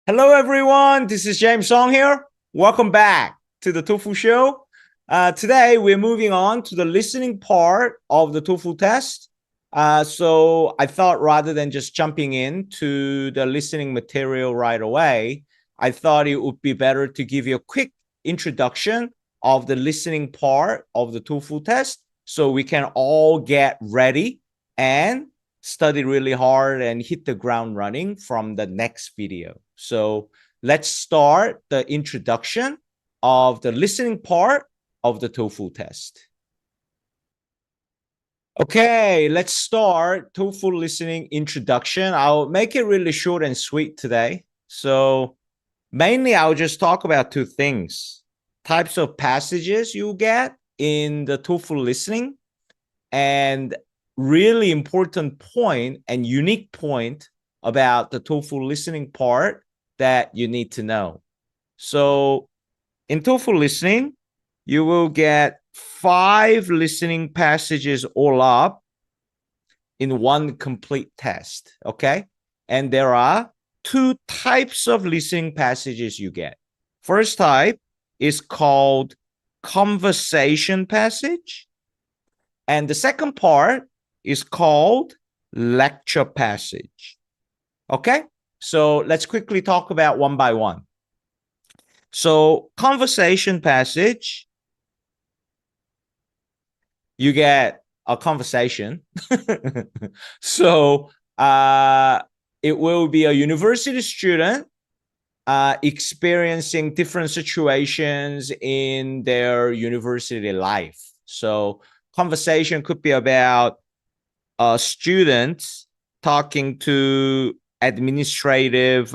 Hello, everyone. This is James Song here. Welcome back to the TOEFL show. Today, we're moving on to the listening part of the TOEFL test. So I thought rather than just jumping into the listening material right away, I thought it would be better to give you a quick introduction of the listening part of the TOEFL test so we can all get ready and study really hard and hit the ground running from the next video. So let's start the introduction of the listening part of the TOEFL test. Okay, let's start TOEFL listening introduction. I'll make it really short and sweet today. So mainly I'll just talk about two things: types of passages you get in the TOEFL listening, and really important point and unique point about the TOEFL listening part that you need to know. So in TOEFL listening, you will get 5 listening passages all up in one complete test, okay? And there are 2 types of listening passages you get. First type is called conversation passage, and the second part is called lecture passage. Okay? So let's quickly talk about one by one. So conversation passage, you get a conversation. So it will be a university student experiencing different situations in their university life. So conversation could be about students talking to administrative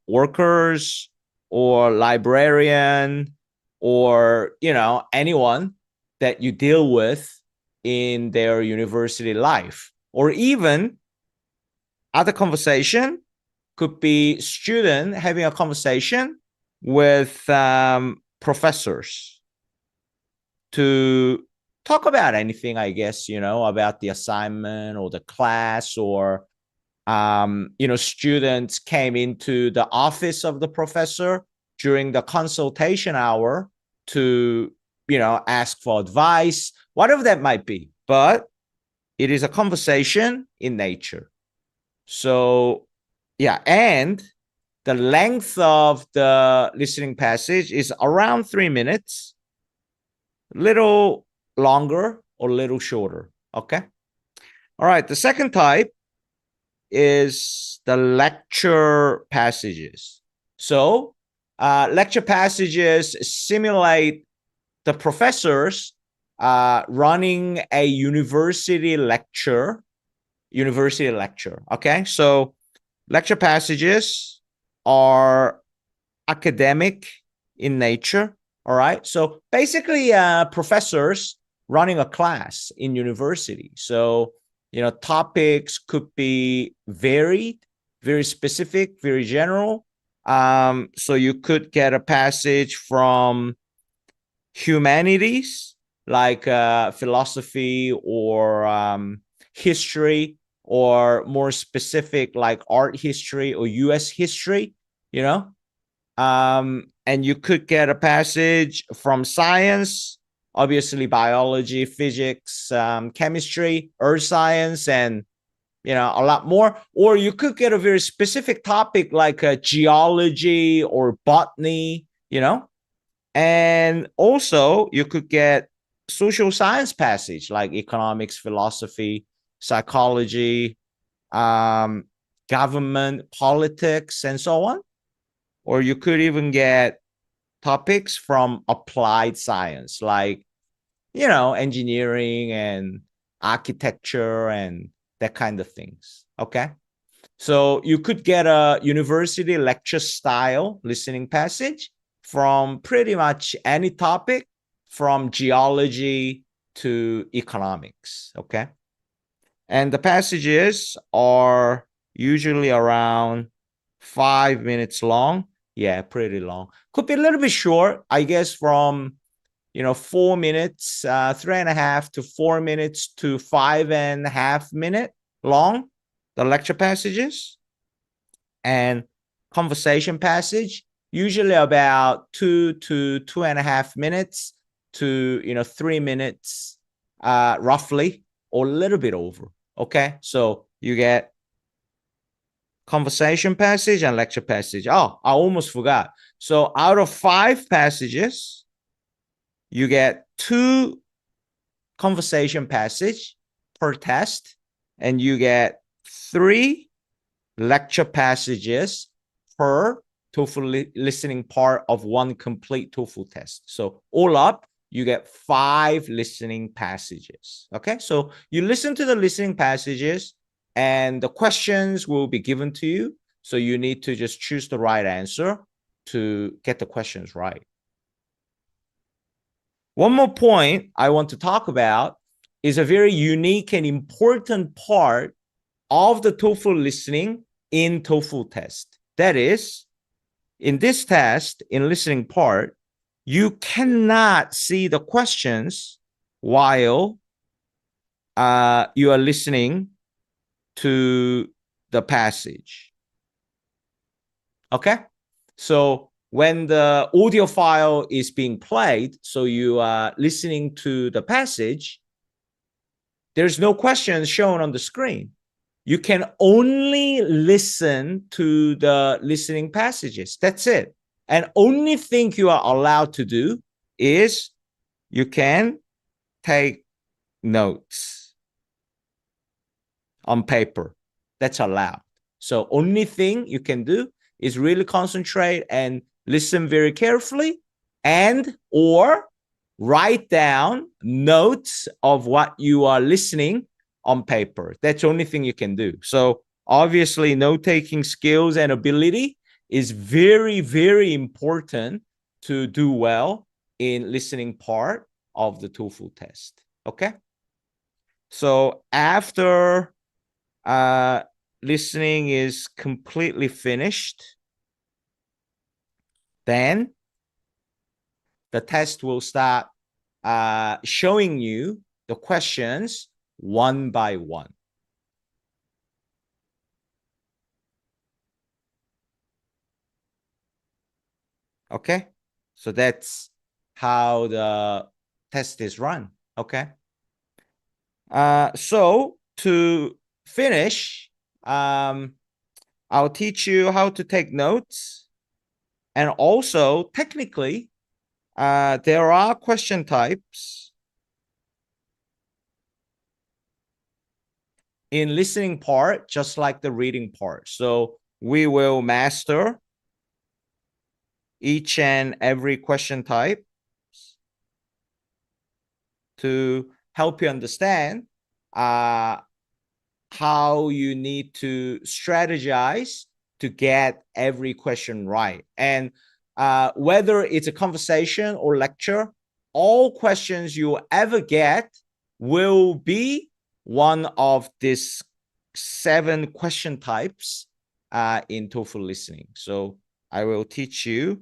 workers or librarian, or anyone that you deal with in their university life. Or even other conversation could be student having a conversation with professors to talk about anything, I guess, about the assignment or the class, or students came into the office of the professor during the consultation hour to ask for advice, whatever that might be. But it is a conversation in nature. So yeah, and the length of the listening passage is around 3 minutes, little longer or little shorter. Okay. All right. The second type is the lecture passages. So lecture passages simulate the professors running a university lecture. Okay. So lecture passages are academic in nature. All right. So basically, professors running a class in university. So, topics could be varied, very specific, very general. So you could get a passage from humanities, like philosophy or history, or more specific, like art history or US history, and you could get a passage from science, obviously biology, physics, chemistry, earth science, and a lot more. Or you could get a very specific topic like geology or botany, and also you could get social science passage like economics, philosophy, psychology, um, government, politics, and so on. Or you could even get topics from applied science, like, engineering and architecture and that kind of things. Okay. So you could get a university lecture style listening passage from pretty much any topic, from geology to economics. Okay. And the passages are usually around 5 minutes long. Yeah, pretty long. Could be a little bit short, I guess, from 4 minutes, 3.5 to 4 minutes to 5.5 minute long, the lecture passages. And conversation passage, usually about 2 to 2.5 minutes to 3 minutes, roughly, or a little bit over. Okay, so you get conversation passage and lecture passage. Oh, I almost forgot. So out of 5 passages, you get 2 conversation passage per test, and you get 3 lecture passages per TOEFL listening part of one complete TOEFL test. So all up, you get 5 listening passages. Okay, so you listen to the listening passages and the questions will be given to you. So you need to just choose the right answer to get the questions right. One more point I want to talk about is a very unique and important part of the TOEFL listening in TOEFL test. That is, in this test, in listening part, you cannot see the questions while you are listening to the passage. Okay? So when the audio file is being played, so you are listening to the passage, there's no questions shown on the screen. You can only listen to the listening passages. That's it. And only thing you are allowed to do is you can take notes on paper. That's allowed. So only thing you can do is really concentrate and listen very carefully, and or write down notes of what you are listening on paper. That's the only thing you can do. So obviously, note-taking skills and ability is very, very important to do well in listening part of the TOEFL test. Okay? So after listening is completely finished, then the test will start showing you the questions one by one. Okay, so that's how the test is run. Okay, so to finish, I'll teach you how to take notes, and also technically there are question types in listening part just like the reading part. So we will master each and every question type to help you understand how you need to strategize to get every question right. And whether it's a conversation or lecture, all questions you ever get will be one of these 7 question types in TOEFL listening. So I will teach you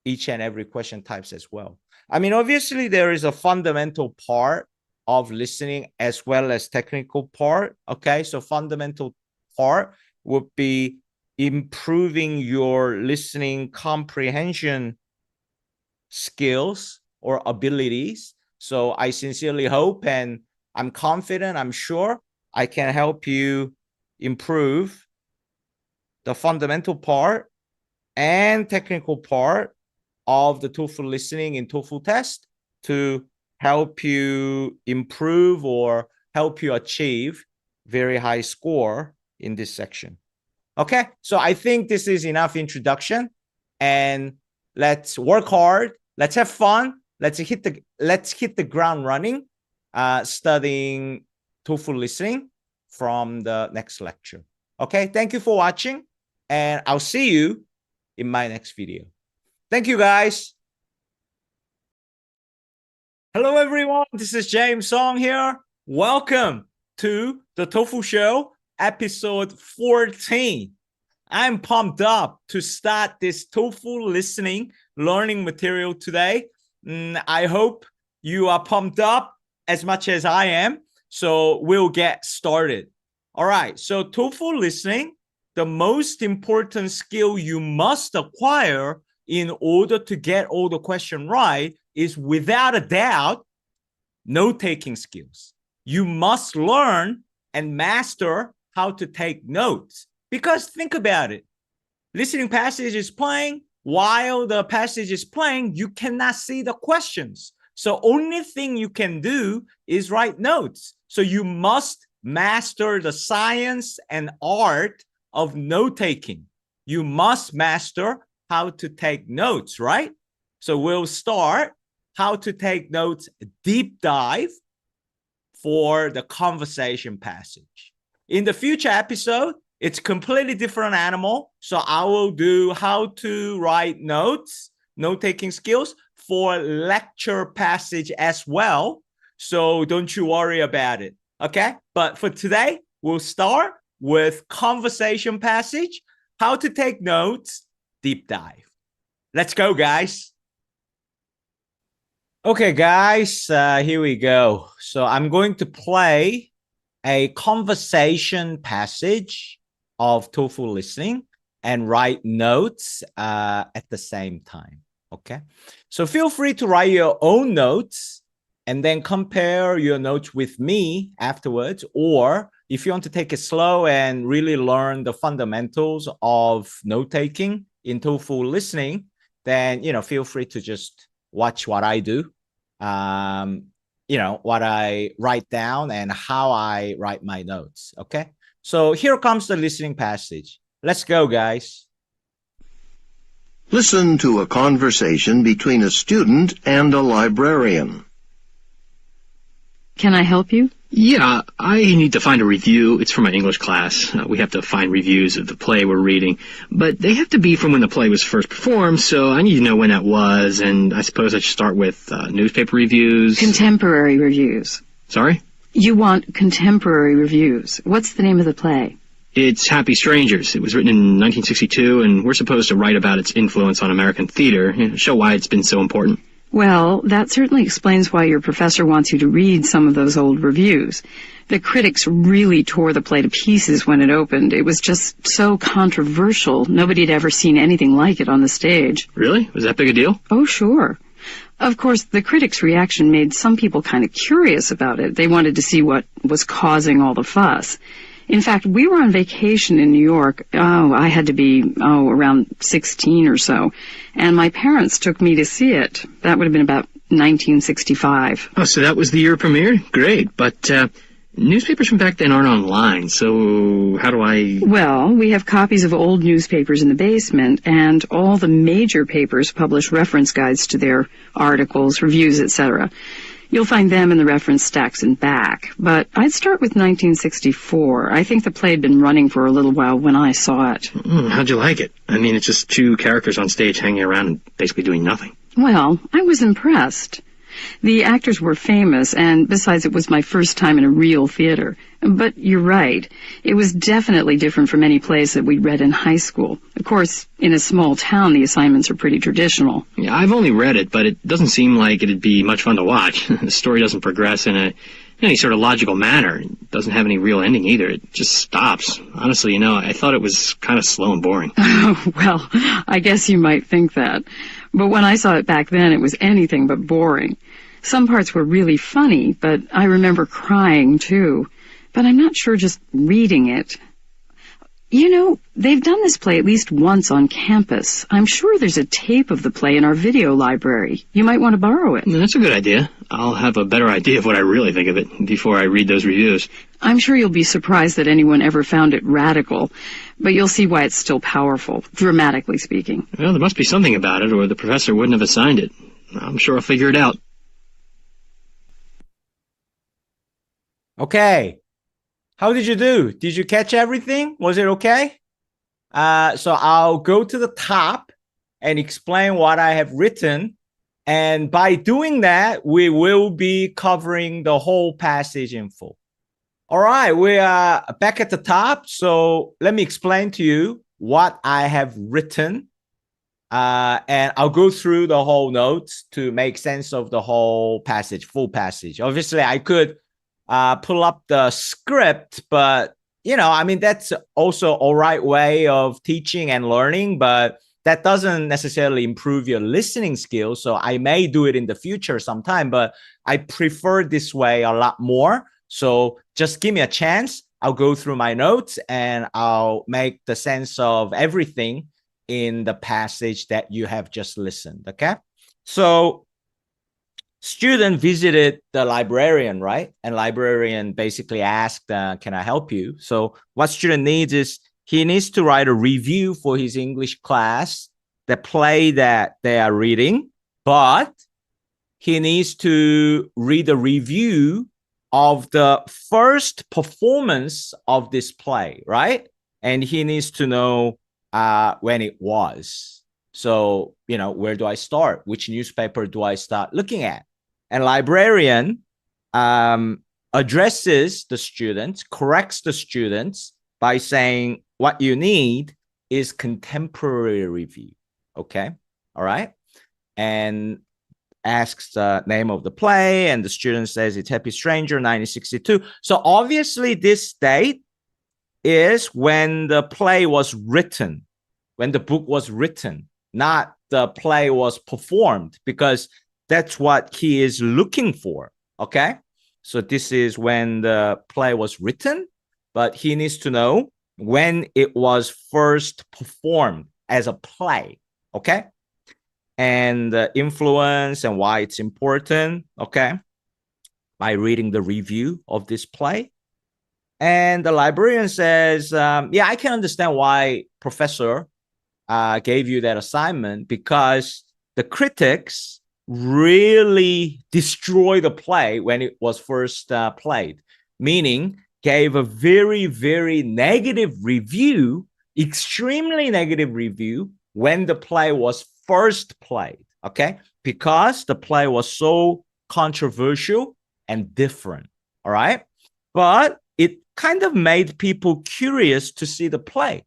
each and every question types as well. I mean, obviously, there is a fundamental part of listening as well as technical part. Okay, so fundamental part would be improving your listening comprehension skills or abilities. So I sincerely hope, and I'm confident, I'm sure I can help you improve the fundamental part and technical part of the TOEFL listening in TOEFL test to help you improve or help you achieve very high score in this section. Okay, so I think this is enough introduction, and let's work hard. Let's have fun. Let's hit the ground running, studying TOEFL listening from the next lecture. Okay, thank you for watching, and I'll see you in my next video. Thank you, guys. Hello, everyone. This is James Song here. Welcome to the TOEFL Show, episode 14. I'm pumped up to start this TOEFL listening learning material today. I hope you are pumped up as much as I am. So we'll get started. All right. So TOEFL listening the most important skill you must acquire in order to get all the question right is, without a doubt, note-taking skills. You must learn and master how to take notes. Because think about it. Listening passage is playing. While the passage is playing, you cannot see the questions. So only thing you can do is write notes. So you must master the science and art of note-taking. You must master how to take notes, right? So we'll start how to take notes deep dive for the conversation passage. In the future episode, it's completely different animal. So I will do how to write notes, note-taking skills for lecture passage as well. So don't you worry about it, okay? But for today, we'll start with conversation passage, how to take notes, deep dive. Let's go, guys. Okay, guys, here we go. So I'm going to play a conversation passage of TOEFL listening and write notes at the same time, okay? So feel free to write your own notes and then compare your notes with me afterwards. Or if you want to take it slow and really learn the fundamentals of note-taking in TOEFL listening, then, feel free to just watch what I do, what I write down and how I write my notes, okay? So here comes the listening passage. Let's go, guys. Listen to a conversation between a student and a librarian. Can I help you? Yeah, I need to find a review. It's for my English class. We have to find reviews of the play we're reading. But they have to be from when the play was first performed, so I need to know when that was, and I suppose I should start with newspaper reviews. Contemporary reviews. Sorry? You want contemporary reviews. What's the name of the play? It's Happy Strangers. It was written in 1962, and we're supposed to write about its influence on American theater, show why it's been so important. Well, that certainly explains why your professor wants you to read some of those old reviews. The critics really tore the play to pieces when it opened. It was just so controversial. Nobody had ever seen anything like it on the stage. Really? Was that big a deal? Oh, sure. Of course, the critics' reaction made some people kind of curious about it. They wanted to see what was causing all the fuss. In fact, we were on vacation in New York. I had to be, around 16 or so. And my parents took me to see it. That would have been about 1965. Oh, so that was the year premiere? Great. But newspapers from back then aren't online, so how do I... Well, we have copies of old newspapers in the basement, and all the major papers publish reference guides to their articles, reviews, etc. You'll find them in the reference stacks and back. But I'd start with 1964. I think the play had been running for a little while when I saw it. How'd you like it? I mean, it's just two characters on stage hanging around and basically doing nothing. Well, I was impressed. The actors were famous, and besides, it was my first time in a real theater. But you're right. It was definitely different from any plays that we'd read in high school. Of course, in a small town, the assignments are pretty traditional. Yeah, I've only read it, but it doesn't seem like it'd be much fun to watch. The story doesn't progress in any sort of logical manner. It doesn't have any real ending either. It just stops. Honestly, I thought it was kind of slow and boring. Well, I guess you might think that. But when I saw it back then, it was anything but boring. Some parts were really funny, but I remember crying, too. But I'm not sure just reading it. They've done this play at least once on campus. I'm sure there's a tape of the play in our video library. You might want to borrow it. That's a good idea. I'll have a better idea of what I really think of it before I read those reviews. I'm sure you'll be surprised that anyone ever found it radical, but you'll see why it's still powerful, dramatically speaking. Well, there must be something about it, or the professor wouldn't have assigned it. I'm sure I'll figure it out. Okay. How did you do? Did you catch everything? Was it okay? So I'll go to the top and explain what I have written. And by doing that, we will be covering the whole passage in full. All right, we are back at the top. So let me explain to you what I have written. And I'll go through the whole notes to make sense of the whole passage, full passage. Obviously, I could pull up the script, but I mean, that's also all right way of teaching and learning, but that doesn't necessarily improve your listening skills. So I may do it in the future sometime, but I prefer this way a lot more. So just give me a chance. I'll go through my notes and I'll make the sense of everything in the passage that you have just listened. Okay. So student visited the librarian, right? And librarian basically asked, can I help you? So what student needs is he needs to write a review for his English class, the play that they are reading, but he needs to read a review of the first performance of this play, right? And he needs to know when it was. So, where do I start? Which newspaper do I start looking at? And librarian addresses the students, corrects the students by saying what you need is contemporary review. Okay. All right. And asks the name of the play, and the student says it's Happy Stranger, 1962. So obviously this date is when the play was written, when the book was written, not the play was performed, because that's what he is looking for. Okay. So this is when the play was written, but he needs to know when it was first performed as a play. Okay. And the influence and why it's important. Okay. By reading the review of this play. And the librarian says, yeah, I can understand why professor gave you that assignment, because the critics really destroyed the play when it was first played, meaning gave a very, very negative review, extremely negative review when the play was first played, okay? Because the play was so controversial and different, all right? But it kind of made people curious to see the play.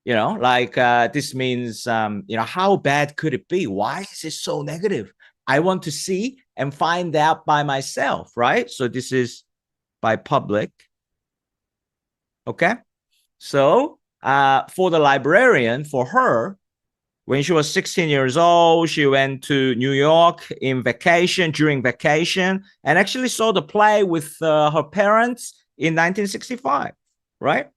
This means, how bad could it be? Why is it so negative? I want to see and find out by myself, right? So this is by public. Okay. So for the librarian, for her, when she was 16 years old, she went to New York during vacation, and actually saw the play with her parents in 1965, right?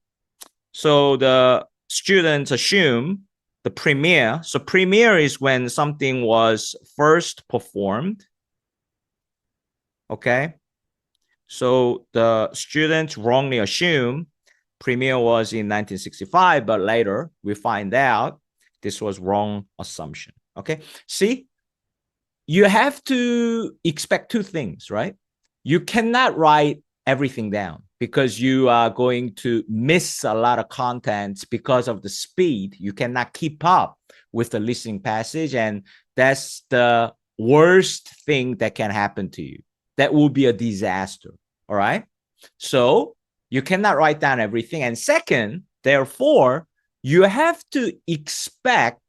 So the students assume the premiere. So premiere is when something was first performed. Okay. So the students wrongly assume premiere was in 1965, but later we find out this was wrong assumption. Okay. See, you have to expect two things, right? You cannot write everything down, because you are going to miss a lot of content because of the speed. You cannot keep up with the listening passage, and that's the worst thing that can happen to you. That will be a disaster, all right? So you cannot write down everything. And second, therefore, you have to expect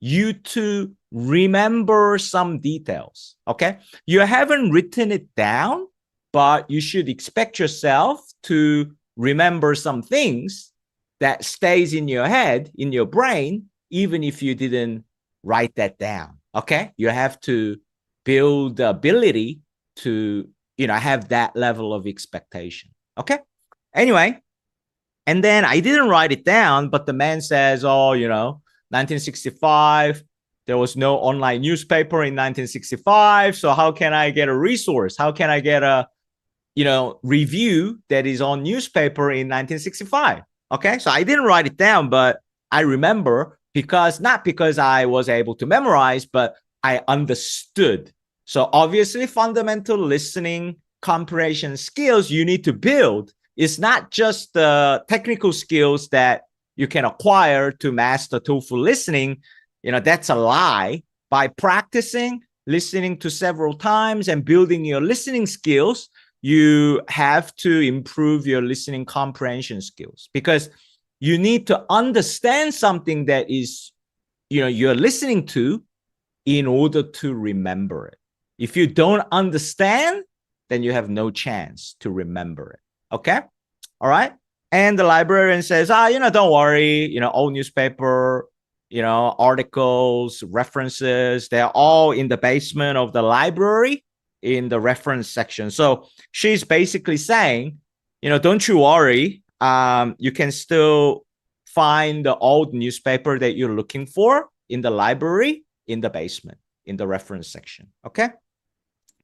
you to remember some details, okay? You haven't written it down, but you should expect yourself to remember some things that stays in your head, in your brain, even if you didn't write that down, okay? You have to build the ability to, have that level of expectation, okay? Anyway, and then I didn't write it down, but the man says, 1965, there was no online newspaper in 1965. So how can I get a resource? How can I get a, review that is on newspaper in 1965? Okay. So I didn't write it down, but I remember, not because I was able to memorize, but I understood. So obviously fundamental listening comprehension skills you need to build. It's not just the technical skills that you can acquire to master TOEFL listening. That's a lie. By practicing listening to several times and building your listening skills, you have to improve your listening comprehension skills, because you need to understand something that is, you're listening to in order to remember it. If you don't understand, then you have no chance to remember it. Okay. All right. And the librarian says, don't worry, old newspaper, articles, references, they're all in the basement of the library in the reference section. So she's basically saying, don't you worry. You can still find the old newspaper that you're looking for in the library in the basement in the reference section. Okay.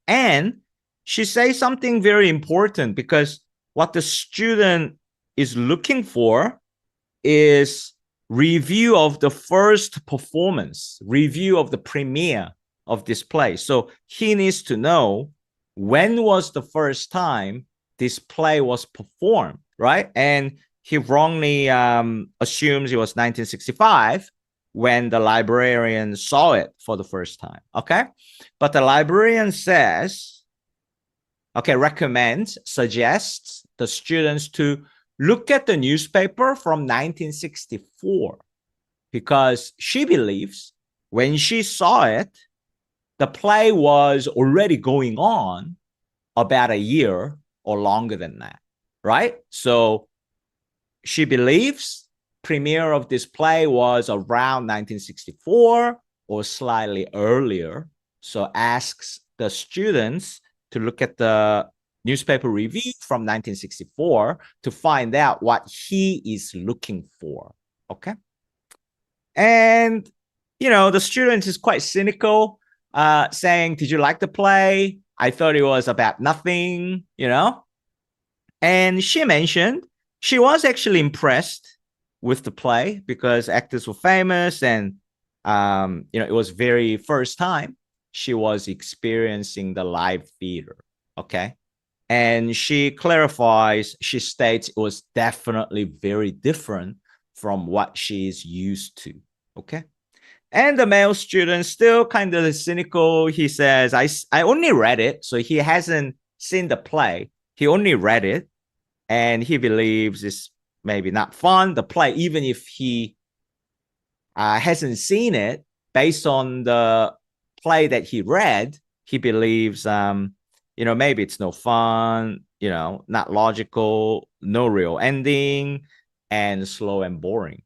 And she says something very important, because what the student is looking for is review of the first performance, review of the premiere of this play. So he needs to know when was the first time this play was performed, right? And he wrongly assumes it was 1965 when the librarian saw it for the first time, okay? But the librarian says, okay, recommends, suggests the students to look at the newspaper from 1964, because she believes when she saw it, the play was already going on about a year or longer than that, right? So she believes premiere of this play was around 1964 or slightly earlier. So asks the students to look at the newspaper review from 1964 to find out what he is looking for. Okay. And, the student is quite cynical, saying, did you like the play? I thought it was about nothing, And she mentioned she was actually impressed with the play because actors were famous, and, it was very first time she was experiencing the live theater. Okay. And she clarifies, she states it was definitely very different from what she's used to. Okay. And the male student still kind of cynical. He says, I only read it. So he hasn't seen the play. He only read it. And he believes it's maybe not fun, the play, even if he hasn't seen it. Based on the play that he read, he believes, maybe it's no fun, not logical, no real ending, and slow and boring.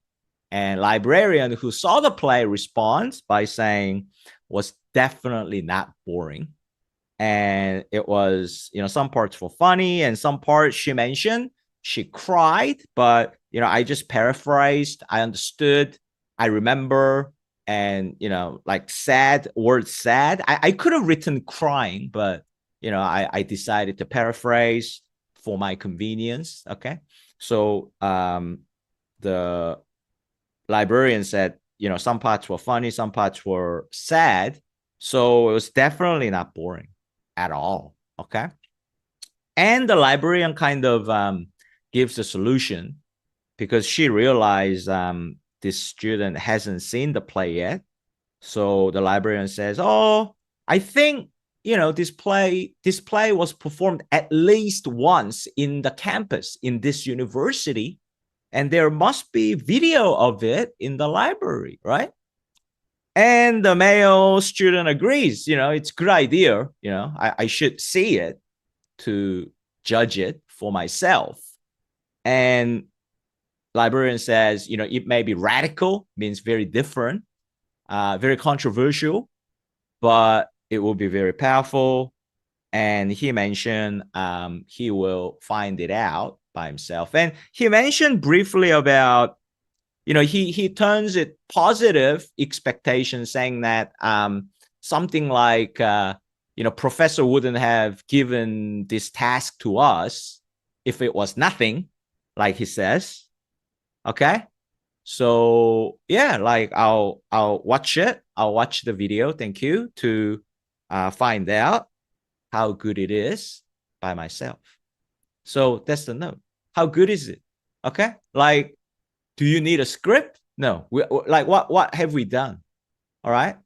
And librarian who saw the play responds by saying was definitely not boring. And it was, some parts were funny, and some parts she mentioned she cried, but, I just paraphrased. I understood. I remember. And, like sad, word sad. I could have written crying, but, I decided to paraphrase for my convenience. Okay. So the librarian said, some parts were funny, some parts were sad. So it was definitely not boring at all. Okay. And the librarian kind of gives a solution, because she realized this student hasn't seen the play yet. So the librarian says, oh, I think, this play was performed at least once in the campus in this university, and there must be video of it in the library, right? And the male student agrees, it's a good idea. I should see it to judge it for myself. And librarian says, it may be radical, means very different, very controversial, but it will be very powerful. And he mentioned he will find it out by himself. And he mentioned briefly about, he turns it positive expectation, saying that something like, professor wouldn't have given this task to us if it was nothing, like he says. Okay. So yeah, like I'll watch it. I'll watch the video. Thank you, to find out how good it is by myself. So that's the note. How good is it? Okay. Like, do you need a script? No. Like what have we done? All right.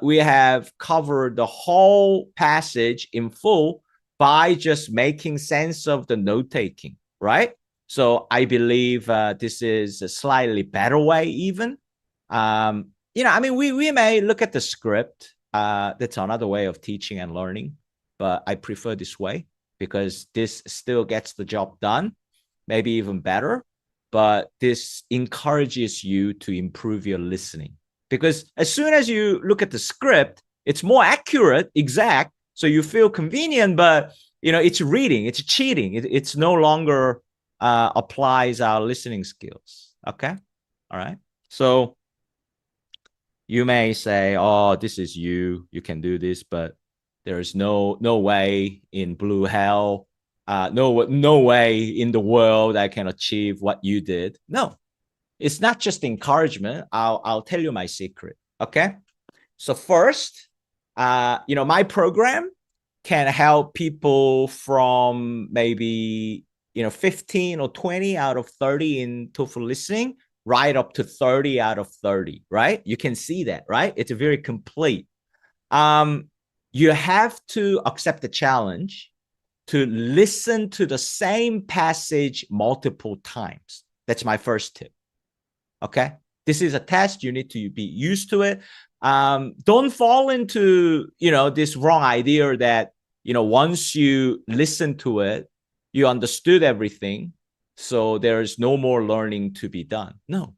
We have covered the whole passage in full by just making sense of the note taking, right? So I believe this is a slightly better way even. We may look at the script. That's another way of teaching and learning, but I prefer this way because this still gets the job done. maybe even better. But this encourages you to improve your listening, because as soon as you look at the script, it's more accurate, exact, so you feel convenient, but it's reading, it's cheating. It's no longer applies our listening skills. Okay, all right. So you may say, "Oh, this is you. You can do this," but there is no way in blue hell, no way in the world I can achieve what you did. No, it's not just encouragement. I'll tell you my secret. Okay, so first, my program can help people from maybe 15 or 20 out of 30 in TOEFL listening, right up to 30 out of 30, right? You can see that, right? It's very complete. You have to accept the challenge to listen to the same passage multiple times. That's my first tip. Okay, this is a test. You need to be used to it. Don't fall into this wrong idea that once you listen to it, you understood everything, so there's no more learning to be done. No,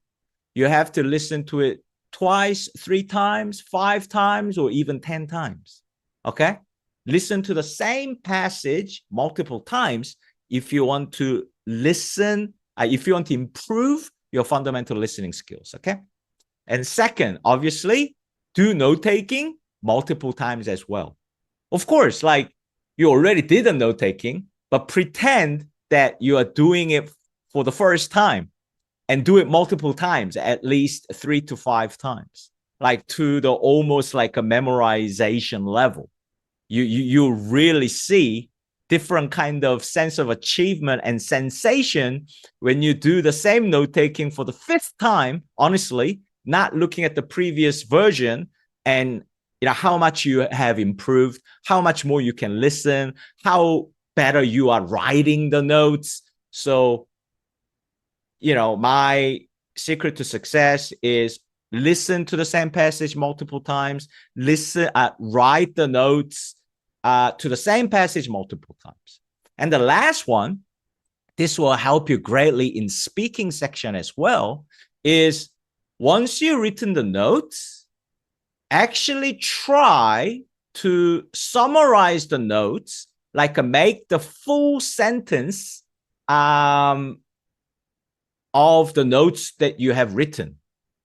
you have to listen to it twice, 3 times, 5 times, or even 10 times. Okay, listen to the same passage multiple times if you want to listen, if you want to improve your fundamental listening skills. Okay, and second, obviously, do note-taking multiple times as well. Of course, like you already did the note-taking, but pretend that you are doing it for the first time and do it multiple times, at least 3 to 5 times, like to the almost like a memorization level. You really see different kind of sense of achievement and sensation when you do the same note-taking for the 5th time, honestly, not looking at the previous version, and how much you have improved, how much more you can listen, how better you are writing the notes. So, my secret to success is listen to the same passage multiple times, write the notes to the same passage multiple times. And the last one, this will help you greatly in speaking section as well, is once you've written the notes, actually try to summarize the notes, like make the full sentence of the notes that you have written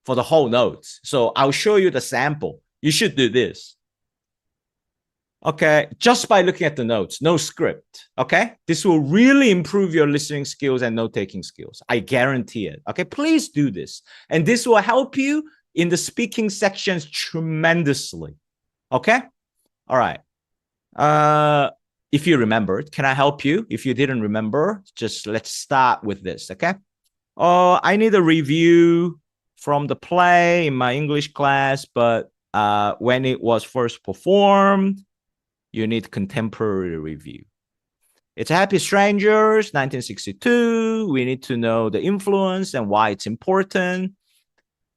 for the whole notes. So I'll show you the sample. You should do this. Okay, just by looking at the notes, no script. Okay, this will really improve your listening skills and note-taking skills. I guarantee it. Okay, please do this. And this will help you in the speaking sections tremendously. Okay, all right. If you remembered, can I help you? If you didn't remember, just let's start with this. Okay. I need a review from the play in my English class, but when it was first performed, you need contemporary review. It's Happy Strangers, 1962. We need to know the influence and why it's important.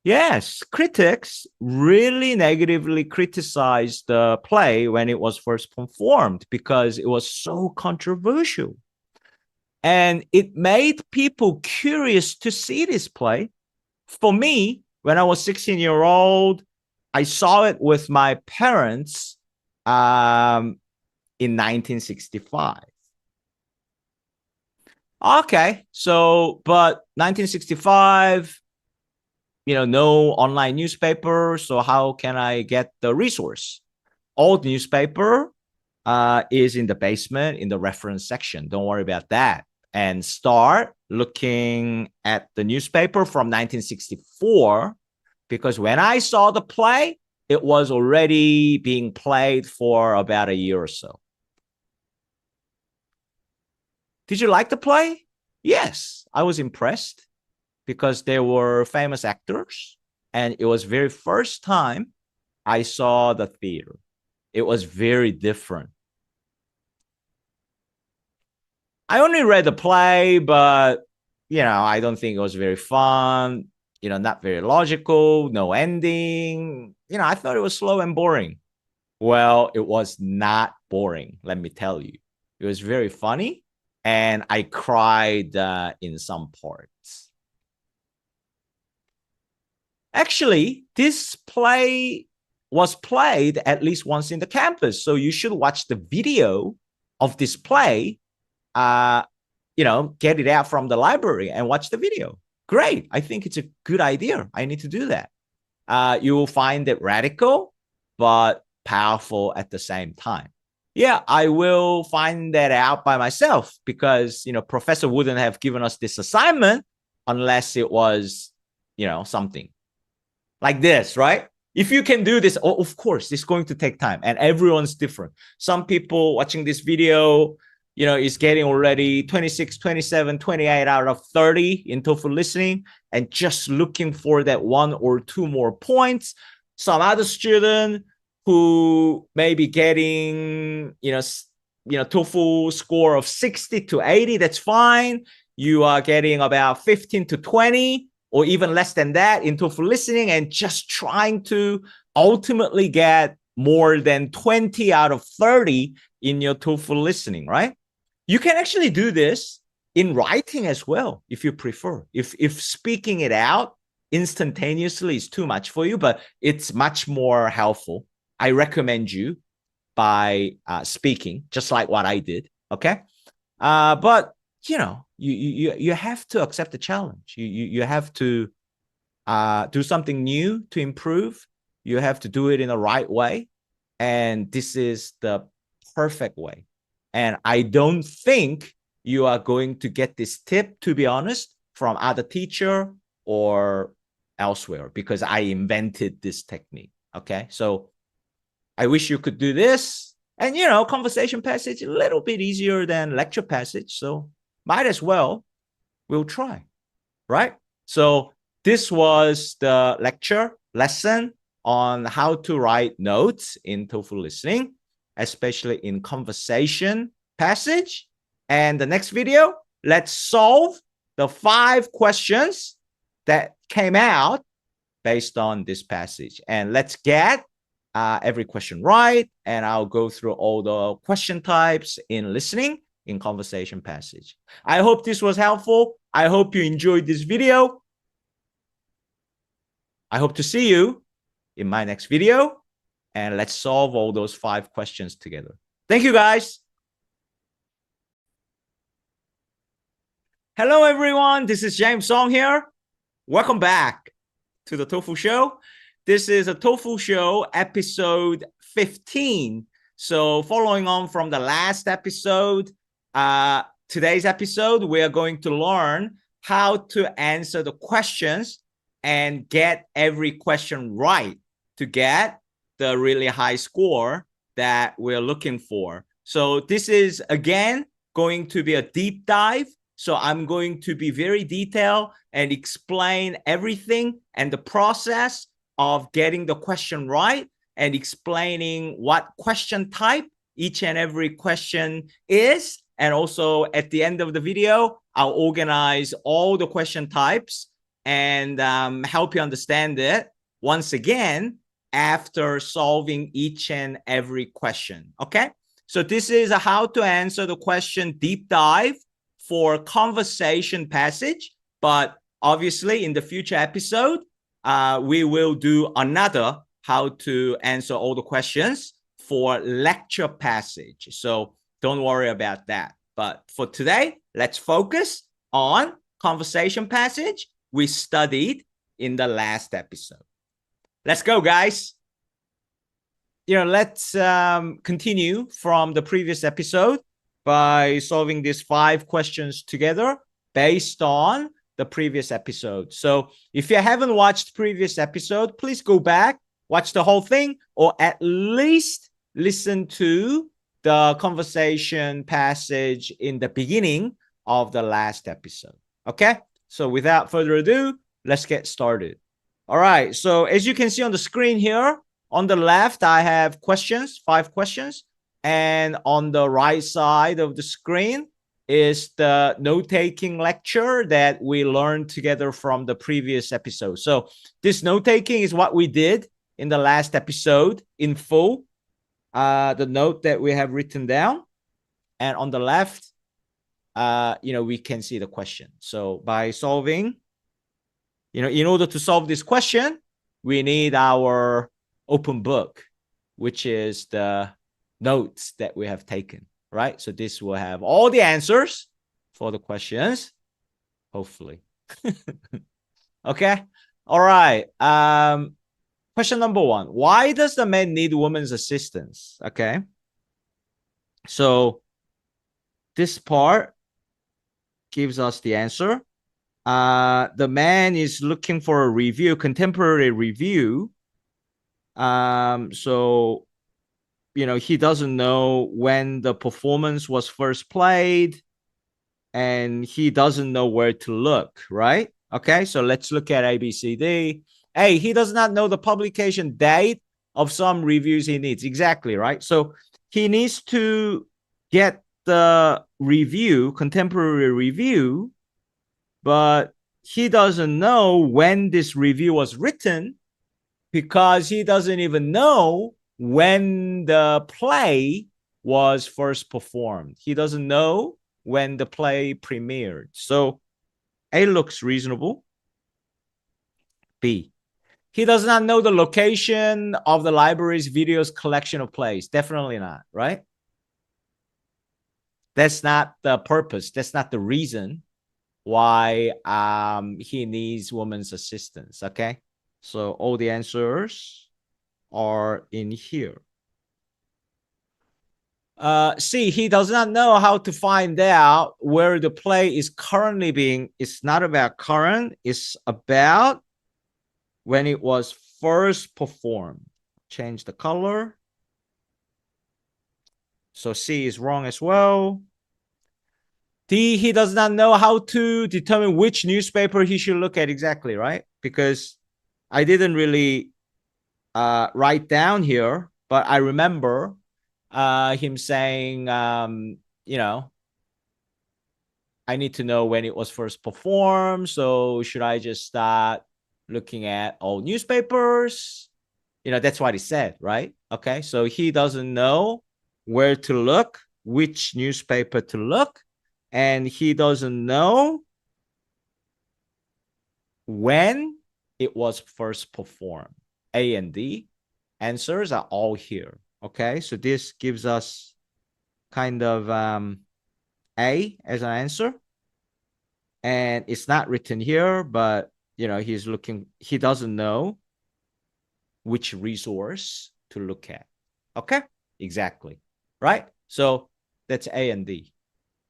Yes, critics really negatively criticized the play when it was first performed because it was so controversial. And it made people curious to see this play. For me, when I was 16-year-old, I saw it with my parents in 1965. Okay, so, but 1965, no online newspaper, so how can I get the resource? Old newspaper is in the basement in the reference section. Don't worry about that. And start looking at the newspaper from 1964, because when I saw the play, it was already being played for about a year or so. Did you like the play? Yes, I was impressed because there were famous actors, and it was very first time I saw the theater. It was very different. I only read the play, but, I don't think it was very fun, not very logical, no ending. I thought it was slow and boring. Well, it was not boring, let me tell you. It was very funny, and I cried in some parts. Actually, this play was played at least once in the campus, so you should watch the video of this play. Get it out from the library and watch the video. Great. I think it's a good idea. I need to do that. You will find it radical, but powerful at the same time. Yeah, I will find that out by myself because, professor wouldn't have given us this assignment unless it was, something like this, right? If you can do this, of course, it's going to take time and everyone's different. Some people watching this video, is getting already 26, 27, 28 out of 30 in TOEFL listening and just looking for that 1 or 2 more points. Some other student who may be getting, TOEFL score of 60 to 80, that's fine. You are getting about 15 to 20 or even less than that in TOEFL listening and just trying to ultimately get more than 20 out of 30 in your TOEFL listening, right? You can actually do this in writing as well, if you prefer. If speaking it out instantaneously is too much for you, but it's much more helpful. I recommend you by speaking, just like what I did, okay? But, you have to accept the challenge. You have to do something new to improve. You have to do it in the right way. And this is the perfect way. And I don't think you are going to get this tip, to be honest, from other teacher or elsewhere because I invented this technique. Okay, so I wish you could do this. And, conversation passage, a little bit easier than lecture passage. So might as well, we'll try, right? So this was the lesson on how to write notes in TOEFL listening, especially in conversation passage. And the next video, let's solve the 5 questions that came out based on this passage. And let's get every question right. And I'll go through all the question types in listening, in conversation passage. I hope this was helpful. I hope you enjoyed this video. I hope to see you in my next video. And let's solve all those 5 questions together. Thank you, guys. Hello, everyone. This is James Song here. Welcome back to the TOEFL Show. This is a TOEFL Show episode 15. So following on from the last episode, today's episode, we are going to learn how to answer the questions and get every question right to get the really high score that we're looking for. So this is, again, going to be a deep dive. So I'm going to be very detailed and explain everything and the process of getting the question right and explaining what question type each and every question is. And also at the end of the video, I'll organize all the question types and help you understand it once again after solving each and every question. Okay, so this is a how to answer the question deep dive for conversation passage, but obviously in the future episode, we will do another how to answer all the questions for lecture passage. So don't worry about that. But for today, let's focus on conversation passage we studied in the last episode. Let's go, guys. Let's continue from the previous episode by solving these 5 questions together based on the previous episode. So if you haven't watched previous episode, please go back, watch the whole thing, or at least listen to the conversation passage in the beginning of the last episode. Okay, so without further ado, let's get started. All right, so as you can see on the screen here, on the left, I have questions, 5 questions. And on the right side of the screen is the note-taking lecture that we learned together from the previous episode. So this note-taking is what we did in the last episode in full, the note that we have written down. And on the left, we can see the question. So by solving, in order to solve this question, we need our open book, which is the notes that we have taken, right? So this will have all the answers for the questions, hopefully. Okay. All right. Question number 1. Why does the man need woman's assistance? Okay. So this part gives us the answer. The man is looking for a review, contemporary review. So, he doesn't know when the performance was first played, and he doesn't know where to look, right? Okay, so let's look at A, B, C, D. A, he does not know the publication date of some reviews he needs. Exactly, right? So he needs to get the review, contemporary review, but he doesn't know when this review was written because he doesn't even know when the play was first performed. He doesn't know when the play premiered. So A looks reasonable. B, he does not know the location of the library's videos collection of plays. Definitely not, right? That's not the purpose. That's not the reason why he needs woman's assistance. Okay, so all the answers are in here. C, he does not know how to find out where the play is currently being. It's not about current, it's about when it was first performed. Change the color. So C is wrong as well. D, he does not know how to determine which newspaper he should look at exactly, right? Because I didn't really write down here, but I remember him saying, I need to know when it was first performed. So should I just start looking at all newspapers? That's what he said, right? Okay, so he doesn't know where to look, which newspaper to look, and he doesn't know when it was first performed. A and D answers are all here. Okay, so this gives us kind of A as an answer. And it's not written here, but he doesn't know which resource to look at. Okay, exactly, right? So that's A and D.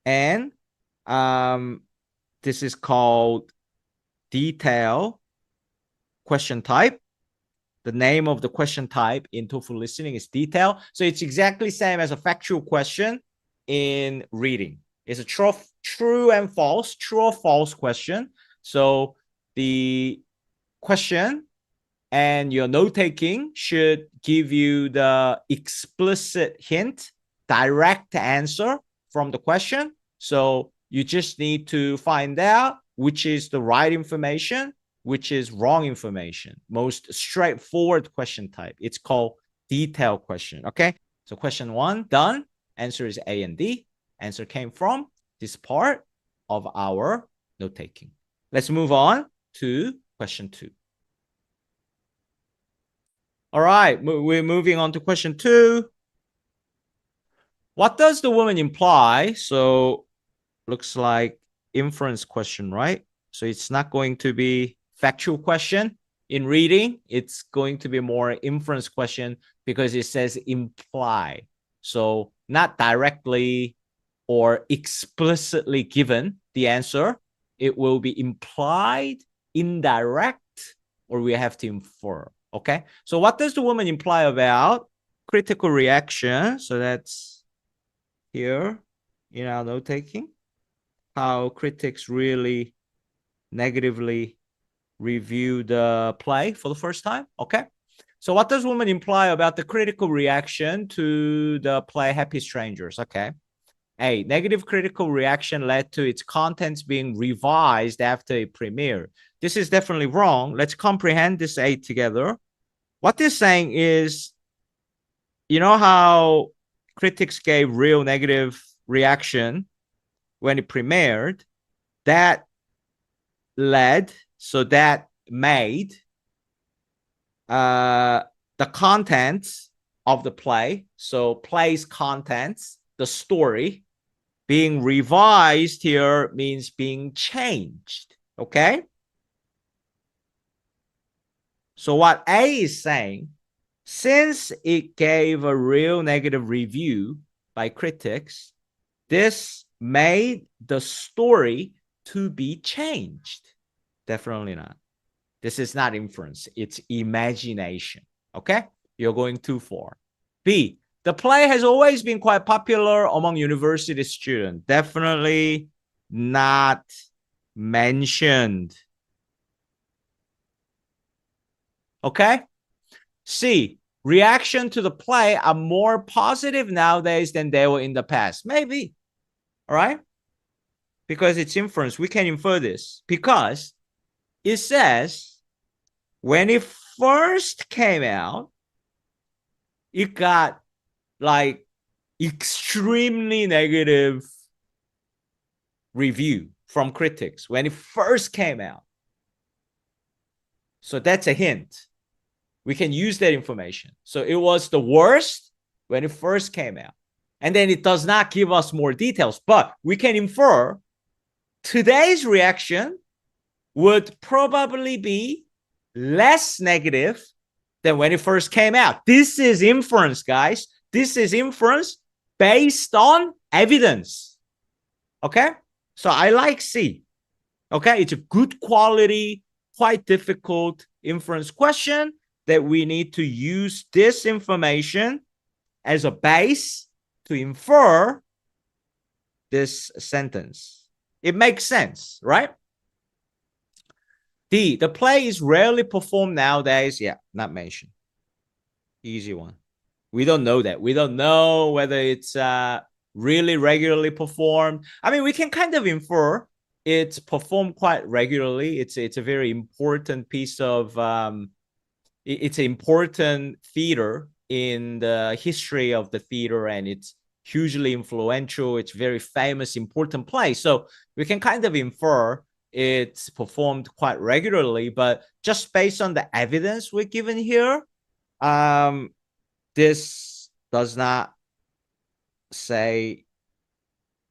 And this is called detail question type. The name of the question type in TOEFL listening is detail. So it's exactly same as a factual question in reading. It's a true and false, true or false question. So the question and your note-taking should give you the explicit hint, direct answer from the question. So you just need to find out which is the right information, which is wrong information. Most straightforward question type. It's called detailed question. Okay, so question 1 done. Answer is A and D. Answer came from this part of our note taking. Let's move on to question 2. All right, we're moving on to question 2. What does the woman imply? So looks like inference question, right? So it's not going to be factual question. In reading, it's going to be more inference question because it says imply. So not directly or explicitly given the answer. It will be implied, indirect, or we have to infer. Okay. So what does the woman imply about critical reaction? So that's here in our note taking. How critics really negatively review the play for the first time. Okay. So what does woman imply about the critical reaction to the play Happy Strangers? Okay. A, negative critical reaction led to its contents being revised after it premiered. This is definitely wrong. Let's comprehend this A together. What they're saying is, you know how critics gave real negative reaction when it premiered, that made the contents of the play, so play's contents, the story, being revised here means being changed, okay? So what A is saying, since it gave a real negative review by critics, this made the story to be changed. Definitely not. This is not inference. It's imagination. Okay? You're going too far. B, the play has always been quite popular among university students. Definitely not mentioned. Okay? C, reaction to the play are more positive nowadays than they were in the past. Maybe. All right? Because it's inference. We can infer this. Because it says when it first came out, it got like extremely negative review from critics when it first came out. So that's a hint. We can use that information. So it was the worst when it first came out. And then it does not give us more details, but we can infer today's reaction would probably be less negative than when it first came out. This is inference, guys. This is inference based on evidence. Okay? So I like C. Okay? It's a good quality, quite difficult inference question that we need to use this information as a base to infer this sentence. It makes sense, right? D, the play is rarely performed nowadays. Yeah, not mentioned. Easy one. We don't know that. We don't know whether it's really regularly performed. I mean, we can kind of infer it's performed quite regularly. It's a very important piece of it's an important theater in the history of the theater, and it's hugely influential. It's very famous, important play. So we can kind of infer it's performed quite regularly, but just based on the evidence we're given here, this does not say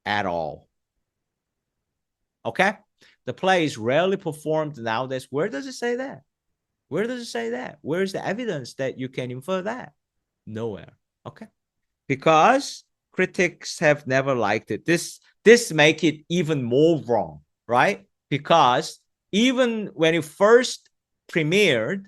at all. Okay? The play is rarely performed nowadays. Where does it say that? Where does it say that? Where's the evidence that you can infer that? Nowhere. Okay? Because critics have never liked it. This makes it even more wrong, right? Because even when it first premiered,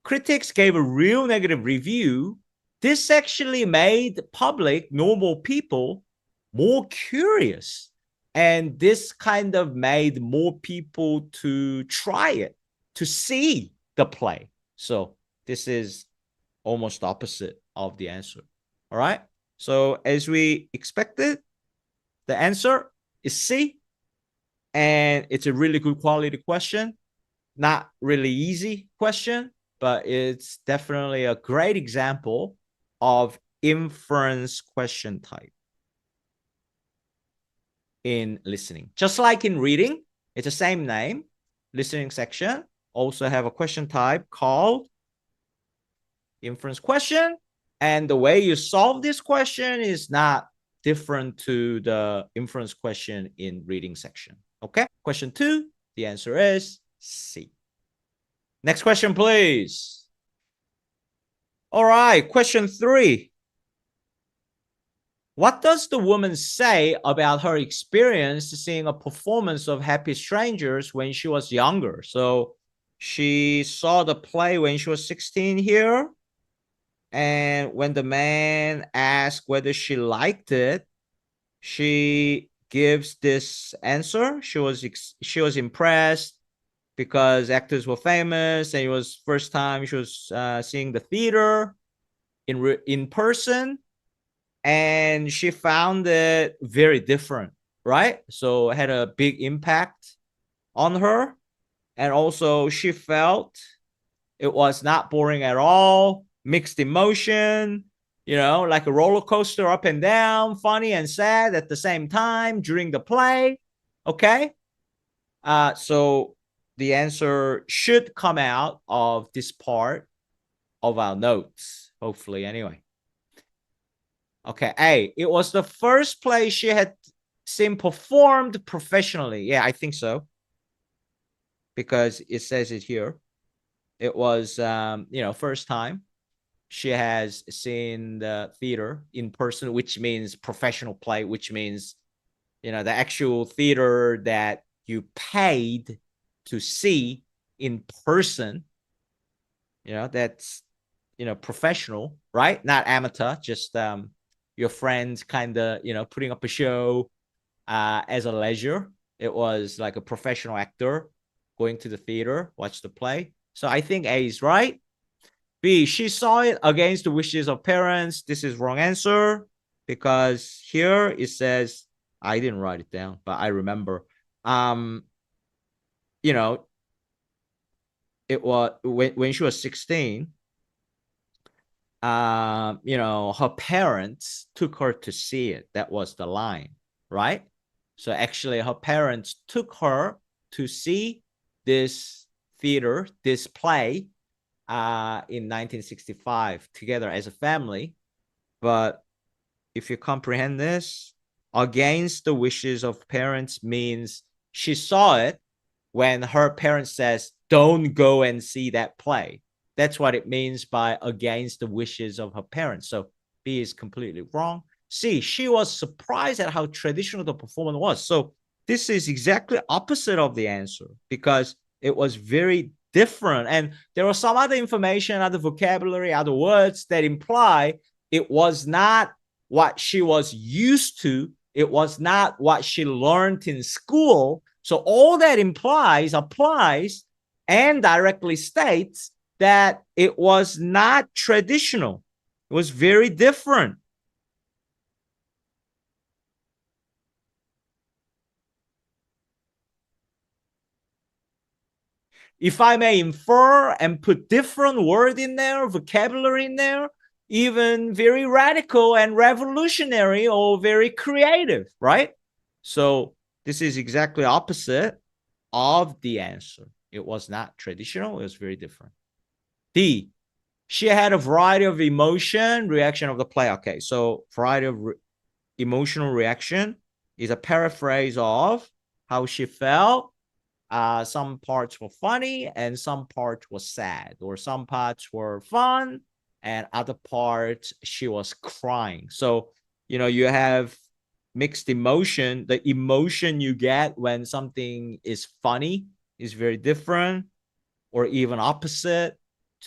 critics gave a real negative review. This actually made public, normal people, more curious. And this kind of made more people to try it, to see the play. So this is almost opposite of the answer. All right? So as we expected, the answer is C. And it's a really good quality question. Not really easy question, but it's definitely a great example of inference question type in listening. Just like in reading, it's the same name. Listening section also have a question type called inference question. And the way you solve this question is not different to the inference question in reading section. Okay, question 2, the answer is C. Next question, please. All right, question 3. What does the woman say about her experience seeing a performance of Happy Strangers when she was younger? So she saw the play when she was 16 here. And when the man asked whether she liked it, she gives this answer. She was impressed because actors were famous, and it was first time she was seeing the theater in person, and she found it very different, right? So it had a big impact on her, and also she felt it was not boring at all, mixed emotion, You know, like a roller coaster, up and down, funny and sad at the same time during the play. Okay. So the answer should come out of this part of our notes, hopefully, anyway. Okay. A, it was the first play she had seen performed professionally. Yeah, I think so. Because it says it here. It was, first time she has seen the theater in person, which means professional play, which means, the actual theater that you paid to see in person. That's, professional, right? Not amateur, just your friends kind of, putting up a show as a leisure. It was like a professional actor going to the theater, watch the play. So I think A is right. B, she saw it against the wishes of parents. This is wrong answer because here it says, I didn't write it down, but I remember. You know, it was when she was 16. Her parents took her to see it. That was the line, right? So actually, her parents took her to see this theater, this play, in 1965 together as a family. But if you comprehend this, against the wishes of parents means she saw it when her parents says, don't go and see that play. That's what it means by against the wishes of her parents. So B is completely wrong. C, she was surprised at how traditional the performance was. So this is exactly opposite of the answer because it was very different. And there was some other information, other vocabulary, other words that imply it was not what she was used to. It was not what she learned in school. So all that applies, and directly states that it was not traditional. It was very different. If I may infer and put different word in there, vocabulary in there, even very radical and revolutionary or very creative, right? So this is exactly opposite of the answer. It was not traditional. It was very different. D, she had a variety of emotion reaction of the play. Okay, so variety of emotional reaction is a paraphrase of how she felt. Some parts were funny and some parts were sad, or some parts were fun and other parts she was crying. So, you have mixed emotion. The emotion you get when something is funny is very different, or even opposite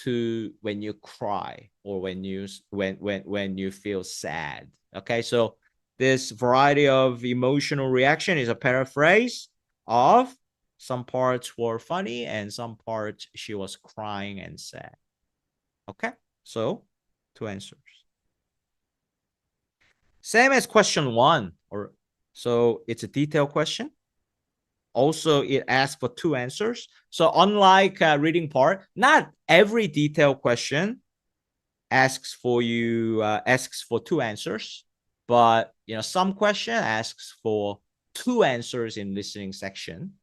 to when you cry or when you feel sad. Okay, so this variety of emotional reaction is a paraphrase of some parts were funny and some parts she was crying and sad. Okay, so two answers. Same as question one, or so it's a detailed question. Also, it asks for two answers. So unlike reading part, not every detailed question asks for two answers, but some question asks for two answers in listening section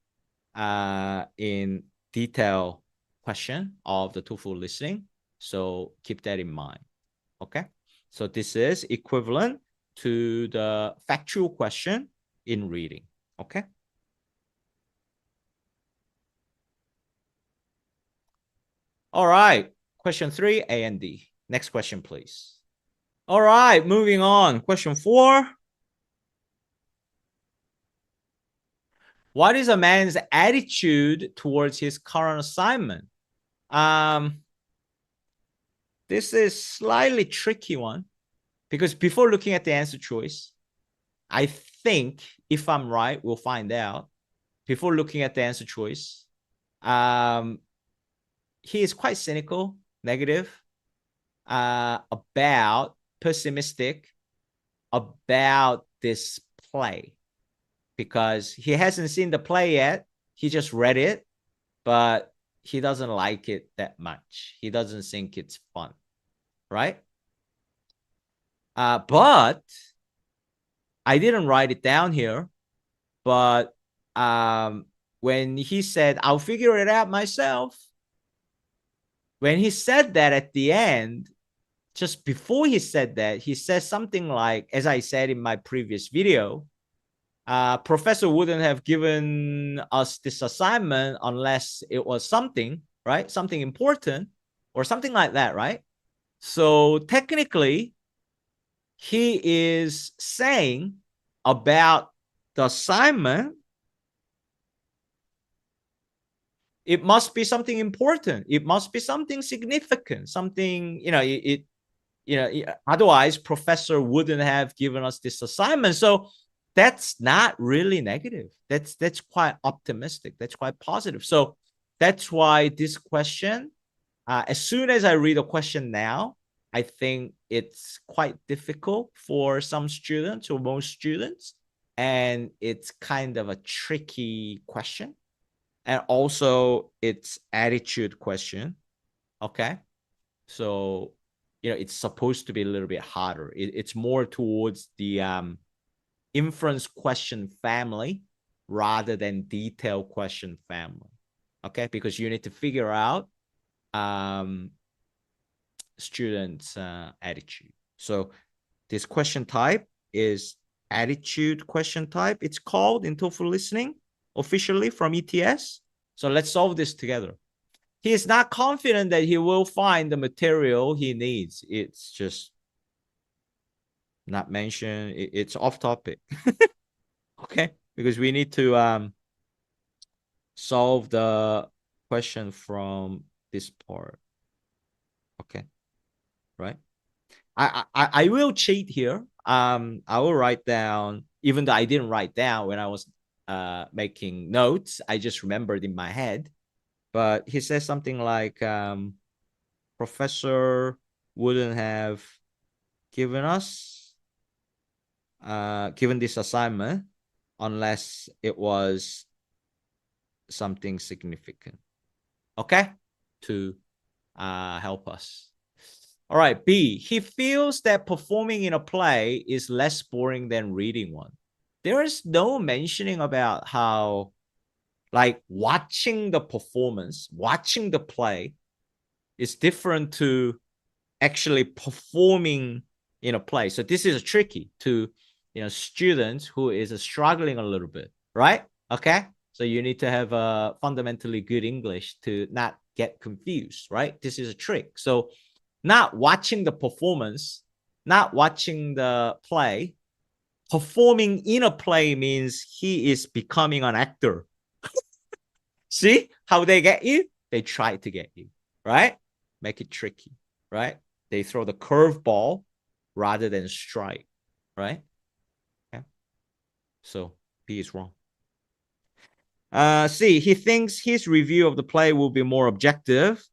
in detail question of the TOEFL listening. So keep that in mind. Okay, so this is equivalent to the factual question in reading. Okay. All right. Question 3, A and D. Next question, please. All right, moving on. Question 4. What is a man's attitude towards his current assignment? This is slightly tricky one because before looking at the answer choice, I think if I'm right, we'll find out. Before looking at the answer choice, he is quite cynical, negative, about pessimistic about this play because he hasn't seen the play yet. He just read it, but he doesn't like it that much. He doesn't think it's fun, right? But I didn't write it down here. But when he said, I'll figure it out myself, when he said that at the end, just before he said that, he says something like, as I said in my previous video, professor wouldn't have given us this assignment unless it was something, right? Something important or something like that, right? So technically, he is saying about the assignment, it must be something important. It must be something significant, something, otherwise professor wouldn't have given us this assignment. So that's not really negative. That's quite optimistic. That's quite positive. So that's why this question, as soon as I read a question now, I think it's quite difficult for some students or most students. And it's kind of a tricky question. And also it's attitude question. Okay. So, it's supposed to be a little bit harder. It's more towards the inference question family rather than detailed question family. Okay. Because you need to figure out students' attitude. So this question type is attitude question type. It's called in TOEFL listening officially from ETS. So let's solve this together. He is not confident that he will find the material he needs. It's just not mentioned. It's off topic. Okay, because we need to solve the question from this part. Okay, right? I will cheat here. I will write down, even though I didn't write down when I was making notes. I just remembered in my head. But he says something like, professor wouldn't have given this assignment unless it was something significant. Okay? To help us. All right, B. He feels that performing in a play is less boring than reading one. There is no mentioning about how, like, watching the performance, watching the play is different to actually performing in a play. So this is tricky to, students who is struggling a little bit, right? Okay. So you need to have a fundamentally good English to not get confused, right? This is a trick. So not watching the performance, not watching the play, performing in a play means he is becoming an actor. See how they get you? They try to get you, right? Make it tricky, right? They throw the curveball rather than strike, right? Okay. So B is wrong. C, he thinks his review of the play will be more objective,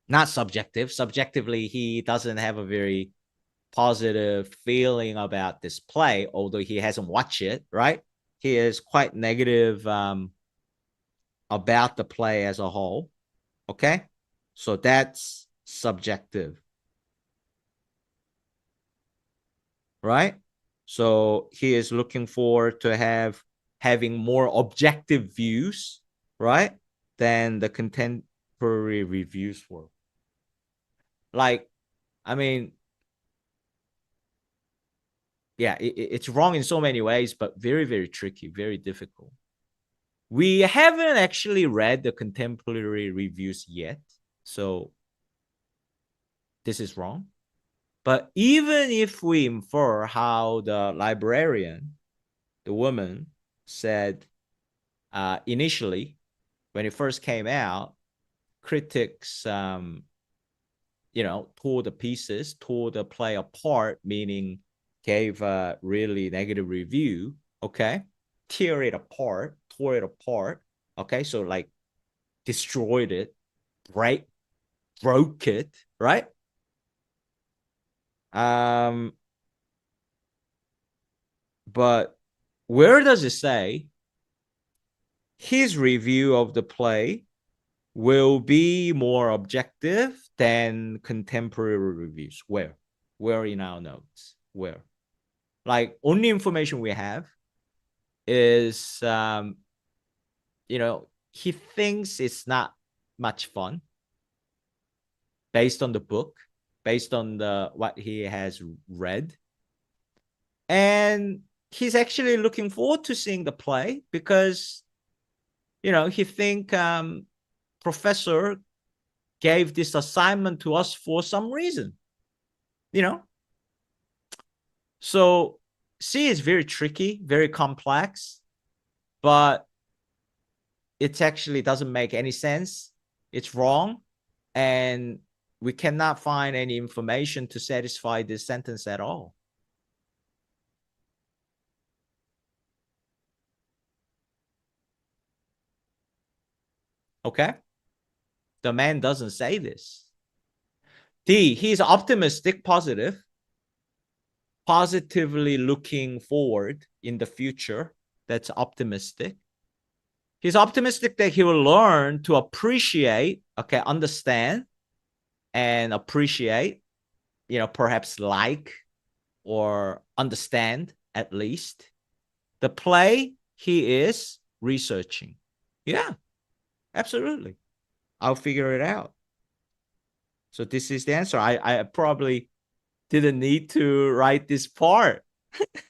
not subjective. Subjectively, he doesn't have a very positive feeling about this play, although he hasn't watched it, right? He is quite negative about the play as a whole. Okay. So that's subjective. Right? So he is looking forward to having more objective views, right? Than the contemporary reviews were. Like, I mean, yeah, it's wrong in so many ways, but very, very tricky, very difficult. We haven't actually read the contemporary reviews yet. So this is wrong. But even if we infer how the librarian, the woman, said initially, when it first came out, critics, tore the pieces, tore the play apart, meaning gave a really negative review. Okay. Tear it apart, tore it apart. Okay. So like destroyed it, broke it, right? But where does it say his review of the play will be more objective than contemporary reviews? Where Where in our notes? Where? Like, only information we have is, he thinks it's not much fun based on the book, based on what he has read. And he's actually looking forward to seeing the play because, he think professor gave this assignment to us for some reason, So C is very tricky, very complex, but it actually doesn't make any sense. It's wrong. And we cannot find any information to satisfy this sentence at all. Okay? The man doesn't say this. D, he's optimistic, positively looking forward in the future. That's optimistic. He's optimistic that he will learn to appreciate, understand and appreciate, perhaps like or understand at least the play he is researching. Yeah, absolutely. I'll figure it out. So this is the answer. I probably didn't need to write this part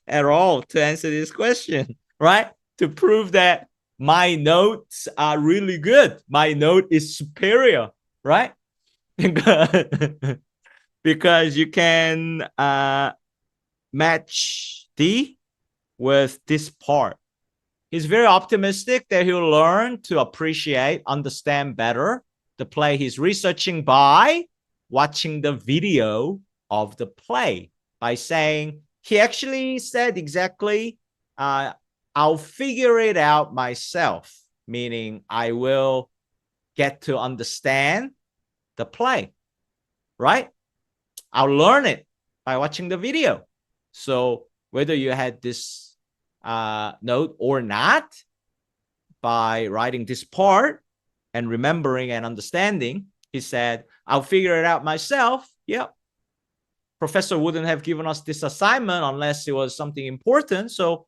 at all to answer this question, right? To prove that my notes are really good. My note is superior, right? Because you can match D with this part. He's very optimistic that he'll learn to appreciate, understand better the play he's researching by watching the video of the play, by saying, he actually said exactly, I'll figure it out myself, meaning I will get to understand the play, right? I'll learn it by watching the video. So whether you had this note or not, by writing this part and remembering and understanding, he said, I'll figure it out myself. Yep. Professor wouldn't have given us this assignment unless it was something important. So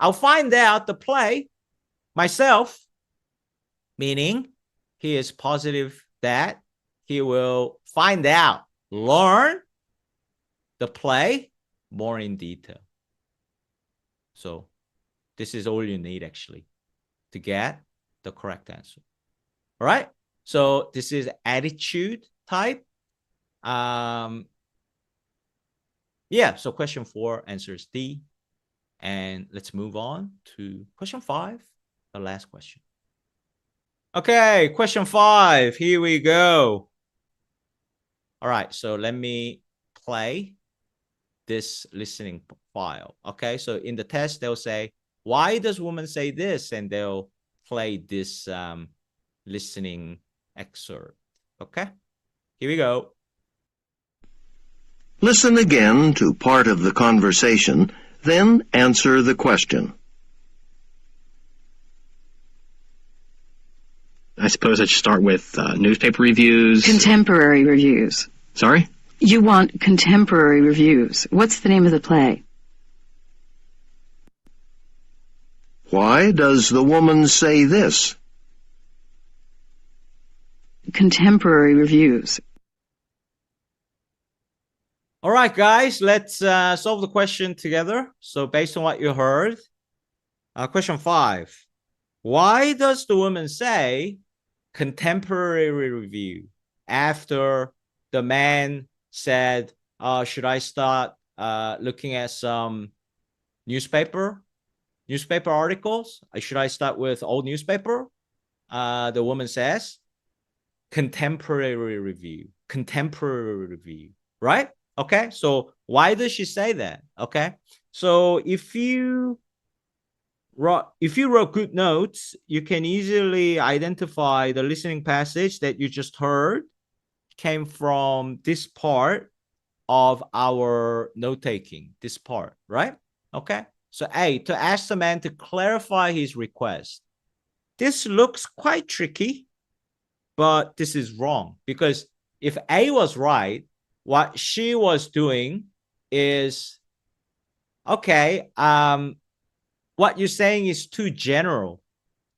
I'll find out the play myself, meaning he is positive that he will find out, learn the play more in detail. So this is all you need actually to get the correct answer. All right. So this is attitude type. Yeah, so question 4 answers D. And let's move on to question 5, the last question. Okay, question 5. Here we go. All right, so let me play this listening file. Okay, so in the test, they'll say, why does woman say this? And they'll play this listening excerpt. Okay, here we go. Listen again to part of the conversation, then answer the question. I suppose I should start with newspaper reviews. Contemporary reviews. Sorry? You want contemporary reviews. What's the name of the play? Why does the woman say this? Contemporary reviews. All right, guys, let's solve the question together. So based on what you heard, question 5. Why does the woman say contemporary review after the man said, should I start looking at some newspaper articles? Should I start with old newspaper? The woman says contemporary review, right? Okay, so why does she say that? Okay, so if you wrote good notes, you can easily identify the listening passage that you just heard came from this part of our note-taking, this part, right? Okay, so A, to ask the man to clarify his request. This looks quite tricky, but this is wrong, because if A was right, what she was doing is, okay, what you're saying is too general.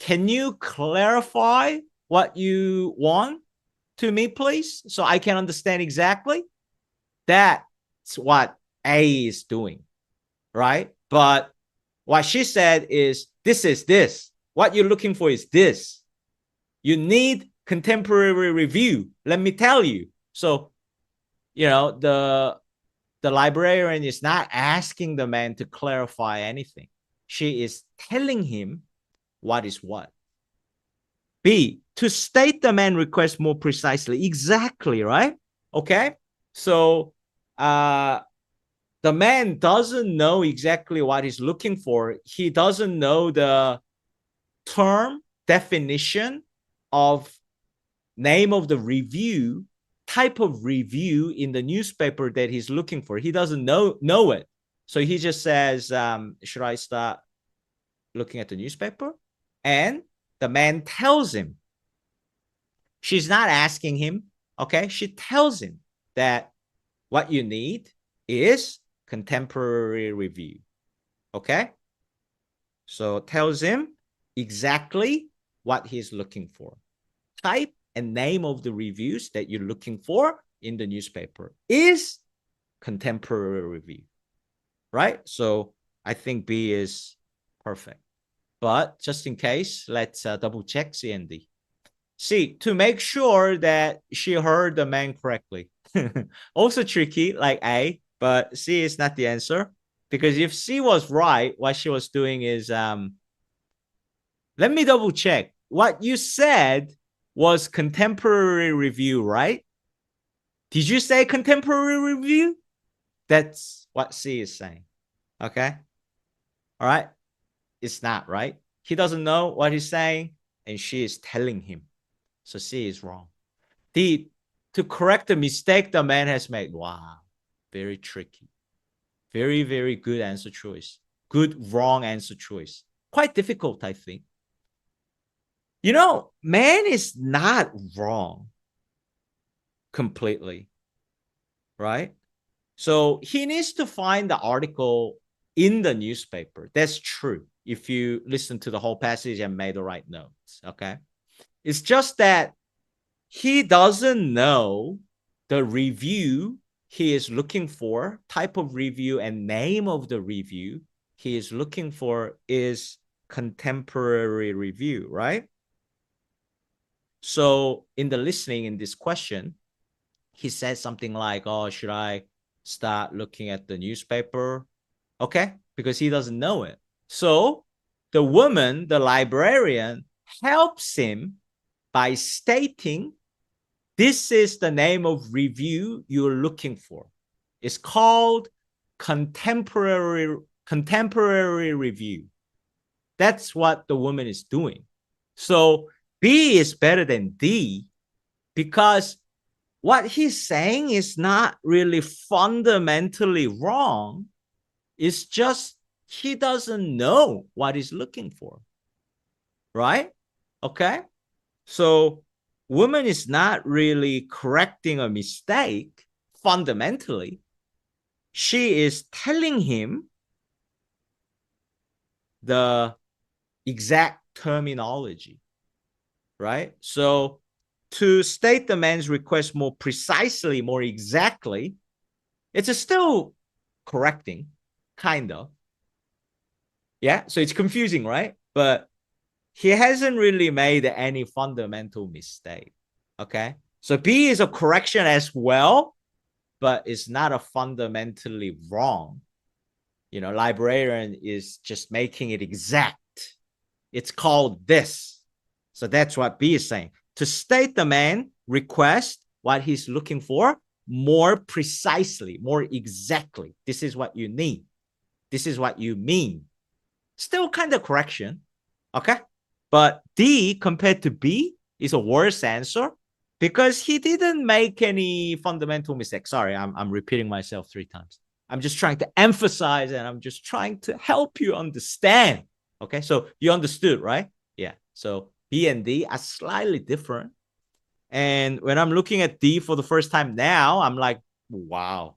Can you clarify what you want to me, please, so I can understand exactly? That's what A is doing, right? But what she said is, this is this. What you're looking for is this. You need contemporary review. Let me tell you. So, the librarian is not asking the man to clarify anything. She is telling him what is what. B, to state the man request more precisely. Exactly, right? Okay. So the man doesn't know exactly what he's looking for. He doesn't know the term definition of name of the review, type of review in the newspaper that he's looking for. He doesn't know it. So he just says, should I start looking at the newspaper? And the man tells him. She's not asking him, okay? She tells him that what you need is contemporary review, okay? So tells him exactly what he's looking for. Type and name of the reviews that you're looking for in the newspaper is contemporary review, right? So I think B is perfect. But just in case, let's double check C and D. C, to make sure that she heard the man correctly. Also tricky, like A, but C is not the answer. Because if C was right, what she was doing is, let me double check. What you said was contemporary review, right? Did you say contemporary review? That's what C is saying. Okay. All right. It's not, right? He doesn't know what he's saying, and she is telling him. So C is wrong. D, to correct the mistake the man has made. Wow. Very tricky. Very, very good answer choice. Good, wrong answer choice. Quite difficult, I think. Man is not wrong completely, right? So he needs to find the article in the newspaper. That's true if you listen to the whole passage and made the right notes, okay? It's just that he doesn't know the review he is looking for, type of review and name of the review he is looking for is contemporary review, right? So in the listening in this question, he says something like, oh, should I start looking at the newspaper? Okay, because he doesn't know it. So the woman, the librarian, helps him by stating, this is the name of review you're looking for. It's called contemporary review. That's what the woman is doing. So B is better than D because what he's saying is not really fundamentally wrong. It's just he doesn't know what he's looking for. Right? Okay? So woman is not really correcting a mistake fundamentally. She is telling him the exact terminology. Right? So to state the man's request more precisely, more exactly, it's still correcting, kind of. Yeah, so it's confusing, right? But he hasn't really made any fundamental mistake, okay? So B is a correction as well, but it's not a fundamentally wrong. Librarian is just making it exact. It's called this. So that's what B is saying. To state the man request what he's looking for more precisely, more exactly. This is what you need. This is what you mean. Still kind of correction. Okay. But D compared to B is a worse answer because he didn't make any fundamental mistake. Sorry, I'm repeating myself 3 times. I'm just trying to emphasize and I'm just trying to help you understand. Okay. So you understood, right? Yeah. So B and D are slightly different. And when I'm looking at D for the first time now, I'm like Wow.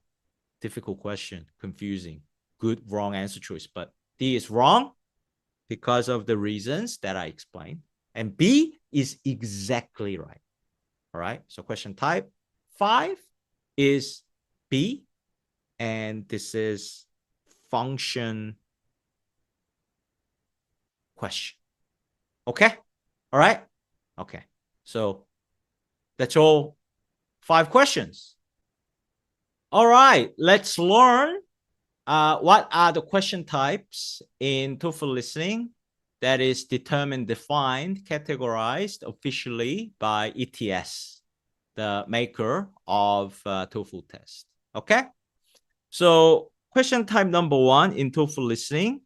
Difficult question. Confusing. Good, wrong answer choice. But D is wrong because of the reasons that I explained. And B is exactly right. All right. So question type 5 is B. And this is function question. Okay. All right. Okay. So that's all 5 questions. All right. Let's learn what are the question types in TOEFL listening that is determined, defined, categorized officially by ETS, the maker of TOEFL test. Okay. So question type number 1 in TOEFL listening,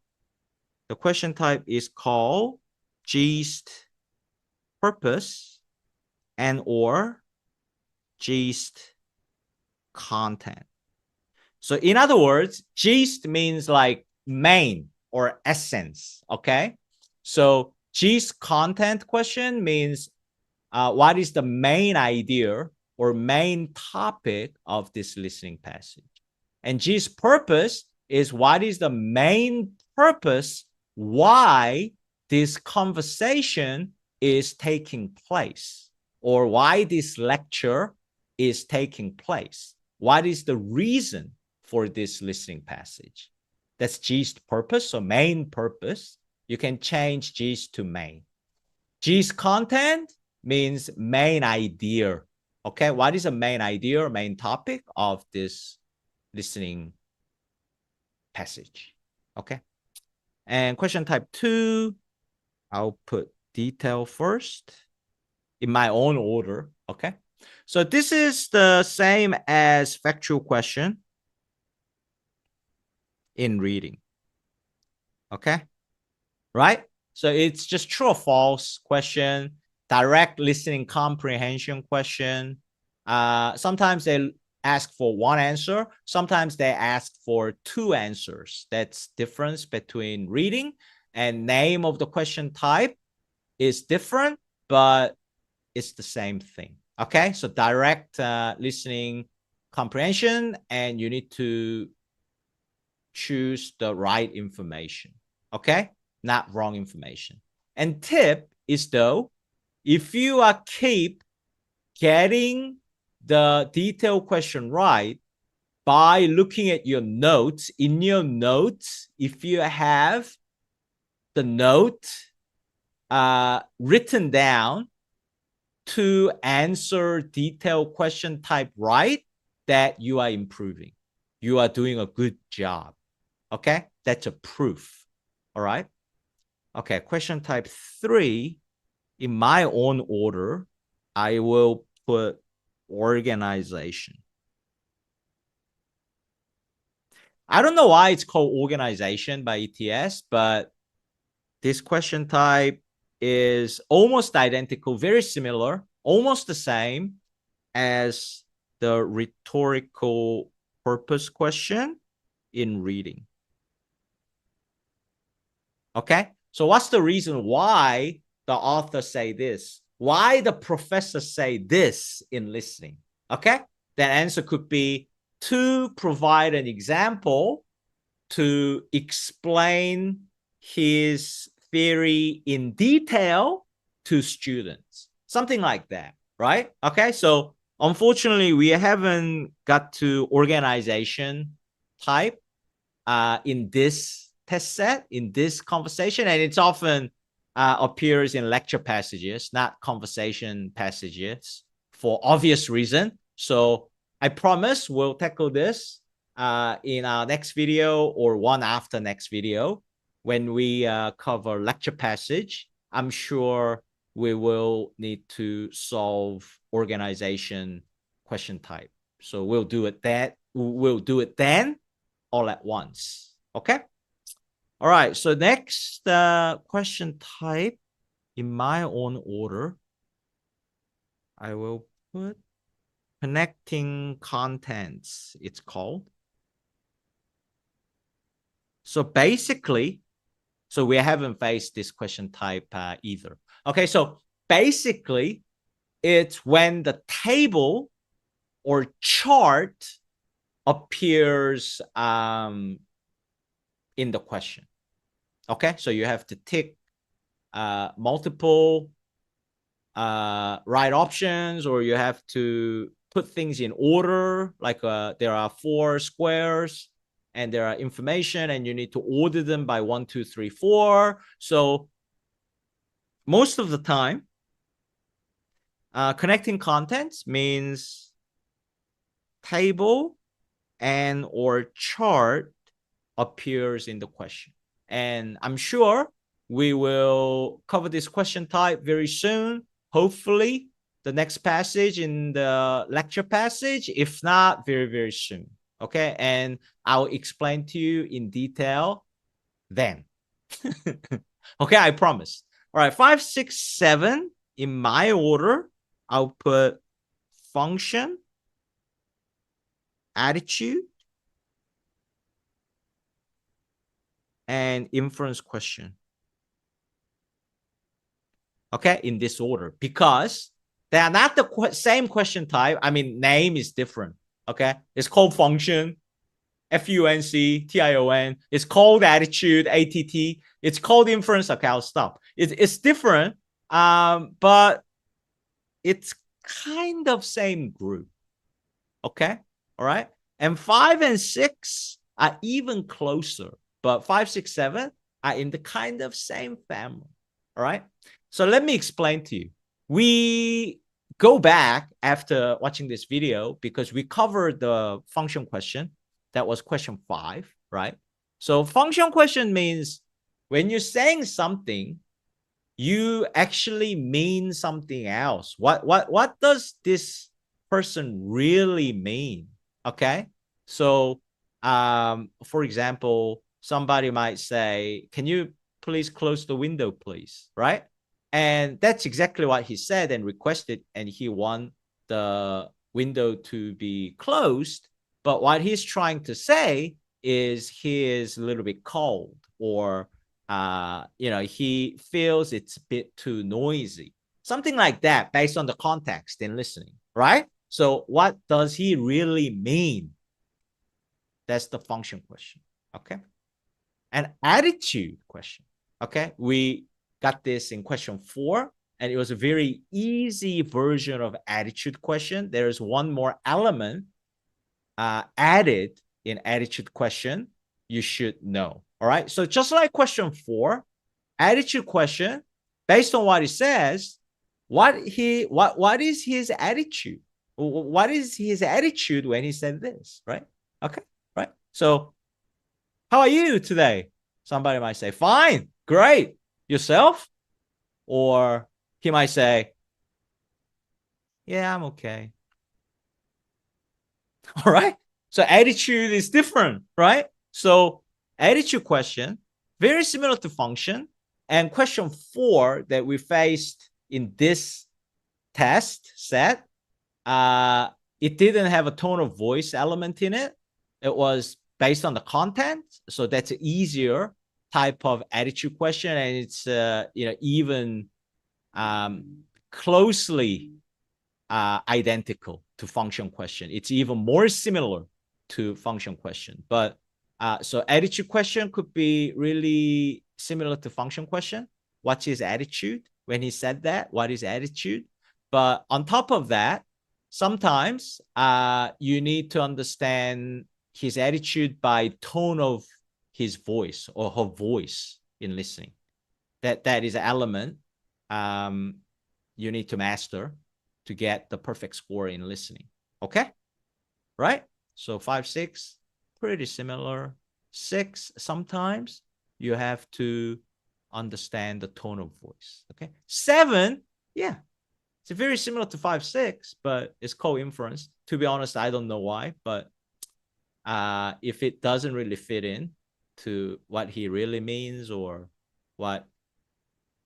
the question type is called gist purpose and or gist content. So in other words, gist means like main or essence. Okay. So gist content question means what is the main idea or main topic of this listening passage. And gist purpose is what is the main purpose why this conversation is taking place, or why this lecture is taking place. What is the reason for this listening passage? That's gist purpose, so main purpose. You can change gist to main. Gist content means main idea. Okay, what is the main idea or main topic of this listening passage? Okay. And question type 2, I'll put detail first in my own order. Okay. So this is the same as factual question in reading. Okay. Right? So it's just true or false question, direct listening comprehension question. Sometimes they ask for one answer. Sometimes they ask for 2 answers. That's difference between reading, and name of the question type is different, but it's the same thing. Okay, so direct listening comprehension, and you need to choose the right information. Okay, not wrong information. And tip is though, if you are keep getting the detailed question right by looking at your notes, in your notes, if you have the note written down to answer detailed question type right, that you are improving. You are doing a good job. Okay, that's a proof. All right. Okay, question type 3, in my own order, I will put organization. I don't know why it's called organization by ETS, but this question type is almost identical, very similar, almost the same as the rhetorical purpose question in reading. Okay, so what's the reason why the author say this? Why the professor say this in listening? Okay, that answer could be to provide an example to explain his theory in detail to students. Something like that, right? Okay, so unfortunately, we haven't got to organization type in this test set, in this conversation, and it's often appears in lecture passages, not conversation passages, for obvious reason. So I promise we'll tackle this in our next video or one after next video when we cover lecture passage. I'm sure we will need to solve organization question type. So we'll do it then all at once. Okay. All right. So next question type in my own order, I will put connecting contents, it's called. So basically, so we haven't faced this question type either. Okay, so basically, it's when the table or chart appears in the question. Okay, so you have to tick multiple right options, or you have to put things in order, like there are 4 squares and there are information and you need to order them by 1, 2, 3, 4. So most of the time, connecting contents means table and or chart appears in the question. And I'm sure we will cover this question type very soon. Hopefully, the next passage in the lecture passage, if not, very, very soon. Okay, and I'll explain to you in detail then. Okay, I promise. All right, 5, 6, 7 in my order. I'll put function, attitude, and inference question. Okay, in this order, because they are not the same question type. I mean, name is different. Okay, it's called function, F-U-N-C-T-I-O-N. It's called attitude, A-T-T. It's called inference. Okay, I'll stop. It's different, but it's kind of same group. Okay, all right. And 5 and 6 are even closer, but 5, 6, 7 are in the kind of same family. All right. So let me explain to you. We go back after watching this video because we covered the function question. That was question 5, right? So function question means when you're saying something, you actually mean something else. What does this person really mean? Okay. So for example, somebody might say, can you please close the window, please? Right? And that's exactly what he said and requested, and he want the window to be closed. But what he's trying to say is he is a little bit cold, or he feels it's a bit too noisy. Something like that based on the context in listening, right? So what does he really mean? That's the function question, okay? An attitude question, okay? We got this in question 4, and it was a very easy version of attitude question. There's one more element added in attitude question you should know. All right. So just like question 4, attitude question, based on what it says, what is his attitude? What is his attitude when he said this? Right. Okay. Right. So how are you today? Somebody might say, fine, great. Yourself? Or he might say, yeah, I'm okay. All right. So attitude is different, right? So attitude question, very similar to function. And question 4 that we faced in this test set, it didn't have a tone of voice element in it. It was based on the content. So that's an easier type of attitude question. And it's, even closely identical to function question. It's even more similar to function question. But so attitude question could be really similar to function question. What's his attitude when he said that? What is attitude? But on top of that, sometimes you need to understand his attitude by tone of his voice or her voice in listening. That is an element you need to master to get the perfect score in listening. Okay? Right? So 5, 6, pretty similar. 6, sometimes you have to understand the tone of voice. Okay? 7, yeah. It's very similar to 5, 6, but it's co-inference. To be honest, I don't know why, but if it doesn't really fit in to what he really means or what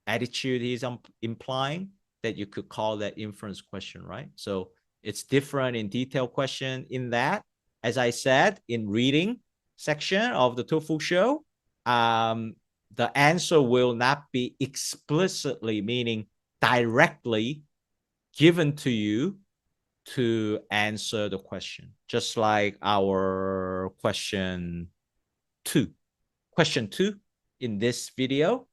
attitude he's implying, that you could call that inference question, right? So it's different in detail question in that. As I said, in reading section of the TOEFL show, the answer will not be explicitly, meaning directly given to you to answer the question, just like our question 2. Question 2 in this video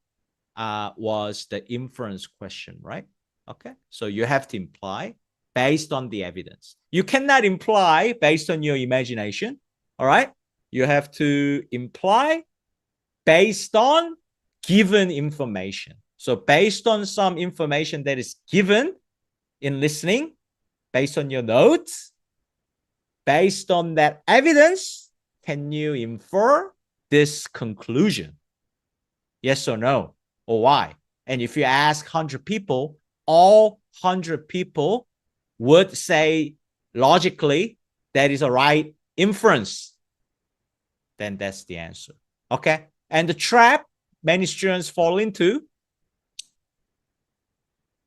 was the inference question, right? Okay, so you have to imply based on the evidence. You cannot imply based on your imagination, all right? You have to imply based on given information. So based on some information that is given in listening, based on your notes, based on that evidence, can you infer this conclusion? Yes or no, or why? And if you ask 100 people, all 100 people would say logically that is a right inference. Then that's the answer. Okay. And the trap many students fall into,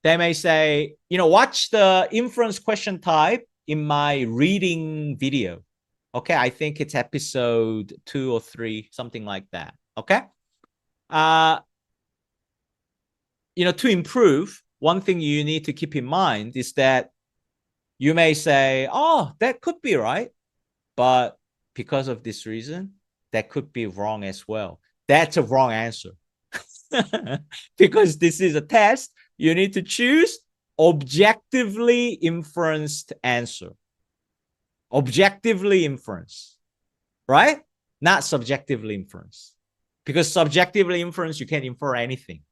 they may say, watch the inference question type in my reading video. Okay, I think it's episode 2 or 3, something like that. Okay. To improve, one thing you need to keep in mind is that you may say, oh, that could be right, but because of this reason, that could be wrong as well. That's a wrong answer. Because this is a test, you need to choose objectively inferenced answer. Objectively inference, right? Not subjectively inference. Because subjectively inference, you can't infer anything,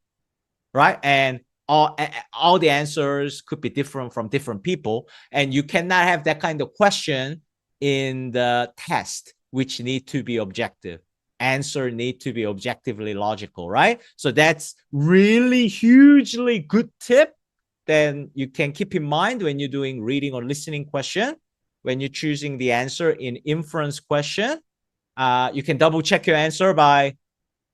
right? And all the answers could be different from different people. And you cannot have that kind of question in the test, which need to be objective. Answer need to be objectively logical, right? So that's really hugely good tip that you can keep in mind when you're doing reading or listening question. When you're choosing the answer in inference question, you can double check your answer by,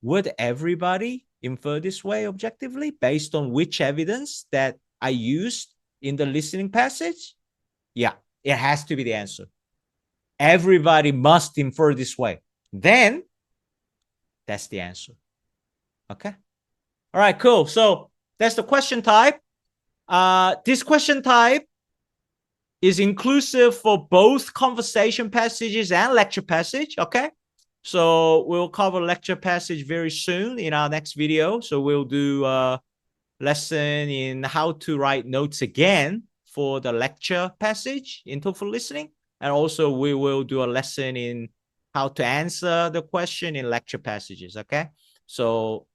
would everybody infer this way objectively based on which evidence that I used in the listening passage? Yeah, it has to be the answer. Everybody must infer this way. Then that's the answer. Okay. All right, cool. So that's the question type. This question type is inclusive for both conversation passages and lecture passage. Okay. So we'll cover lecture passage very soon in our next video. So we'll do a lesson in how to write notes again for the lecture passage in TOEFL listening. And also we will do a lesson in how to answer the question in lecture passages. Okay. So,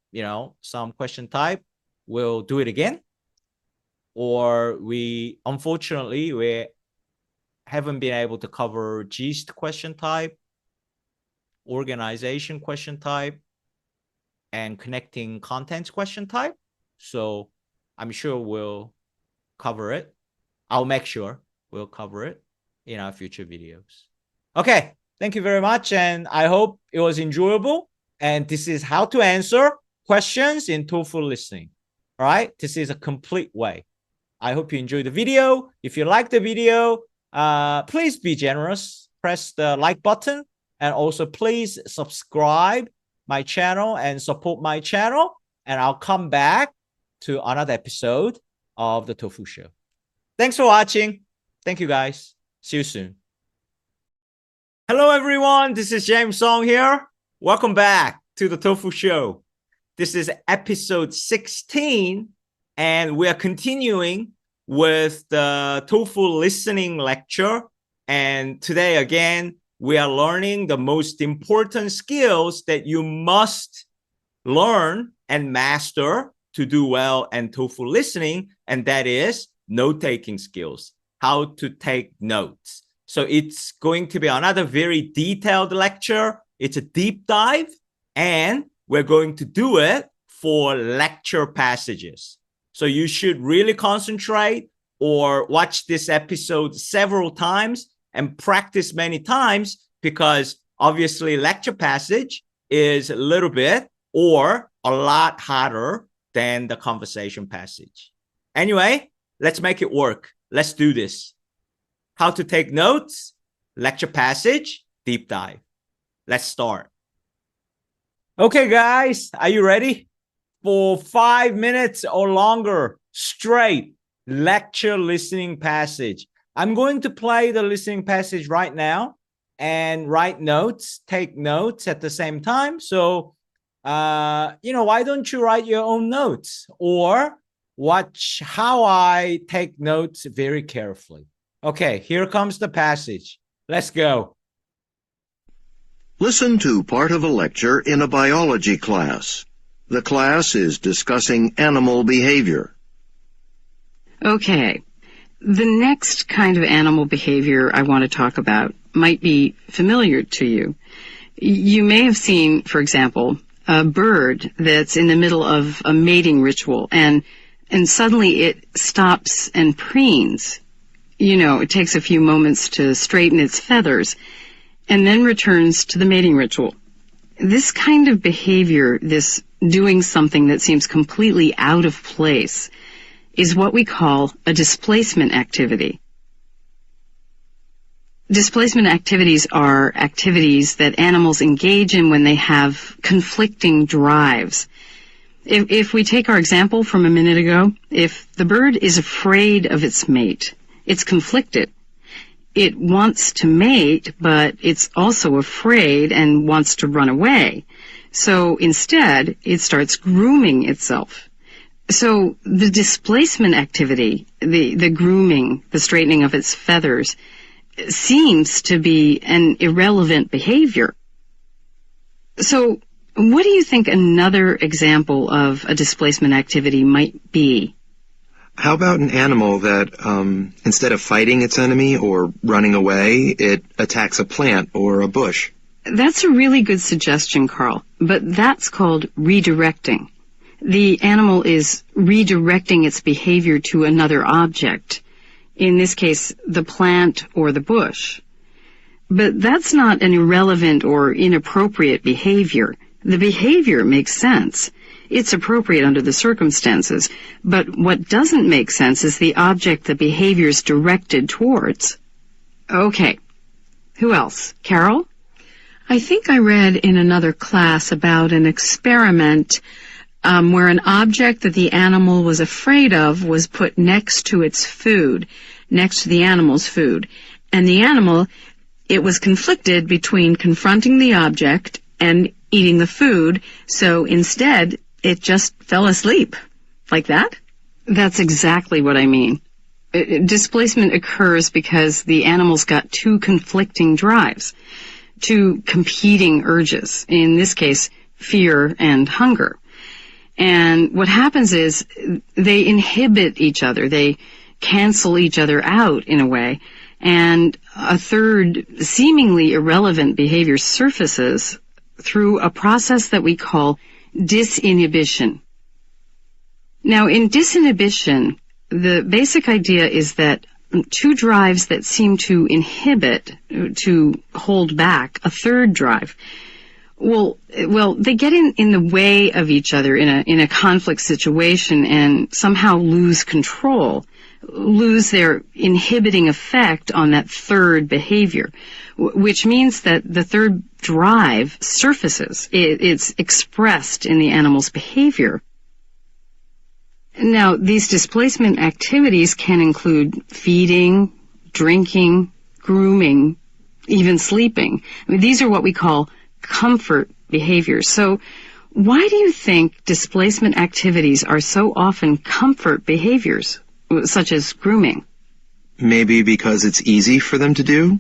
some question type, we'll do it again. Or unfortunately, we haven't been able to cover gist question type, organization question type, and connecting contents question type. So I'm sure we'll cover it. I'll make sure we'll cover it in our future videos. Okay, thank you very much, and I hope it was enjoyable. And this is how to answer questions in TOEFL listening. All right, this is a complete way. I hope you enjoyed the video. If you like the video, please be generous. Press the like button. And also please subscribe my channel and support my channel. And I'll come back to another episode of the TOEFL Show. Thanks for watching. Thank you, guys. See you soon. Hello, everyone. This is James Song here. Welcome back to the TOEFL Show. This is episode 16, and we are continuing with the TOEFL listening lecture. And today, again, we are learning the most important skills that you must learn and master to do well in TOEFL listening, and that is note-taking skills, how to take notes. So it's going to be another very detailed lecture. It's a deep dive, and we're going to do it for lecture passages. So you should really concentrate or watch this episode several times and practice many times, because obviously lecture passage is a little bit or a lot harder than the conversation passage. Anyway, let's make it work. Let's do this. How to take notes, lecture passage, deep dive. Let's start. Okay, guys, are you ready? For 5 minutes or longer, straight lecture listening passage. I'm going to play the listening passage right now and write notes, take notes at the same time. So, why don't you write your own notes or watch how I take notes very carefully. Okay, here comes the passage. Let's go. Listen to part of a lecture in a biology class. The class is discussing animal behavior. Okay. The next kind of animal behavior I want to talk about might be familiar to you. You may have seen, for example, a bird that's in the middle of a mating ritual and suddenly it stops and preens. It takes a few moments to straighten its feathers and then returns to the mating ritual. This kind of behavior, this doing something that seems completely out of place, is what we call a displacement activity. Displacement activities are activities that animals engage in when they have conflicting drives. If we take our example from a minute ago, if the bird is afraid of its mate, it's conflicted. It wants to mate, but it's also afraid and wants to run away. So instead, it starts grooming itself. So the displacement activity, the grooming, the straightening of its feathers, seems to be an irrelevant behavior. So what do you think another example of a displacement activity might be? How about an animal that, instead of fighting its enemy or running away, it attacks a plant or a bush? That's a really good suggestion, Carl, but that's called redirecting. The animal is redirecting its behavior to another object, in this case, the plant or the bush. But that's not an irrelevant or inappropriate behavior. The behavior makes sense. It's appropriate under the circumstances, but what doesn't make sense is the object the behavior is directed towards. Okay. Who else? Carol? I think I read in another class about an experiment where an object that the animal was afraid of was put next to its food, next to the animal's food. And the animal, it was conflicted between confronting the object and eating the food, so instead it just fell asleep. Like that? That's exactly what I mean. Displacement occurs because the animal's got two conflicting drives, two competing urges, in this case, fear and hunger. And what happens is they inhibit each other, they cancel each other out in a way, and a third seemingly irrelevant behavior surfaces through a process that we call disinhibition. Now, in disinhibition, the basic idea is that two drives that seem to inhibit, to hold back, a third drive, well, they get in the way of each other in a conflict situation and somehow lose control, lose their inhibiting effect on that third behavior, which means that the third drive surfaces. It's expressed in the animal's behavior. Now, these displacement activities can include feeding, drinking, grooming, even sleeping. I mean, these are what we call comfort behaviors. So why do you think displacement activities are so often comfort behaviors, such as grooming? Maybe because it's easy for them to do?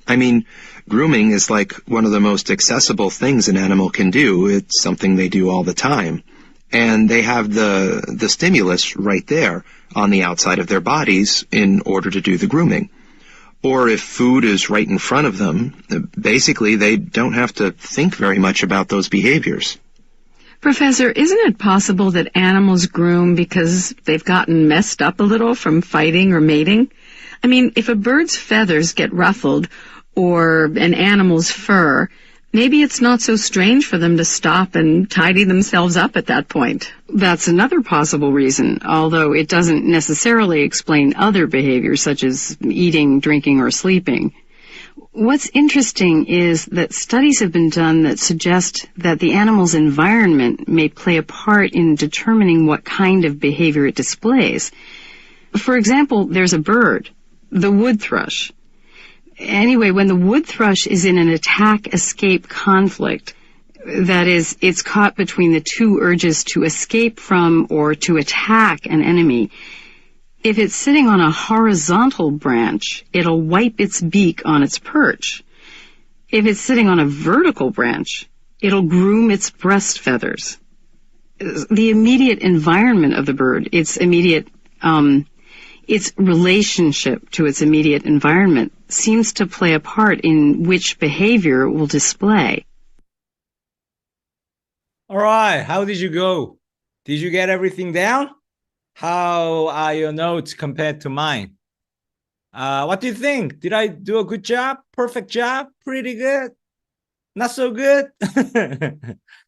I mean, grooming is like one of the most accessible things an animal can do. It's something they do all the time. And they have the stimulus right there on the outside of their bodies in order to do the grooming. Or if food is right in front of them, basically they don't have to think very much about those behaviors. Professor, isn't it possible that animals groom because they've gotten messed up a little from fighting or mating? I mean, if a bird's feathers get ruffled or an animal's fur, maybe it's not so strange for them to stop and tidy themselves up at that point. That's another possible reason, although it doesn't necessarily explain other behaviors such as eating, drinking, or sleeping. What's interesting is that studies have been done that suggest that the animal's environment may play a part in determining what kind of behavior it displays. For example, there's a bird. The wood thrush. Anyway, when the wood thrush is in an attack-escape conflict, that is, it's caught between the two urges to escape from or to attack an enemy, if it's sitting on a horizontal branch, it'll wipe its beak on its perch. If it's sitting on a vertical branch, it'll groom its breast feathers. The immediate environment of the bird, its relationship to its immediate environment seems to play a part in which behavior will display. All right, how did you go? Did you get everything down? How are your notes compared to mine? What do you think? Did I do a good job? Perfect job? Pretty good? Not so good?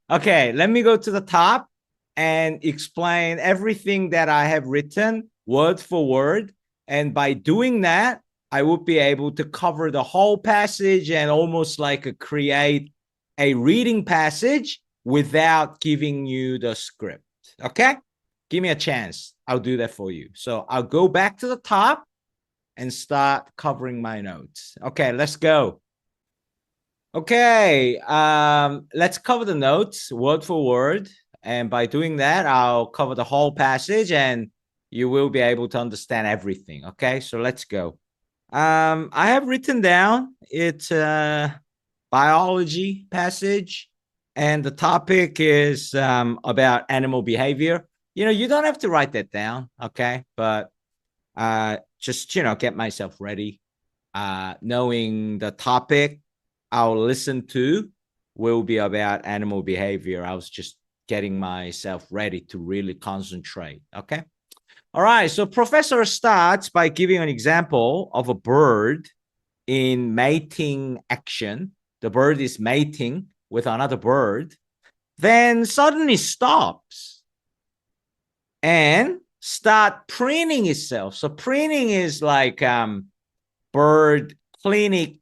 Okay, let me go to the top and explain everything that I have written word for word. And by doing that, I would be able to cover the whole passage and almost like create a reading passage without giving you the script. Okay? Give me a chance. I'll do that for you. So I'll go back to the top and start covering my notes. Okay, let's go. Okay, let's cover the notes word for word. And by doing that, I'll cover the whole passage and you will be able to understand everything. Okay, so let's go. I have written down it's a biology passage. And the topic is about animal behavior. You know, you don't have to write that down, okay? But just, you know, get myself ready. Knowing the topic I'll listen to will be about animal behavior. I was just getting myself ready to really concentrate, okay? All right, so professor starts by giving an example of a bird in mating action. The bird is mating with another bird, then suddenly stops and start preening itself. So preening is like bird cleaning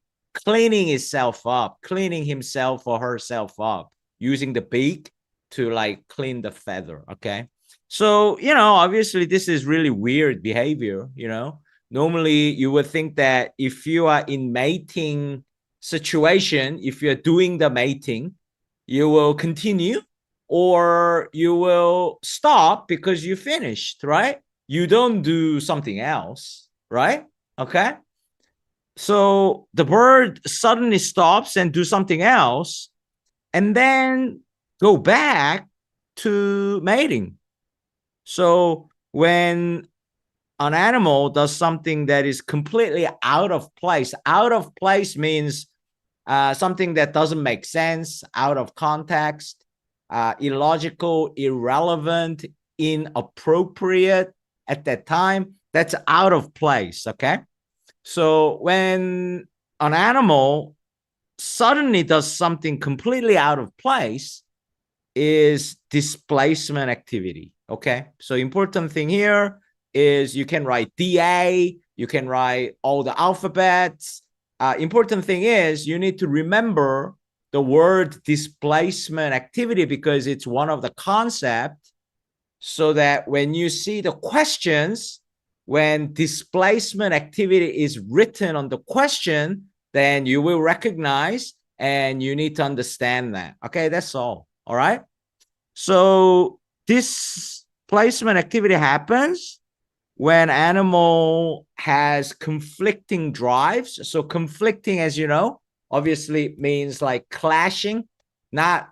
itself up, cleaning himself or herself up, using the beak to like clean the feather, okay? So, you know, obviously this is really weird behavior, you know? Normally you would think that if you are in mating situation, if you're doing the mating, you will continue or you will stop because you finished, right? You don't do something else, right? Okay. So the bird suddenly stops and do something else and then go back to mating. So when an animal does something that is completely out of place means something that doesn't make sense, out of context, illogical, irrelevant, inappropriate at that time. That's out of place, okay? So when an animal suddenly does something completely out of place is displacement activity, okay? So important thing here is you can write DA, you can write all the alphabets. Important thing is you need to remember the word displacement activity because it's one of the concepts so that when you see the questions, when displacement activity is written on the question, then you will recognize and you need to understand that. Okay, that's all. All right. So displacement activity happens when animal has conflicting drives. So conflicting, as you know, obviously means like clashing, not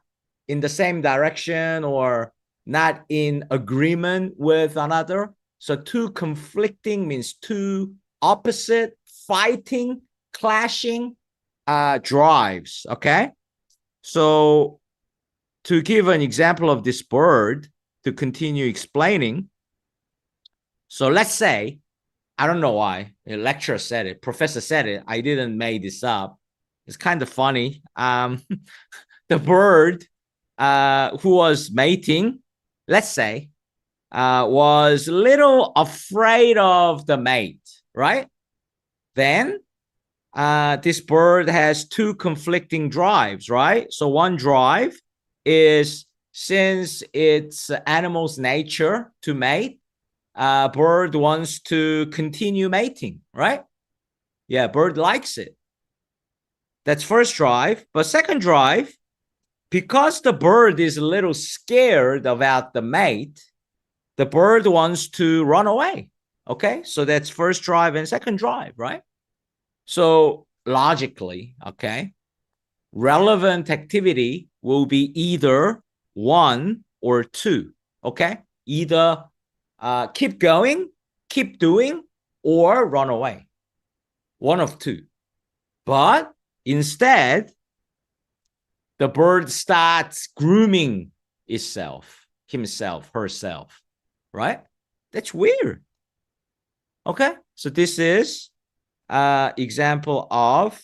in the same direction or not in agreement with another. So two conflicting means two opposite, fighting, clashing drives, okay? So to give an example of this bird, to continue explaining, so let's say, I don't know why, a lecturer said it, professor said it, I didn't make this up. It's kind of funny. The bird who was mating, let's say, was a little afraid of the mate, right? Then this bird has two conflicting drives, right? So one drive is since it's animal's nature to mate, bird wants to continue mating, right? Yeah, bird likes it. That's first drive. But second drive, because the bird is a little scared about the mate, the bird wants to run away. Okay, so that's first drive and second drive, right? So logically, okay, relevant activity will be either 1 or 2. Okay, either keep going, keep doing, or run away. One of two. But instead, the bird starts grooming itself, himself, herself, right? That's weird. Okay, so this is example of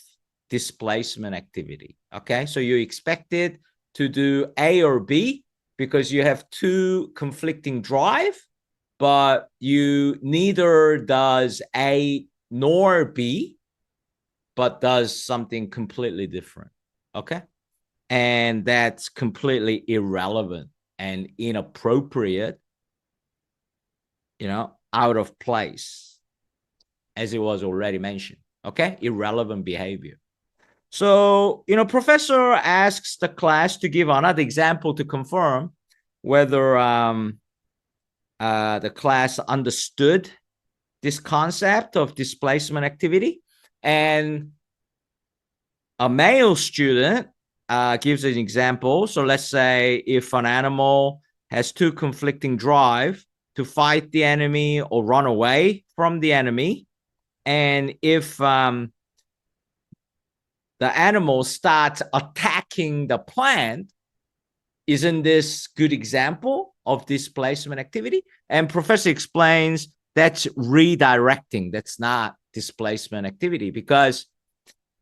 displacement activity. Okay, so you expect it to do A or B because you have two conflicting drive, but you neither does A nor B, but does something completely different. Okay, and that's completely irrelevant and inappropriate, out of place, as it was already mentioned. Okay, irrelevant behavior. So, professor asks the class to give another example to confirm whether the class understood this concept of displacement activity. And a male student gives an example. So let's say if an animal has two conflicting drive to fight the enemy or run away from the enemy, and if the animal starts attacking the plant, isn't this good example of displacement activity? And professor explains that's redirecting. That's not displacement activity because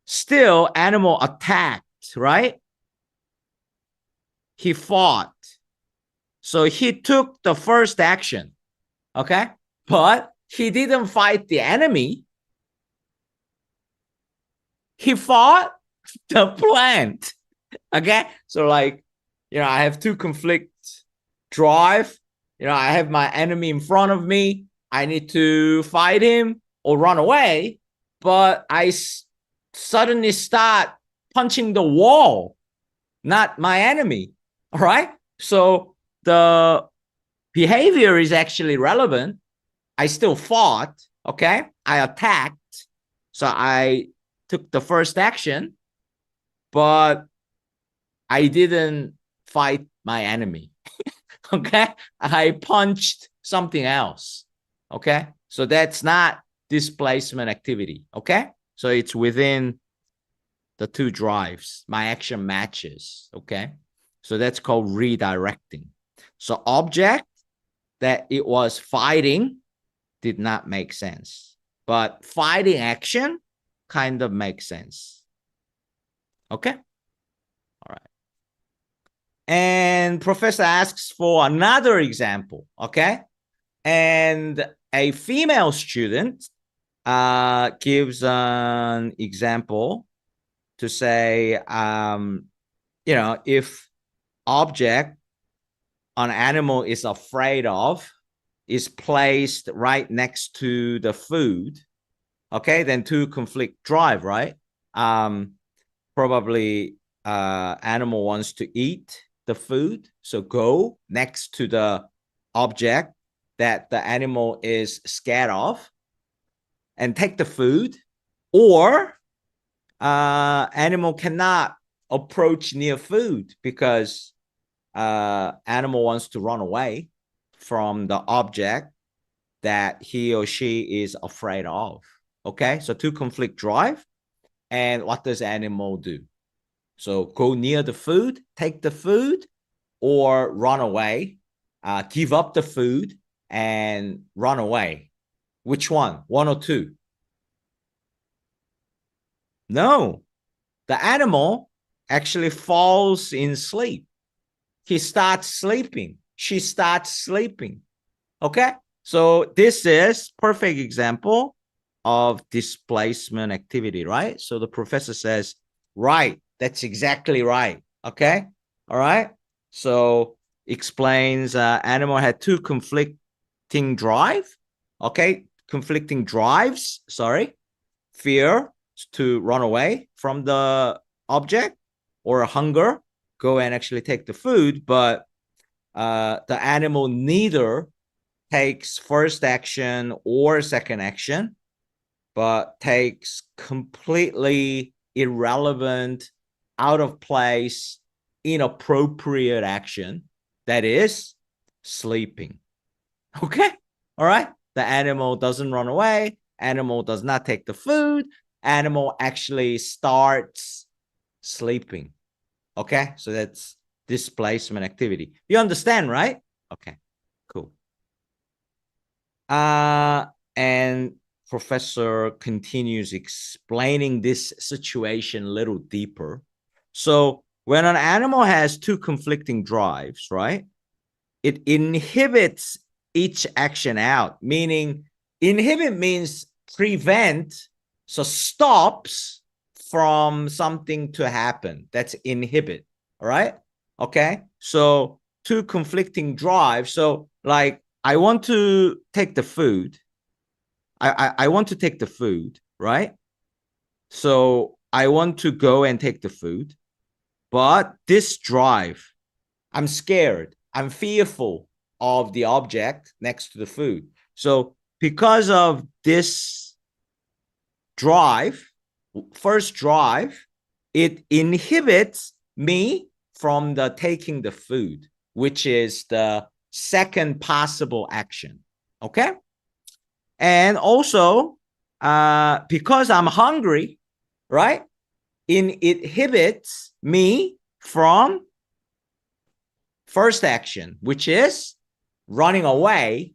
still animal attacked, right? He fought. So he took the first action, okay? But he didn't fight the enemy. He fought the plant, okay? So like, I have two conflict drive. I have my enemy in front of me. I need to fight him or run away, but I suddenly start punching the wall, not my enemy, all right? So the behavior is actually relevant. I still fought, okay? I attacked, so I took the first action, but I didn't fight my enemy, okay? I punched something else, okay? So that's not displacement activity, okay? So it's within the two drives. My action matches, okay? So that's called redirecting. So object that it was fighting did not make sense, but fighting action kind of makes sense, okay? All right. And professor asks for another example, okay? And a female student gives an example to say, if object an animal is afraid of is placed right next to the food, okay, then two conflict drive, right? Probably animal wants to eat the food, so go next to the object that the animal is scared of and take the food, or animal cannot approach near food because animal wants to run away from the object that he or she is afraid of. Okay, so two conflict drive. And what does animal do? So go near the food, take the food, or run away, give up the food and run away. Which one? One or two? No, the animal actually falls in sleep. He starts sleeping. She starts sleeping. Okay, so this is perfect example of displacement activity, right? So the professor says, right, that's exactly right. Okay, all right. So explains animal had two conflicting drive. Okay, conflicting drives. Sorry. fear to run away from the object, or hunger, go and actually take the food, but the animal neither takes first action or second action, but takes completely irrelevant, out of place, inappropriate action, that is sleeping. Okay? All right? The animal doesn't run away, animal does not take the food, animal actually starts sleeping. Okay? So that's displacement activity. You understand, right? Okay, cool. And professor continues explaining this situation a little deeper. So when an animal has two conflicting drives, right, it inhibits each action out, meaning inhibit means prevent, so stops from something to happen. That's inhibit, all right? Okay, so two conflicting drives. So like, I want to take the food. I want to take the food, right? So I want to go and take the food. But this drive, I'm scared, I'm fearful of the object next to the food. So because of this drive, first drive, it inhibits me from the taking the food, which is the second possible action. Okay? And also, because I'm hungry, right? It inhibits me from first action, which is running away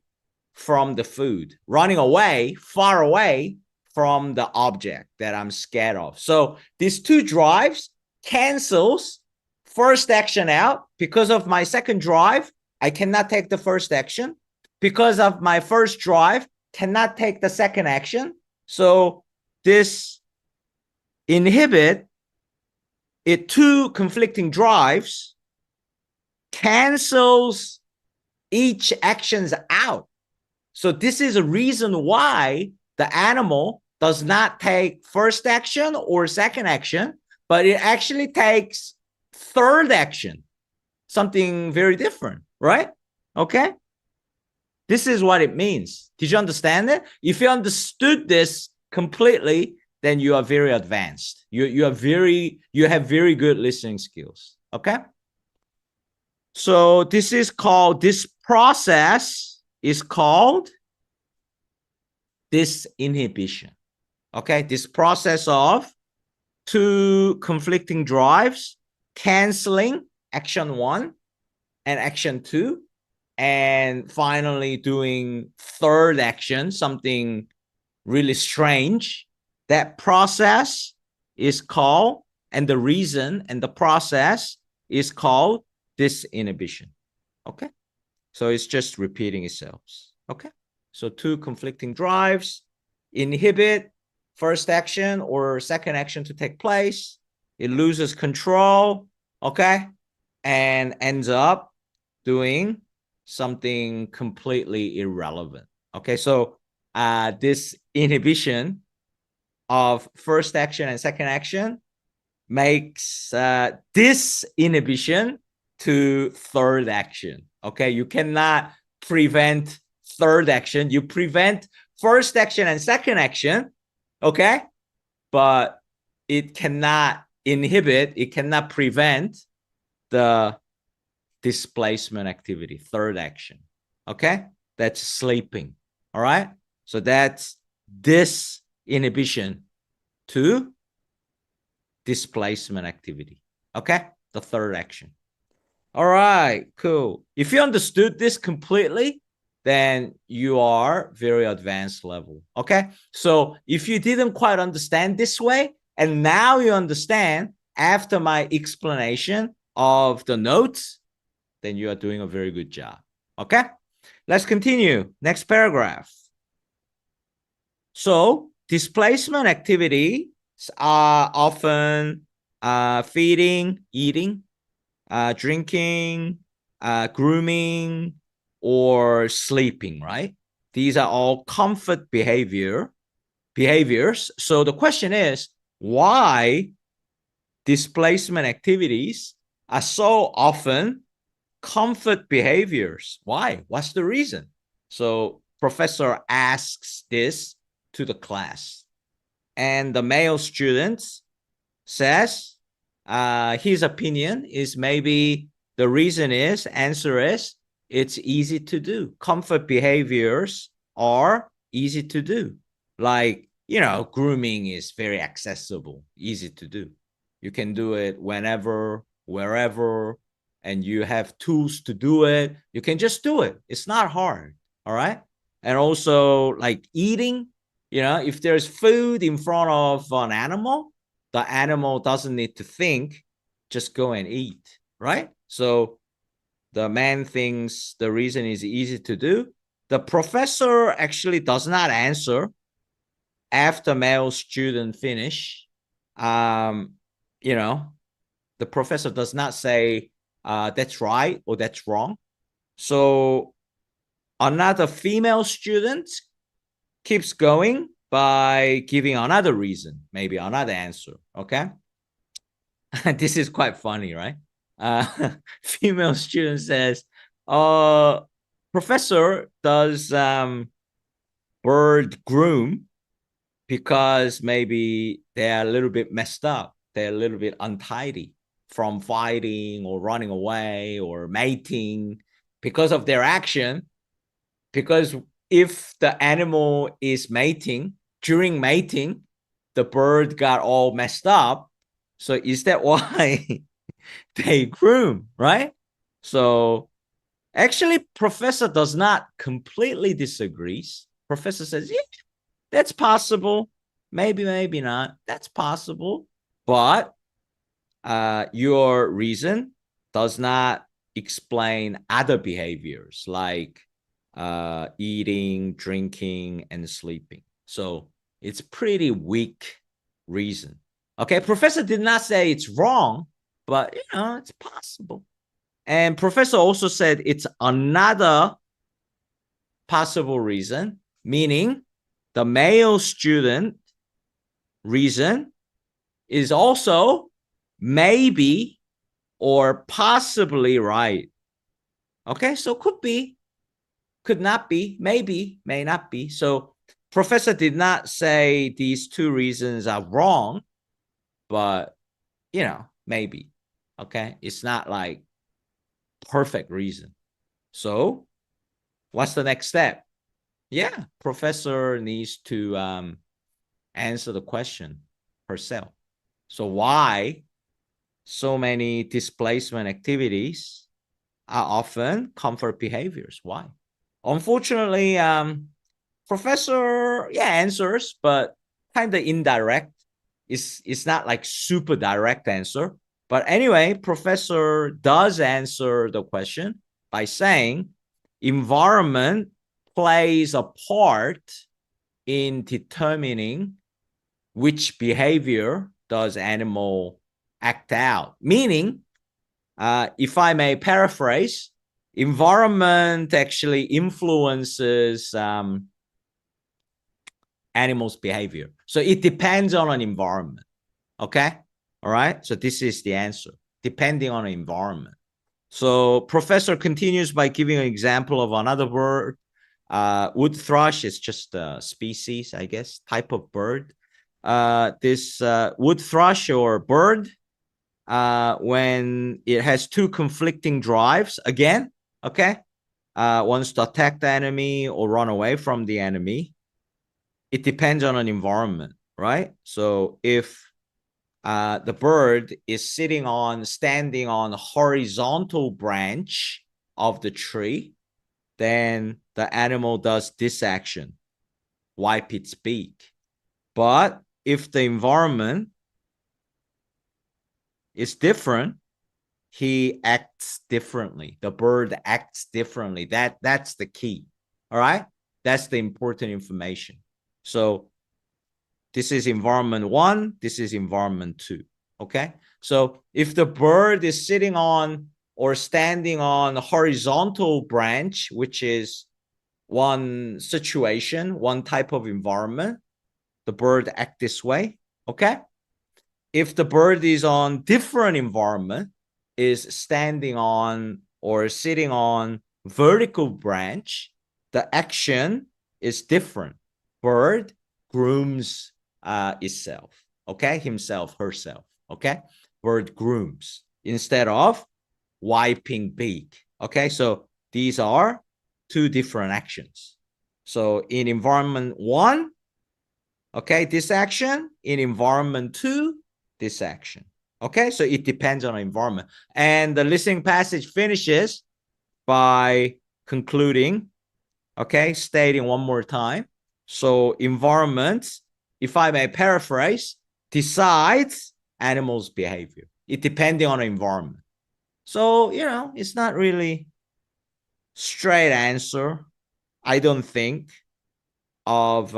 from the food, running away, far away from the object that I'm scared of. So these two drives cancels first action out. Because of my second drive, I cannot take the first action. Because of my first drive, cannot take the second action. So this inhibit, it two conflicting drives cancels each actions out. So this is a reason why the animal does not take first action or second action, but it actually takes third action, something very different, right? Okay. This is what it means. Did you understand it? If you understood this completely, then you are very advanced. You have very good listening skills. Okay. So this process is called disinhibition. Okay. This process of two conflicting drives canceling action 1 and action 2, and finally doing third action, something really strange. That process is called, and the reason and the process is called disinhibition. Okay. So it's just repeating itself. Okay. So two conflicting drives inhibit first action or second action to take place. It loses control. Okay. And ends up doing something completely irrelevant. Okay, so this inhibition of first action and second action makes this inhibition to third action. Okay, you cannot prevent third action. You prevent first action and second action. Okay, but it cannot inhibit, it cannot prevent the displacement activity, third action. Okay, that's sleeping. All right, so that's this inhibition to displacement activity. Okay, the third action. All right, cool. If you understood this completely, then you are very advanced level. Okay, so if you didn't quite understand this way, and now you understand after my explanation of the notes, then you are doing a very good job. Okay, let's continue. Next paragraph. So displacement activities are often feeding, eating, drinking, grooming, or sleeping, right? These are all comfort behavior behaviors. So the question is, why displacement activities are so often comfort behaviors? Why? What's the reason? So professor asks this to the class, and the male student says his opinion is maybe the reason is, answer is, it's easy to do. Comfort behaviors are easy to do. Like, grooming is very accessible, easy to do. You can do it whenever, wherever, and you have tools to do it. You can just do it. It's not hard. All right. And also, like eating, if there's food in front of an animal, the animal doesn't need to think, just go and eat. Right. So the man thinks the reason is easy to do. The professor actually does not answer after male student finish. The professor does not say that's right or that's wrong. So another female student keeps going by giving another reason, maybe another answer. Okay. This is quite funny, right? Female student says, professor, does bird groom because maybe they're a little bit messed up, they're a little bit untidy from fighting or running away or mating because of their action? Because if the animal is mating, during mating, the bird got all messed up. So is that why they groom, right? So actually, professor does not completely disagrees. Professor says, yeah, that's possible. Maybe, maybe not. That's possible. But your reason does not explain other behaviors like eating, drinking, and sleeping. So it's pretty weak reason. Okay, professor did not say it's wrong, but it's possible. And professor also said it's another possible reason, meaning the male student reason is also maybe or possibly right. Okay, so could be, could not be, maybe, may not be. So professor did not say these two reasons are wrong, but maybe. Okay, it's not like perfect reason. So what's the next step? Yeah, professor needs to answer the question herself. So why so many displacement activities are often comfort behaviors? Why? Unfortunately, professor answers, but kind of indirect. It's not like super direct answer. But anyway, professor does answer the question by saying environment plays a part in determining which behavior does animal act out. Meaning, if I may paraphrase, environment actually influences animals' behavior. So it depends on an environment. Okay? All right? So this is the answer, depending on the environment. So professor continues by giving an example of another bird. Wood thrush is just a species, I guess, type of bird. This wood thrush or bird, when it has two conflicting drives, again, okay, wants to attack the enemy or run away from the enemy, it depends on an environment, right? So if the bird is standing on a horizontal branch of the tree, then the animal does this action, wipe its beak. But if the environment is different, he acts differently. The bird acts differently. That's the key. All right? That's the important information. So this is environment 1. This is environment 2. Okay? So if the bird is sitting on or standing on a horizontal branch, which is one situation, one type of environment, the bird act this way. Okay. If the bird is on different environment, is standing on or sitting on vertical branch, the action is different. Bird grooms itself. Okay. Himself, herself. Okay. Bird grooms instead of wiping beak. Okay. So these are two different actions. So in environment 1, okay, this action. In environment 2, this action. Okay, so it depends on the environment. And the listening passage finishes by concluding, okay, stating one more time. So environment, if I may paraphrase, decides animals' behavior. It depending on the environment. So, it's not really straight answer, I don't think, of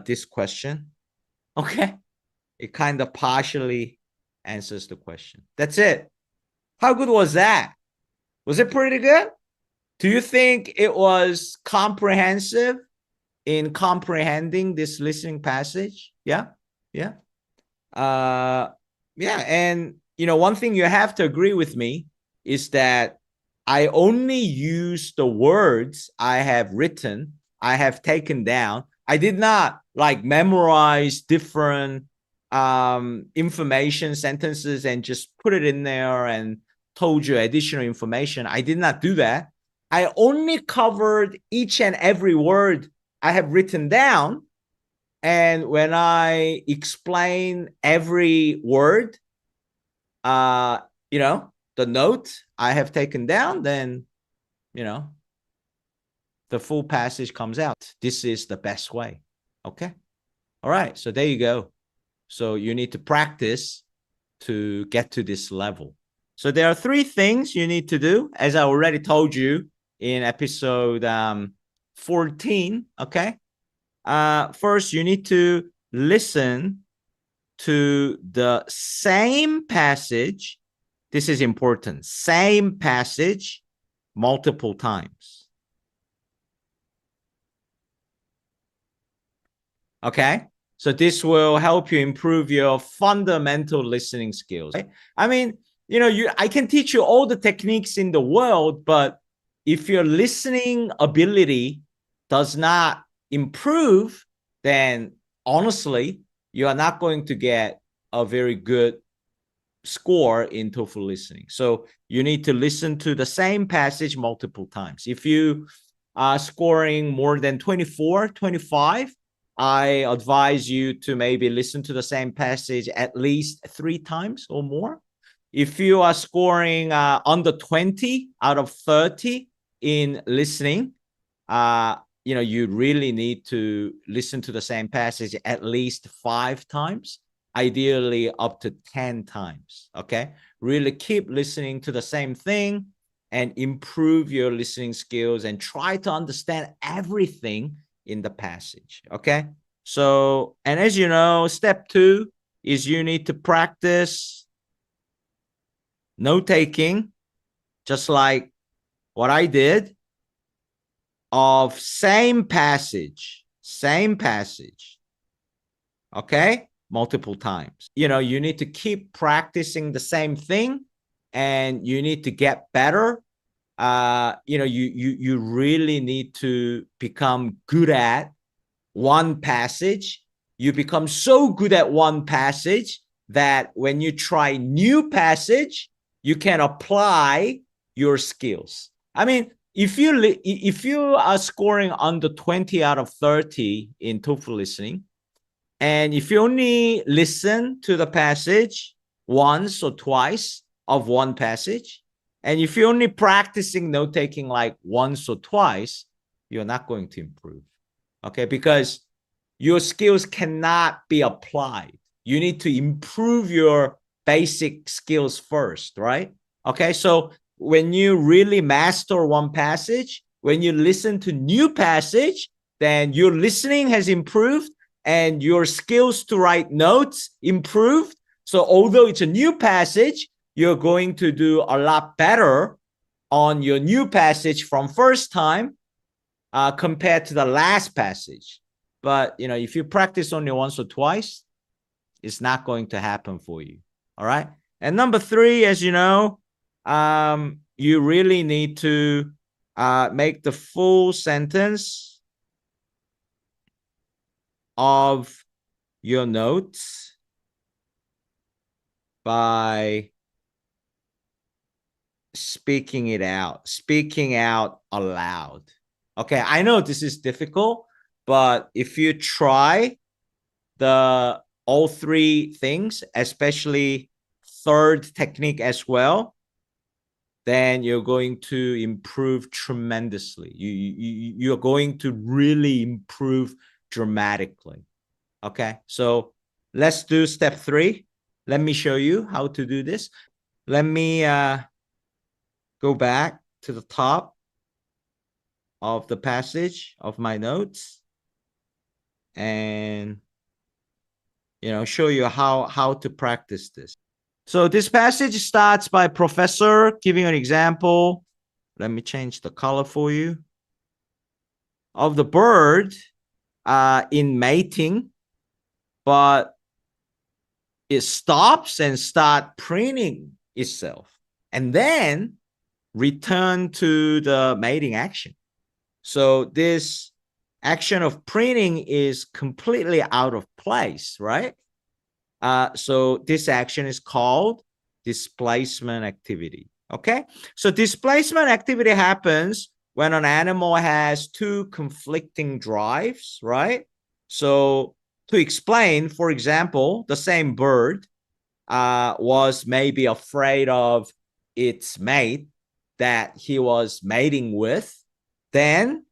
this question. Okay. It kind of partially answers the question. That's it. How good was that? Was it pretty good? Do you think it was comprehensive in comprehending this listening passage? Yeah. Yeah. Yeah. And, one thing you have to agree with me is that I only use the words I have written, I have taken down. I did not memorize different information sentences and just put it in there and told you additional information. I did not do that. I only covered each and every word I have written down. And when I explain every word, the note I have taken down, then, the full passage comes out. This is the best way. Okay. All right. So there you go. So you need to practice to get to this level. So there are 3 things you need to do, as I already told you in episode 14. Okay. First, you need to listen to the same passage. This is important. Same passage multiple times. Okay. So this will help you improve your fundamental listening skills. Right? I mean, I can teach you all the techniques in the world, but if your listening ability does not improve, then honestly, you are not going to get a very good score in TOEFL listening. So you need to listen to the same passage multiple times. If you are scoring more than 24, 25, I advise you to maybe listen to the same passage at least 3 times or more. If you are scoring under 20 out of 30 in listening, you really need to listen to the same passage at least 5 times, ideally up to 10 times. Okay. Really keep listening to the same thing and improve your listening skills and try to understand everything in the passage. Okay. So, and as you know, step 2 is you need to practice note taking, just like what I did, of same passage, okay, multiple times. You need to keep practicing the same thing and you need to get better. You really need to become good at one passage. You become so good at one passage that when you try new passage, you can apply your skills. I mean, if you are scoring under 20 out of 30 in TOEFL listening, and if you only listen to the passage once or twice of one passage, and if you're only practicing note taking like once or twice, you're not going to improve. Okay, because your skills cannot be applied. You need to improve your basic skills first, right? Okay, so when you really master one passage, when you listen to new passage, then your listening has improved and your skills to write notes improved. So although it's a new passage, you're going to do a lot better on your new passage from first time compared to the last passage. But, if you practice only once or twice, it's not going to happen for you. All right. And number 3, as you know, you really need to make the full sentence of your notes by speaking out aloud. Okay, I know this is difficult, but if you try all 3 things, especially third technique as well, then you're going to improve tremendously. You're going to really improve dramatically. Okay, so let's do step 3. Let me show you how to do this. Let me go back to the top of the passage of my notes and show you how to practice this. So this passage starts by professor giving an example. Let me change the color for you. Of the bird in mating, but it stops and start preening itself and then return to the mating action. So this action of preening is completely out of place, right? So this action is called displacement activity. Okay, so displacement activity happens when an animal has 2 conflicting drives, right? So to explain, for example, the same bird was maybe afraid of its mate that he was mating with, then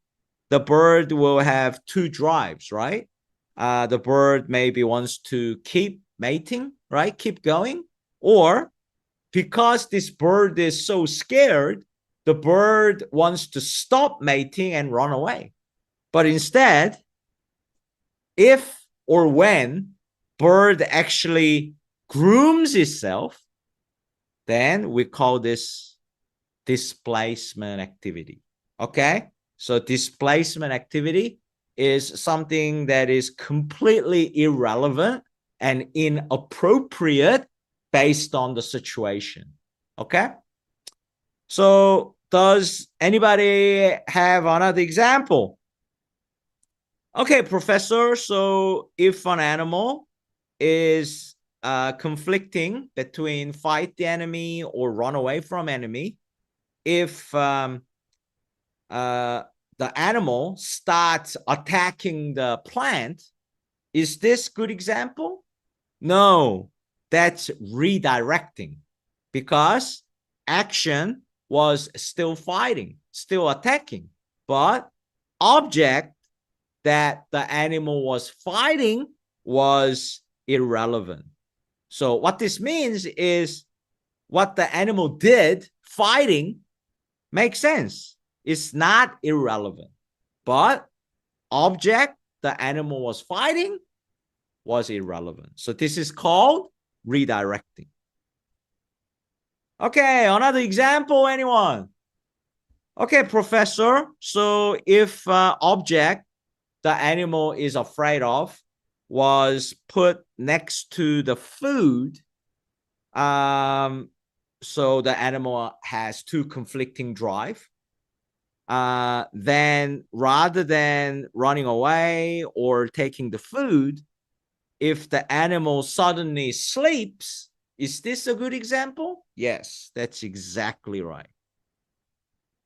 the bird will have 2 drives, right? The bird maybe wants to keep mating, right? Keep going. Or because this bird is so scared, the bird wants to stop mating and run away. But instead, if or when bird actually grooms itself, then we call this displacement activity. Okay? So displacement activity is something that is completely irrelevant and inappropriate based on the situation. Okay? So does anybody have another example? Okay, professor. So if an animal is conflicting between fight the enemy or run away from enemy, if the animal starts attacking the plant, is this good example? No, that's redirecting, because action was still fighting, still attacking, but object that the animal was fighting was irrelevant. So what this means is what the animal did fighting makes sense. It's not irrelevant, but object the animal was fighting was irrelevant. So this is called redirecting. Okay, another example, anyone? Okay, professor. So if object the animal is afraid of was put next to the food, so the animal has 2 conflicting drive, then rather than running away or taking the food, if the animal suddenly sleeps, is this a good example? Yes, that's exactly right.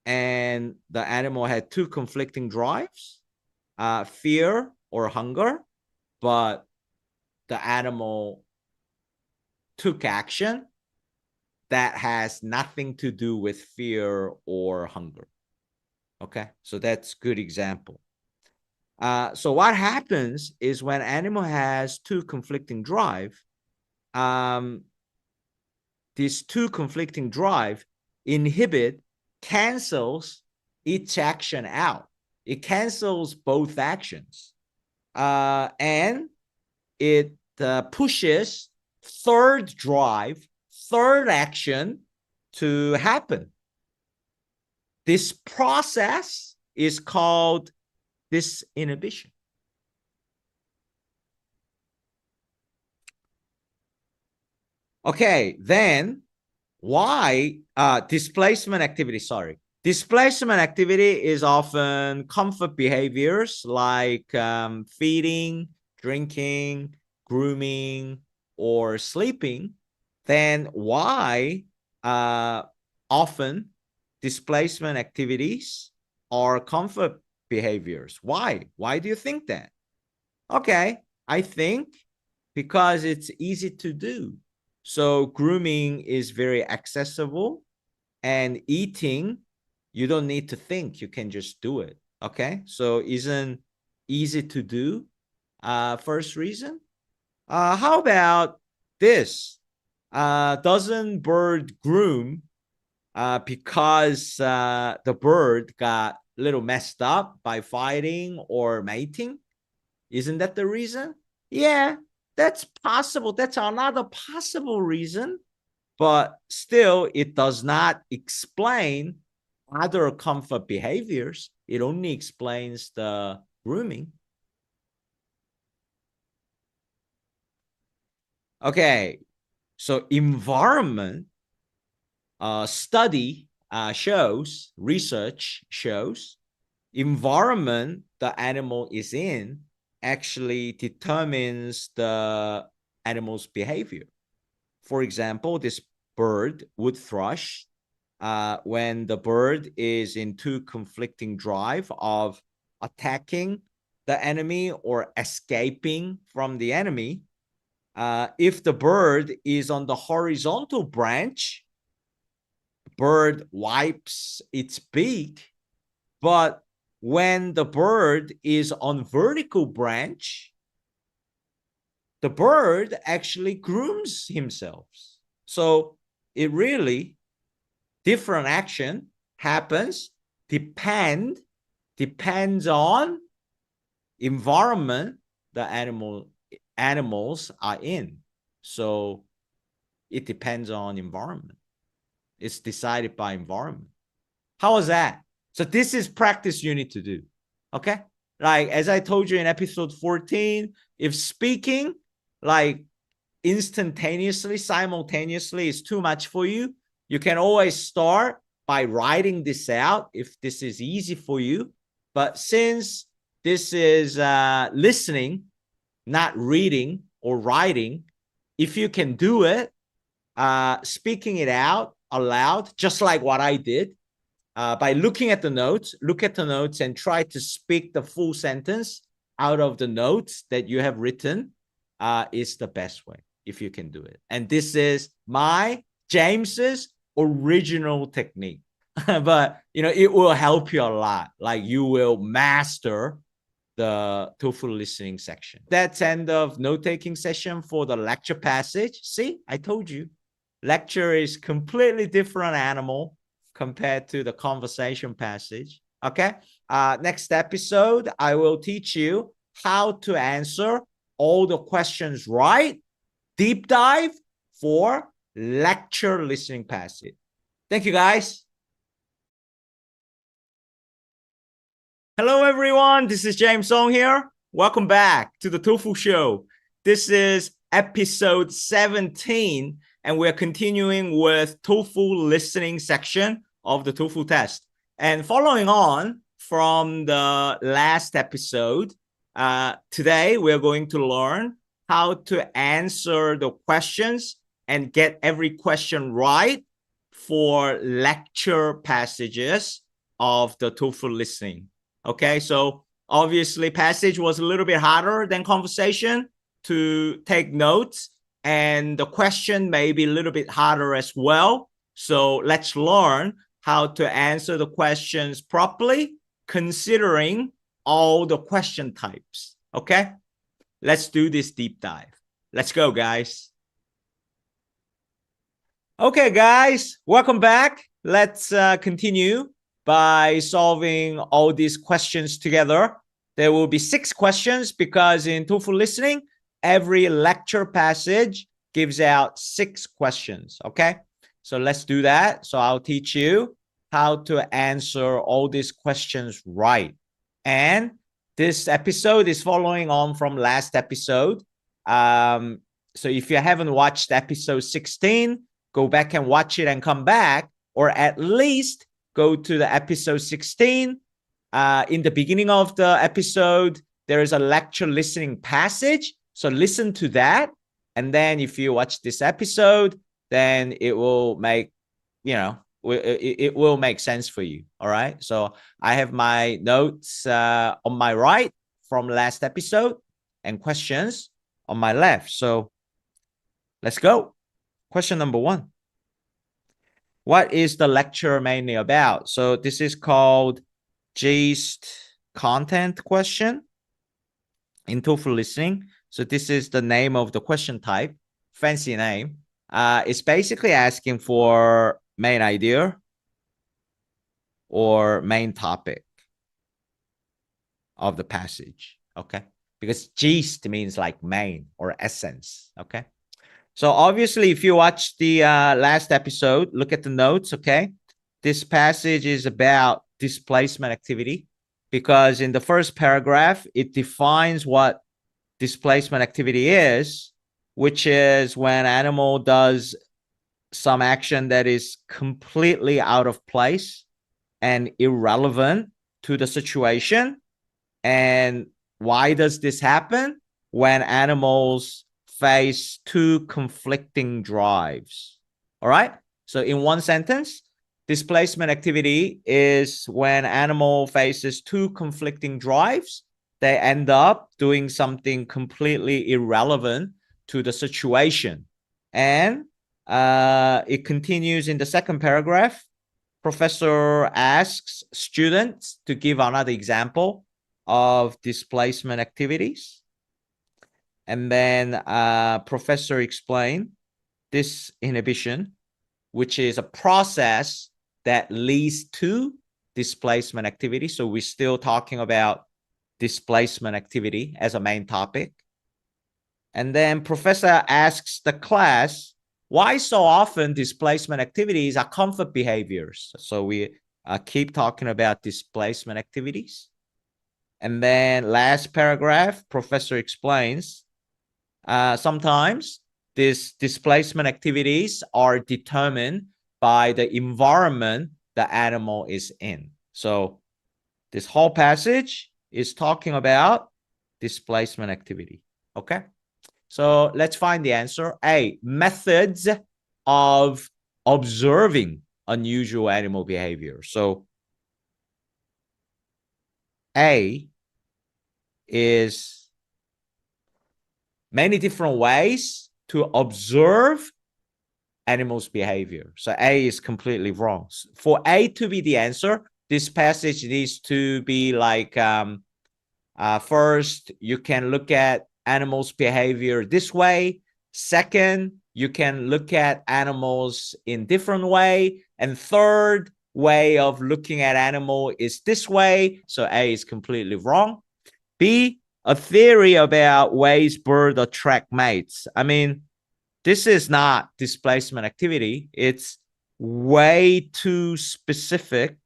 And the animal had 2 conflicting drives, fear or hunger, but the animal took action that has nothing to do with fear or hunger. Okay, so that's good example. So what happens is when animal has 2 conflicting drive, these 2 conflicting drive cancels each action out. It cancels both actions, and it pushes third drive, third action to happen. This process is called disinhibition. Okay, then why displacement activity, sorry. Displacement activity is often comfort behaviors like feeding, drinking, grooming, or sleeping. Then why often displacement activities are comfort behaviors? Why? Why do you think that? Okay, I think because it's easy to do. So grooming is very accessible, and eating, you don't need to think, you can just do it. Okay, so isn't easy to do first reason. How about this? Doesn't bird groom because the bird got a little messed up by fighting or mating? Isn't that the reason? Yeah, that's possible. That's another possible reason, but still, it does not explain other comfort behaviors. It only explains the grooming. Okay, so environment study shows, research shows, environment the animal is in actually determines the animal's behavior. For example, this bird, wood thrush, when the bird is in two conflicting drive of attacking the enemy or escaping from the enemy, if the bird is on the horizontal branch, bird wipes its beak. But when the bird is on vertical branch, the bird actually grooms himself. So it really different action happens depends on environment the animals are in. So it depends on environment. It's decided by environment. How is that? So this is practice you need to do. Okay? Like as I told you in episode 14, if speaking like instantaneously, simultaneously is too much for you, you can always start by writing this out if this is easy for you. But since this is listening, not reading or writing, if you can do it, speaking it out aloud, just like what I did, by looking at the notes, look at the notes and try to speak the full sentence out of the notes that you have written is the best way if you can do it. And this is James's original technique. But, it will help you a lot. Like you will master the TOEFL listening section. That's end of note-taking session for the lecture passage. See, I told you. Lecture is completely different animal compared to the conversation passage. Okay. Next episode, I will teach you how to answer all the questions right. Deep dive for lecture listening passage. Thank you, guys. Hello, everyone. This is James Song here. Welcome back to the TOEFL Show. This is episode 17, and we're continuing with TOEFL listening section of the TOEFL test. And following on from the last episode, today we're going to learn how to answer the questions and get every question right for lecture passages of the TOEFL listening. Okay, so obviously passage was a little bit harder than conversation to take notes, and the question may be a little bit harder as well. So let's learn how to answer the questions properly, considering all the question types. Okay, let's do this deep dive. Let's go, guys. Okay, guys, welcome back. Let's continue by solving all these questions together. There will be 6 questions because in TOEFL listening, every lecture passage gives out 6 questions, okay? So let's do that. So I'll teach you how to answer all these questions right. And this episode is following on from last episode. So if you haven't watched episode 16, go back and watch it and come back, or at least go to the episode 16. In the beginning of the episode, there is a lecture listening passage. So listen to that. And then if you watch this episode, then it will make, it will make sense for you. All right. So I have my notes on my right from last episode and questions on my left. So let's go. Question number 1. What is the lecture mainly about? So this is called gist content question in TOEFL listening. So this is the name of the question type, fancy name. It's basically asking for main idea or main topic of the passage, okay? Because gist means like main or essence, okay? So obviously, if you watch the last episode, look at the notes, okay? This passage is about displacement activity, because in the first paragraph, it defines what displacement activity is, which is when animal does some action that is completely out of place and irrelevant to the situation. And why does this happen? When animals face 2 conflicting drives. All right. So in one sentence, displacement activity is when animal faces 2 conflicting drives. They end up doing something completely irrelevant to the situation. And it continues in the second paragraph. Professor asks students to give another example of displacement activities. And then professor explained this inhibition, which is a process that leads to displacement activity. So we're still talking about displacement activity as a main topic. And then professor asks the class, why so often displacement activities are comfort behaviors? So we keep talking about displacement activities. And then last paragraph, professor explains, sometimes these displacement activities are determined by the environment the animal is in. So this whole passage is talking about displacement activity. Okay. So let's find the answer. A, methods of observing unusual animal behavior. So A is many different ways to observe animals' behavior. So A is completely wrong. For A to be the answer, this passage needs to be like, first, you can look at animals' behavior this way. Second, you can look at animals in different way. And third way of looking at animal is this way. So A is completely wrong. B, a theory about ways birds attract mates. I mean, this is not displacement activity. It's way too specific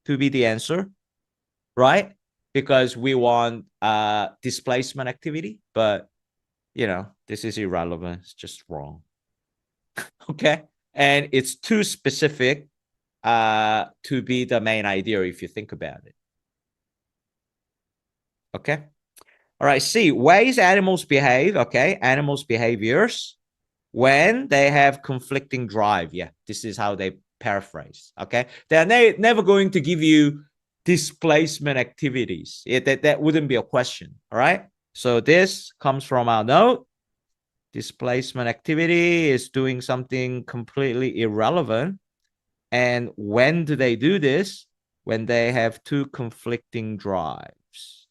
to be the answer, right? Because we want displacement activity, but this is irrelevant. It's just wrong. Okay. And it's too specific to be the main idea if you think about it. Okay. All right. C, ways animals behave. Okay. Animals' behaviors when they have conflicting drive. Yeah. This is how they paraphrase. Okay. They're never going to give you displacement activities. That wouldn't be a question. All right. So this comes from our note. Displacement activity is doing something completely irrelevant. And when do they do this? When they have 2 conflicting drives.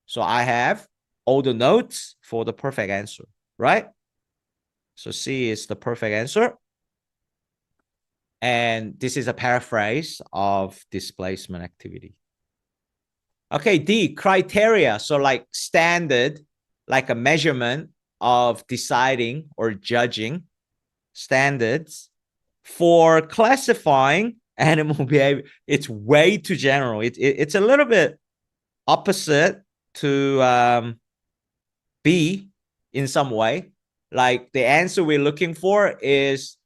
So I have all the notes for the perfect answer, right? So C is the perfect answer. And this is a paraphrase of displacement activity. Okay, D, criteria. So like standard, like a measurement of deciding or judging standards for classifying animal behavior. It's way too general. It's a little bit opposite to B in some way. like the answer we're looking for is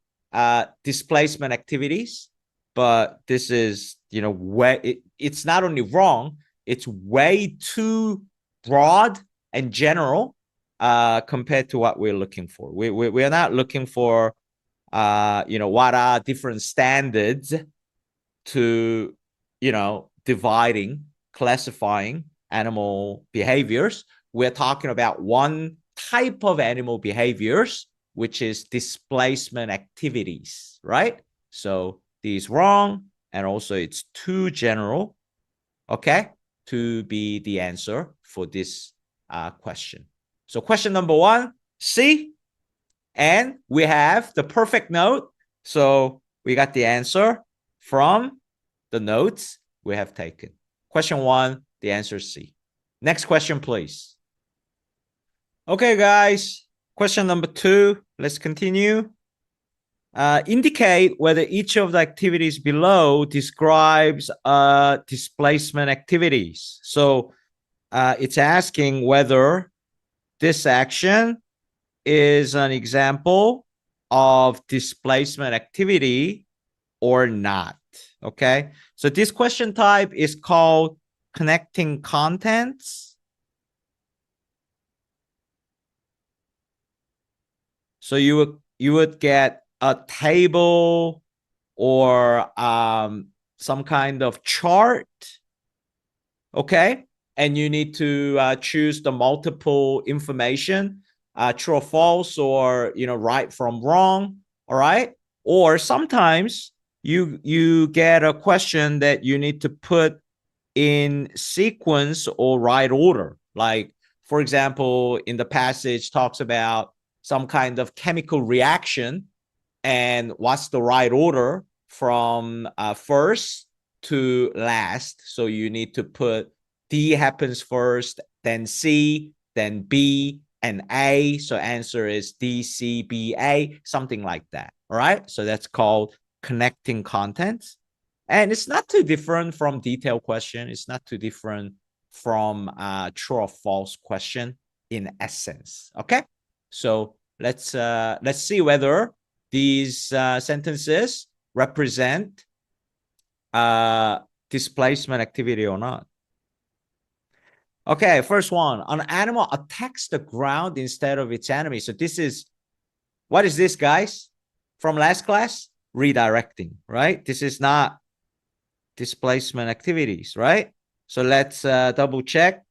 displacement activities, but this is, you know, it's not only wrong, it's way too broad and general compared to what we're looking for. We're not looking for you know, what are different standards to, you know, dividing, classifying animal behaviors. We're talking about one type of animal behaviors, which is displacement activities, right? So this is wrong, and also it's too general, okay, to be the answer for this question. So question number 1, C, and we have the perfect note. So we got the answer from the notes we have taken. Question 1, the answer is C. Next question, please. Okay, guys. Question number 2. Let's continue. Indicate whether each of the activities below describes displacement activities. So it's asking whether this action is an example of displacement activity or not. Okay, so this question type is called connecting contents. So you would get a table or some kind of chart, okay, and you need to choose the multiple information, true or false, or, you know, right from wrong. All right, or sometimes you get a question that you need to put in sequence or right order. Like, for example, in the passage talks about some kind of chemical reaction, and what's the right order from first to last. So you need to put D happens first, then C, then B, and A. So answer is D, C, B, A, something like that. All right. So that's called connecting contents. And it's not too different from detailed question. It's not too different from true or false question in essence. Okay. So let's see whether these sentences represent displacement activity or not. Okay, first one. An animal attacks the ground instead of its enemy. So this is, what is this, guys? From last class? Redirecting, right? This is not displacement activities, right? So let's double check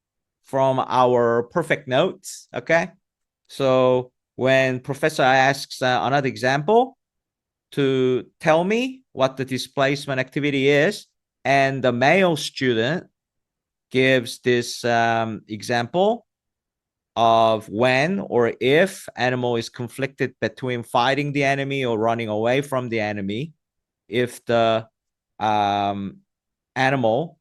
from our perfect notes, okay? So when professor asks another example to tell me what the displacement activity is, and the male student gives this example of when or if animal is conflicted between fighting the enemy or running away from the enemy. If the animal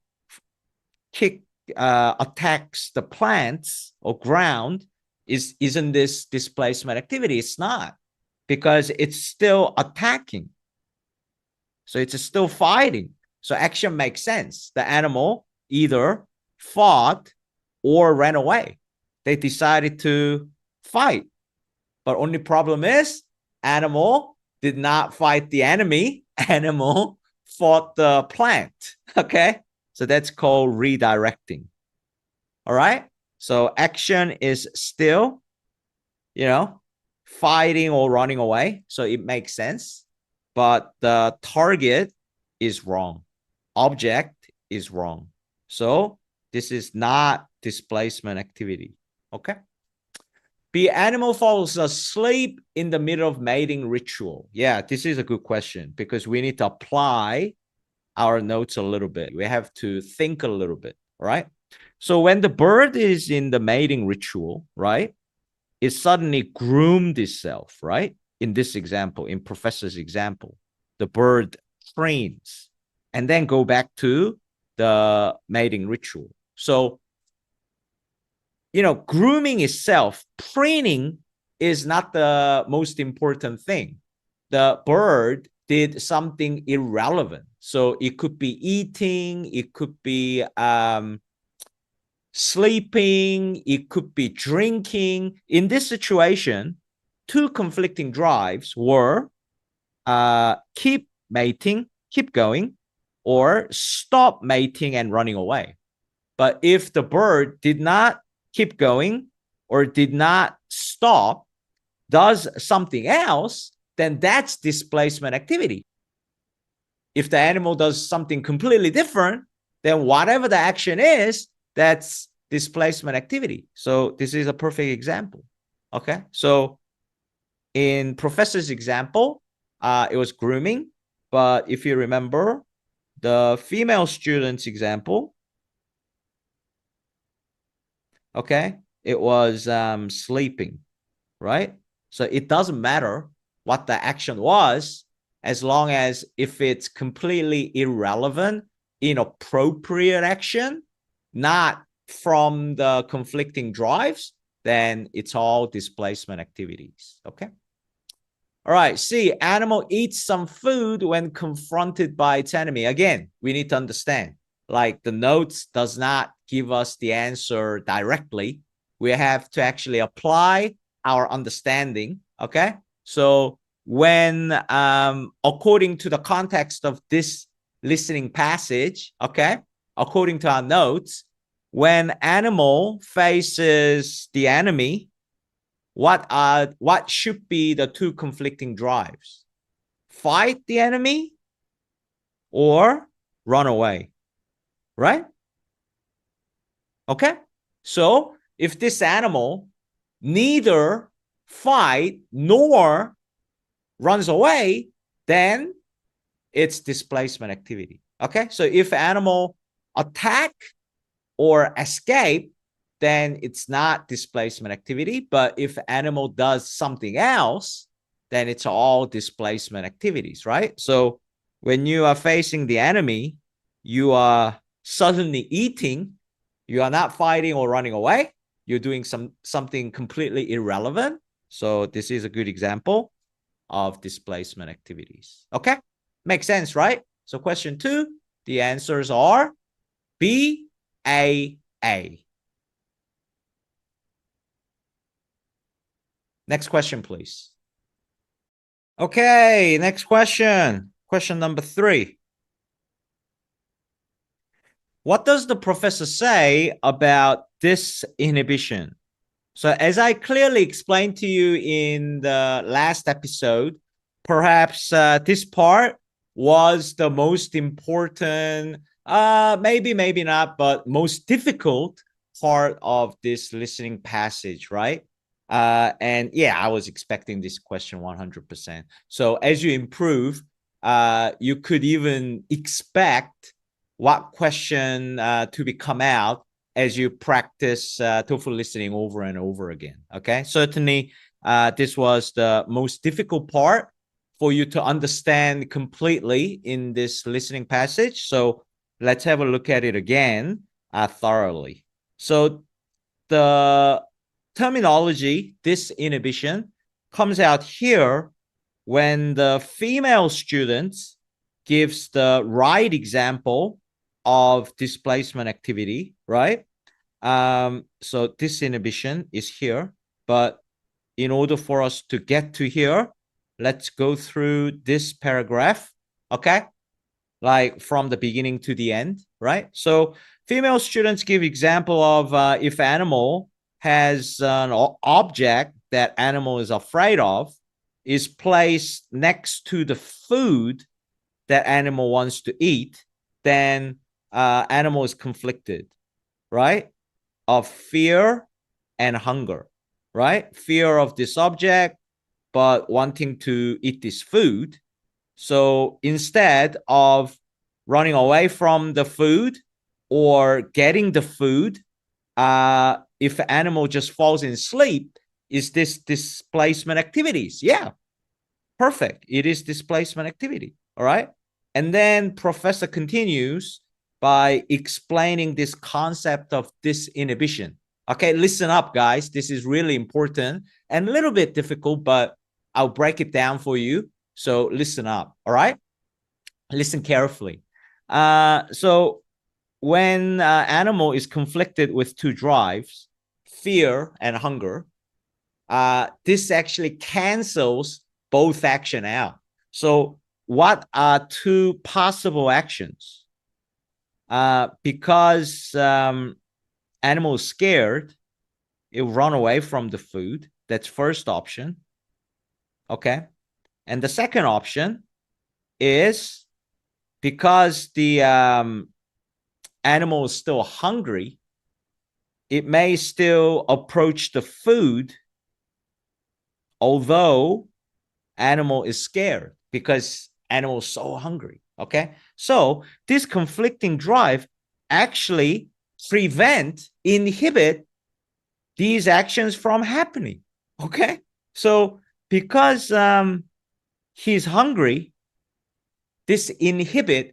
attacks the plants or ground, isn't this displacement activity? It's not, because it's still attacking. So it's still fighting. So action makes sense. The animal either fought or ran away. They decided to fight. But only problem is, animal did not fight the enemy. Animal fought the plant. Okay? So that's called redirecting. All right? So action is still, you know, fighting or running away. So it makes sense. But the target is wrong. Object is wrong. So this is not displacement activity. Okay? The animal falls asleep in the middle of mating ritual. Yeah, this is a good question, because we need to apply our notes a little bit. We have to think a little bit, right? So when the bird is in the mating ritual, right, it suddenly groomed itself, right? In this example, in professor's example, the bird trains and then go back to the mating ritual. So, you know, grooming itself, preening is not the most important thing. The bird did something irrelevant. So it could be eating, it could be sleeping, it could be drinking. In this situation, two conflicting drives were keep mating, keep going, or stop mating and running away. But if the bird did not keep going or did not stop, does something else, then that's displacement activity. If the animal does something completely different, then whatever the action is, that's displacement activity. So this is a perfect example. Okay, so in Professor's example, it was grooming. But if you remember the female student's example, okay, it was sleeping, right? So it doesn't matter what the action was, as long as if it's completely irrelevant, inappropriate action, not from the conflicting drives, then it's all displacement activities. Okay. All right. C, animal eats some food when confronted by its enemy. Again, we need to understand, like the notes does not give us the answer directly. We have to actually apply our understanding. Okay. So when, according to the context of this listening passage, okay, according to our notes, when animal faces the enemy, what should be the two conflicting drives? Fight the enemy or run away, right? Okay. So if this animal neither fight nor runs away, then it's displacement activity. Okay. So if animal attack or escape, then it's not displacement activity. But if animal does something else, then it's all displacement activities, right? So when you are facing the enemy, you are suddenly eating, you are not fighting or running away, you're doing something completely irrelevant. So this is a good example of displacement activities. Okay, makes sense, right? So question 2, the answers are B, A, A. Next question, please. Okay, next question. Question number 3. What does the professor say about disinhibition? So as I clearly explained to you in the last episode, perhaps this part was the most important, maybe not, but most difficult part of this listening passage, right? And yeah, I was expecting this question 100%. So as you improve, you could even expect what question to be come out as you practice TOEFL listening over and over again. Okay, certainly this was the most difficult part for you to understand completely in this listening passage. So let's have a look at it again thoroughly. So the terminology, disinhibition, comes out here when the female student gives the right example of displacement activity, right? So disinhibition is here, but in order for us to get to here, let's go through this paragraph, okay? Like from the beginning to the end, right? So female students give example of if animal has an object that animal is afraid of is placed next to the food that animal wants to eat, then animal is conflicted, right? Of fear and hunger, right? Fear of this object, but wanting to eat this food. So instead of running away from the food or getting the food, if animal just falls in sleep, is this displacement activities? Yeah, perfect. It is displacement activity. All right. And then professor continues by explaining this concept of disinhibition. Okay, listen up, guys. This is really important and a little bit difficult, but I'll break it down for you. So listen up. All right. Listen carefully. So when animal is conflicted with two drives, fear and hunger, this actually cancels both action out. So what are two possible actions? Because animal is scared, it will run away from the food. That's first option. Okay. And the second option is because the animal is still hungry, it may still approach the food, although animal is scared because animal is so hungry. Okay. So this conflicting drive actually inhibit these actions from happening. Okay. So because he's hungry, this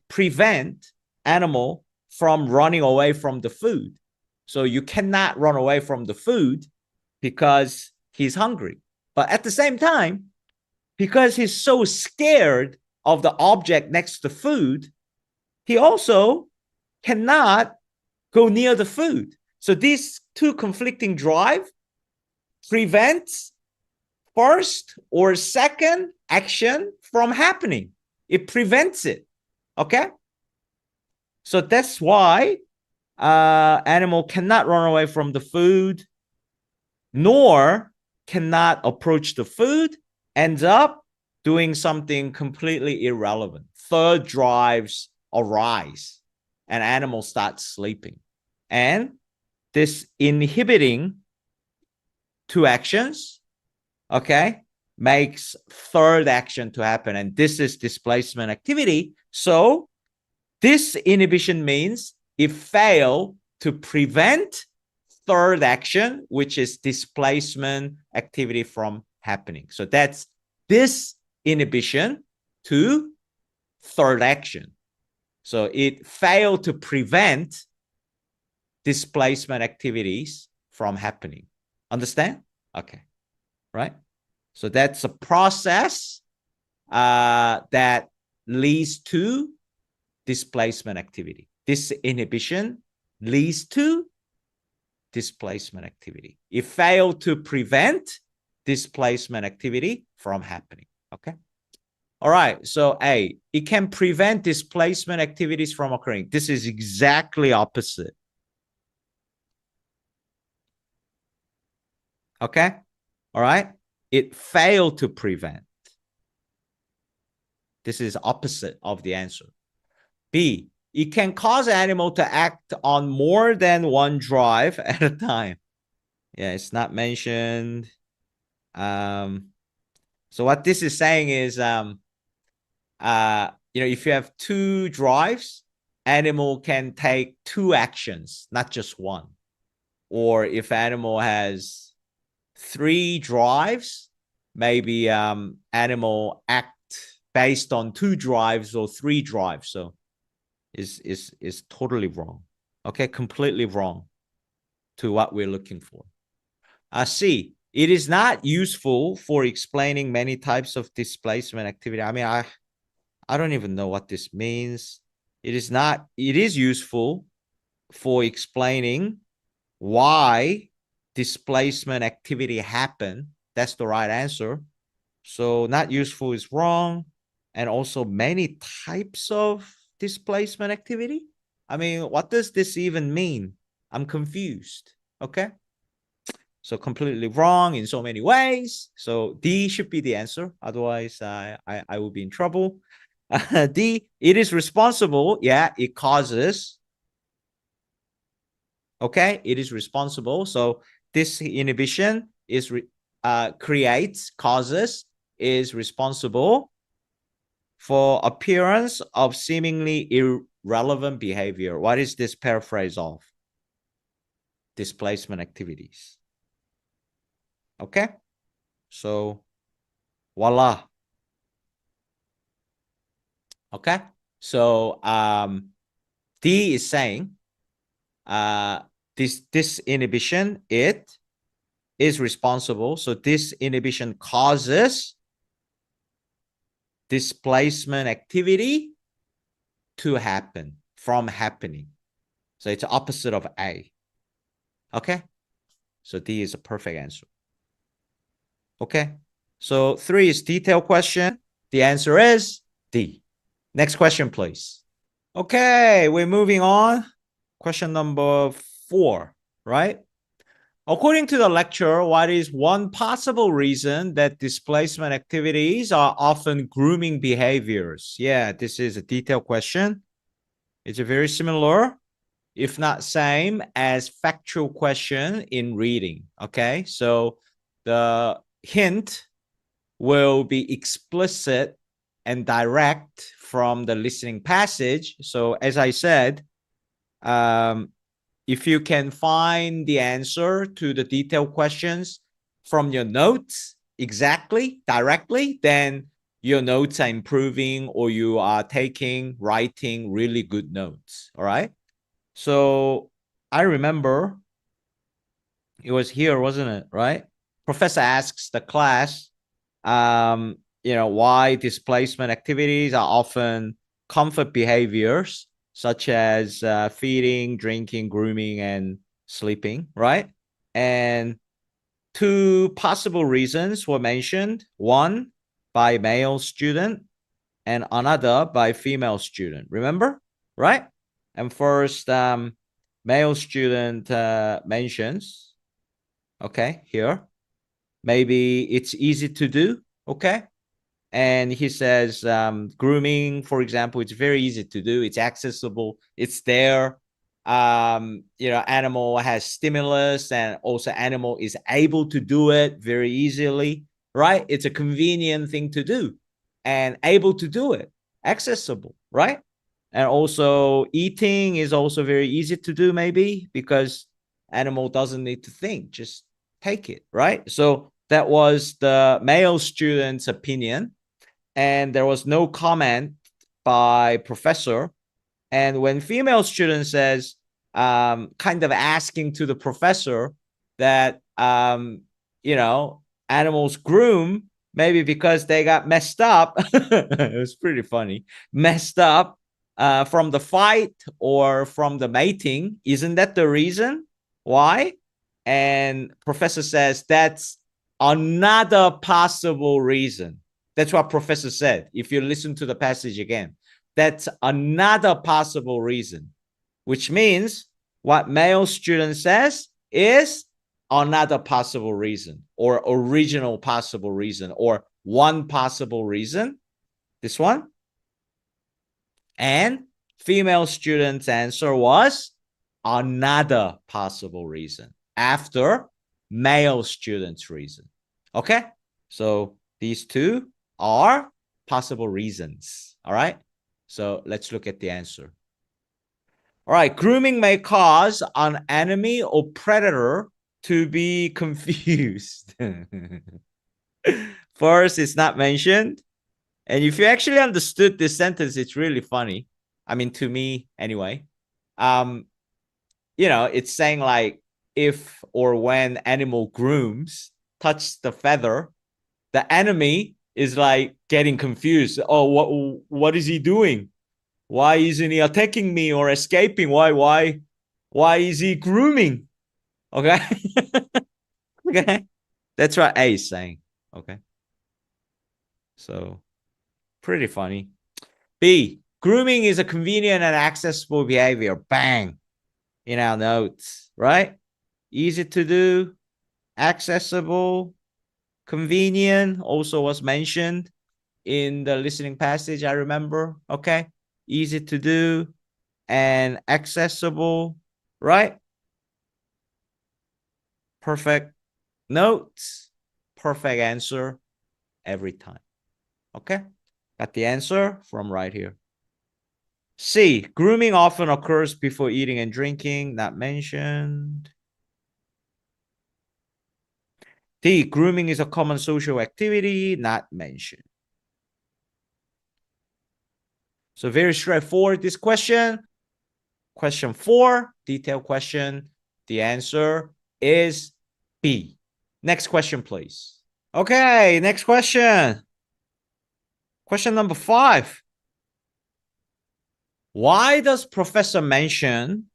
prevent animal from running away from the food. So you cannot run away from the food because he's hungry. But at the same time, because he's so scared of the object next to food, he also cannot go near the food. So these two conflicting drive prevents first or second action from happening. It prevents it. Okay. So that's why animal cannot run away from the food, nor cannot approach the food, ends up doing something completely irrelevant. Third drives arise and animal starts sleeping. And this inhibiting two actions, okay, makes third action to happen. And this is displacement activity. So this inhibition means it failed to prevent third action, which is displacement activity from happening. So that's this inhibition to third action. So it failed to prevent displacement activities from happening. Understand? Okay. Right? So that's a process that leads to displacement activity. This inhibition leads to displacement activity. It failed to prevent displacement activity from happening. Okay. All right. So A, it can prevent displacement activities from occurring. This is exactly opposite. Okay. All right. It failed to prevent. This is opposite of the answer. B, it can cause animal to act on more than one drive at a time. Yeah, it's not mentioned. So what this is saying is, if you have two drives, animal can take two actions, not just one. Or if animal has three drives, maybe animal act based on two drives or three drives. So is totally wrong. Okay, completely wrong to what we're looking for. C, it is not useful for explaining many types of displacement activity. I mean, I don't even know what this means. It is useful for explaining why displacement activity happen. That's the right answer. So not useful is wrong. And also many types of displacement activity. I mean, what does this even mean? I'm confused. Okay. So completely wrong in so many ways. So D should be the answer. Otherwise, I will be in trouble. D, it is responsible. Yeah, it causes. Okay, it is responsible. So this inhibition is causes, is responsible for appearance of seemingly irrelevant behavior. What is this paraphrase of? Displacement activities. Okay, so voila. Okay, so D is saying this inhibition, it is responsible. So this inhibition causes displacement activity to happen, from happening. So it's opposite of A. Okay, so D is a perfect answer. Okay. So 3 is detailed question. The answer is D. Next question, please. Okay, we're moving on. Question number 4, right? According to the lecture, what is one possible reason that displacement activities are often grooming behaviors? Yeah, this is a detailed question. It's a very similar, if not same, as factual question in reading. Okay, so the hint will be explicit and direct from the listening passage. So as I said, if you can find the answer to the detailed questions from your notes exactly, directly, then your notes are improving or you are writing really good notes. All right. So I remember it was here, wasn't it? Right. Professor asks the class, why displacement activities are often comfort behaviors such as feeding, drinking, grooming, and sleeping, right? And 2 possible reasons were mentioned. One by male student and another by female student. Remember? Right? And first, male student mentions, okay, here, maybe it's easy to do, okay? And he says grooming, for example, it's very easy to do. It's accessible. It's there. Animal has stimulus and also animal is able to do it very easily, right? It's a convenient thing to do and able to do it, accessible, right? And also eating is also very easy to do maybe because animal doesn't need to think, just take it, right? So that was the male student's opinion. And there was no comment by professor. And when female student says, kind of asking to the professor that, animals groom, maybe because they got messed up. It was pretty funny. Messed up from the fight or from the mating. Isn't that the reason why? And professor says that's another possible reason. That's what professor said. If you listen to the passage again, that's another possible reason, which means what male student says is another possible reason or original possible reason or one possible reason. This one. And female student's answer was another possible reason after male student's reason. Okay. So these 2 are possible reasons. All right. So let's look at the answer. All right. Grooming may cause an enemy or predator to be confused. First, it's not mentioned. And if you actually understood this sentence, it's really funny. I mean, to me anyway. It's saying like if or when animal grooms, touch the feather, the enemy is like getting confused. Oh, what is he doing? Why isn't he attacking me or escaping? Why is he grooming? Okay. Okay. That's what A is saying. Okay. So pretty funny. B, grooming is a convenient and accessible behavior. Bang. In our notes, right? Easy to do, accessible, convenient also was mentioned in the listening passage, I remember. Okay. Easy to do and accessible, right? Perfect notes, perfect answer every time. Okay. Got the answer from right here. C, grooming often occurs before eating and drinking, not mentioned. D, grooming is a common social activity, not mentioned. So very straightforward, this question. Question 4, detailed question. The answer is B. Next question, please. Okay, next question. Question number 5. Why does professor mention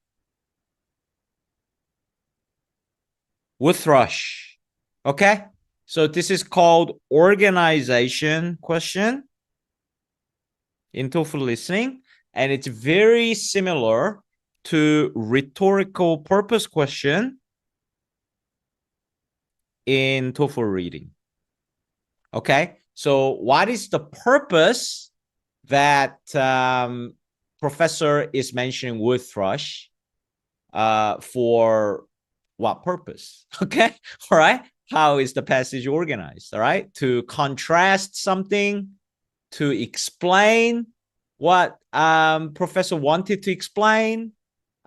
wood thrush? Okay, So this is called organization question in TOEFL listening, and it's very similar to rhetorical purpose question in TOEFL reading. Okay, so what is the purpose that professor is mentioning wood thrush? For what purpose? Okay, all right. How is the passage organized? All right, to contrast something, to explain what professor wanted to explain,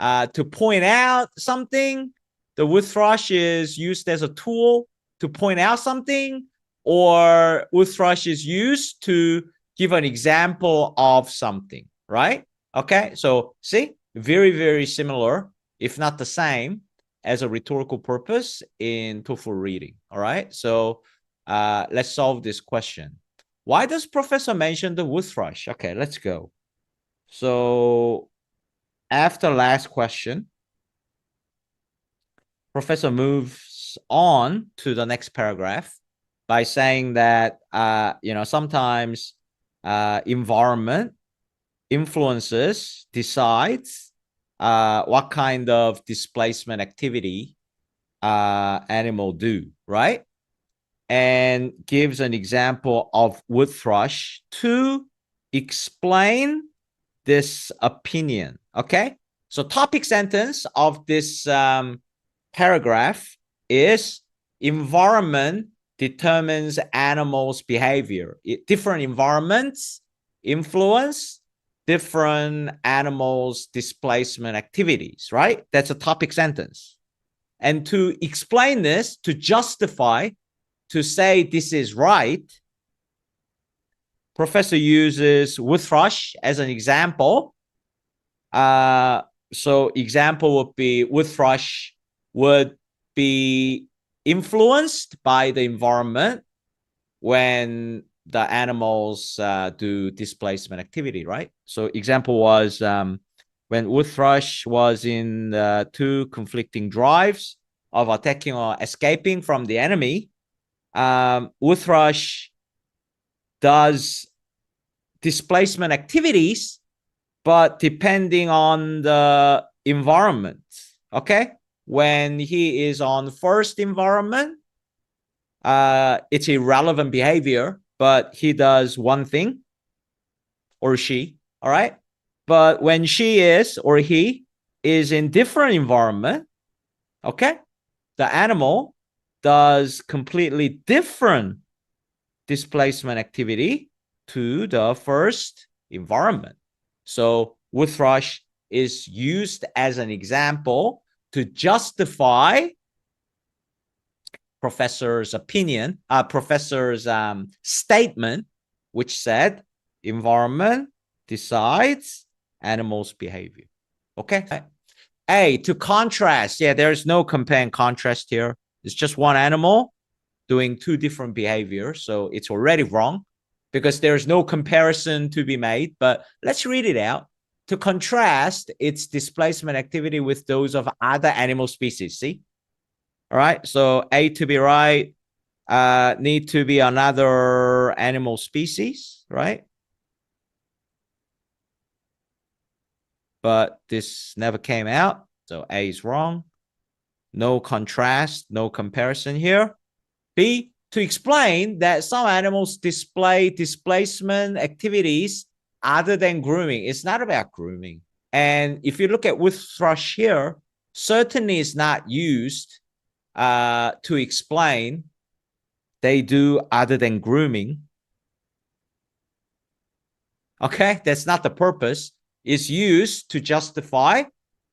to point out something. The wood thrush is used as a tool to point out something, or wood thrush is used to give an example of something, right? Okay, so see, very, very similar, if not the same, as a rhetorical purpose in TOEFL reading. All right, so let's solve this question. Why does professor mention the wood thrush? Okay, let's go. So after last question, professor moves on to the next paragraph by saying that sometimes environment influences, decides what kind of displacement activity animal do, right? And gives an example of wood thrush to explain this opinion. Okay, so topic sentence of this paragraph is environment determines animals' behavior. Different environments influence different animals' displacement activities, right? That's a topic sentence. And to explain this, to justify, to say this is right, professor uses wood thrush as an example. So example would be wood thrush would be influenced by the environment when the animals do displacement activity, right? So example was when wood thrush was in two conflicting drives of attacking or escaping from the enemy, wood thrush does displacement activities, but depending on the environment. Okay, when he is on first environment, it's irrelevant behavior, but he does one thing, or she, all right? But when she is or he is in different environment, okay, the animal does completely different displacement activity to the first environment. So wood thrush is used as an example to justify professor's opinion, professor's statement, which said environment decides animals' behavior. Okay. A, to contrast. Yeah, there's no compare and contrast here. It's just one animal doing two different behaviors. So it's already wrong because there's no comparison to be made. But let's read it out. To contrast its displacement activity with those of other animal species. See? All right. So A to be right, need to be another animal species, right? But this never came out. So A is wrong. No contrast, no comparison here. B, to explain that some animals display displacement activities other than grooming. It's not about grooming. And if you look at wood thrush here, certainly is not used to explain they do other than grooming. Okay, that's not the purpose. It's used to justify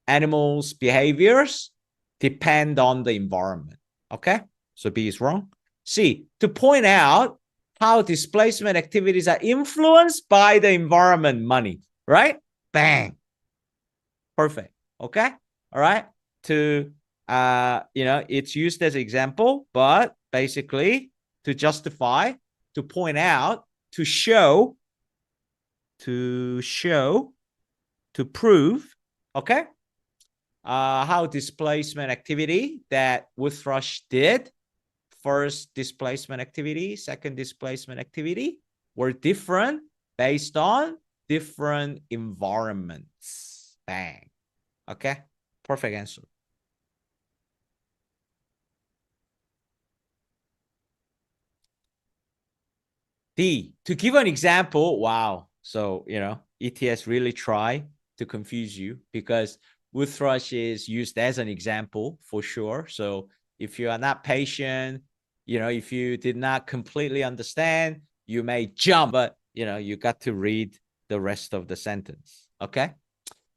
animals' behaviors depend on the environment. Okay, so B is wrong. C, to point out how displacement activities are influenced by the environment money, right? Bang. Perfect. Okay. All right. To, it's used as an example, but basically to justify, to point out, to show, to prove, okay, how displacement activity that wood thrush did first displacement activity, second displacement activity were different based on different environments. Bang. Okay, perfect answer. D, to give an example. Wow. So, ETS really try to confuse you because wood thrush is used as an example for sure. So if you are not patient, if you did not completely understand, you may jump, but you got to read the rest of the sentence. Okay.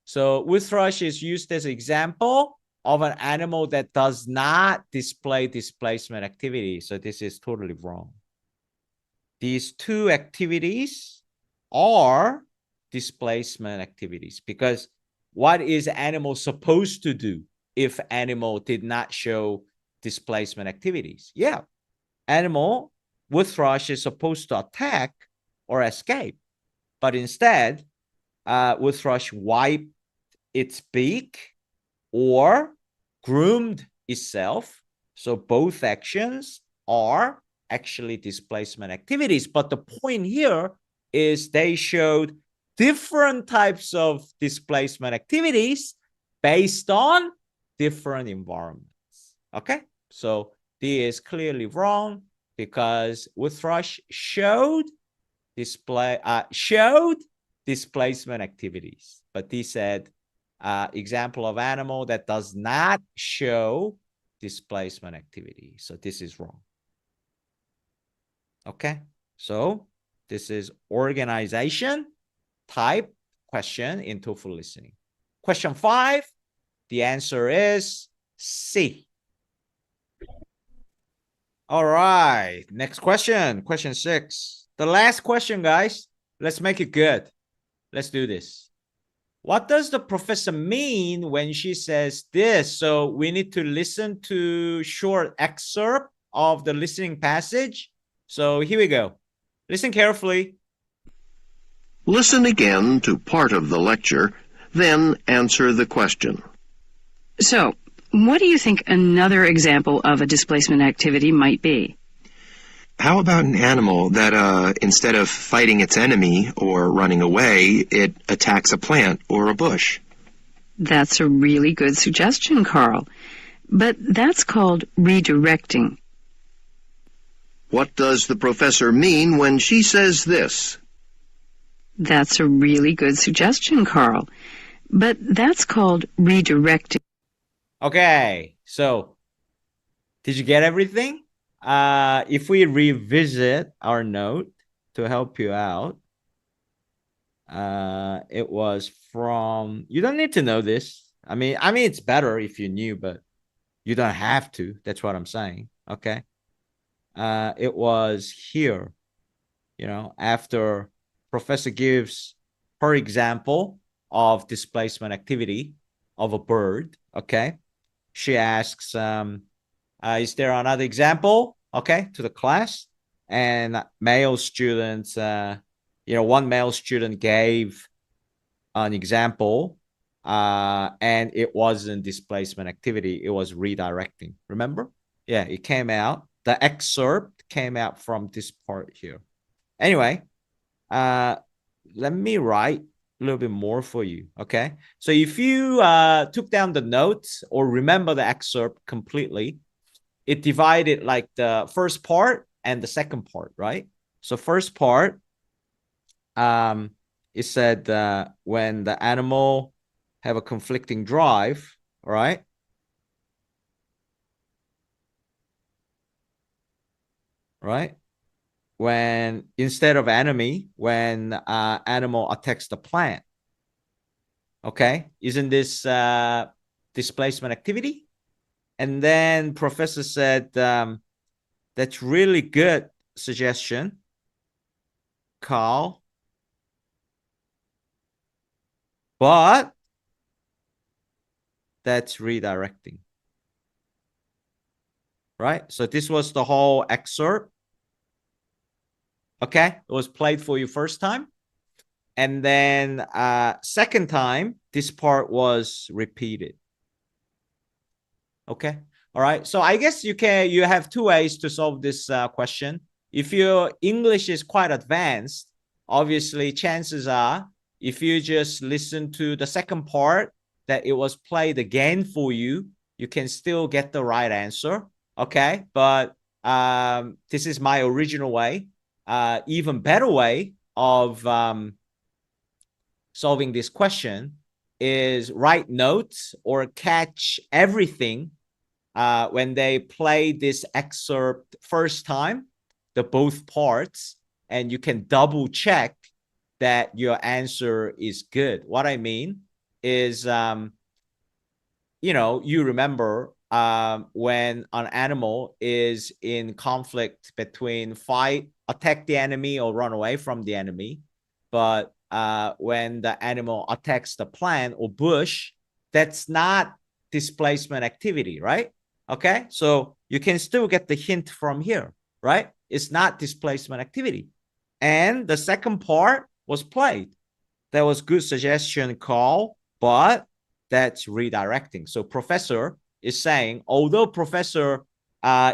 So wood thrush is used as an example of an animal that does not display displacement activity. So this is totally wrong. These two activities are displacement activities because what is animal supposed to do if animal did not show displacement activities? Yeah, animal wood thrush is supposed to attack or escape, but instead wood thrush wiped its beak or groomed itself. So both actions are actually displacement activities. But the point here is they showed different types of displacement activities based on different environments. Okay, so D is clearly wrong because wood thrush showed displacement activities, but D said example of animal that does not show displacement activity. So this is wrong. Okay, so this is organization type question in TOEFL listening. Question 5, the answer is C. All right, next question, question 6. The last question, guys. Let's make it good. Let's do this. What does the professor mean when she says this? So we need to listen to short excerpt of the listening passage. So here we go. Listen carefully. Listen again to part of the lecture, then answer the question. So, what do you think another example of a displacement activity might be? How about an animal that, instead of fighting its enemy or running away, it attacks a plant or a bush? That's a really good suggestion, Carl. But that's called redirecting. What does the professor mean when she says this? That's a really good suggestion, Carl. But that's called redirecting. Okay, so did you get everything? If we revisit our note to help you out, it was from, you don't need to know this. I mean, it's better if you knew, but you don't have to. That's what I'm saying. Okay. It was here, after professor gives her example of displacement activity of a bird. Okay. She asks, is there another example? Okay, to the class. And male students, one male student gave an example, and it wasn't displacement activity. It was redirecting. Remember? Yeah, it came out. The excerpt came out from this part here. Anyway, let me write a little bit more for you. Okay, so if you took down the notes or remember the excerpt completely, it divided like the first part and the second part, right? So first part, it said when the animal have a conflicting drive, right? Right? When instead of enemy, when animal attacks the plant. Okay, isn't this displacement activity? And then professor said, that's really good suggestion, Carl. But that's redirecting. Right? So this was the whole excerpt. Okay, it was played for you first time. And then second time, this part was repeated. Okay, All right. So I guess you have two ways to solve this question. If your English is quite advanced, obviously chances are if you just listen to the second part that it was played again for you, you can still get the right answer. Okay. But this is my original way. Even better way of solving this question is write notes or catch everything when they play this excerpt first time, the both parts, and you can double check that your answer is good. What I mean is, you remember when an animal is in conflict between fight, attack the enemy or run away from the enemy. But when the animal attacks the plant or bush, that's not displacement activity, right? Okay, so you can still get the hint from here, right? It's not displacement activity. And the second part was played. That was good suggestion, Carl, but that's redirecting. So professor is saying, although professor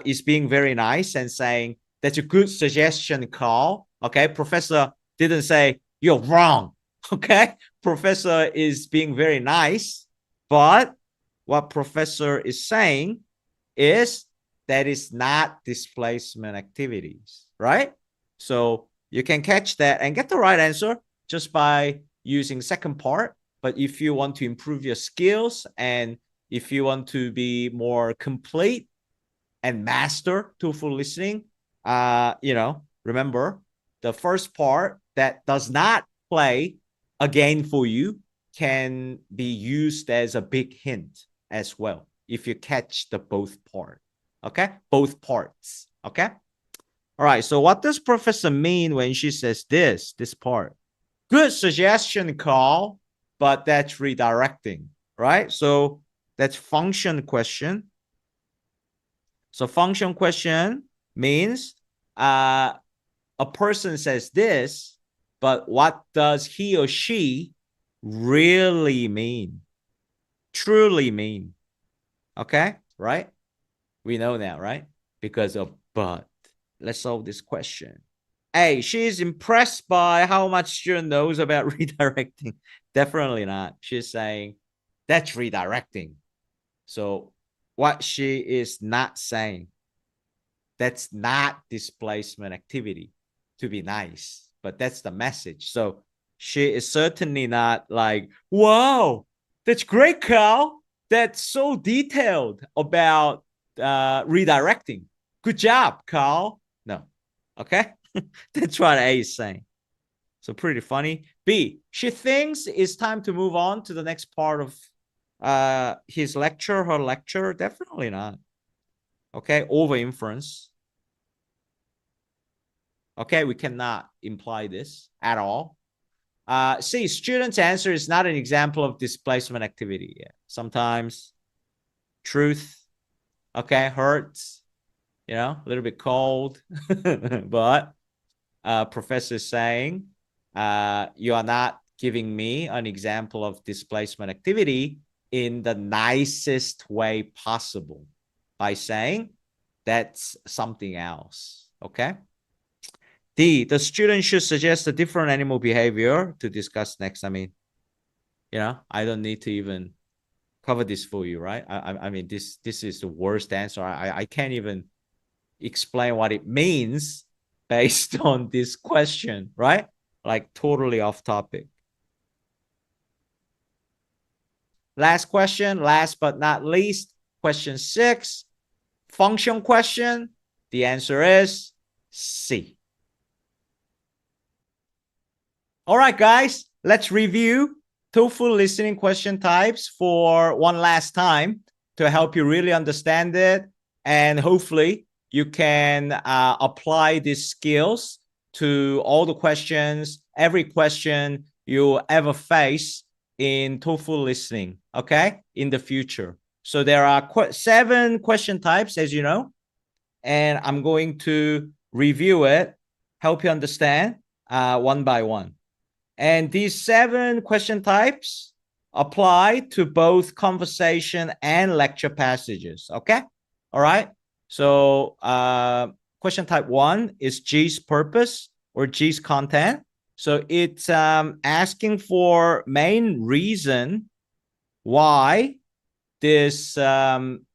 is being very nice and saying, that's a good suggestion, Carl. Okay, professor didn't say, you're wrong. Okay, professor is being very nice, but what professor is saying is that it's not displacement activities, right? So you can catch that and get the right answer just by using second part. But if you want to improve your skills and if you want to be more complete and master TOEFL listening, remember the first part that does not play again for you can be used as a big hint as well if you catch the both part. Okay, both parts. Okay. All right. So what does professor mean when she says this part? Good suggestion, Carl, but that's redirecting, right? So that's function question. So function question means a person says this, but what does he or she really mean? Truly mean. Okay, right? We know now, right? Because of but. Let's solve this question. A, she is impressed by how much student knows about redirecting. Definitely not. She's saying that's redirecting. So what she is not saying, that's not displacement activity, to be nice, but that's the message. So she is certainly not like, wow, that's great, Carl. That's so detailed about redirecting. Good job, Carl. No. Okay. That's what A is saying. So pretty funny. B, she thinks it's time to move on to the next part of his lecture, her lecture. Definitely not. Okay. Over inference. Okay. We cannot imply this at all. C, student's answer is not an example of displacement activity. Yeah. Sometimes truth. Okay. Hurts. A little bit cold. But professor is saying, you are not giving me an example of displacement activity in the nicest way possible by saying that's something else. Okay. D, the student should suggest a different animal behavior to discuss next. I mean, I don't need to even cover this for you, right? I mean, this is the worst answer. I can't even explain what it means based on this question, right? Like totally off topic. Last question, last but not least, question 6, function question. The answer is C. All right, guys, let's review TOEFL listening question types for one last time to help you really understand it. And hopefully you can apply these skills to all the questions, every question you ever face in TOEFL listening, okay, in the future. So there are 7 question types, as you know, and I'm going to review it, help you understand one by one. And these 7 question types apply to both conversation and lecture passages, okay? All right. So question type 1 is G's purpose or G's content. So it's asking for main reason why this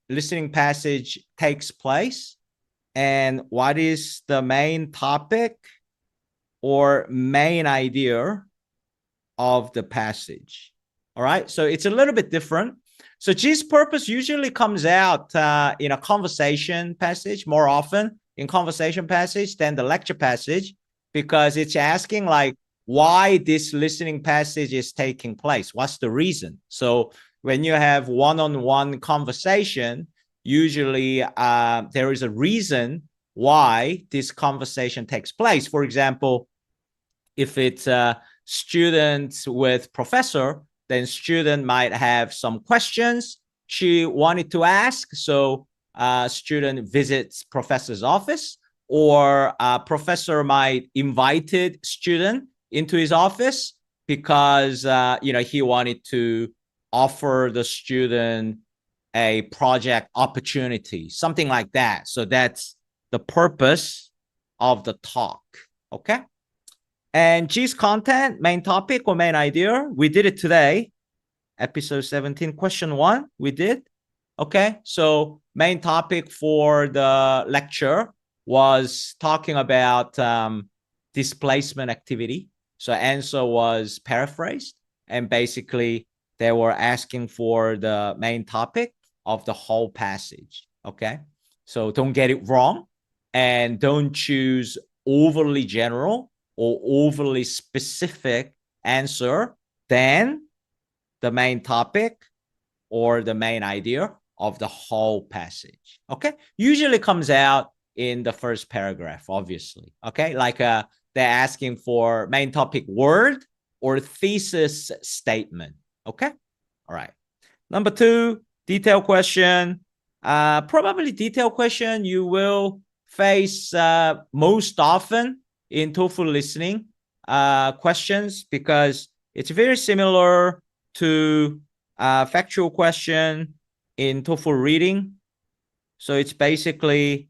listening passage takes place and what is the main topic or main idea of the passage. All right. So it's a little bit different. So G's purpose usually comes out in a conversation passage more often in conversation passage than the lecture passage, because it's asking like why this listening passage is taking place. What's the reason? So when you have one-on-one conversation, usually there is a reason why this conversation takes place. For example, if it's students with professor, then student might have some questions she wanted to ask. So student visits professor's office, or professor might invited student into his office because he wanted to offer the student a project opportunity, something like that. So that's the purpose of the talk. Okay. And G's content, main topic or main idea, we did it today. Episode 17, question 1, we did. Okay, so main topic for the lecture was talking about displacement activity. So answer was paraphrased. And basically, they were asking for the main topic of the whole passage. Okay, so don't get it wrong. And don't choose overly general or overly specific answer than the main topic or the main idea of the whole passage. Okay, usually comes out in the first paragraph, obviously. Okay, like they're asking for main topic word or thesis statement. Okay, all right. Number 2, detail question. Probably detail question you will face most often in TOEFL listening questions, because it's very similar to factual question in TOEFL reading. So it's basically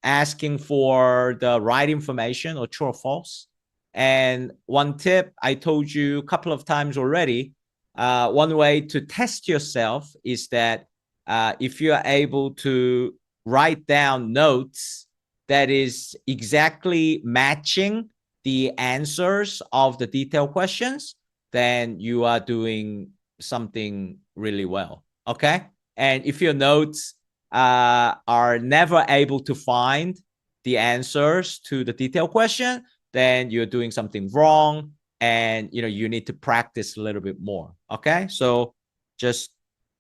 asking for the right information or true or false. And one tip I told you a couple of times already, one way to test yourself is that if you are able to write down notes that is exactly matching the answers of the detailed questions, then you are doing something really well. Okay. And if your notes are never able to find the answers to the detailed question, then you're doing something wrong, and you need to practice a little bit more. Okay. So just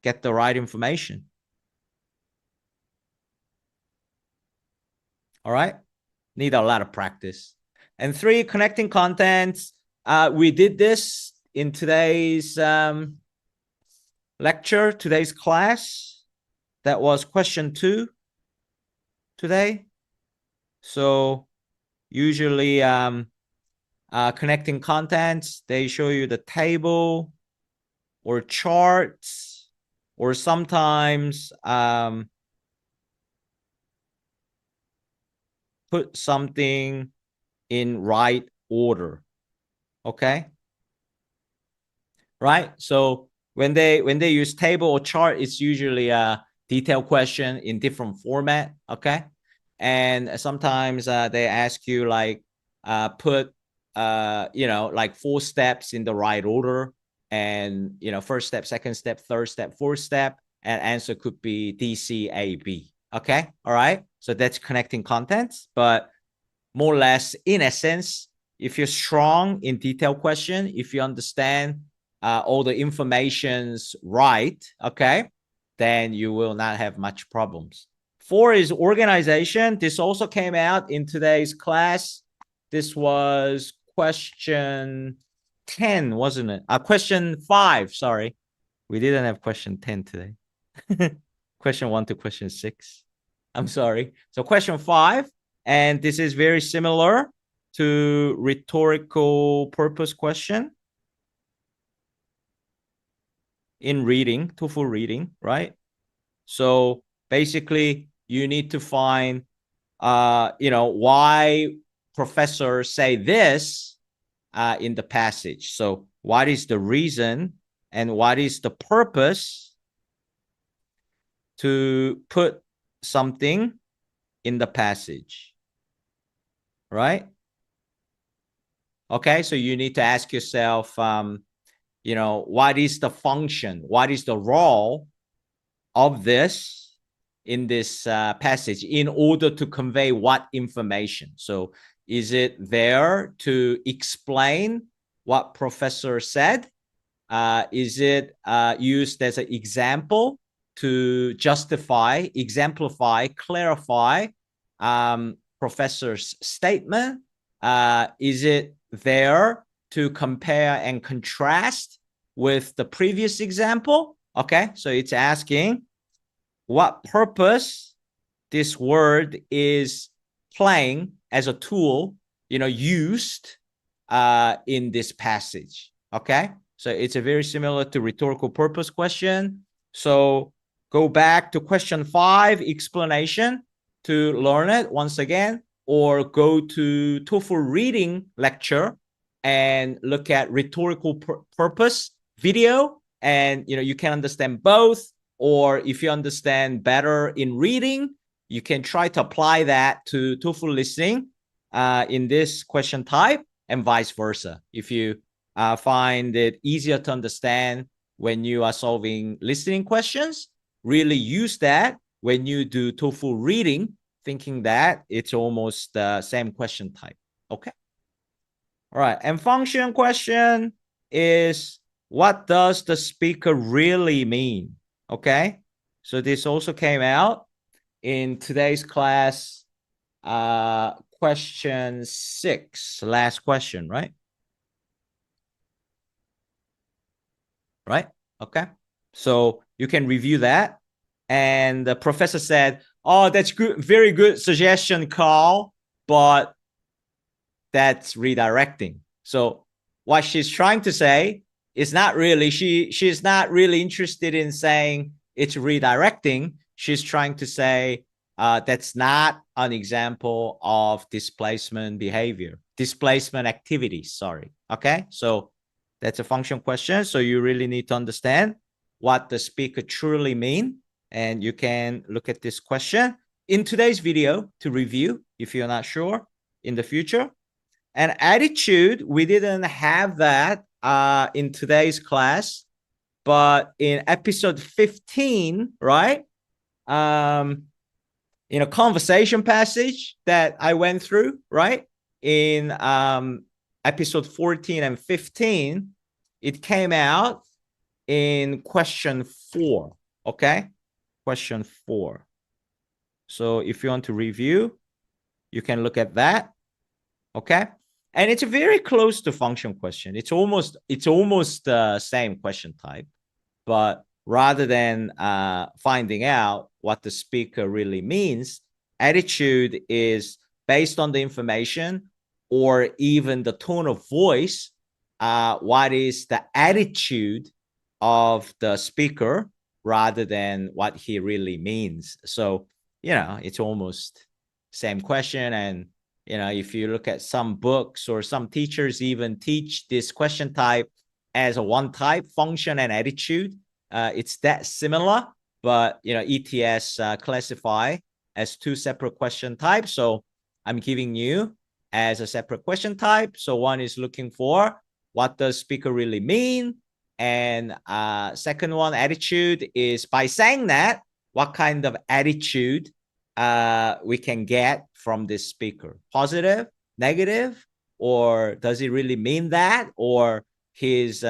get the right information. All right. Need a lot of practice. And 3, connecting contents. We did this in today's lecture, today's class. That was question 2 today. So usually connecting contents, they show you the table or charts, or sometimes put something in right order. Okay. Right. So when they use table or chart, it's usually a detailed question in different format. Okay. And sometimes they ask you like put like 4 steps in the right order, and first step, second step, third step, fourth step, and answer could be D, C, A, B. Okay. All right. So that's connecting contents, but more or less in essence, if you're strong in detailed question, if you understand all the information's right, okay, then you will not have much problems. 4 is organization. This also came out in today's class. This was question 10, wasn't it? Question 5, sorry. We didn't have question 10 today. Question 1 to question 6. I'm sorry. So question 5, and this is very similar to rhetorical purpose question in reading, TOEFL reading, right? So basically, you need to find, why professor say this in the passage. So what is the reason and what is the purpose to put something in the passage, right? Okay, so you need to ask yourself, what is the function? What is the role of this in this passage in order to convey what information? So is it there to explain what professor said? Is it used as an example to justify, exemplify, clarify professor's statement? Is it there to compare and contrast with the previous example? Okay, so it's asking what purpose this word is playing as a tool, used in this passage. Okay, so it's a very similar to rhetorical purpose question. So go back to question 5, explanation, to learn it once again, or go to TOEFL reading lecture and look at rhetorical purpose video, and you can understand both. Or if you understand better in reading, you can try to apply that to TOEFL listening in this question type, and vice versa. If you find it easier to understand when you are solving listening questions, really use that when you do TOEFL reading, thinking that it's almost the same question type. Okay. All right. And function question is, what does the speaker really mean? Okay. So this also came out in today's class, question 6, last question, right? Right. Okay. So you can review that. And the professor said, oh, that's good. Very good suggestion, Carl, but that's redirecting. So what she's trying to say is not really, she's not really interested in saying it's redirecting. She's trying to say that's not an example of displacement behavior, displacement activities, sorry. Okay, so that's a function question. So you really need to understand what the speaker truly mean. And you can look at this question in today's video to review if you're not sure in the future. And attitude, we didn't have that in today's class, but in episode 15, right? In a conversation passage that I went through, right? In episode 14 and 15, it came out in question 4, okay? Question 4. So if you want to review, you can look at that, okay? And it's very close to function question. It's almost the same question type, but rather than finding out what the speaker really means, attitude is based on the information or even the tone of voice. What is the attitude of the speaker rather than what he really means? So, it's almost same question. And if you look at some books or some teachers even teach this question type as a one type, function and attitude. It's that similar, but ETS classify as 2 separate question types. So I'm giving you as a separate question type. So one is looking for what does speaker really mean, and second one, attitude, is by saying that what kind of attitude we can get from this speaker, positive, negative, or does he really mean that, or he's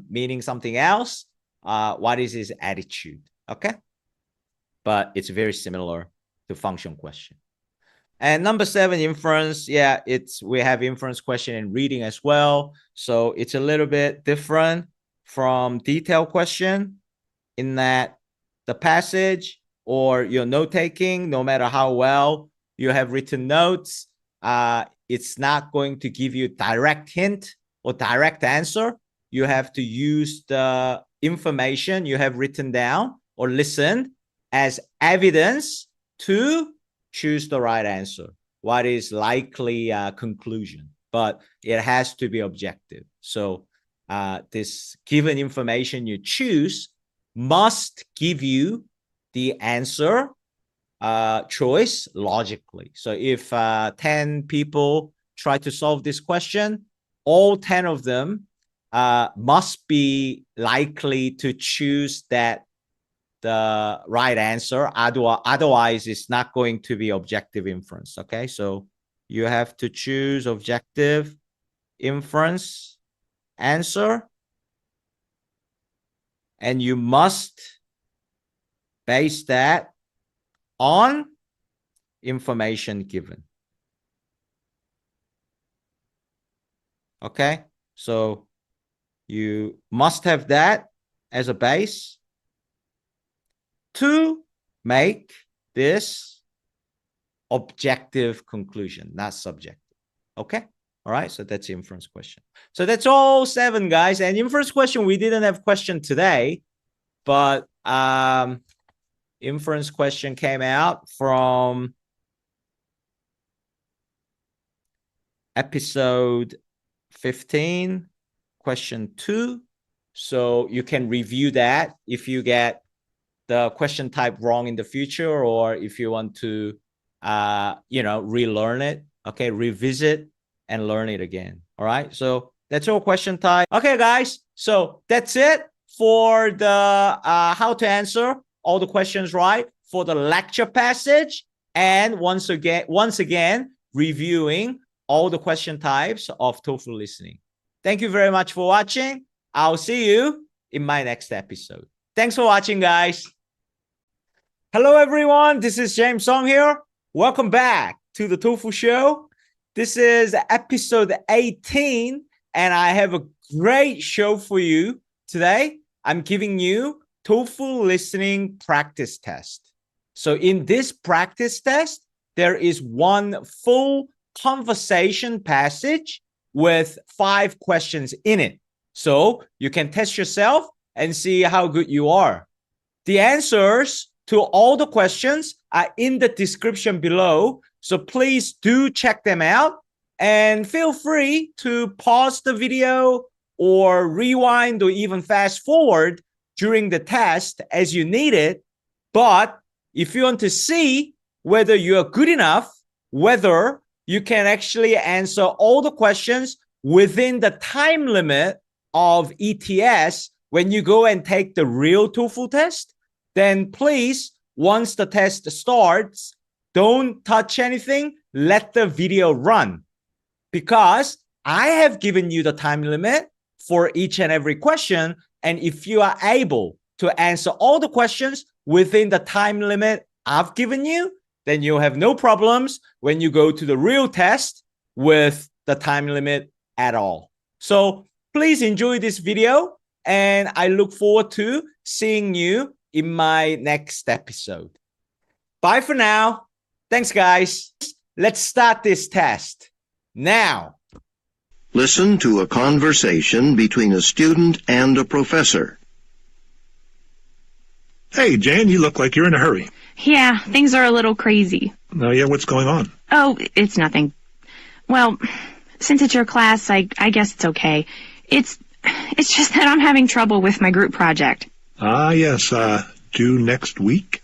meaning something else? What is his attitude? Okay, but it's very similar to function question. And number 7, inference. Yeah, we have inference question in reading as well, so it's a little bit different from detail question in that the passage or your note taking, no matter how well you have written notes, it's not going to give you direct hint or direct answer. You have to use the information you have written down or listened as evidence to choose the right answer. What is likely conclusion? But it has to be objective. So this given information you choose must give you the answer choice logically. So if 10 people try to solve this question, all 10 of them must be likely to choose that the right answer. Otherwise, it's not going to be objective inference. Okay, so you have to choose objective inference answer, and you must base that on information given. Okay, so you must have that as a base to make this objective conclusion, not subjective. Okay, all right, so that's the inference question. So that's all 7, guys. And inference question, we didn't have question today, but inference question came out from episode 15, question 2. So you can review that if you get the question type wrong in the future, or if you want to relearn it. Okay, revisit and learn it again. All right, so that's all question type. Okay, guys, so that's it for the how to answer all the questions right for the lecture passage, and once again reviewing all the question types of TOEFL listening. Thank you very much for watching. I'll see you in my next episode. Thanks for watching, guys. Hello, everyone. This is James Song here. Welcome back to the TOEFL show. This is episode 18, and I have a great show for you today. I'm giving you TOEFL listening practice test. So in this practice test, there is one full conversation passage with 5 questions in it. So you can test yourself and see how good you are. The answers to all the questions are in the description below. So please do check them out, and feel free to pause the video or rewind or even fast forward during the test as you need it. But if you want to see whether you are good enough, whether you can actually answer all the questions within the time limit of ETS when you go and take the real TOEFL test, then please, once the test starts, don't touch anything, let the video run. Because I have given you the time limit for each and every question, and if you are able to answer all the questions within the time limit I've given you, then you'll have no problems when you go to the real test with the time limit at all. So please enjoy this video, and I look forward to seeing you in my next episode. Bye for now. Thanks, guys. Let's start this test now. Listen to a conversation between a student and a professor. Hey, Jan, you look like you're in a hurry. Yeah, things are a little crazy. Oh, yeah, what's going on? Oh, it's nothing. Well, since it's your class, I guess it's okay. It's just that I'm having trouble with my group project. Ah, yes, due next week?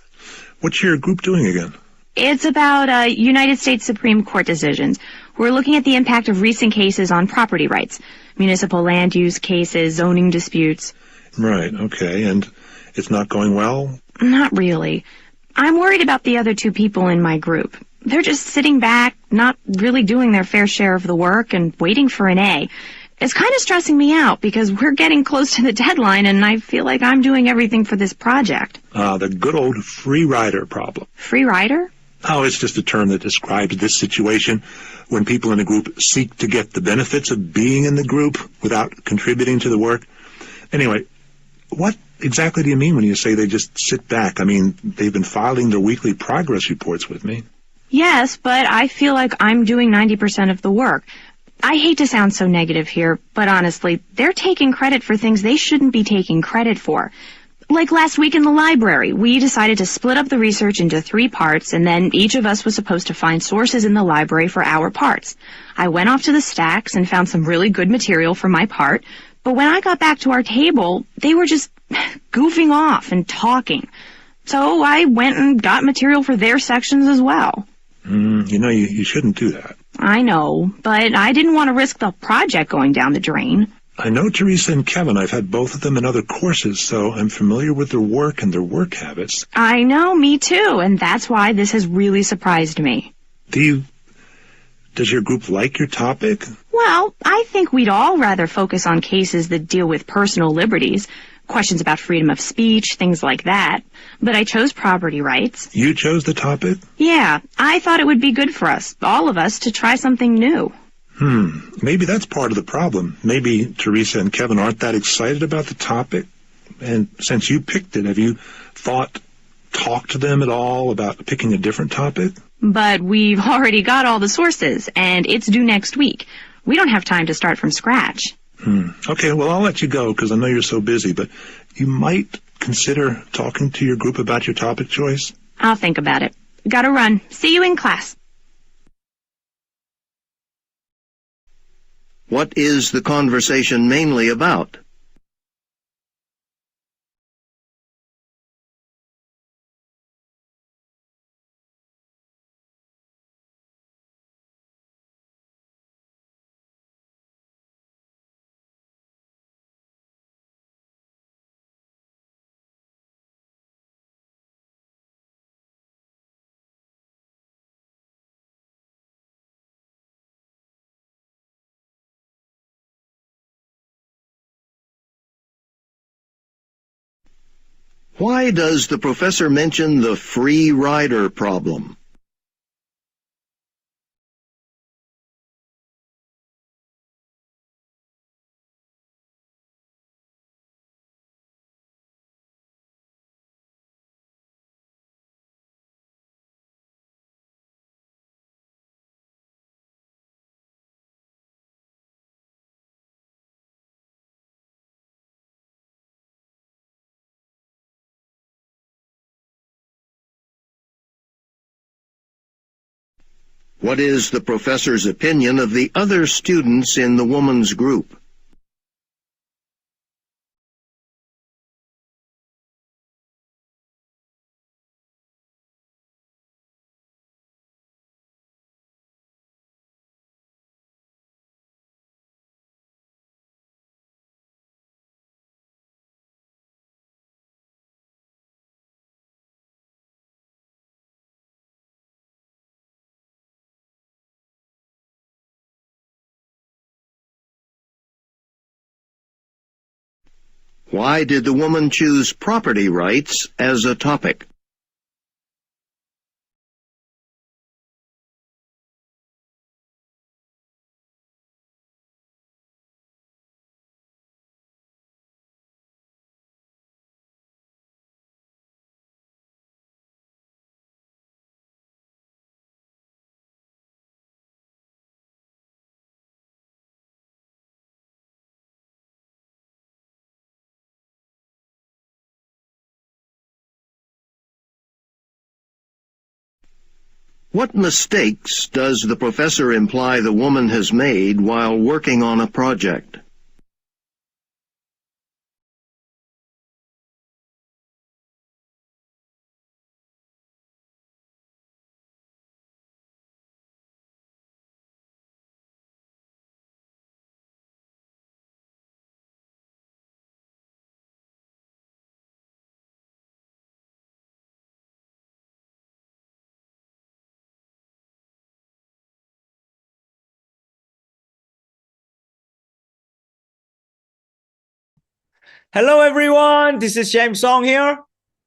What's your group doing again? It's about United States Supreme Court decisions. We're looking at the impact of recent cases on property rights, municipal land use cases, zoning disputes. Right, okay, and it's not going well? Not really. I'm worried about the other 2 people in my group. They're just sitting back, not really doing their fair share of the work, and waiting for an A. It's kind of stressing me out because we're getting close to the deadline, and I feel like I'm doing everything for this project. The good old free rider problem. Free rider? Oh, it's just a term that describes this situation when people in a group seek to get the benefits of being in the group without contributing to the work. Anyway, what exactly do you mean when you say they just sit back? I mean, they've been filing their weekly progress reports with me. Yes, but I feel like I'm doing 90% of the work. I hate to sound so negative here, but honestly, they're taking credit for things they shouldn't be taking credit for. Like last week in the library, we decided to split up the research into 3 parts, and then each of us was supposed to find sources in the library for our parts. I went off to the stacks and found some really good material for my part, but when I got back to our table, they were just goofing off and talking. So I went and got material for their sections as well. You shouldn't do that. I know, but I didn't want to risk the project going down the drain. I know Teresa and Kevin. I've had both of them in other courses, so I'm familiar with their work and their work habits. I know, me too, and that's why this has really surprised me. Does your group like your topic? Well, I think we'd all rather focus on cases that deal with personal liberties, questions about freedom of speech, things like that. But I chose property rights. You chose the topic? Yeah, I thought it would be good for us, all of us, to try something new. Maybe that's part of the problem. Maybe Teresa and Kevin aren't that excited about the topic. And since you picked it, have you talked to them at all about picking a different topic? But we've already got all the sources, and it's due next week. We don't have time to start from scratch. Okay, well, I'll let you go because I know you're so busy, but you might consider talking to your group about your topic choice. I'll think about it. Gotta run. See you in class. What is the conversation mainly about? Why does the professor mention the free rider problem? What is the professor's opinion of the other students in the woman's group? Why did the woman choose property rights as a topic? What mistakes does the professor imply the woman has made while working on a project? Hello, everyone. This is James Song here.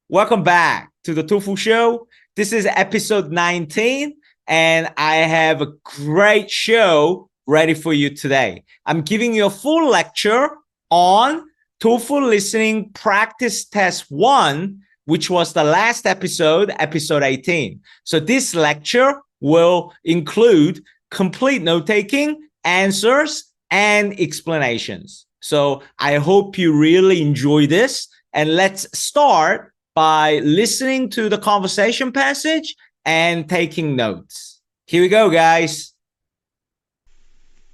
Welcome back to the TOEFL show. This is episode 19, and I have a great show ready for you today. I'm giving you a full lecture on TOEFL Listening Practice Test 1, which was the last episode, episode 18. So this lecture will include complete note-taking, answers, and explanations. So I hope you really enjoy this, And let's start by listening to the conversation passage and taking notes. Here we go, guys.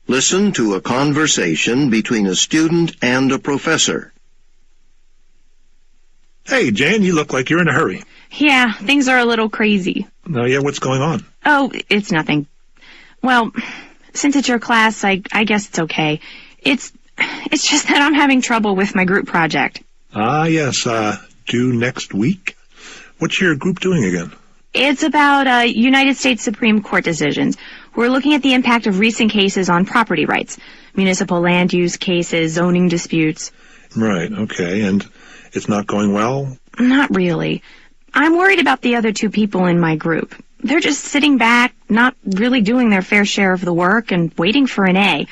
Listen to a conversation between a student and a professor. Hey, Jan, you look like you're in a hurry. Yeah, things are a little crazy. Oh, yeah, what's going on? Oh, it's nothing. Well, since it's your class, I guess it's okay. It's just that I'm having trouble with my group project. Ah, yes, due next week? What's your group doing again? It's about United States Supreme Court decisions. We're looking at the impact of recent cases on property rights, municipal land use cases, zoning disputes. Right, okay, and it's not going well? Not really. I'm worried about the other two people in my group. They're just sitting back, not really doing their fair share of the work, and waiting for an A.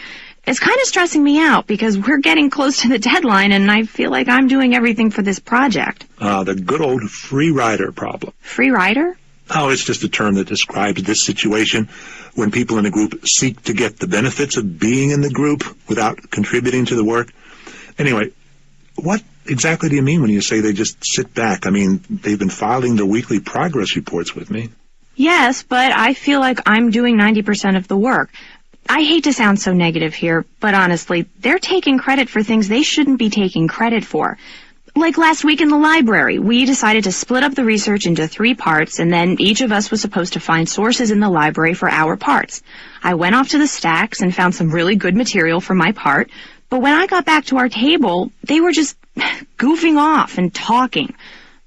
It's kind of stressing me out because we're getting close to the deadline and I feel like I'm doing everything for this project. The good old free rider problem. Free rider? Oh, it's just a term that describes this situation when people in a group seek to get the benefits of being in the group without contributing to the work. Anyway, what exactly do you mean when you say they just sit back? I mean, they've been filing their weekly progress reports with me. Yes, but I feel like I'm doing 90% of the work. I hate to sound so negative here, but honestly, they're taking credit for things they shouldn't be taking credit for. Like last week in the library, we decided to split up the research into 3 parts, and then each of us was supposed to find sources in the library for our parts. I went off to the stacks and found some really good material for my part, but when I got back to our table, they were just goofing off and talking.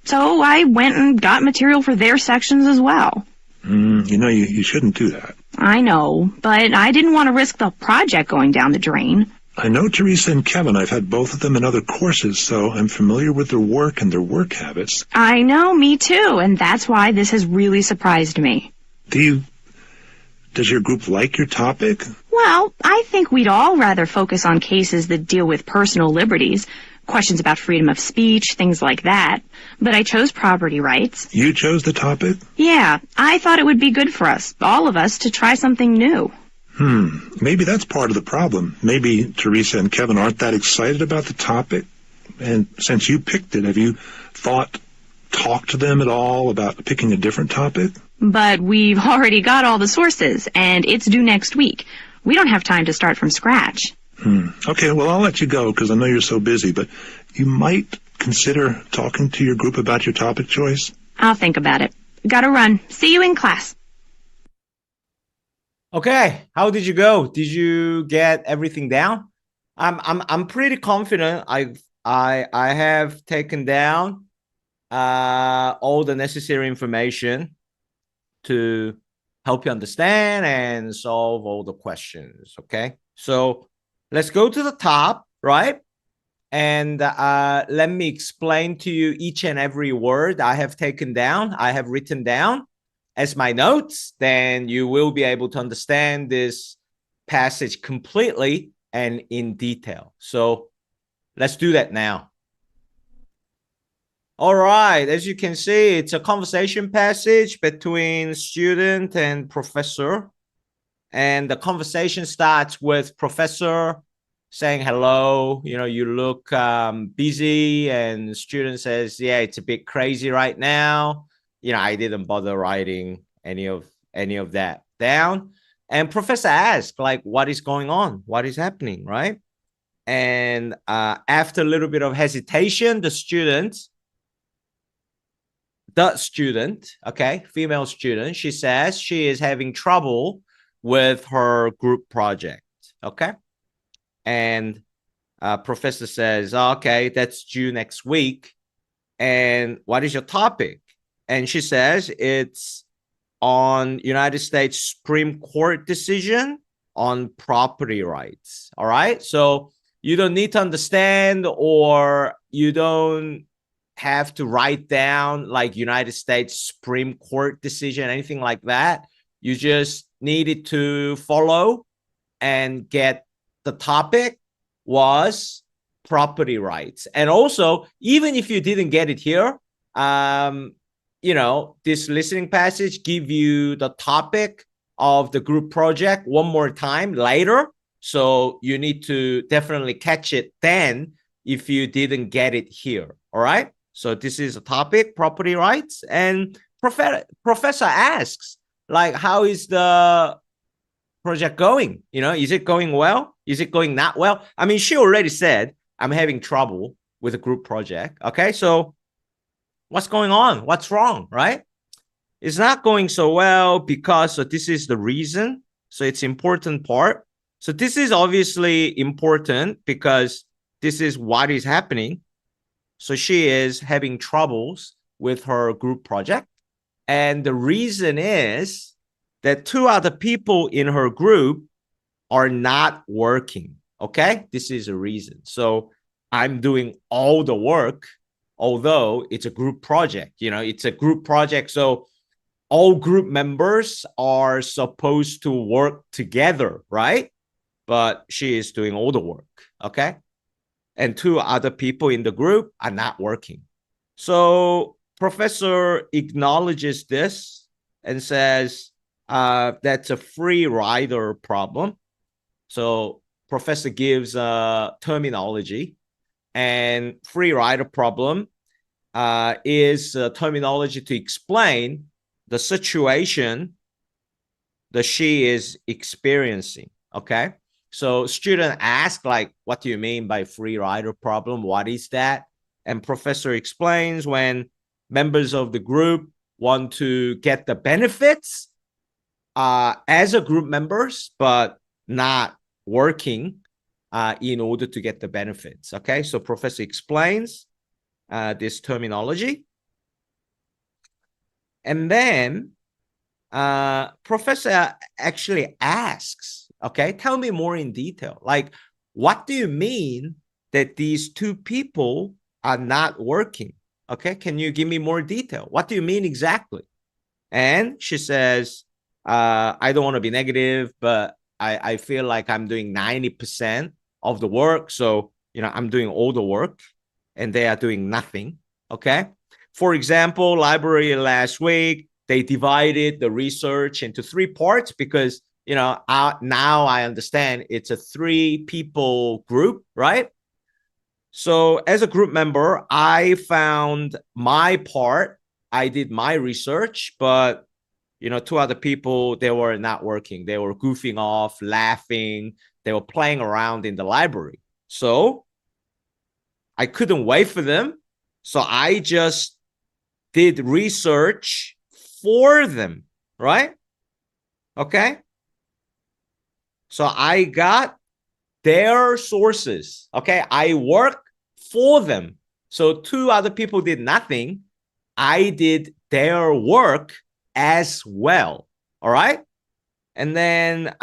So I went and got material for their sections as well. You shouldn't do that. I know, but I didn't want to risk the project going down the drain. I know Teresa and Kevin. I've had both of them in other courses, so I'm familiar with their work and their work habits. I know, me too, and that's why this has really surprised me. Does your group like your topic? Well, I think we'd all rather focus on cases that deal with personal liberties, questions about freedom of speech, things like that. But I chose property rights. You chose the topic? Yeah, I thought it would be good for us, all of us, to try something new. Maybe that's part of the problem. Maybe Teresa and Kevin aren't that excited about the topic. And since you picked it, have you talked to them at all about picking a different topic? But we've already got all the sources, and it's due next week. We don't have time to start from scratch. Okay, well, I'll let you go because I know you're so busy, but you might consider talking to your group about your topic choice. I'll think about it. Gotta run. See you in class. Okay, how did you go? Did you get everything down? I'm pretty confident. I have taken down all the necessary information to help you understand and solve all the questions. Okay, so let's go to the top, right? And let me explain to you each and every word I have taken down, I have written down as my notes. Then you will be able to understand this passage completely and in detail. So let's do that now. All right, as you can see, it's a conversation passage between student and professor. And the conversation starts with professor saying hello, you look busy, and student says, yeah, it's a bit crazy right now. I didn't bother writing any of that down. And professor asked, like, what is going on? What is happening, right? And after a little bit of hesitation, the student, okay, female student, she says she is having trouble with her group project, okay? And professor says, okay, that's due next week. And what is your topic? And she says it's on United States Supreme Court decision on property rights. All right. So you don't need to understand, or you don't have to write down like United States Supreme Court decision, anything like that. You just needed to follow and get the topic was property rights. And also, even if you didn't get it here, this listening passage give you the topic of the group project one more time later. So you need to definitely catch it then if you didn't get it here. All right. So this is a topic, property rights. And professor asks, like, how is the project going? You know, is it going well? Is it going not well? I mean, she already said, I'm having trouble with a group project. Okay. So what's going on? What's wrong? Right? It's not going so well because so this is the reason. So it's important part. So this is obviously important because this is what is happening. So she is having troubles with her group project. And the reason is that 2 other people in her group are not working. Okay, this is a reason. So I'm doing all the work, although it's a group project. You know, it's a group project. So all group members are supposed to work together, right? But she is doing all the work. Okay. And 2 other people in the group are not working. So professor acknowledges this and says that's a free rider problem. So professor gives a terminology, and free rider problem is a terminology to explain the situation that she is experiencing. Okay. So student ask, like, what do you mean by free rider problem? What is that? And professor explains when members of the group want to get the benefits as a group members, but not working in order to get the benefits. Okay, so professor explains this terminology. And then professor actually asks, okay, tell me more in detail. Like, what do you mean that these 2 people are not working? Okay, can you give me more detail? What do you mean exactly? And she says, I don't want to be negative, but I feel like I'm doing 90% of the work. So, you know, I'm doing all the work and they are doing nothing. Okay. For example, library last week, they divided the research into 3 parts because, you know, now I understand it's a 3 people group, right? So as a group member, I found my part. I did my research, but, you know, 2 other people, they were not working. They were goofing off, laughing. They were playing around in the library. So I couldn't wait for them. So I just did research for them, right? Okay. So I got their sources. Okay. I work for them. So 2 other people did nothing. I did their work as well. All right. And then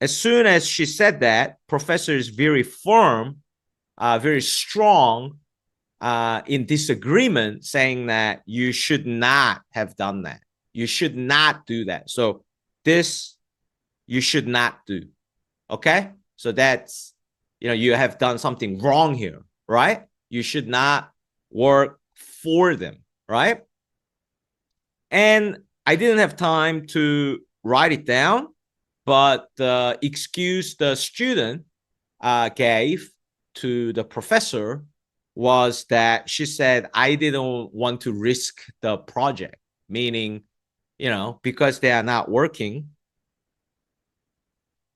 as soon as she said that, professor is very firm, very strong in disagreement, saying that you should not have done that. You should not do that. So this you should not do. Okay. So that's, you know, you have done something wrong here, right? You should not work for them, right? And I didn't have time to write it down, but the excuse the student gave to the professor was that she said, I didn't want to risk the project, meaning, you know, because they are not working,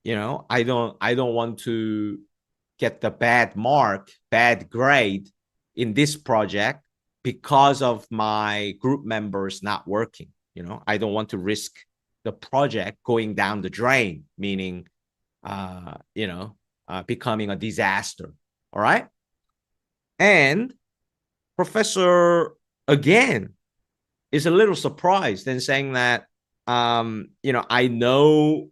you know, I don't want to get the bad mark, bad grade in this project because of my group members not working. You know, I don't want to risk the project going down the drain, meaning, you know, becoming a disaster. All right. And professor, again, is a little surprised and saying that, you know, I know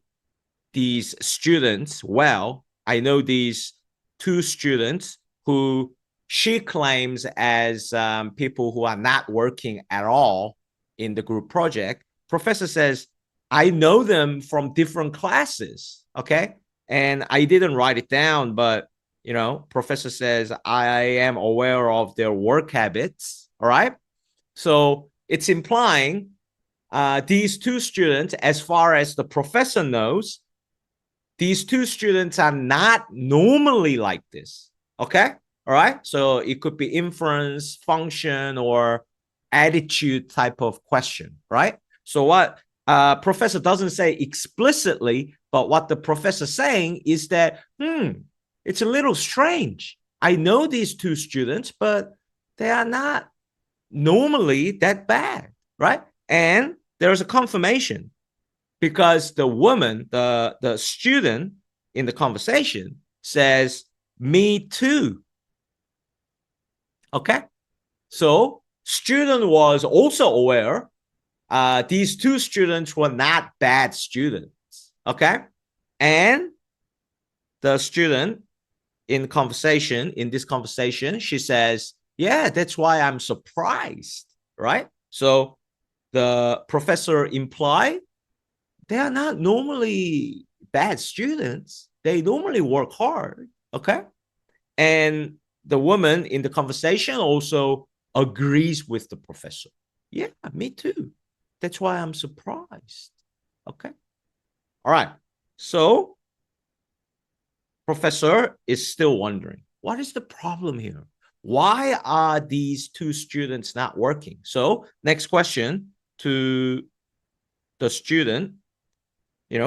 these students well. I know these 2 students who she claims as people who are not working at all in the group project. Professor says, I know them from different classes. Okay. And I didn't write it down, but, you know, professor says, I am aware of their work habits. All right. So it's implying these 2 students, as far as the professor knows, these 2 students are not normally like this. Okay. All right. So it could be inference, function, or attitude type of question, right? So what professor doesn't say explicitly, but what the professor saying is that, it's a little strange. I know these two students, but they are not normally that bad, right? And there's a confirmation because the woman, the student in the conversation says, me too. Okay. So student was also aware these two students were not bad students. Okay. And the student in this conversation, she says, yeah, that's why I'm surprised. Right. So the professor implied they are not normally bad students. They normally work hard. Okay. And the woman in the conversation also agrees with the professor. Yeah, me too. That's why I'm surprised. Okay. All right. So professor is still wondering, what is the problem here? Why are these two students not working? So next question to the student,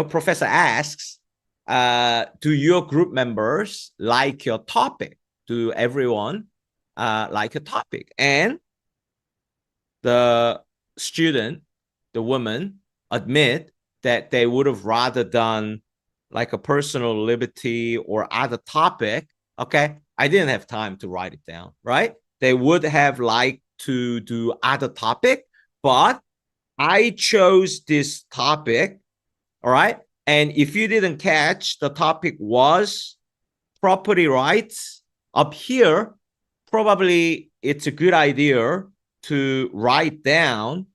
professor asks, do your group members like your topic? Do everyone like a topic? And the student, the woman, admit that they would have rather done like a personal liberty or other topic. Okay, I didn't have time to write it down, right? They would have liked to do other topic, but I chose this topic. All right. And if you didn't catch, the topic was property rights. Up here, probably it's a good idea to write down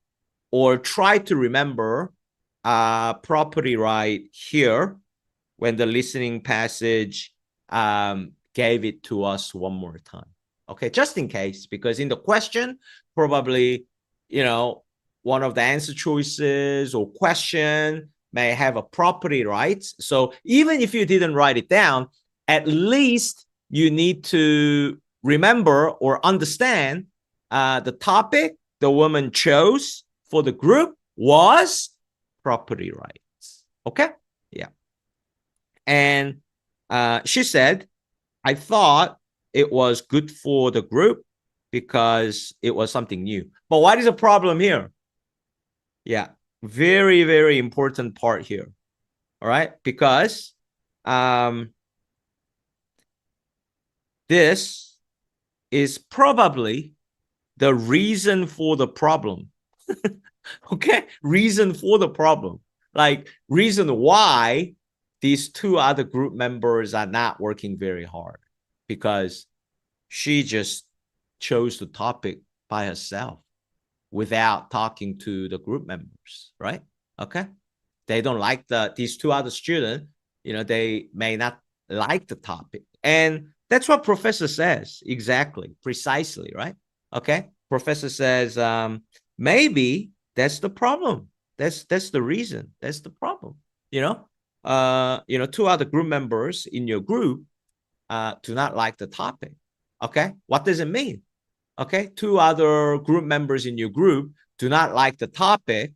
or try to remember property right here when the listening passage gave it to us one more time. Okay, just in case, because in the question, probably, one of the answer choices or question may have a property rights. So even if you didn't write it down, at least you need to remember or understand the topic the woman chose for the group was property rights. Okay? Yeah. And she said, I thought it was good for the group because it was something new. But what is the problem here? Yeah, very, very important part here. All right, because this is probably the reason for the problem. Okay, reason for the problem. Like reason why these two other group members are not working very hard, because she just chose the topic by herself without talking to the group members, right? Okay. They don't like these two other students, they may not like the topic. And that's what professor says exactly, precisely, right? Okay. Professor says, maybe that's the problem. That's the reason. That's the problem. Two other group members in your group do not like the topic. Okay. What does it mean? Okay. Two other group members in your group do not like the topic.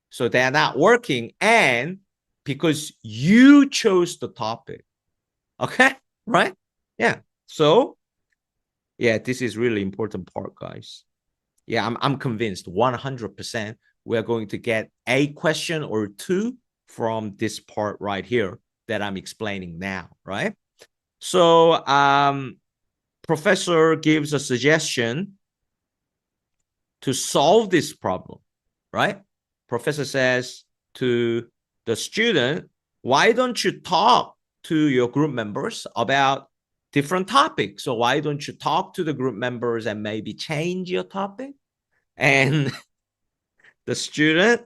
So they're not working. And because you chose the topic. Okay. Right. Yeah. So yeah, this is really important part, guys. Yeah, I'm convinced 100% we're going to get a question or two from this part right here that I'm explaining now, right? So professor gives a suggestion to solve this problem, right? Professor says to the student, why don't you talk to your group members about different topics? So why don't you talk to the group members and maybe change your topic? And the student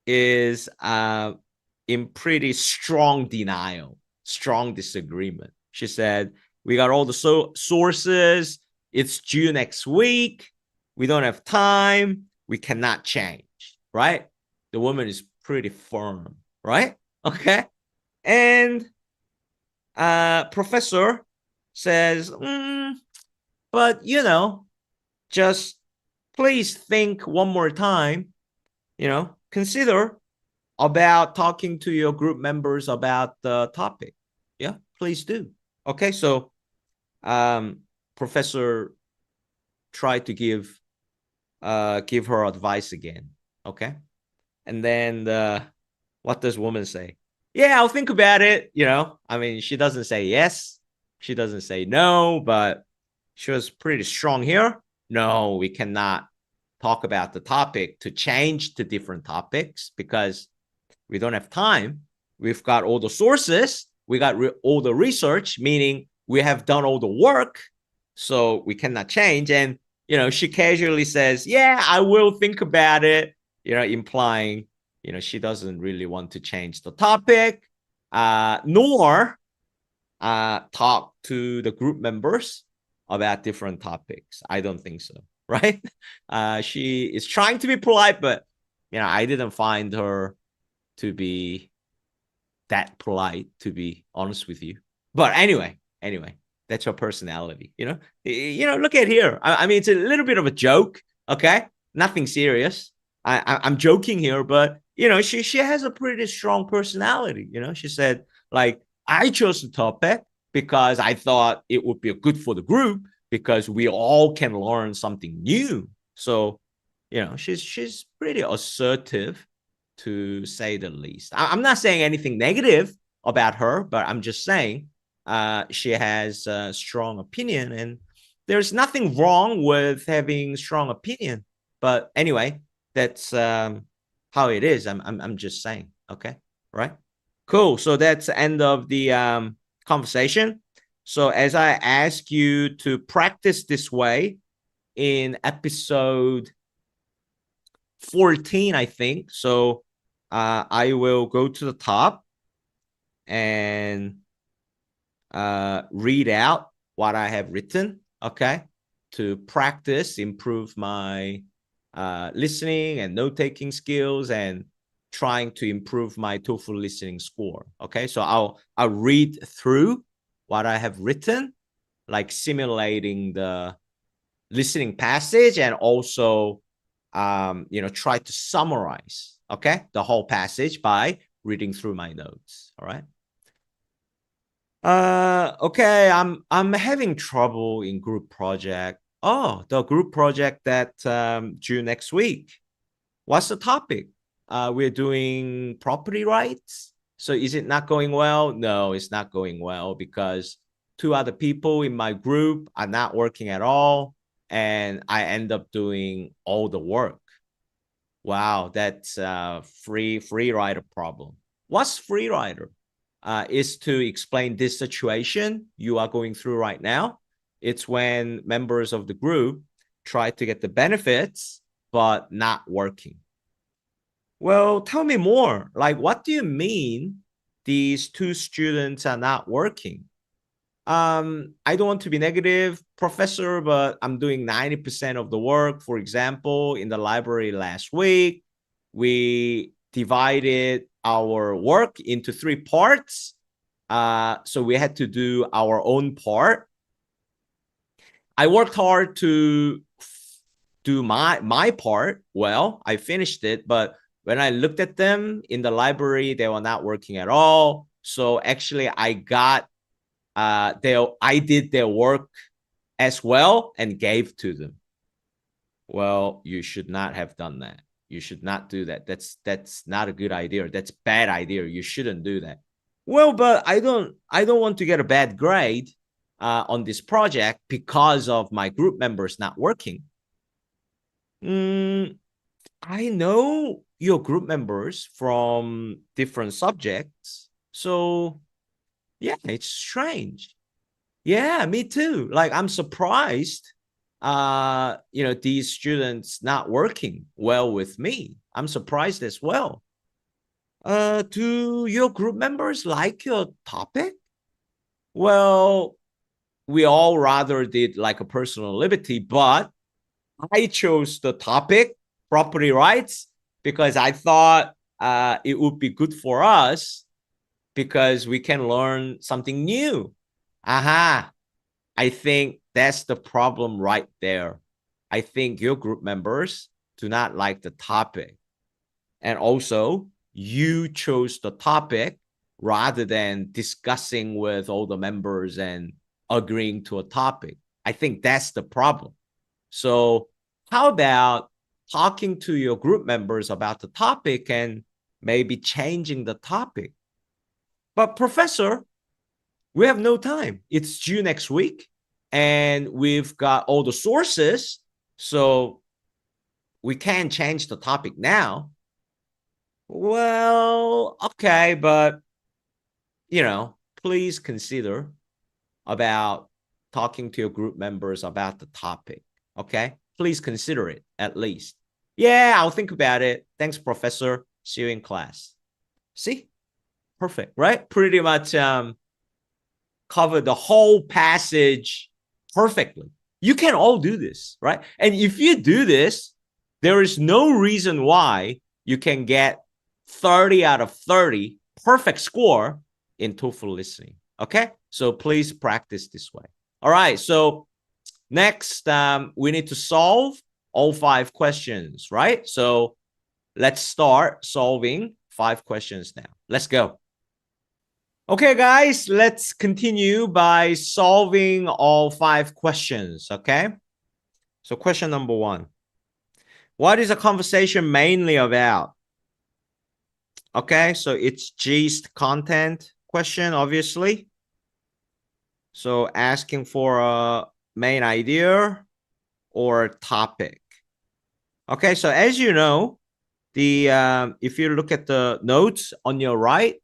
is in pretty strong denial, strong disagreement. She said, we got all the sources. It's due next week. We don't have time. We cannot change, right? The woman is pretty firm, right? Okay. And professor says, but just please think one more time, consider about talking to your group members about the topic. Yeah, please do. Okay, so professor tried to give her advice again. Okay, and then what does woman say? Yeah, I'll think about it. I mean, she doesn't say yes, she doesn't say no, but she was pretty strong here. No, we cannot talk about the topic to change to different topics because we don't have time. We've got all the sources. We got all the research, meaning we have done all the work. So we cannot change. And, she casually says, yeah, I will think about it, implying, she doesn't really want to change the topic, nor talk to the group members about different topics. I don't think so, right? She is trying to be polite, but, I didn't find her to be that polite, to be honest with you. But anyway, that's her personality. Look at here. I mean, it's a little bit of a joke. Okay, nothing serious. I'm joking here, but she has a pretty strong personality. She said, like, I chose the topic because I thought it would be good for the group because we all can learn something new. So, she's pretty assertive, to say the least. I'm not saying anything negative about her, but I'm just saying she has a strong opinion, and there's nothing wrong with having strong opinion. But anyway, that's how it is. I'm just saying. Okay, right? Cool. So that's the end of the conversation. So as I ask you to practice this way in episode 14, I think. So I will go to the top and read out what I have written, okay, to practice, improve my listening and note-taking skills, and trying to improve my TOEFL listening score. Okay, so I'll read through what I have written, like simulating the listening passage, and also try to summarize, okay, the whole passage by reading through my notes. All right. Okay, I'm having trouble in group project. Oh, the group project that due next week. What's the topic? We're doing property rights. So is it not going well? No, it's not going well because 2 other people in my group are not working at all, and I end up doing all the work. Wow, that's a free rider problem. What's free rider? Is to explain this situation you are going through right now. It's when members of the group try to get the benefits but not working. Well, tell me more. Like, what do you mean these 2 students are not working? I don't want to be negative, professor, but I'm doing 90% of the work. For example, in the library last week, we divided our work into 3 parts. So we had to do our own part. I worked hard to do my part. Well, I finished it, but when I looked at them in the library, they were not working at all. So actually I got I did their work as well and gave to them. Well, you should not have done that. You should not do that. That's not a good idea. That's a bad idea. You shouldn't do that. Well, but I don't want to get a bad grade on this project because of my group members not working. I know your group members from different subjects. So yeah, it's strange. Yeah, me too. Like, I'm surprised, these students not working well with me. I'm surprised as well. Do your group members like your topic? Well, we all rather did like a personal liberty, but I chose the topic, property rights, because I thought it would be good for us because we can learn something new. Aha. I think that's the problem right there. I think your group members do not like the topic. And also, you chose the topic rather than discussing with all the members and agreeing to a topic. I think that's the problem. So how about talking to your group members about the topic and maybe changing the topic? But professor, we have no time. It's due next week and we've got all the sources. So we can't change the topic now. Well, okay, but please consider about talking to your group members about the topic. Okay, please consider it at least. Yeah, I'll think about it. Thanks, professor. See you in class. See, perfect, right? Pretty much cover the whole passage perfectly. You can all do this, right? And if you do this, there is no reason why you can get 30 out of 30 perfect score in TOEFL listening. Okay, so please practice this way. All right, so next we need to solve all 5 questions, right? So let's start solving 5 questions now. Let's go. Okay, guys, let's continue by solving all 5 questions, okay? So question number 1. What is a conversation mainly about? Okay, so it's gist content question, obviously. So asking for a main idea or topic. Okay, so as you know, if you look at the notes on your right,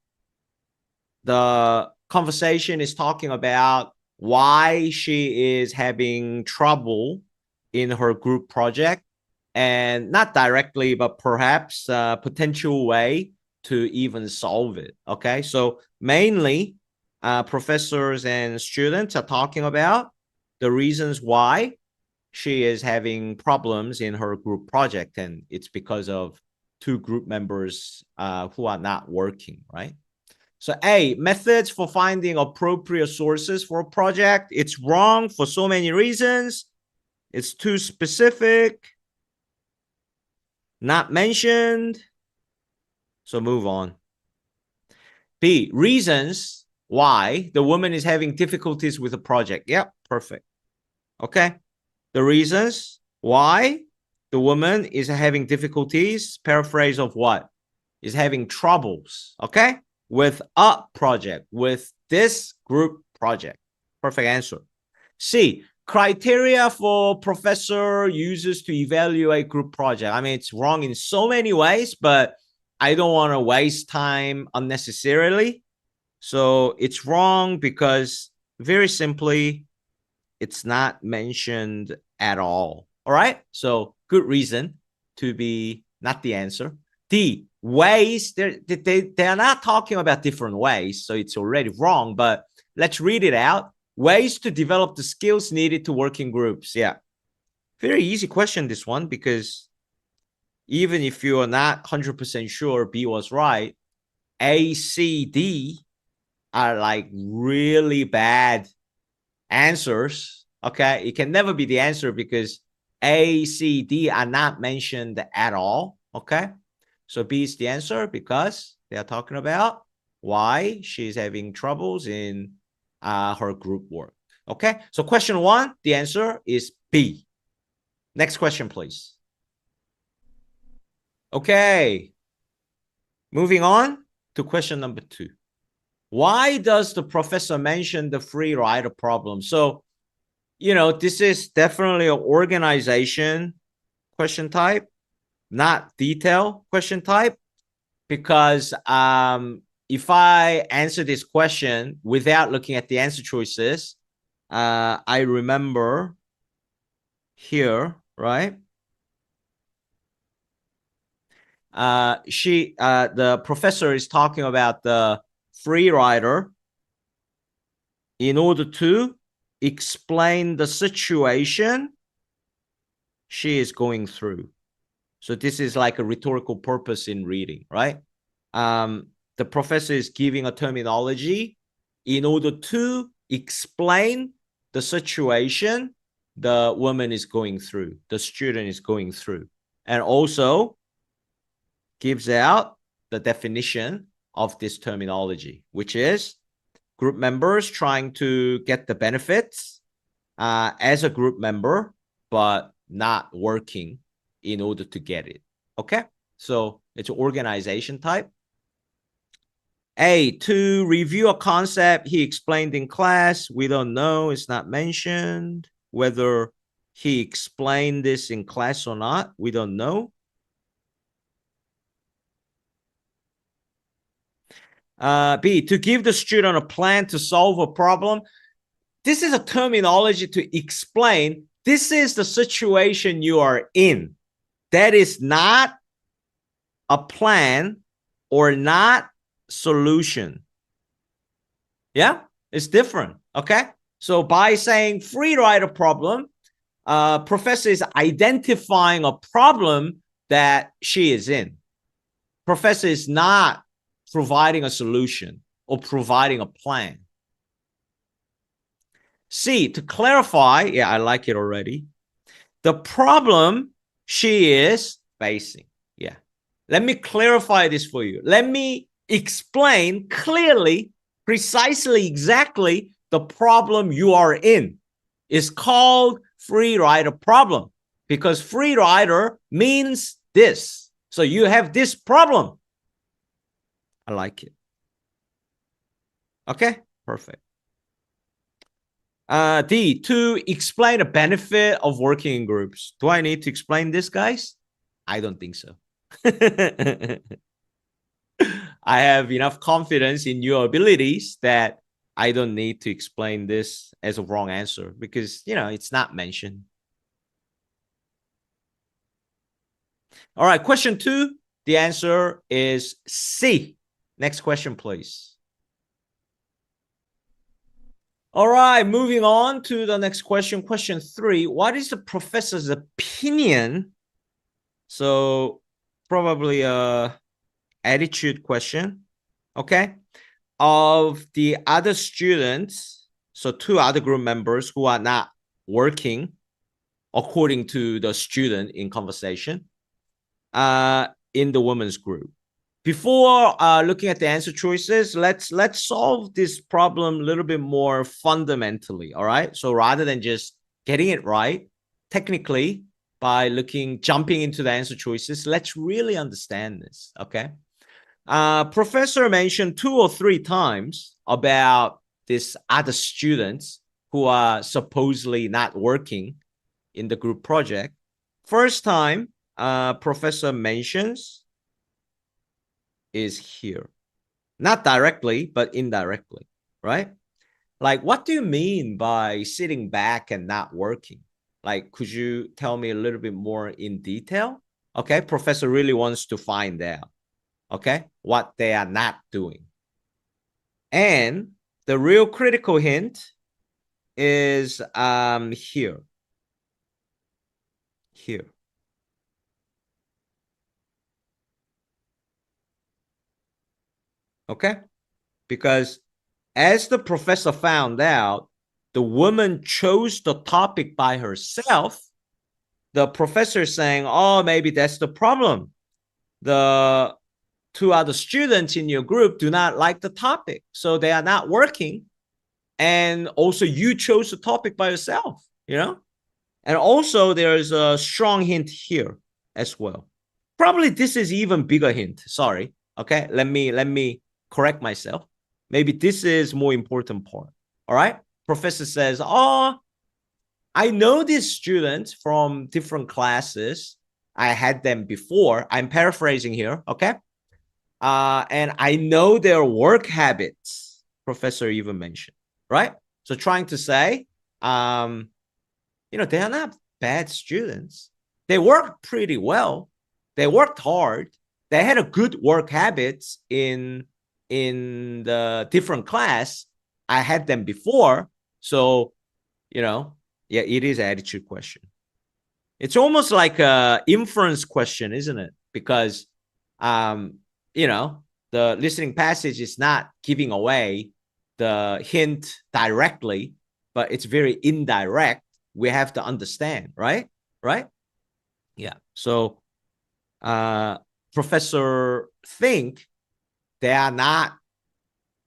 the conversation is talking about why she is having trouble in her group project, and not directly, but perhaps a potential way to even solve it. Okay, so mainly professors and students are talking about the reasons why she is having problems in her group project, and it's because of 2 group members who are not working, right? So A, methods for finding appropriate sources for a project. It's wrong for so many reasons. It's too specific, not mentioned. So move on. B, reasons why the woman is having difficulties with the project. Yep, perfect. Okay. The reasons why the woman is having difficulties, paraphrase of what? Is having troubles, okay? With a project, with this group project. Perfect answer. C, criteria for professor uses to evaluate group project. I mean, it's wrong in so many ways, but I don't want to waste time unnecessarily. So it's wrong because very simply, it's not mentioned at all. All right. So good reason to be not the answer. D, ways. They're not talking about different ways. So it's already wrong, but let's read it out. Ways to develop the skills needed to work in groups. Yeah. Very easy question, this one, because even if you are not 100% sure B was right, A, C, D are like really bad answers. Okay, it can never be the answer because A, C, D are not mentioned at all. Okay, so B is the answer because they are talking about why she's having troubles in her group work. Okay, so question 1, the answer is B. Next question, please. Okay, moving on to question number 2. Why does the professor mention the free rider problem? So, this is definitely an organization question type, not detail question type, because if I answer this question without looking at the answer choices, I remember here, right? The professor is talking about the free rider in order to explain the situation she is going through. So this is like a rhetorical purpose in reading, right? The professor is giving a terminology in order to explain the situation the woman is going through, the student is going through, and also gives out the definition of this terminology, which is group members trying to get the benefits as a group member, but not working in order to get it. Okay, so it's an organization type. A, to review a concept he explained in class. We don't know, it's not mentioned. Whether he explained this in class or not, we don't know. B, to give the student a plan to solve a problem. This is a terminology to explain this is the situation you are in. That is not a plan or not solution. Yeah, it's different. Okay, so by saying free rider problem, professor is identifying a problem that she is in. Professor is not providing a solution or providing a plan. C, to clarify, yeah, I like it already. The problem she is facing. Yeah. Let me clarify this for you. Let me explain clearly, precisely, exactly the problem you are in. It's called free rider problem because free rider means this. So you have this problem. I like it. Okay, perfect. D, to explain the benefit of working in groups. Do I need to explain this, guys? I don't think so. I have enough confidence in your abilities that I don't need to explain this as a wrong answer because, you know, it's not mentioned. All right, question 2. The answer is C. Next question, please. All right, moving on to the next question. Question 3. What is the professor's opinion? So probably a attitude question, okay, of the other students. So 2 other group members who are not working according to the student in conversation in the women's group. Before looking at the answer choices, let's solve this problem a little bit more fundamentally, all right? So rather than just getting it right, technically, by jumping into the answer choices, let's really understand this, okay? Professor mentioned 2 or 3 times about these other students who are supposedly not working in the group project. First time professor mentions is here. Not directly, but indirectly, right? Like, what do you mean by sitting back and not working? Like, could you tell me a little bit more in detail? Okay, professor really wants to find out, okay, what they are not doing. And the real critical hint is here. Here. Okay? Because as the professor found out, the woman chose the topic by herself. The professor is saying, oh, maybe that's the problem. The 2 other students in your group do not like the topic, so they are not working. And also you chose the topic by yourself, you know? And also there's a strong hint here as well. Probably this is even bigger hint. Sorry. Okay, let me correct myself. Maybe this is more important part. All right. Professor says, oh, I know these students from different classes. I had them before. I'm paraphrasing here. Okay. And I know their work habits. Professor even mentioned, right? So trying to say, they are not bad students. They worked pretty well. They worked hard. They had a good work habits in the different class. I had them before. So, yeah, it is an attitude question. It's almost like a inference question, isn't it? Because, the listening passage is not giving away the hint directly, but it's very indirect. We have to understand, right? Right? Yeah. So Professor think they are not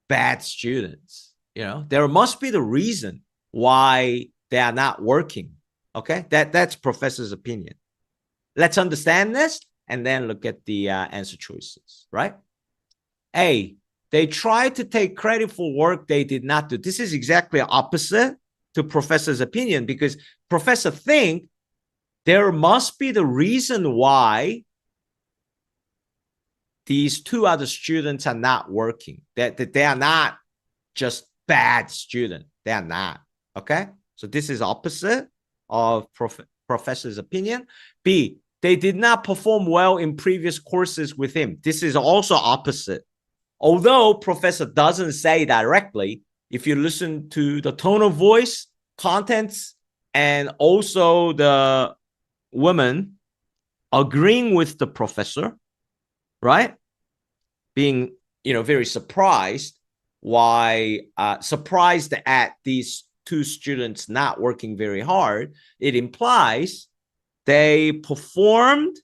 bad students. You know, there must be the reason why they are not working. Okay, that's professor's opinion. Let's understand this and then look at the answer choices, right? A, they tried to take credit for work they did not do. This is exactly opposite to professor's opinion, because professor think there must be the reason why these two other students are not working, that they are not just bad students. They are not. Okay, so this is opposite of professor's opinion. B, they did not perform well in previous courses with him. This is also opposite. Although professor doesn't say directly, if you listen to the tone of voice, contents, and also the woman agreeing with the professor, right? Being, very surprised surprised at these two students not working very hard, it implies they performed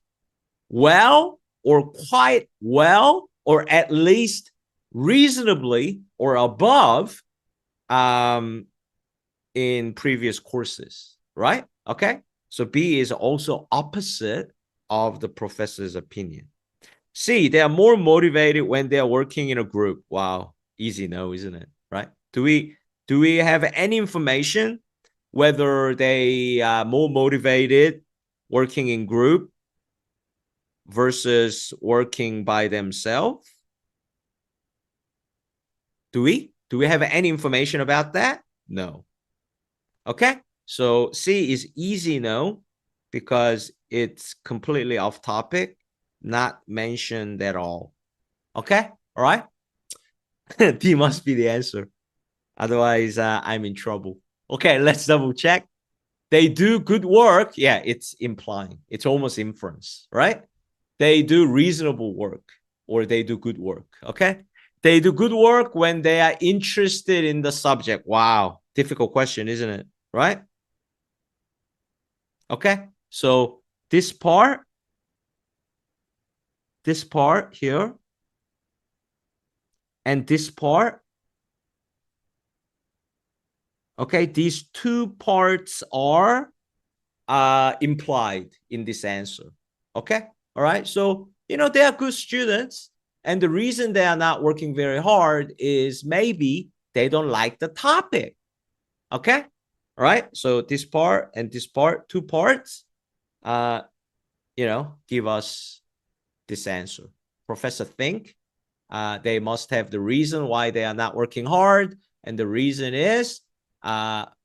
well or quite well, or at least reasonably or above in previous courses, right? Okay, so B is also opposite of the professor's opinion. C, they are more motivated when they are working in a group. Wow, easy no, isn't it? Right? Do we have any information whether they are more motivated working in group versus working by themselves? Do we have any information about that? No. Okay, so C is easy no, because it's completely off topic, not mentioned at all. Okay, all right. D must be the answer. Otherwise, I'm in trouble. Okay, let's double check. They do good work. Yeah, it's implying. It's almost inference, right? They do reasonable work, or they do good work. Okay, they do good work when they are interested in the subject. Wow, difficult question, isn't it? Right? Okay, so this part here, and this part, okay, these two parts are implied in this answer. Okay, all right, so they are good students, and the reason they are not working very hard is maybe they don't like the topic. Okay, all right, so this part and this part, two parts, give us this answer. Professor think they must have the reason why they are not working hard, and the reason is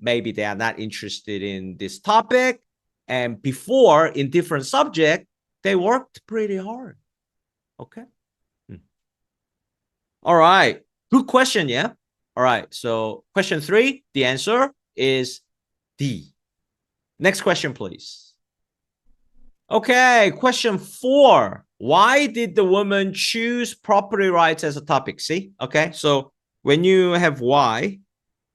maybe they are not interested in this topic, and before in different subject they worked pretty hard. Okay. All right, good question. Yeah. All right, so question 3, the answer is D. Next question, please. Okay, question 4. Why did the woman choose property rights as a topic? See, okay, so when you have why,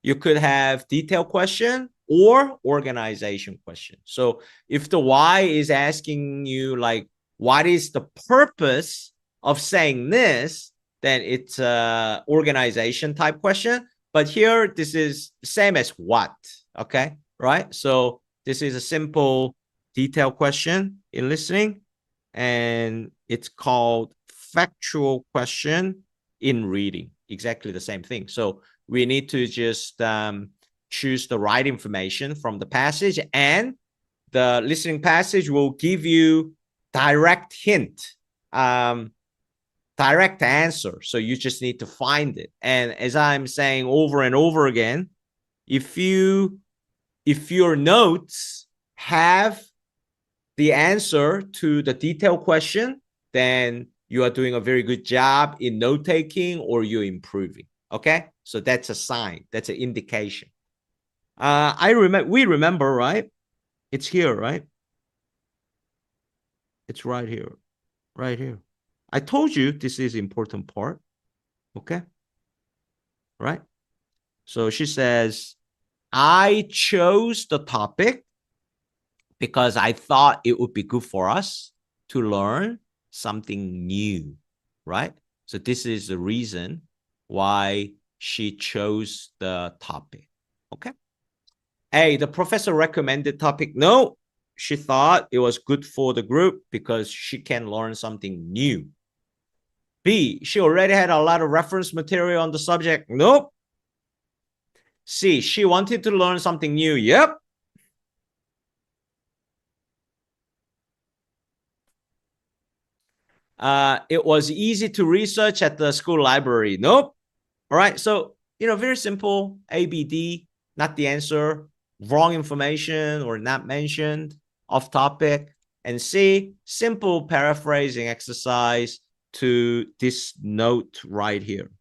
you could have detailed question or organization question. So if the why is asking you like, what is the purpose of saying this, then it's a organization type question. But here, this is same as what, okay, right? So this is a simple detailed question in listening, and it's called factual question in reading. Exactly the same thing. So we need to just choose the right information from the passage, and the listening passage will give you direct hint, direct answer. So you just need to find it. And as I'm saying over and over again, if your notes have the answer to the detailed question, then you are doing a very good job in note taking, or you're improving. Okay, so that's a sign, that's an indication. We remember, right? It's here, right? It's right here, right here. I told you this is important part. Okay, right? So she says, I chose the topic because I thought it would be good for us to learn something new, right? So this is the reason why she chose the topic, okay? A, the professor recommended topic. No, she thought it was good for the group because she can learn something new. B, she already had a lot of reference material on the subject. Nope. C, she wanted to learn something new. Yep. It was easy to research at the school library. Nope. All right. So, very simple. A, B, D, not the answer. Wrong information or not mentioned, off topic. And C, simple paraphrasing exercise to this note right here.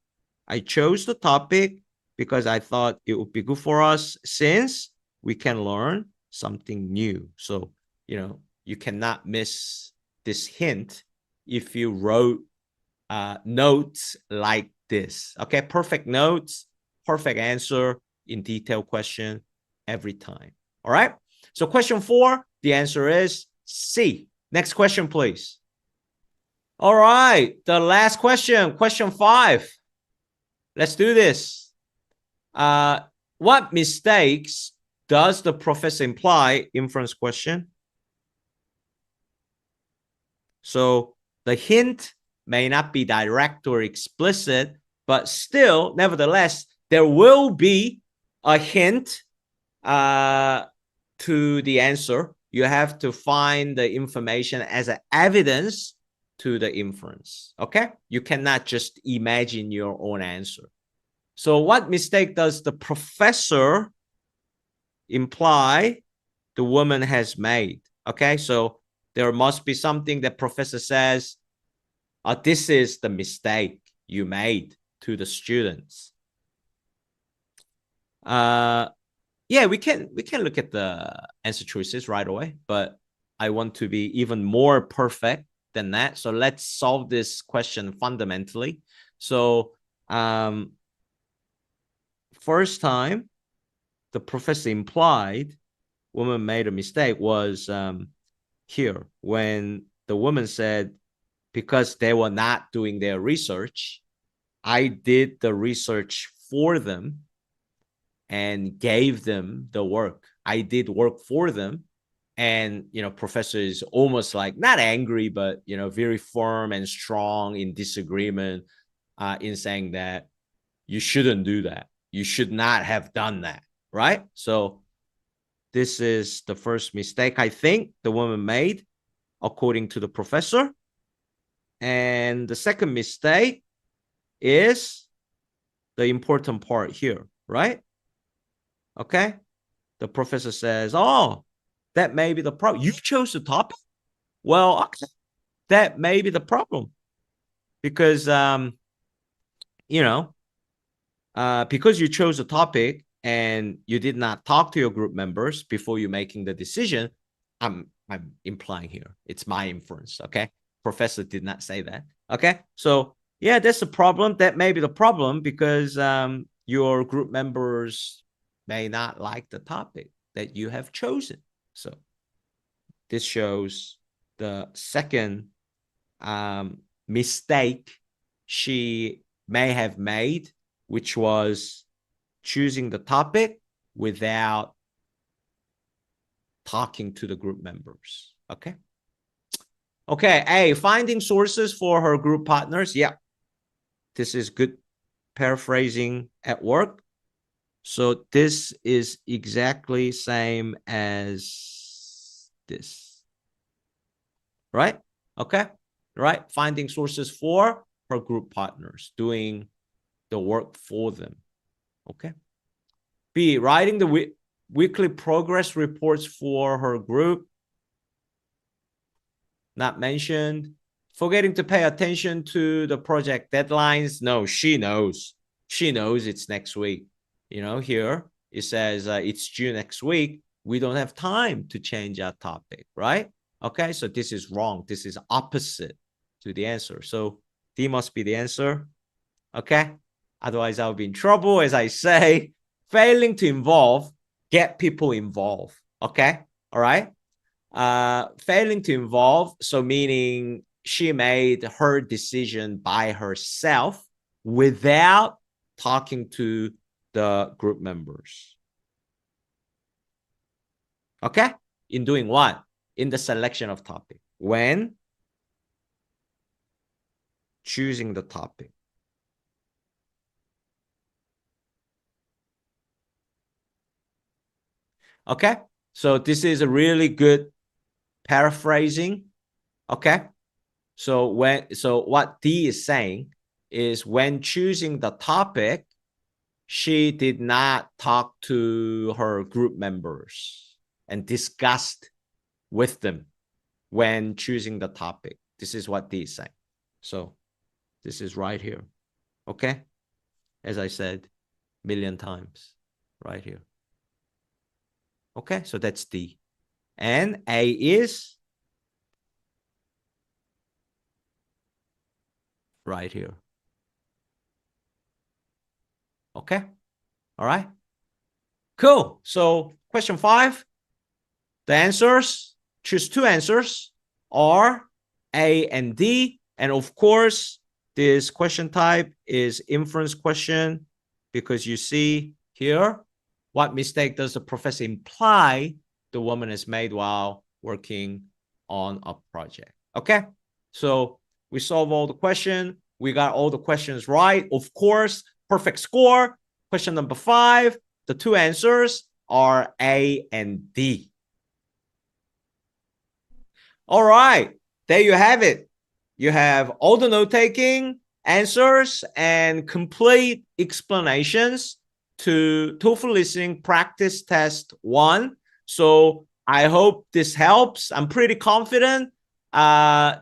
I chose the topic because I thought it would be good for us since we can learn something new. So, you cannot miss this hint if you wrote notes like this. Okay, perfect notes, perfect answer in detailed question every time. All right. So question 4, the answer is C. Next question, please. All right. The last question, question 5. Let's do this. What mistakes does the professor imply? Inference question. So the hint may not be direct or explicit, but still, nevertheless, there will be a hint to the answer. You have to find the information as an evidence to the inference. Okay? You cannot just imagine your own answer. So what mistake does the professor imply the woman has made? Okay, so there must be something that professor says, this is the mistake you made to the students. Yeah, we can look at the answer choices right away, but I want to be even more perfect than that. So let's solve this question fundamentally. So first time the professor implied woman made a mistake was here when the woman said, because they were not doing their research, I did the research for them and gave them the work. I did work for them. And, professor is almost like not angry, but, very firm and strong in disagreement in saying that you shouldn't do that. You should not have done that, right? So this is the first mistake I think the woman made, according to the professor. And the second mistake is the important part here, right? Okay. The professor says, oh, that may be the problem. You chose the topic? Well, okay. That may be the problem. Because, because you chose a topic and you did not talk to your group members before you making the decision, I'm implying here. It's my inference, okay? Professor did not say that, okay? So, yeah, that's the problem. That may be the problem because your group members may not like the topic that you have chosen. So this shows the second mistake she may have made, which was choosing the topic without talking to the group members. Okay. Okay. A, finding sources for her group partners. Yeah. This is good paraphrasing at work. So this is exactly same as this. Right? Okay. Right. Finding sources for her group partners, doing the work for them. Okay. B, writing the weekly progress reports for her group. Not mentioned. Forgetting to pay attention to the project deadlines. No, she knows. She knows it's next week. Here it says it's due next week. We don't have time to change our topic, right? Okay, so this is wrong. This is opposite to the answer. So D must be the answer. Okay, otherwise I'll be in trouble. As I say, failing to involve get people involved. Okay. All right. Failing to involve, so meaning she made her decision by herself without talking to the group members. Okay. In doing what? In the selection of topic. When choosing the topic. Okay. So this is a really good paraphrasing. Okay. So what D is saying is when choosing the topic, she did not talk to her group members and discussed with them when choosing the topic. This is what D is saying. So this is right here. Okay. As I said a million times, right here. Okay. So that's D. And A is right here. Okay. All right. Cool. So question 5, the answers, choose 2 answers are A and D. And of course, this question type is inference question because you see here, what mistake does the professor imply the woman has made while working on a project? Okay. So we solve all the questions. We got all the questions right. Of course, perfect score. Question number 5, the 2 answers are A and D. All right, there you have it. You have all the note-taking, answers, and complete explanations to TOEFL Listening Practice Test 1. So I hope this helps. I'm pretty confident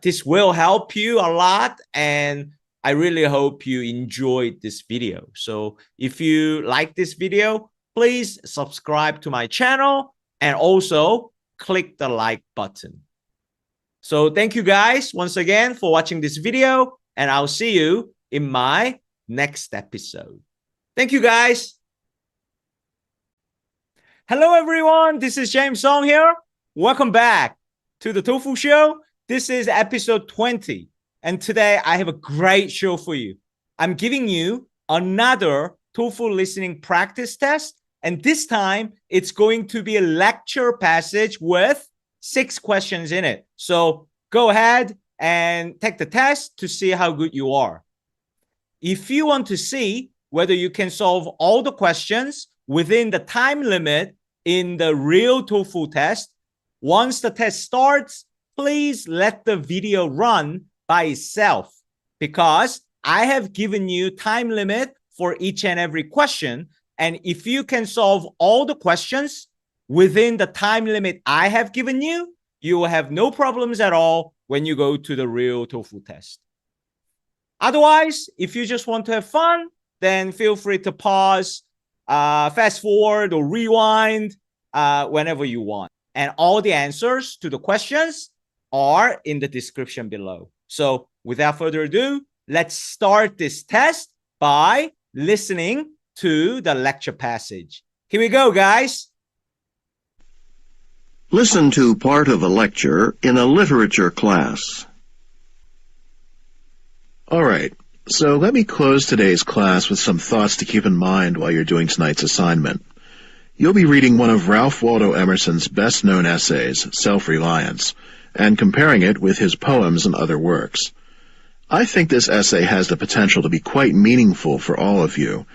this will help you a lot, and I really hope you enjoyed this video. So if you like this video, please subscribe to my channel and also click the like button. So thank you guys once again for watching this video, and I'll see you in my next episode. Thank you guys. Hello everyone, this is James Song here. Welcome back to the TOEFL show. This is episode 20. And today I have a great show for you. I'm giving you another TOEFL listening practice test. And this time it's going to be a lecture passage with 6 questions in it. So go ahead and take the test to see how good you are. If you want to see whether you can solve all the questions within the time limit in the real TOEFL test, once the test starts, please let the video run by itself, because I have given you time limit for each and every question. And if you can solve all the questions within the time limit I have given you, you will have no problems at all when you go to the real TOEFL test. Otherwise, if you just want to have fun, then feel free to pause, fast forward or rewind whenever you want. And all the answers to the questions are in the description below. So without further ado, let's start this test by listening to the lecture passage. Here we go, guys. Listen to part of a lecture in a literature class. All right, so let me close today's class with some thoughts to keep in mind while you're doing tonight's assignment. You'll be reading one of Ralph Waldo Emerson's best-known essays, Self-Reliance, and comparing it with his poems and other works. I think this essay has the potential to be quite meaningful for all of you,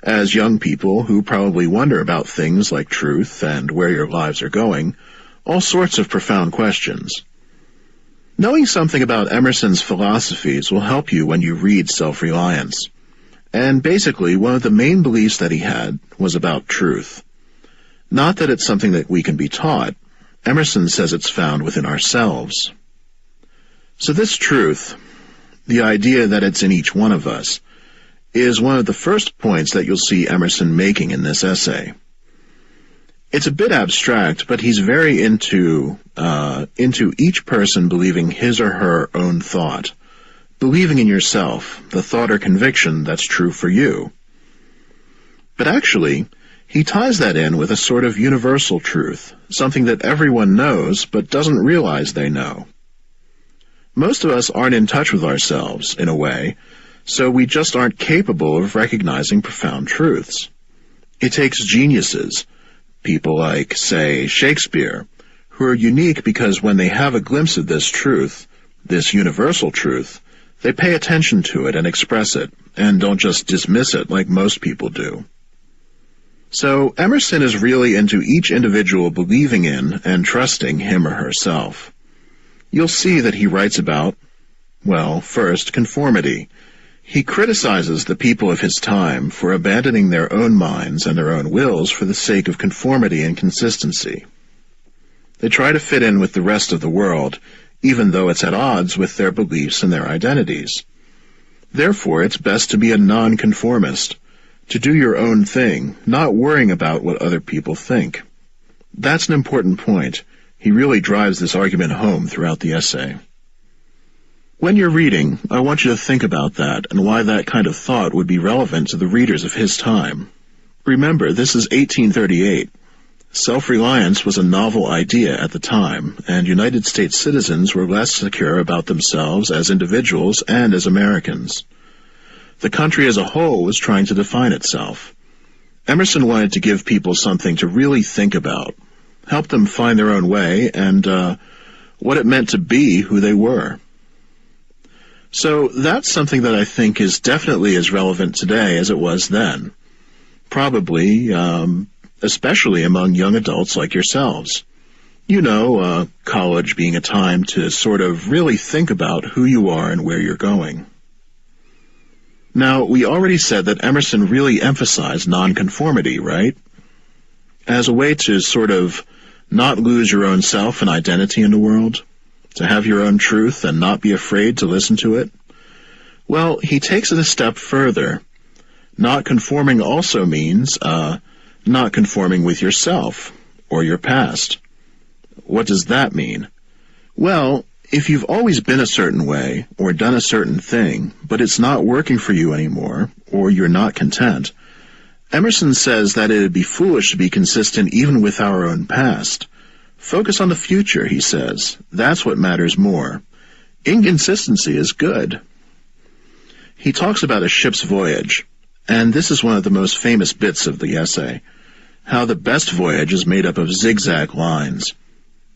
as young people who probably wonder about things like truth and where your lives are going, all sorts of profound questions. Knowing something about Emerson's philosophies will help you when you read Self-Reliance. And basically, one of the main beliefs that he had was about truth. Not that it's something that we can be taught. Emerson says it's found within ourselves. So this truth, the idea that it's in each one of us, is one of the first points that you'll see Emerson making in this essay. It's a bit abstract, but he's very into each person believing his or her own thought, believing in yourself, the thought or conviction that's true for you. But actually, He ties that in with a sort of universal truth, something that everyone knows but doesn't realize they know. Most of us aren't in touch with ourselves, in a way, so we just aren't capable of recognizing profound truths. It takes geniuses, people like, say, Shakespeare, who are unique because when they have a glimpse of this truth, this universal truth, they pay attention to it and express it, and don't just dismiss it like most people do. So Emerson is really into each individual believing in and trusting him or herself. You'll see that he writes about, well, first, conformity. He criticizes the people of his time for abandoning their own minds and their own wills for the sake of conformity and consistency. They try to fit in with the rest of the world, even though it's at odds with their beliefs and their identities. Therefore, it's best to be a nonconformist, to do your own thing, not worrying about what other people think. That's an important point. He really drives this argument home throughout the essay. When you're reading, I want you to think about that and why that kind of thought would be relevant to the readers of his time. Remember, this is 1838. Self-reliance was a novel idea at the time, and United States citizens were less secure about themselves as individuals and as Americans. The country as a whole was trying to define itself. Emerson wanted to give people something to really think about, help them find their own way, and what it meant to be who they were. So that's something that I think is definitely as relevant today as it was then. Probably, especially among young adults like yourselves. You know, college being a time to sort of really think about who you are and where you're going. Now, we already said that Emerson really emphasized nonconformity, right? As a way to sort of not lose your own self and identity in the world, to have your own truth and not be afraid to listen to it. Well, he takes it a step further. Not conforming also means not conforming with yourself or your past. What does that mean? Well, if you've always been a certain way or done a certain thing, but it's not working for you anymore, or you're not content, Emerson says that it would be foolish to be consistent even with our own past. Focus on the future, he says. That's what matters more. Inconsistency is good. He talks about a ship's voyage, and this is one of the most famous bits of the essay, how the best voyage is made up of zigzag lines.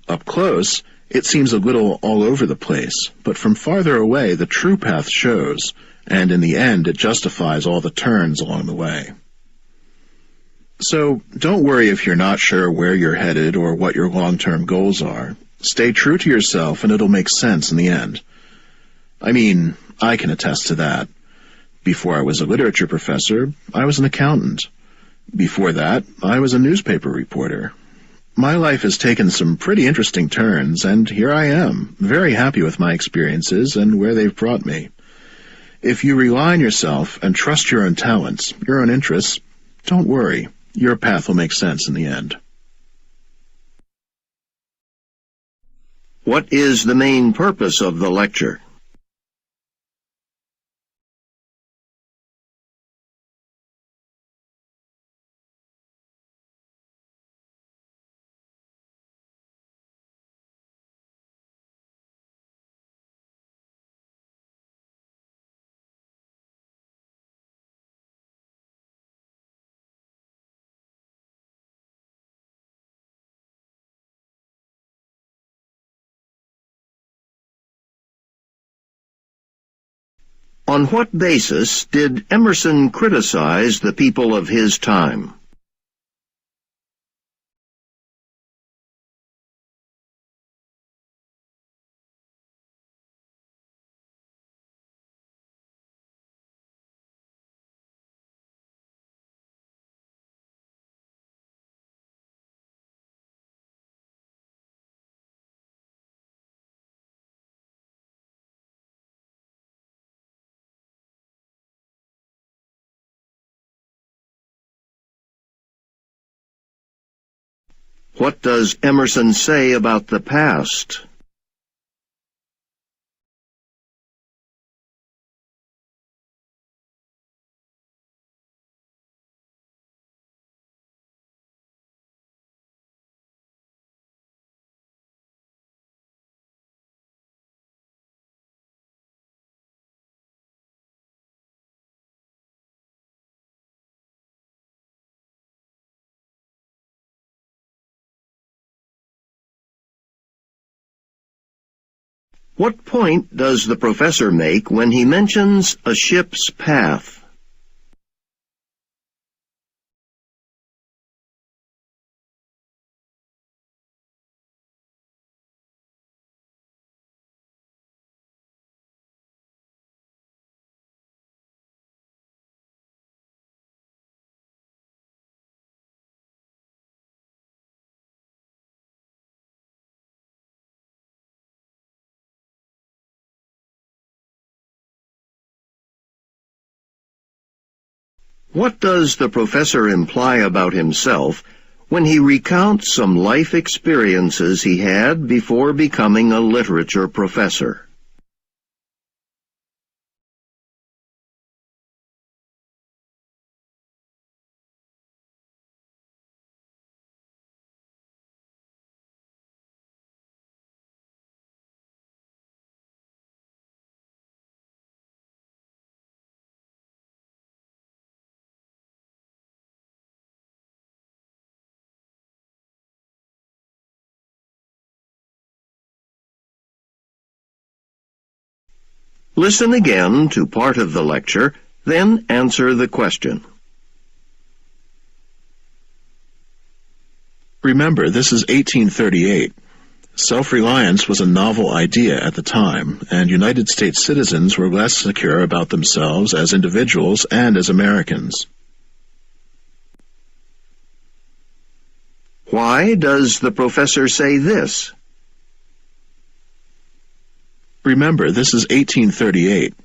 Up close, it seems a little all over the place, but from farther away the true path shows, and in the end it justifies all the turns along the way. So, don't worry if you're not sure where you're headed or what your long-term goals are. Stay true to yourself and it'll make sense in the end. I mean, I can attest to that. Before I was a literature professor, I was an accountant. Before that, I was a newspaper reporter. My life has taken some pretty interesting turns, and here I am, very happy with my experiences and where they've brought me. If you rely on yourself and trust your own talents, your own interests, don't worry. Your path will make sense in the end. What is the main purpose of the lecture? On what basis did Emerson criticize the people of his time? What does Emerson say about the past? What point does the professor make when he mentions a ship's path? What does the professor imply about himself when he recounts some life experiences he had before becoming a literature professor? Listen again to part of the lecture, then answer the question. Remember, this is 1838. Self-reliance was a novel idea at the time, and United States citizens were less secure about themselves as individuals and as Americans. Why does the professor say this? Remember, this is 1838.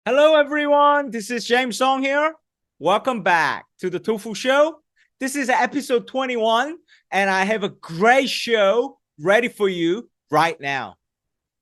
Hello, everyone. This is James Song here. Welcome back to the TOEFL show. This is episode 21, and I have a great show ready for you right now.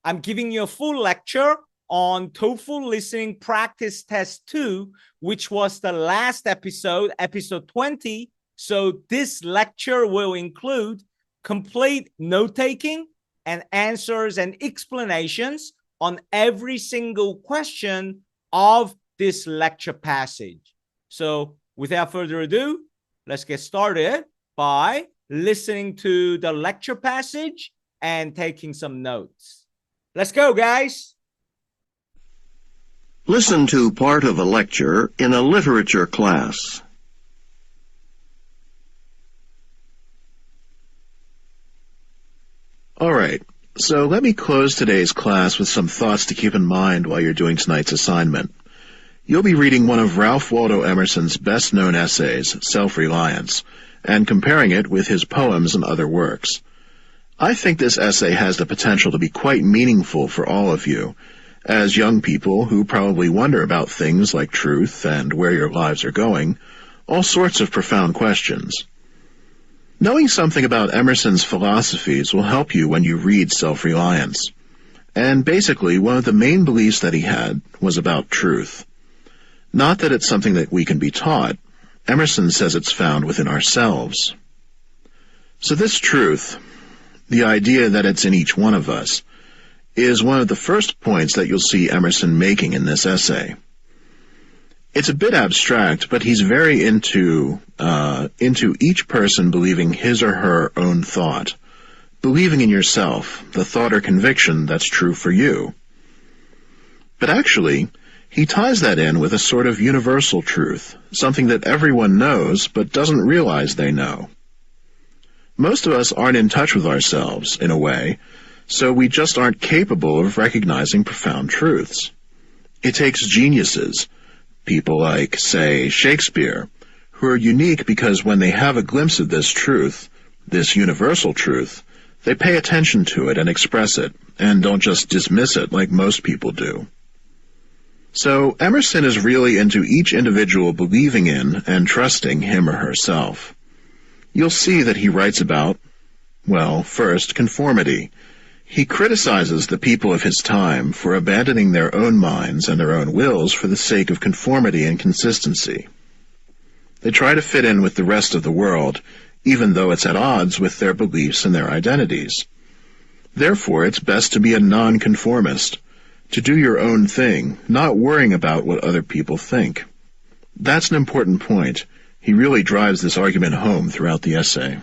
I'm giving you a full lecture on TOEFL Listening Practice Test 2, which was the last episode, episode 20. So this lecture will include complete note-taking and answers and explanations on every single question of this lecture passage. So without further ado, let's get started by listening to the lecture passage and taking some notes. Let's go, guys. Listen to part of a lecture in a literature class. All right, so let me close today's class with some thoughts to keep in mind while you're doing tonight's assignment. You'll be reading one of Ralph Waldo Emerson's best-known essays, Self-Reliance, and comparing it with his poems and other works. I think this essay has the potential to be quite meaningful for all of you, as young people who probably wonder about things like truth and where your lives are going, all sorts of profound questions. Knowing something about Emerson's philosophies will help you when you read Self-Reliance. And basically, one of the main beliefs that he had was about truth. Not that it's something that we can be taught. Emerson says it's found within ourselves. So this truth, the idea that it's in each one of us, is one of the first points that you'll see Emerson making in this essay. It's a bit abstract, but he's very into each person believing his or her own thought, believing in yourself, the thought or conviction that's true for you. But actually, he ties that in with a sort of universal truth, something that everyone knows but doesn't realize they know. Most of us aren't in touch with ourselves, in a way, so we just aren't capable of recognizing profound truths. It takes geniuses, people like, say, Shakespeare, who are unique because when they have a glimpse of this truth, this universal truth, they pay attention to it and express it, and don't just dismiss it like most people do. So Emerson is really into each individual believing in and trusting him or herself. You'll see that he writes about, well, first, conformity. He criticizes the people of his time for abandoning their own minds and their own wills for the sake of conformity and consistency. They try to fit in with the rest of the world, even though it's at odds with their beliefs and their identities. Therefore, it's best to be a nonconformist, to do your own thing, not worrying about what other people think. That's an important point. He really drives this argument home throughout the essay.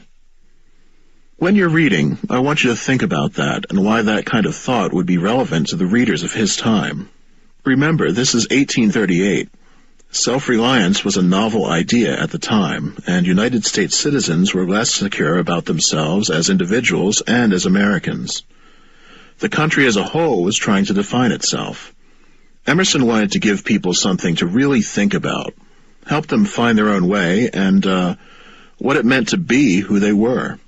When you're reading, I want you to think about that and why that kind of thought would be relevant to the readers of his time. Remember, this is 1838. Self-reliance was a novel idea at the time, and United States citizens were less secure about themselves as individuals and as Americans. The country as a whole was trying to define itself. Emerson wanted to give people something to really think about, help them find their own way, and what it meant to be who they were.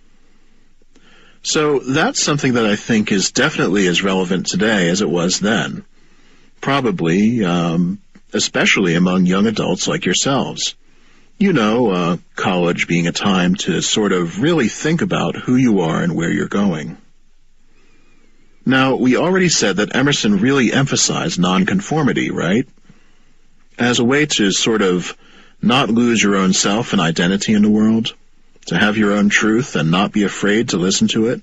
So that's something that I think is definitely as relevant today as it was then. Probably, especially among young adults like yourselves. You know, college being a time to sort of really think about who you are and where you're going. Now, we already said that Emerson really emphasized nonconformity, right? As a way to sort of not lose your own self and identity in the world, to have your own truth and not be afraid to listen to it.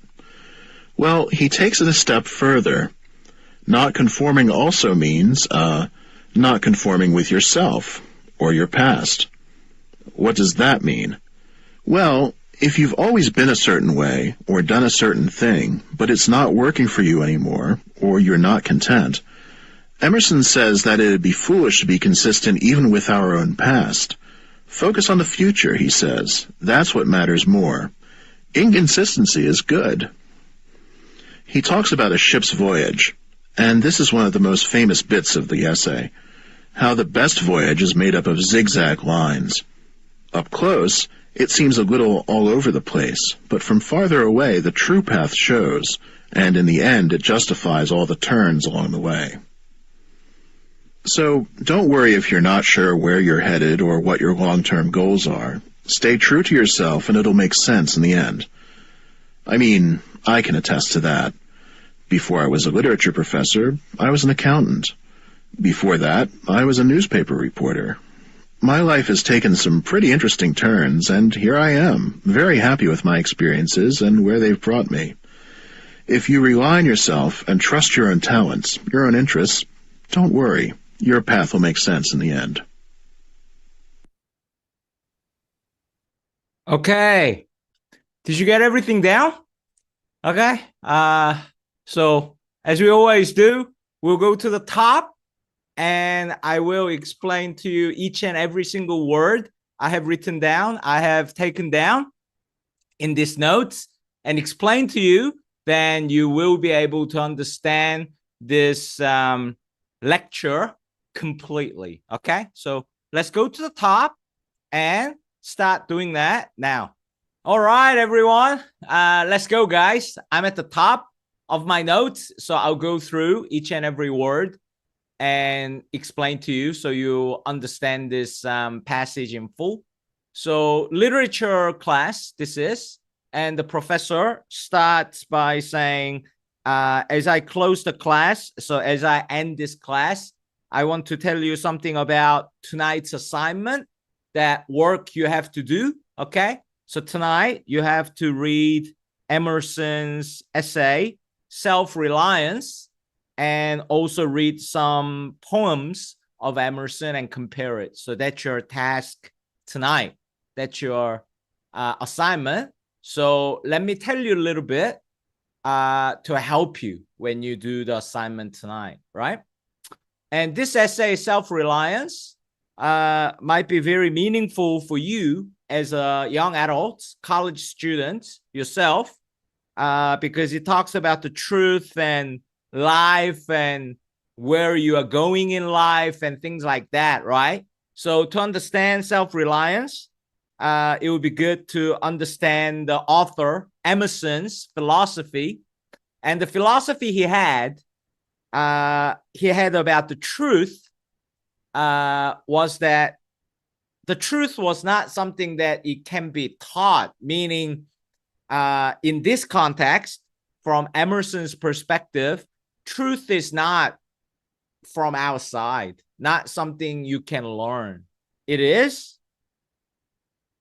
Well, he takes it a step further. Not conforming also means not conforming with yourself or your past. What does that mean? Well, if you've always been a certain way or done a certain thing, but it's not working for you anymore, or you're not content, Emerson says that it'd be foolish to be consistent even with our own past. Focus on the future, he says. That's what matters more. Inconsistency is good. He talks about a ship's voyage, and this is one of the most famous bits of the essay, how the best voyage is made up of zigzag lines. Up close, it seems a little all over the place, but from farther away the true path shows, and in the end it justifies all the turns along the way. So, don't worry if you're not sure where you're headed or what your long-term goals are. Stay true to yourself and it'll make sense in the end. I mean, I can attest to that. Before I was a literature professor, I was an accountant. Before that, I was a newspaper reporter. My life has taken some pretty interesting turns, and here I am, very happy with my experiences and where they've brought me. If you rely on yourself and trust your own talents, your own interests, don't worry. Your path will make sense in the end. Okay. Did you get everything down? Okay. So as we always do, we'll go to the top and I will explain to you each and every single word I have written down, I have taken down in these notes and explain to you. Then you will be able to understand this lecture completely. Okay, so let's go to the top and start doing that now. All right, everyone, let's go, guys. I'm at the top of my notes, so I'll go through each and every word and explain to you so you understand this passage in full. So literature class, this is, and the professor starts by saying, as I close the class, so as I end this class, I want to tell you something about tonight's assignment, that work you have to do, okay? So tonight you have to read Emerson's essay, Self-Reliance, and also read some poems of Emerson and compare it. So that's your task tonight. That's your assignment. So let me tell you a little bit to help you when you do the assignment tonight, right? And this essay, Self-Reliance, might be very meaningful for you as a young adult, college student yourself, because it talks about the truth and life and where you are going in life and things like that, right? So to understand self-reliance, it would be good to understand the author Emerson's philosophy. And the philosophy he had about the truth was that the truth was not something that it can be taught, meaning in this context, from Emerson's perspective, truth is not from outside, not something you can learn. It is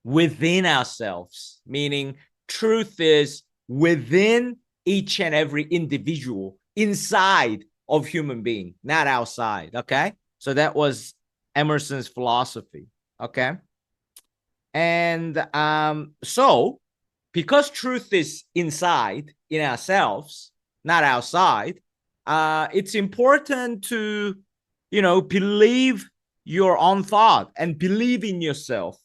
within ourselves, meaning truth is within each and every individual, inside of human being, not outside. Okay, so that was Emerson's philosophy. Okay, and so because truth is inside in ourselves, not outside, it's important to, believe your own thought and believe in yourself,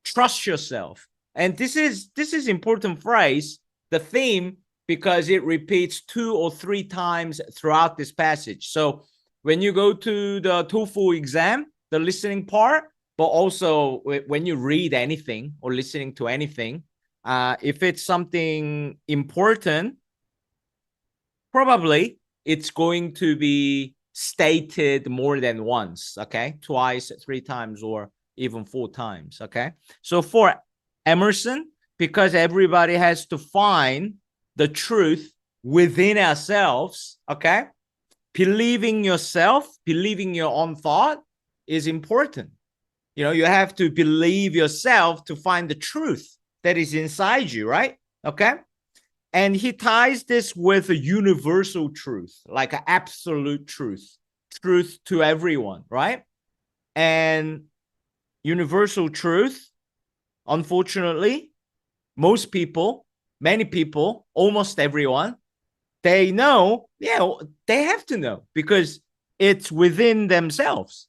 trust yourself. And this is important phrase, the theme, because it repeats 2 or 3 times throughout this passage. So when you go to the TOEFL exam, the listening part, but also when you read anything or listening to anything, if it's something important, probably it's going to be stated more than once, okay? Twice, 3 times, or even 4 times, okay? So for Emerson, because everybody has to find the truth within ourselves, okay? Believing yourself, believing your own thought is important. You have to believe yourself to find the truth that is inside you, right? Okay? And he ties this with a universal truth, like an absolute truth to everyone, right? And universal truth, unfortunately, most people, many people, almost everyone, they know, they have to know because it's within themselves.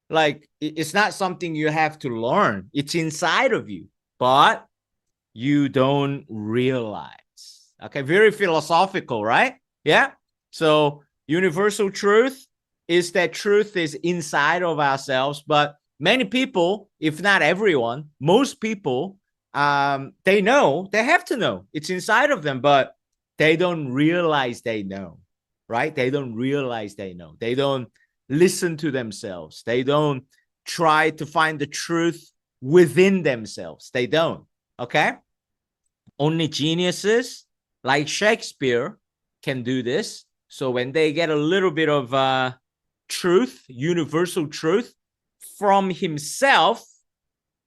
Like, it's not something you have to learn. It's inside of you, but you don't realize. Okay, very philosophical, right? Yeah. So universal truth is that truth is inside of ourselves, but many people, if not everyone, most people, they know, they have to know it's inside of them, but they don't realize they know, right? They don't realize they know. They don't listen to themselves. They don't try to find the truth within themselves. They don't. Okay. Only geniuses like Shakespeare can do this. So when they get a little bit of truth, universal truth from himself,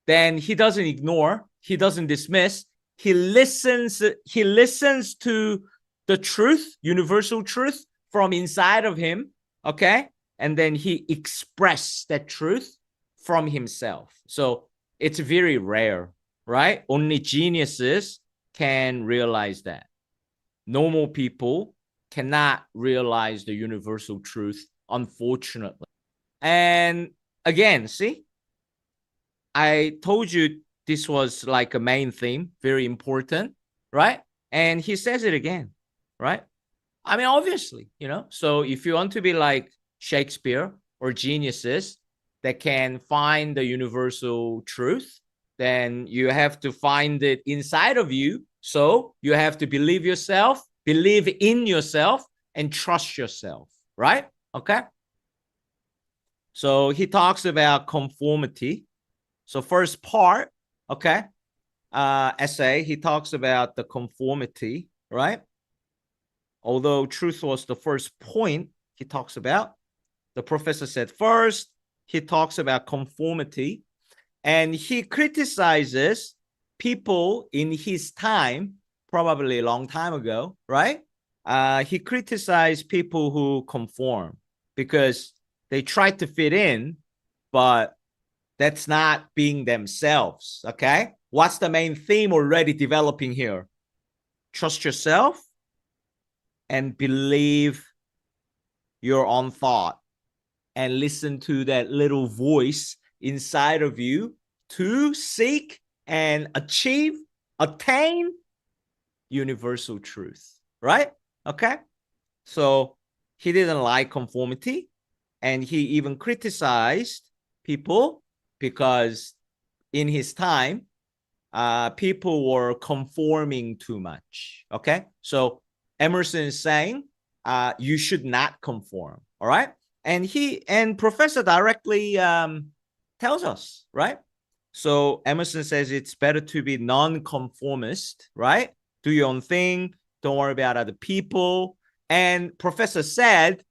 then he doesn't ignore, he doesn't dismiss, he listens to the truth, universal truth from inside of him, okay? And then he expresses that truth from himself. So it's very rare, right? Only geniuses can realize that. Normal people cannot realize the universal truth, unfortunately. And again, see, I told you this was like a main theme, very important, right? And he says it again, right? I mean, obviously, so if you want to be like Shakespeare or geniuses that can find the universal truth, then you have to find it inside of you. So you have to believe yourself, believe in yourself, and trust yourself, right? Okay. So he talks about conformity. So first part, okay, essay, he talks about the conformity, right? Although truth was the first point he talks about, the professor said first, he talks about conformity, and he criticizes people in his time, probably a long time ago, right? He criticized people who conform because they try to fit in, but that's not being themselves, okay? What's the main theme already developing here? Trust yourself and believe your own thought and listen to that little voice inside of you to seek and attain universal truth, right? Okay. So he didn't like conformity, and he even criticized people because in his time, people were conforming too much. Okay. So Emerson is saying, you should not conform. All right. And professor directly tells us, right? So Emerson says it's better to be non-conformist, right? Do your own thing, Don't worry about other people. And professor said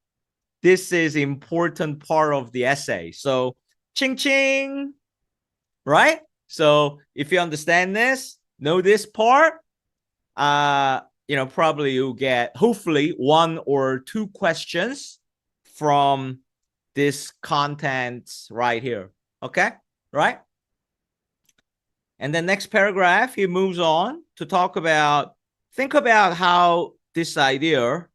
this is important part of the essay. So ching ching, right? So if you understand this, know this part, probably you'll get hopefully 1 or 2 questions from this content right here. Okay, right? And the next paragraph, he moves on to think about how this idea,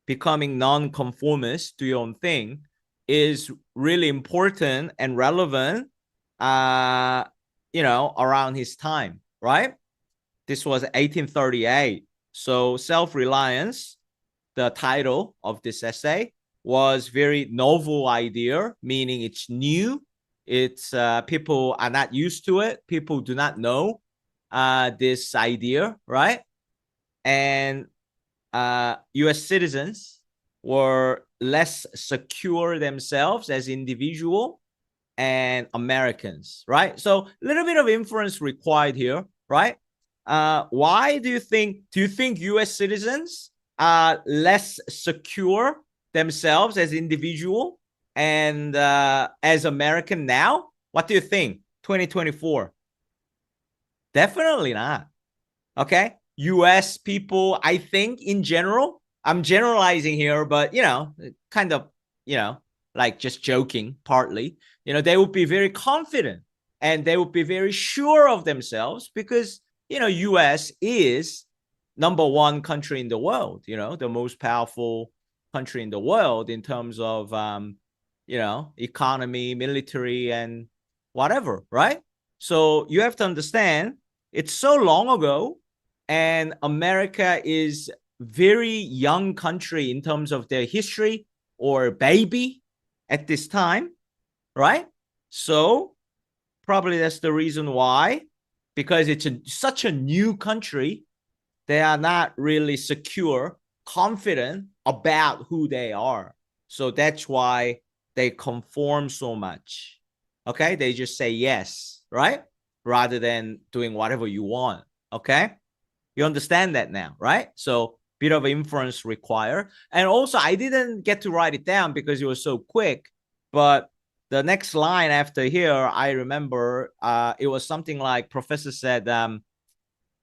becoming non-conformist, do your own thing, is really important and relevant, around his time, right? This was 1838. So self-reliance, the title of this essay, was very novel idea, meaning it's new. It's people are not used to it. People do not know this idea, right? And U.S. citizens were less secure themselves as individual and Americans, right? So a little bit of inference required here, right? Why do you think U.S. citizens are less secure themselves as individual and as American now? What do you think? 2024? Definitely not. Okay. US people, I think in general, I'm generalizing here, but kind of, like just joking partly, they would be very confident and they would be very sure of themselves because, US is #1 country in the world, the most powerful country in the world in terms of, economy, military, and whatever, right? So you have to understand it's so long ago, and America is very young country in terms of their history or baby at this time, right? So probably that's the reason why, because it's such a new country, they are not really secure, confident about who they are. So that's why they conform so much. Okay, they just say yes, right? Rather than doing whatever you want. Okay, you understand that now, right? So bit of inference required. And also, I didn't get to write it down because it was so quick. But the next line after here, I remember it was something like professor said,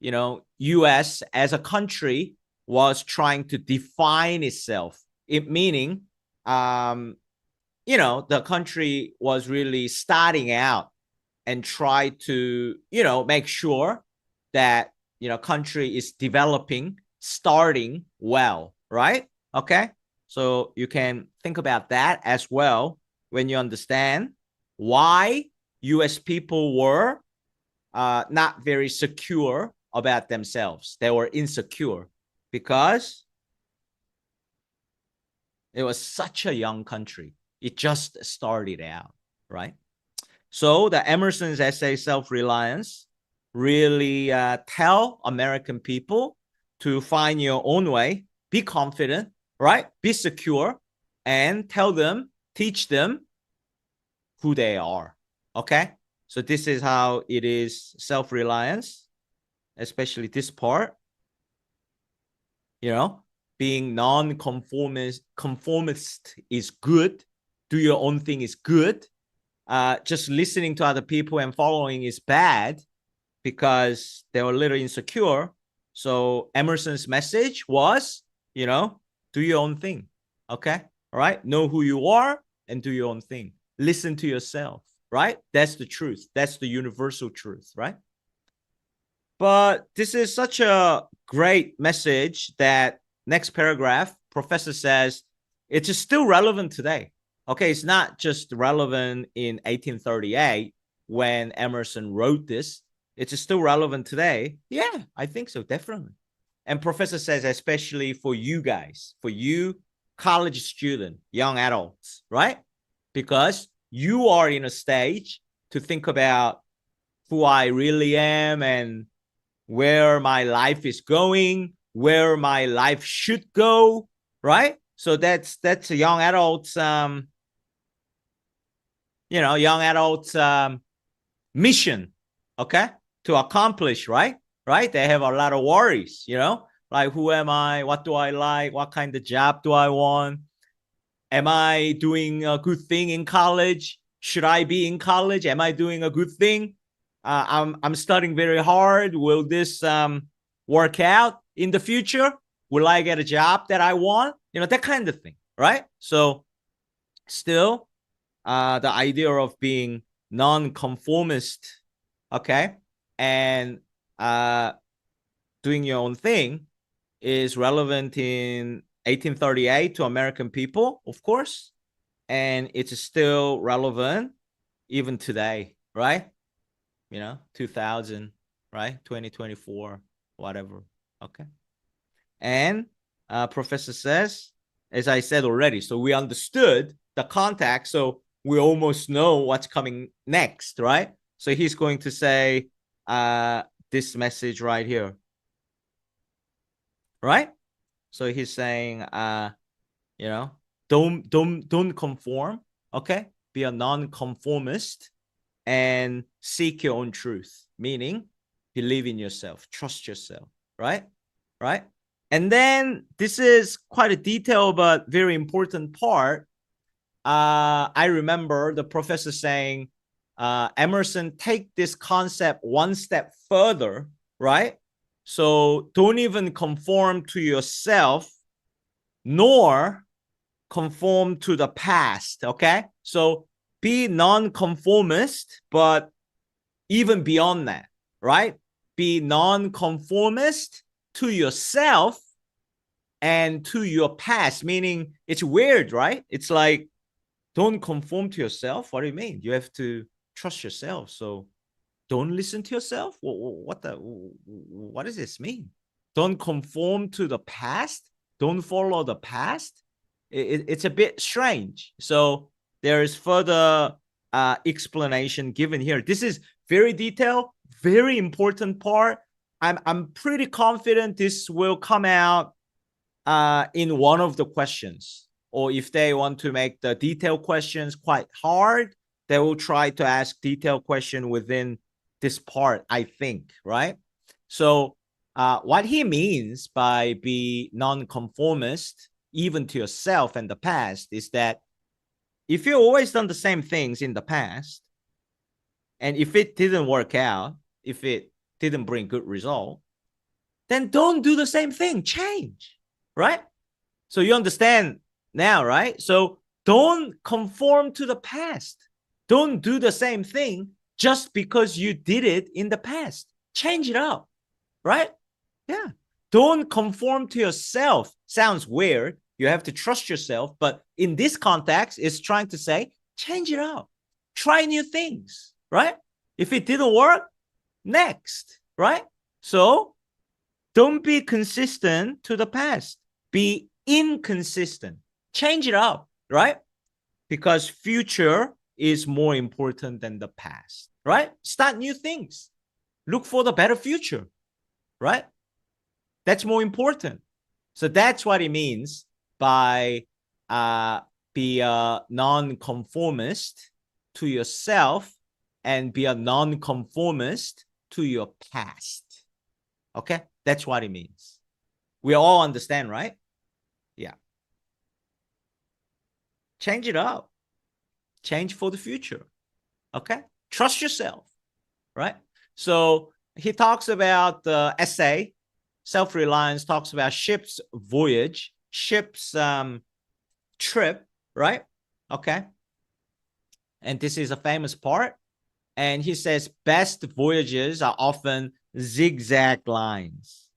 U.S. as a country was trying to define itself. It meaning, the country was really starting out and try to, make sure that, country is developing, starting well, right? Okay. So you can think about that as well when you understand why US people were not very secure about themselves. They were insecure because it was such a young country. It just started out, right? So the Emerson's essay, Self-Reliance, really tell American people to find your own way, be confident, right? Be secure, and teach them who they are, okay? So this is how it is, self-reliance, especially this part, being conformist is good. Do your own thing is good. Just listening to other people and following is bad because they were a little insecure. So Emerson's message was, do your own thing. Okay. All right. Know who you are and do your own thing. Listen to yourself. Right. That's the truth. That's the universal truth. Right. But this is such a great message that next paragraph, professor says, it's still relevant today. Okay, it's not just relevant in 1838 when Emerson wrote this. It's still relevant today. Yeah, I think so, definitely. And professor says, especially for you guys, for you college student, young adults, right? Because you are in a stage to think about who I really am and where my life is going, where my life should go, right? So that's a young adults, young adults mission, okay, to accomplish, right? They have a lot of worries, Like, who am I? What do I like? What kind of job do I want? Am I doing a good thing in college? Should I be in college? Am I doing a good thing? I'm studying very hard. Will this work out in the future? Will I get a job that I want? You know, that kind of thing, right? So still, the idea of being non-conformist, okay, and doing your own thing is relevant in 1838 to American people, of course, and it's still relevant even today, right? You know, 2000, right? 2024, whatever. Okay. And professor says, as I said already, so we understood the context, so we almost know what's coming next, right? So he's going to say this message right here, right? So he's saying, you know, don't conform, okay? Be a non-conformist and seek your own truth, meaning believe in yourself, trust yourself, right? Right? And then this is quite a detailed but very important part. I remember the professor saying, Emerson, take this concept one step further, right? So don't even conform to yourself, nor conform to the past, okay? So be non-conformist, but even beyond that, right? Be non-conformist to yourself and to your past, meaning it's weird, right? It's like, don't conform to yourself. What do you mean? You have to trust yourself. So don't listen to yourself. What does this mean? Don't conform to the past. Don't follow the past. It's a bit strange. So there is further explanation given here. This is very detailed, very important part. I'm pretty confident this will come out in one of the questions. Or if they want to make the detailed questions quite hard, they will try to ask detailed question within this part, I think, right? So what he means by be non-conformist, even to yourself and the past, is that if you always done the same things in the past, and if it didn't work out, if it didn't bring good result, then don't do the same thing, change, right? So you understand now, right? So don't conform to the past. Don't do the same thing just because you did it in the past. Change it up, right? Yeah. Don't conform to yourself. Sounds weird. You have to trust yourself. But in this context, it's trying to say, change it up. Try new things, right? If it didn't work, next, right? So don't be consistent to the past. Be inconsistent. Change it up, right? Because future is more important than the past, right? Start new things. Look for the better future, right? That's more important. So that's what it means by be a non-conformist to yourself and be a non-conformist to your past. Okay? That's what it means. We all understand, right? Yeah. Change it up. Change for the future. Okay? Trust yourself, right? So he talks about the essay, self-reliance, talks about ship's voyage, ship's trip, right? Okay. And this is a famous part. And he says best voyages are often zigzag lines.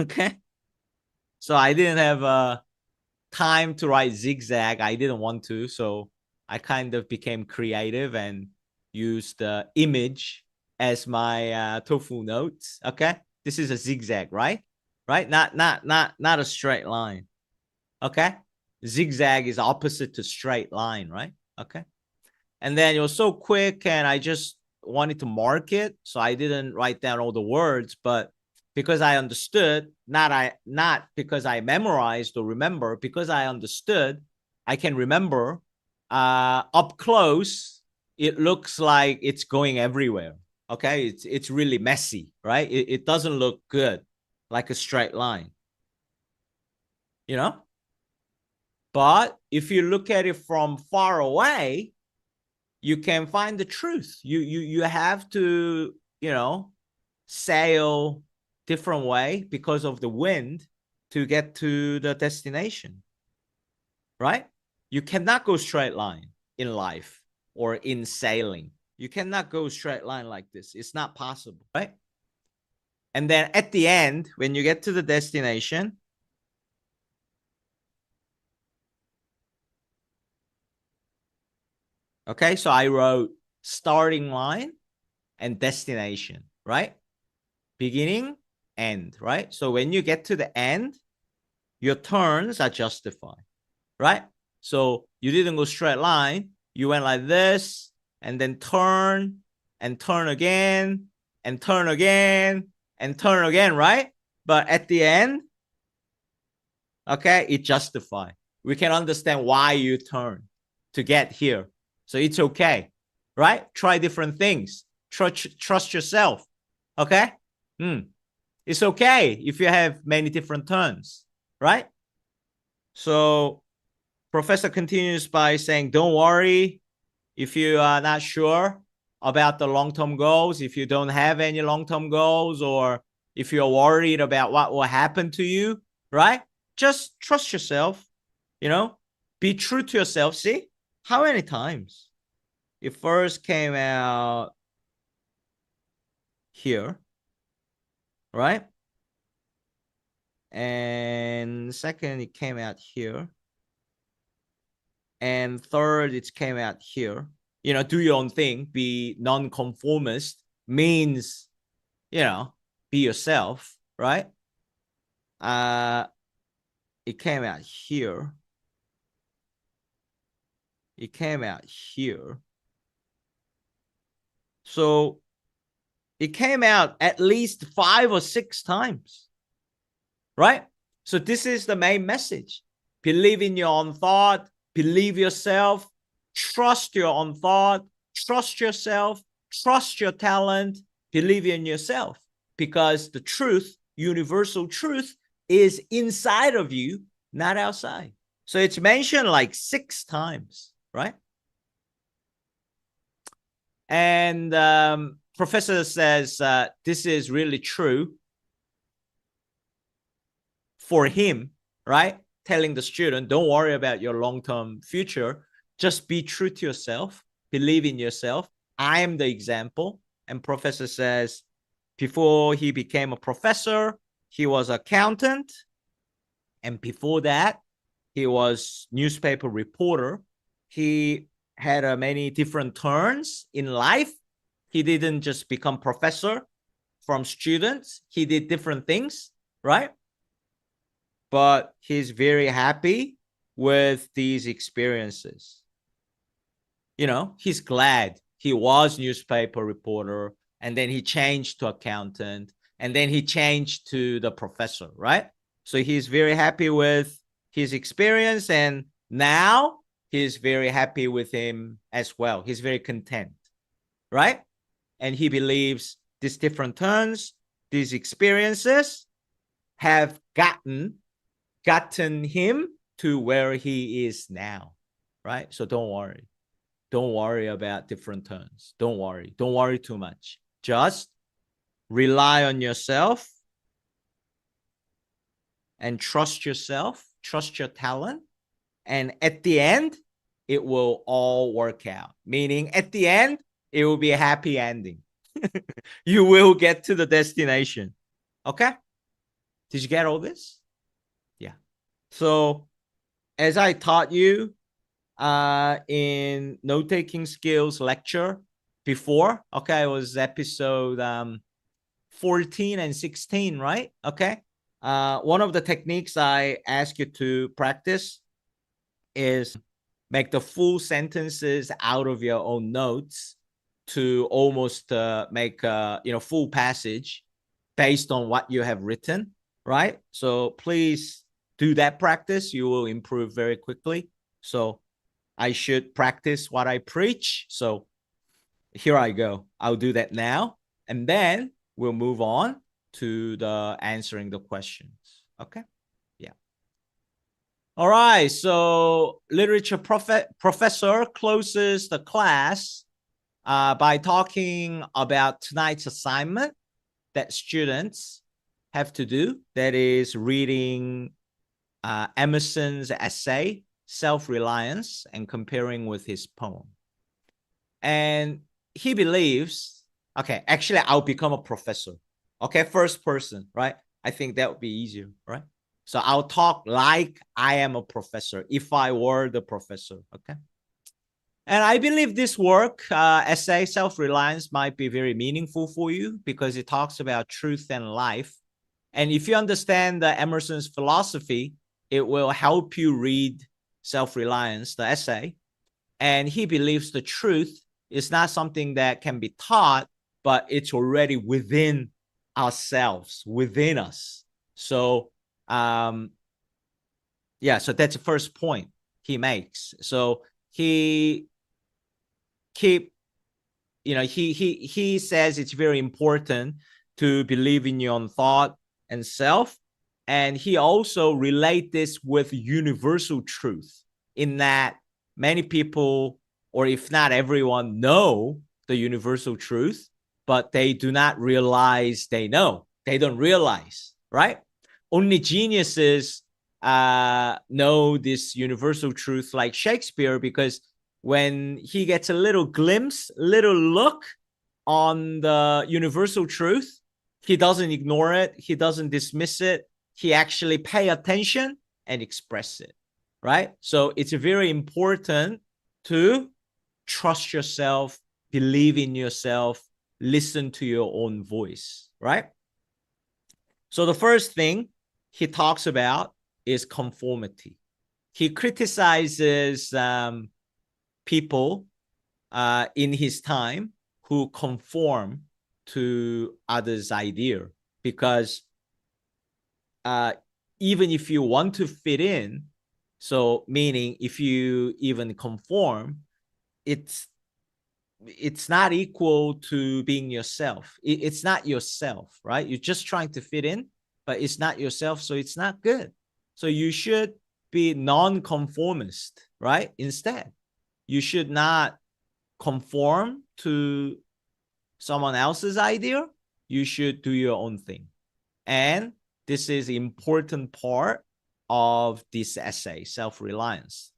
Okay. So I didn't have time to write zigzag. I didn't want to. So I kind of became creative and used the image as my TOEFL notes. Okay. This is a zigzag, right? Right? Not a straight line. Okay. Zigzag is opposite to straight line, right? Okay. And then it was so quick and I just wanted to mark it. So I didn't write down all the words, but because I understood, not because I memorized or remember, because I understood, I can remember up close, it looks like it's going everywhere. Okay. It's really messy, right? It doesn't look good. like a straight line, you know? But if you look at it from far away, you can find the truth. You have to, you know, sail different way because of the wind to get to the destination, right? You cannot go straight line in life or in sailing. You cannot go straight line like this. It's not possible, right? And then at the end, when you get to the destination, okay, so I wrote starting line and destination, right? Beginning, end, right? So when you get to the end, your turns are justified, right? So you didn't go straight line. You went like this and then turn and turn again and turn again and turn again, right? But at the end, okay, it justified. We can understand why you turn to get here. So it's okay, right? Try different things. Trust yourself, okay? It's okay if you have many different turns, right? So professor continues by saying, don't worry if you are not sure about the long-term goals, if you don't have any long-term goals, or if you're worried about what will happen to you, right? Just trust yourself, you know, be true to yourself. See how many times it first came out here, right? And second, it came out here. And third, it came out here. You know, do your own thing, be non-conformist, means, you know, be yourself, right? It came out here. It came out here. So it came out at least 5 or 6 times, right? So this is the main message. Believe in your own thought, believe yourself, trust your own thought, trust yourself, trust your talent, believe in yourself, because the truth, universal truth, is inside of you, not outside. So it's mentioned like 6 times, right? And professor says this is really true for him, right? Telling the student, don't worry about your long-term future. Just be true to yourself. Believe in yourself. I am the example. And professor says, before he became a professor, he was an accountant. And before that, he was newspaper reporter. He had many different turns in life. He didn't just become professor from students. He did different things, right? But he's very happy with these experiences. You know, he's glad he was newspaper reporter, and then he changed to accountant, and then he changed to the professor, right? So he's very happy with his experience, and now he's very happy with him as well. He's very content, right? And he believes these different turns, these experiences have gotten him to where he is now, right? So don't worry. Don't worry about different turns. Don't worry. Don't worry too much. Just rely on yourself and trust yourself, trust your talent. And at the end, it will all work out. Meaning at the end, it will be a happy ending. You will get to the destination. Okay? Did you get all this? Yeah. So as I taught you in note-taking skills lecture before, okay, it was episode 14 and 16, right? Okay. One of the techniques I ask you to practice is make the full sentences out of your own notes to almost make full passage based on what you have written, right? So please do that practice. You will improve very quickly. So I should practice what I preach. So here I go. I'll do that now. And then we'll move on to the answering the questions. Okay. Yeah. All right. So literature professor closes the class by talking about tonight's assignment that students have to do. That is reading Emerson's essay, Self-Reliance, and comparing with his poem. And he believes, okay, actually, I'll become a professor. Okay, first person, right? I think that would be easier, right? So I'll talk like I am a professor, if I were the professor, okay? And I believe this work, essay, Self-Reliance, might be very meaningful for you because it talks about truth and life. And if you understand Emerson's philosophy, it will help you read Self-Reliance, the essay. And he believes the truth is not something that can be taught, but it's already within ourselves, within us. So, so that's the first point he makes. So he says it's very important to believe in your own thought and self. And he also relates this with universal truth in that many people, or if not everyone, know the universal truth, but they do not realize they know. They don't realize, right? Only geniuses know this universal truth like Shakespeare, because when he gets a little glimpse, little look on the universal truth, he doesn't ignore it. He doesn't dismiss it. He actually pay attention and express it, right? So it's very important to trust yourself, believe in yourself, listen to your own voice, right? So the first thing he talks about is conformity. He criticizes people in his time who conform to others' idea, because even if you want to fit in, so meaning if you even conform, it's not equal to being yourself. It's not yourself, right? You're just trying to fit in, but it's not yourself, so it's not good. So you should be non-conformist, right? Instead, you should not conform to someone else's idea. You should do your own thing. And this is an important part of this essay, Self-Reliance.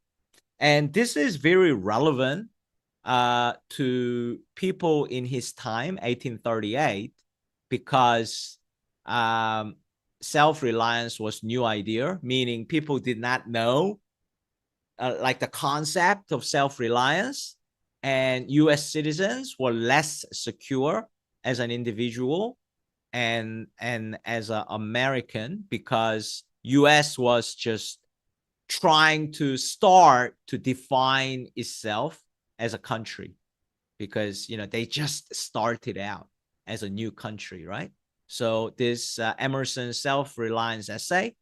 And this is very relevant to people in his time, 1838, because self-reliance was new idea, meaning people did not know like the concept of self-reliance, and US citizens were less secure as an individual and as an American, because US was just trying to start to define itself as a country, because they just started out as a new country, right? So this Emerson Self-Reliance essay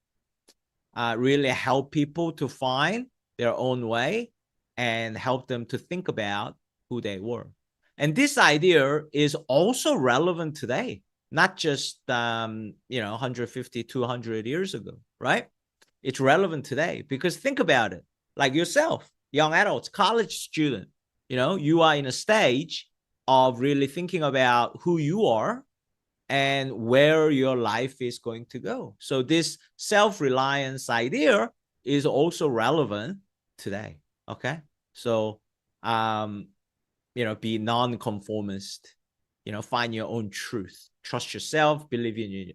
really helped people to find their own way and help them to think about who they were. And this idea is also relevant today, not just 150, 200 years ago, right? It's relevant today because think about it, like yourself, young adults, college student, you are in a stage of really thinking about who you are and where your life is going to go. So this self-reliance idea is also relevant today, okay? So, be non-conformist, find your own truth, trust yourself, believe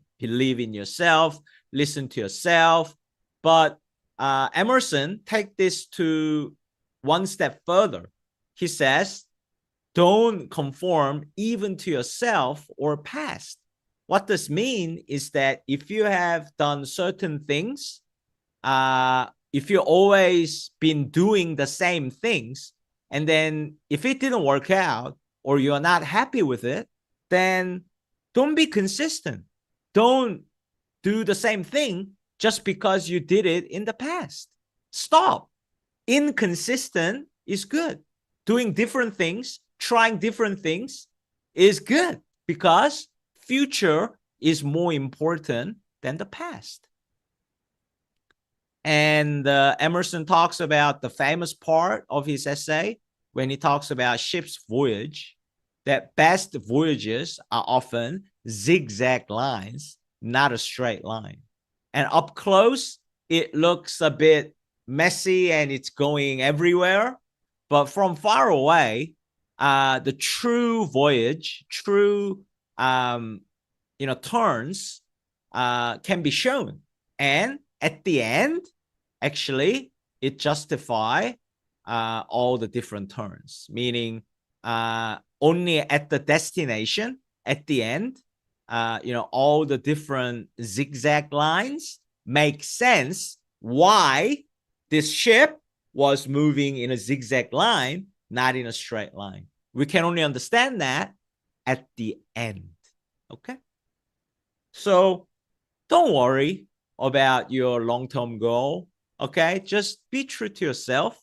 in yourself, listen to yourself. But Emerson take this to one step further. He says, don't conform even to yourself or past. What this mean is that if you have done certain things, if you've always been doing the same things, and then if it didn't work out or you're not happy with it, then don't be consistent. Don't do the same thing just because you did it in the past. Stop. Inconsistent is good. Doing different things, trying different things is good, because future is more important than the past. And Emerson talks about the famous part of his essay when he talks about ship's voyage, that best voyages are often zigzag lines, not a straight line. And up close, it looks a bit messy and it's going everywhere. But from far away, the true voyage, true turns can be shown. And at the end, actually, it justifies all the different turns, meaning only at the destination, at the end, all the different zigzag lines make sense why this ship was moving in a zigzag line, not in a straight line. We can only understand that at the end. Okay? So don't worry about your long-term goal. Okay? Just be true to yourself.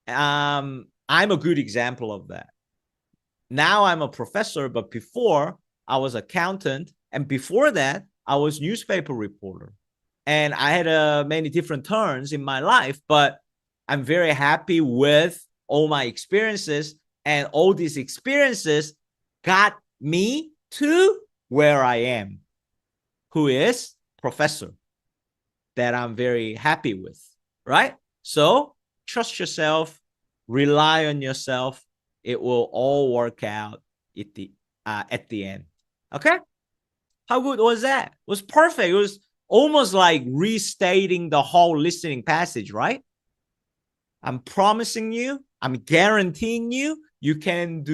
I'm a good example of that. Now I'm a professor, but before I was accountant, and before that I was newspaper reporter. And I had many different turns in my life, but I'm very happy with all my experiences, and all these experiences got me to where I am, who is professor, that I'm very happy with, right? So trust yourself, rely on yourself. It will all work out at the end. Okay? How good was that? It was perfect. It was almost like restating the whole listening passage, right? I'm promising you, I'm guaranteeing you, you can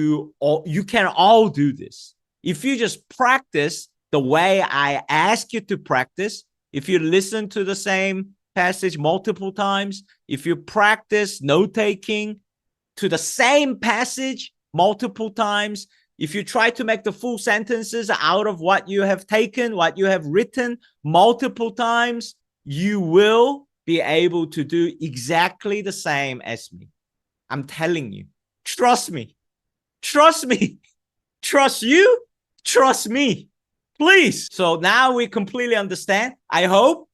all do this. If you just practice the way I ask you to practice, if you listen to the same passage multiple times, if you practice note-taking to the same passage multiple times, if you try to make the full sentences out of what you have taken, what you have written multiple times, you will be able to do exactly the same as me. I'm telling you. Trust me. Trust me. Trust you. Trust me. Please. So now we completely understand. I hope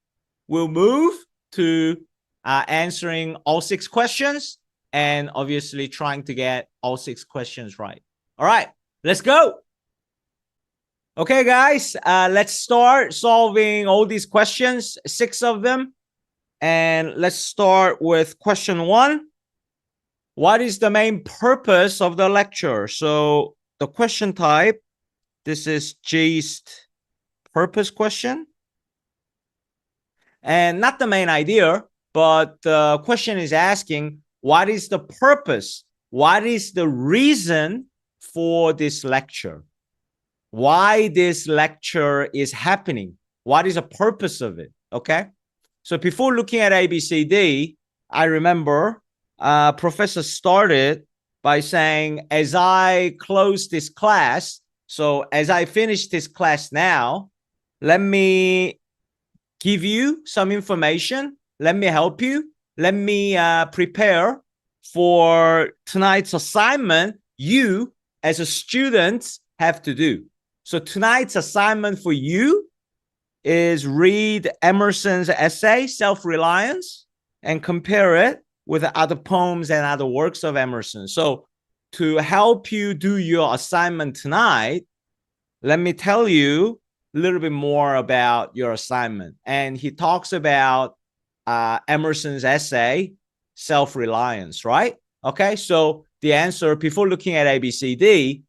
we'll move to answering all 6 questions and obviously trying to get all 6 questions right. All right. Let's go. Okay, guys, let's start solving all these questions, 6 of them. And let's start with question 1. What is the main purpose of the lecture? So the question type, this is GIST purpose question. And not the main idea, but the question is asking, what is the purpose? What is the reason for this lecture? Why this lecture is happening? What is the purpose of it? Okay. So before looking at ABCD, I remember professor started by saying, as I close this class, so as I finish this class now, let me give you some information. Let me help you. Let me prepare for tonight's assignment you as a student have to do. So tonight's assignment for you is read Emerson's essay, Self-Reliance, and compare it with other poems and other works of Emerson. So to help you do your assignment tonight, let me tell you a little bit more about your assignment. And he talks about Emerson's essay, Self-Reliance, right? Okay, so the answer before looking at ABCD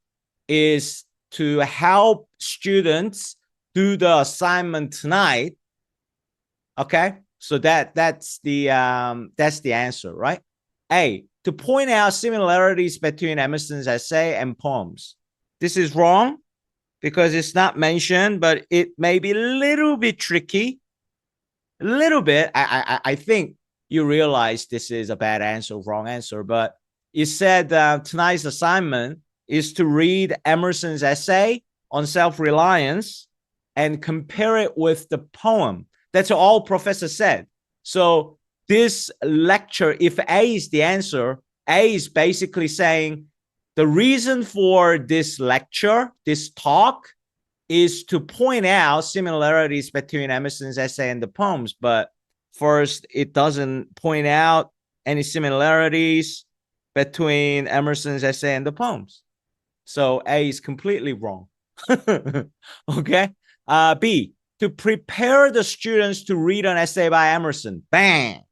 is to help students do the assignment tonight. Okay, so that's the answer, right? A, to point out similarities between Emerson's essay and poems. This is wrong because it's not mentioned, but it may be a little bit tricky. A little bit. I think you realize this is a bad answer, wrong answer, but it said tonight's assignment is to read Emerson's essay on self-reliance and compare it with the poem. That's all professor said. So this lecture, if A is the answer, A is basically saying the reason for this lecture, this talk, is to point out similarities between Emerson's essay and the poems. But first, it doesn't point out any similarities between Emerson's essay and the poems. So A is completely wrong. Okay. B, to prepare the students to read an essay by Emerson. Bang.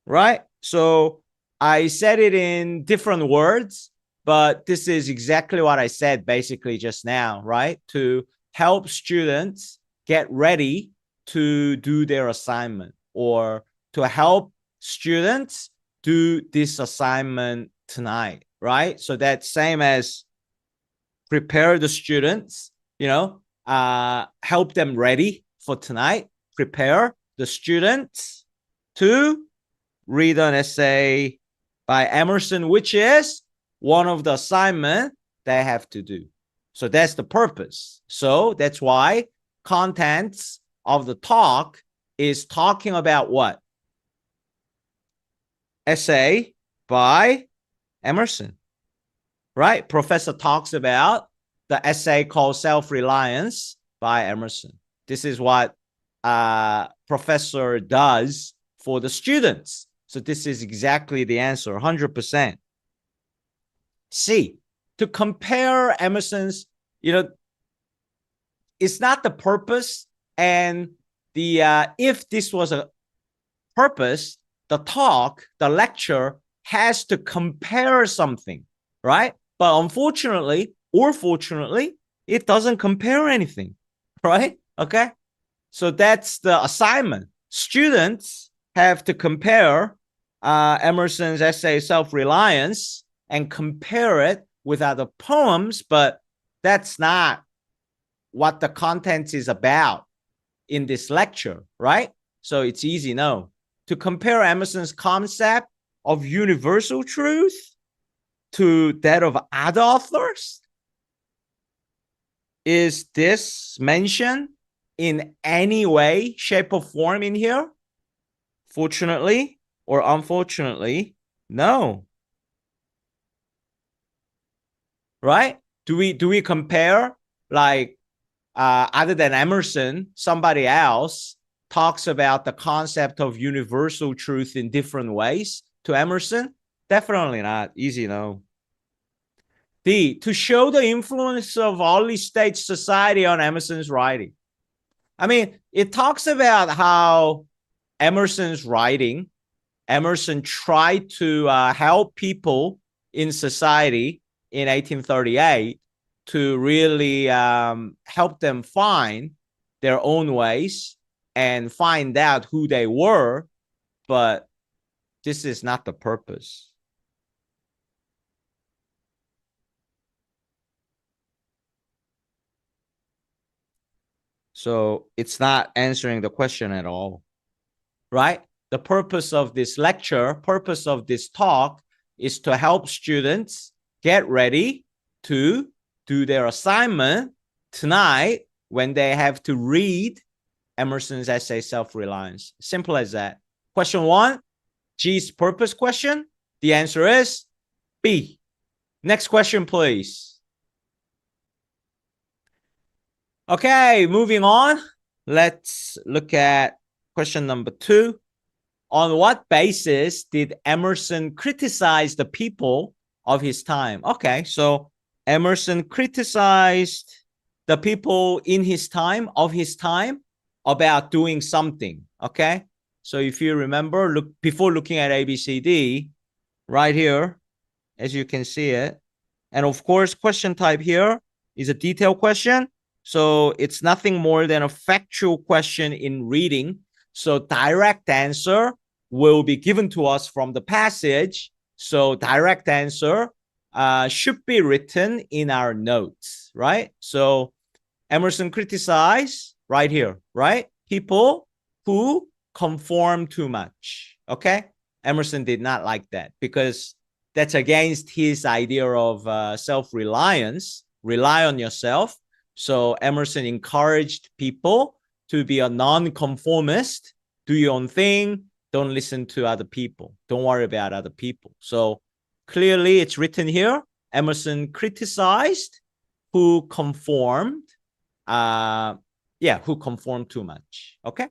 Right? So I said it in different words, but this is exactly what I said basically just now, right? To help students get ready to do their assignment, or to help students do this assignment tonight, right? So that's same as prepare the students, help them ready for tonight, prepare the students to read an essay by Emerson, which is one of the assignment they have to do. So that's the purpose. So that's why contents of the talk is talking about what? Essay by Emerson, right? Professor talks about the essay called Self-Reliance by Emerson. This is what professor does for the students. So this is exactly the answer, 100%. C, to compare Emerson's, it's not the purpose. And if this was a purpose, the talk, the lecture has to compare something, right? But unfortunately, or fortunately, it doesn't compare anything, right? Okay. So that's the assignment. Students have to compare Emerson's essay Self-Reliance and compare it with other poems, but that's not what the content is about in this lecture, right? So it's easy, no. To compare Emerson's concept of universal truth to that of other authors, is this mentioned in any way, shape, or form in here? Fortunately or unfortunately, no. Right? Do we compare, like, other than Emerson, somebody else talks about the concept of universal truth in different ways to Emerson? Definitely not. Easy, no. D, to show the influence of early stage society on Emerson's writing. I mean, it talks about how Emerson's writing, Emerson tried to help people in society in 1838 to really help them find their own ways and find out who they were. But this is not the purpose. So it's not answering the question at all, right? The purpose of this lecture, purpose of this talk is to help students get ready to do their assignment tonight when they have to read Emerson's essay Self-Reliance. Simple as that. Question 1, G's purpose question. The answer is B. Next question, please. Okay, moving on. Let's look at question number 2. On what basis did Emerson criticize the people of his time? Okay, so Emerson criticized the people in his time, of his time, about doing something. Okay, so if you remember, before looking at ABCD, right here, as you can see it, and of course, question type here is a detailed question. So it's nothing more than a factual question in reading. So direct answer will be given to us from the passage. So direct answer should be written in our notes, right? So Emerson criticized right here, right? People who conform too much, okay? Emerson did not like that because that's against his idea of self-reliance, rely on yourself. So Emerson encouraged people to be a non-conformist, do your own thing, don't listen to other people, don't worry about other people. So clearly it's written here, Emerson criticized who conformed. Who conformed too much. Okay.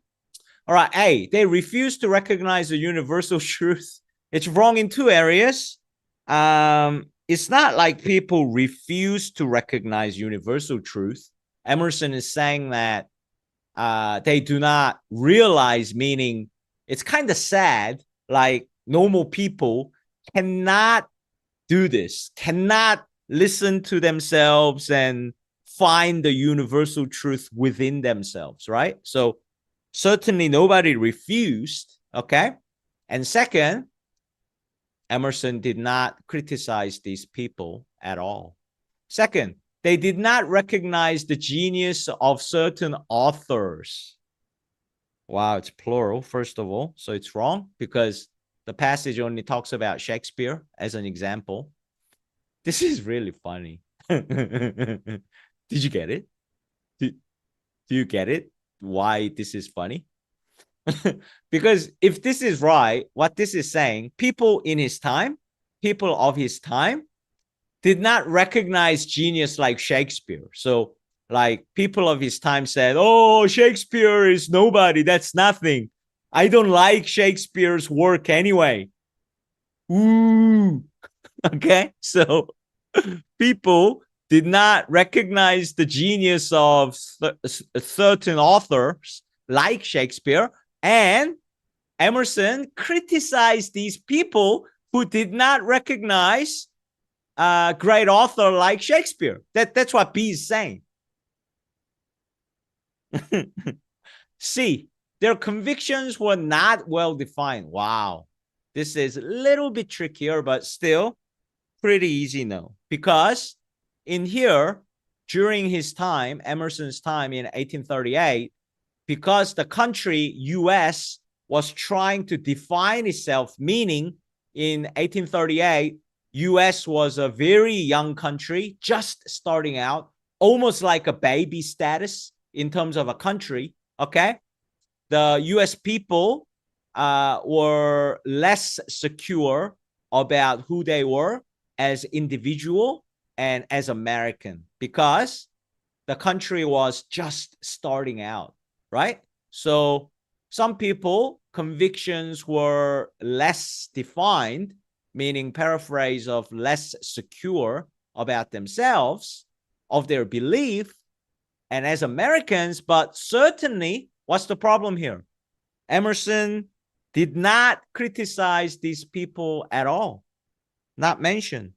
All right. A, they refuse to recognize the universal truth. It's wrong in two areas. It's not like people refuse to recognize universal truth. Emerson is saying that they do not realize, meaning it's kind of sad, like normal people cannot do this, cannot listen to themselves and find the universal truth within themselves, right? So certainly nobody refused, okay? And second, Emerson did not criticize these people at all. Second, they did not recognize the genius of certain authors. Wow, it's plural, first of all. So it's wrong because the passage only talks about Shakespeare as an example. This is really funny. Did you get it? Do you get it? Why this is funny? Because if this is right, what this is saying, people in his time, people of his time, did not recognize genius like Shakespeare. So like people of his time said, oh, Shakespeare is nobody. That's nothing. I don't like Shakespeare's work anyway. Ooh. Okay. So people did not recognize the genius of certain authors like Shakespeare, and Emerson criticized these people who did not recognize a great author like Shakespeare. That's what B is saying. C, their convictions were not well defined. Wow. This is a little bit trickier, but still pretty easy, no. Because in here, during his time, Emerson's time in 1838, because the country, US, was trying to define itself, meaning in 1838, US was a very young country, just starting out, almost like a baby status in terms of a country, okay? The US people were less secure about who they were as individual and as American because the country was just starting out, right? So some people, convictions were less defined, meaning paraphrase of less secure about themselves, of their belief, and as Americans, but certainly, what's the problem here? Emerson did not criticize these people at all, not mentioned.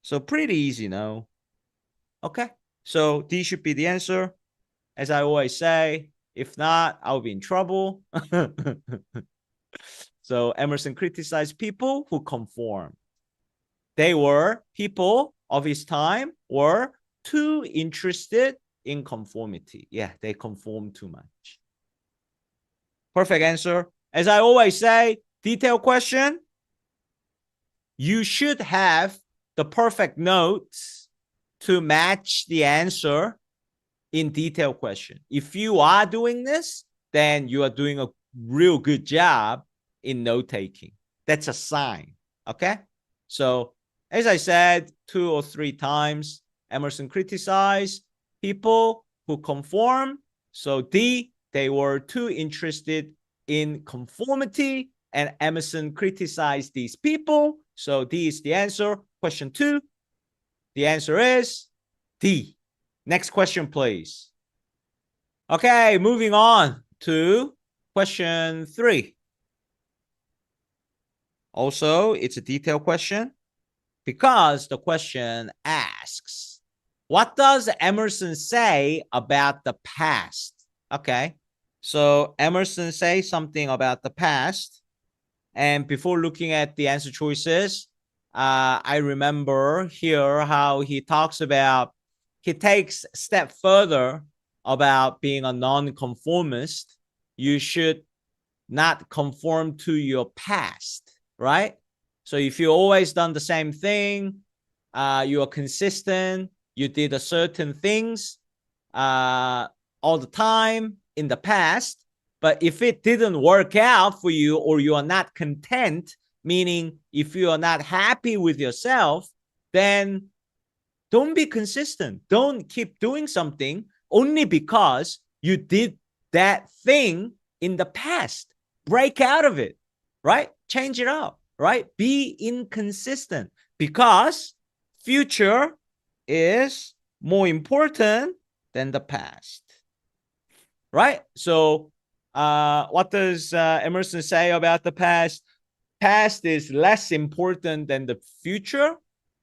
So pretty easy, no? Okay, so D should be the answer. As I always say, if not, I'll be in trouble. So Emerson criticized people who conform. They were people of his time were too interested in conformity. Yeah, they conform too much. Perfect answer. As I always say, detailed question. You should have the perfect notes to match the answer in detailed question. If you are doing this, then you are doing a real good job in note taking. That's a sign. Okay. So as I said 2 or 3 times, Emerson criticized people who conform. So D, they were too interested in conformity, and Emerson criticized these people. So D is the answer. Question 2. The answer is D. Next question, please. Okay, moving on to question 3. Also, it's a detailed question because the question asks, what does Emerson say about the past? Okay, so Emerson says something about the past. And before looking at the answer choices, I remember here how he talks about, he takes a step further about being a nonconformist. You should not conform to your past, right? So if you always done the same thing, you are consistent, you did a certain things all the time in the past, but if it didn't work out for you or you are not content, meaning if you are not happy with yourself, then Don't be consistent. Don't keep doing something only because you did that thing in the past. Break out of it, right? Change it up, right? Be inconsistent because future is more important than the past, right? So what does Emerson say about the past? Past is less important than the future,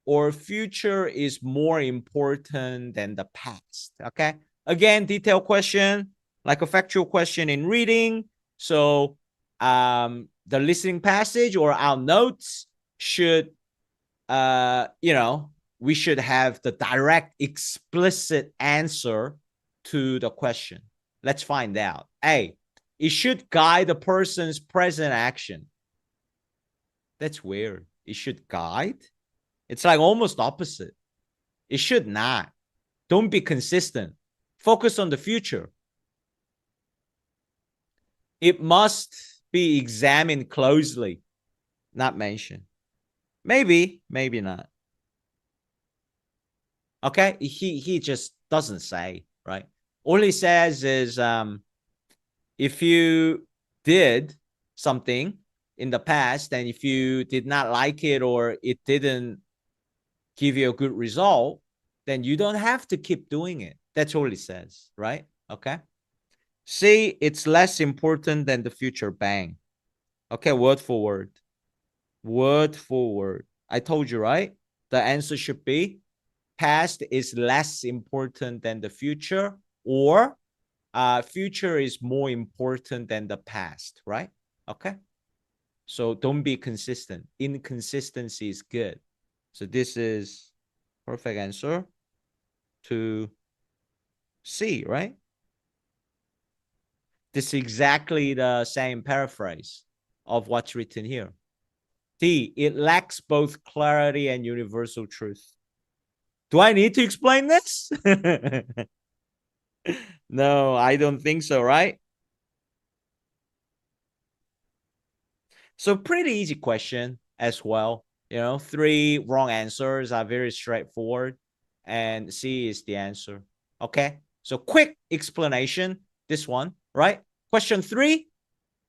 or future is more important than the past. Okay. Again, detailed question, like a factual question in reading. So the listening passage or our notes should, we should have the direct, explicit answer to the question. Let's find out. A, it should guide the person's present action. That's weird. It should guide. It's like almost opposite. It should not. Don't be consistent. Focus on the future. It must be examined closely. Not mentioned. Maybe, maybe not. Okay? He just doesn't say, right? All he says is if you did something in the past, and if you did not like it or it didn't give you a good result, then you don't have to keep doing it. That's all it says, right? Okay. See, it's less important than the future. Bang. Okay, word for word. Word for word. I told you, right? The answer should be past is less important than the future, or future is more important than the past, right? Okay. So don't be consistent. Inconsistency is good. So this is perfect answer to C, right? This is exactly the same paraphrase of what's written here. D, it lacks both clarity and universal truth. Do I need to explain this? No, I don't think so, right? So pretty easy question as well. 3 wrong answers are very straightforward, and C is the answer. Okay, so quick explanation. This one, right? Question 3,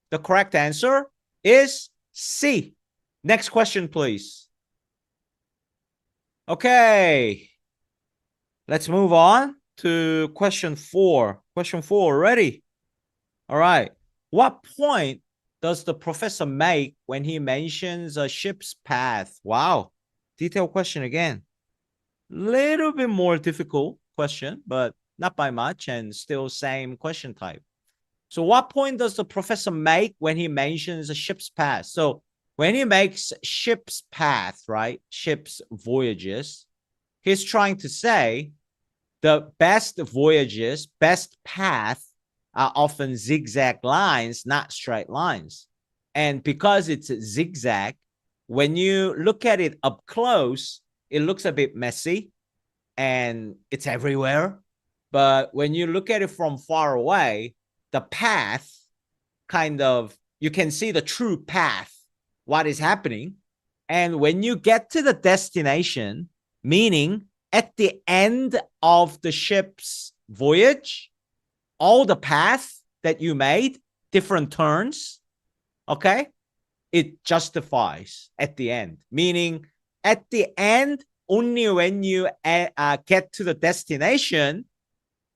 the correct answer is C. Next question, please. Okay, let's move on to question 4. Question 4 already. All right. What point does the professor make when he mentions a ship's path? Wow. Detailed question again. Little bit more difficult question, but not by much, and still same question type. So what point does the professor make when he mentions a ship's path? So when he makes ship's path, right? Ship's voyages, he's trying to say the best voyages, best path are often zigzag lines, not straight lines. And because it's zigzag, when you look at it up close, it looks a bit messy and it's everywhere. But when you look at it from far away, the path kind of, you can see the true path, what is happening. And when you get to the destination, meaning at the end of the ship's voyage, all the path that you made, different turns, okay, it justifies at the end. Meaning at the end, only when you get to the destination,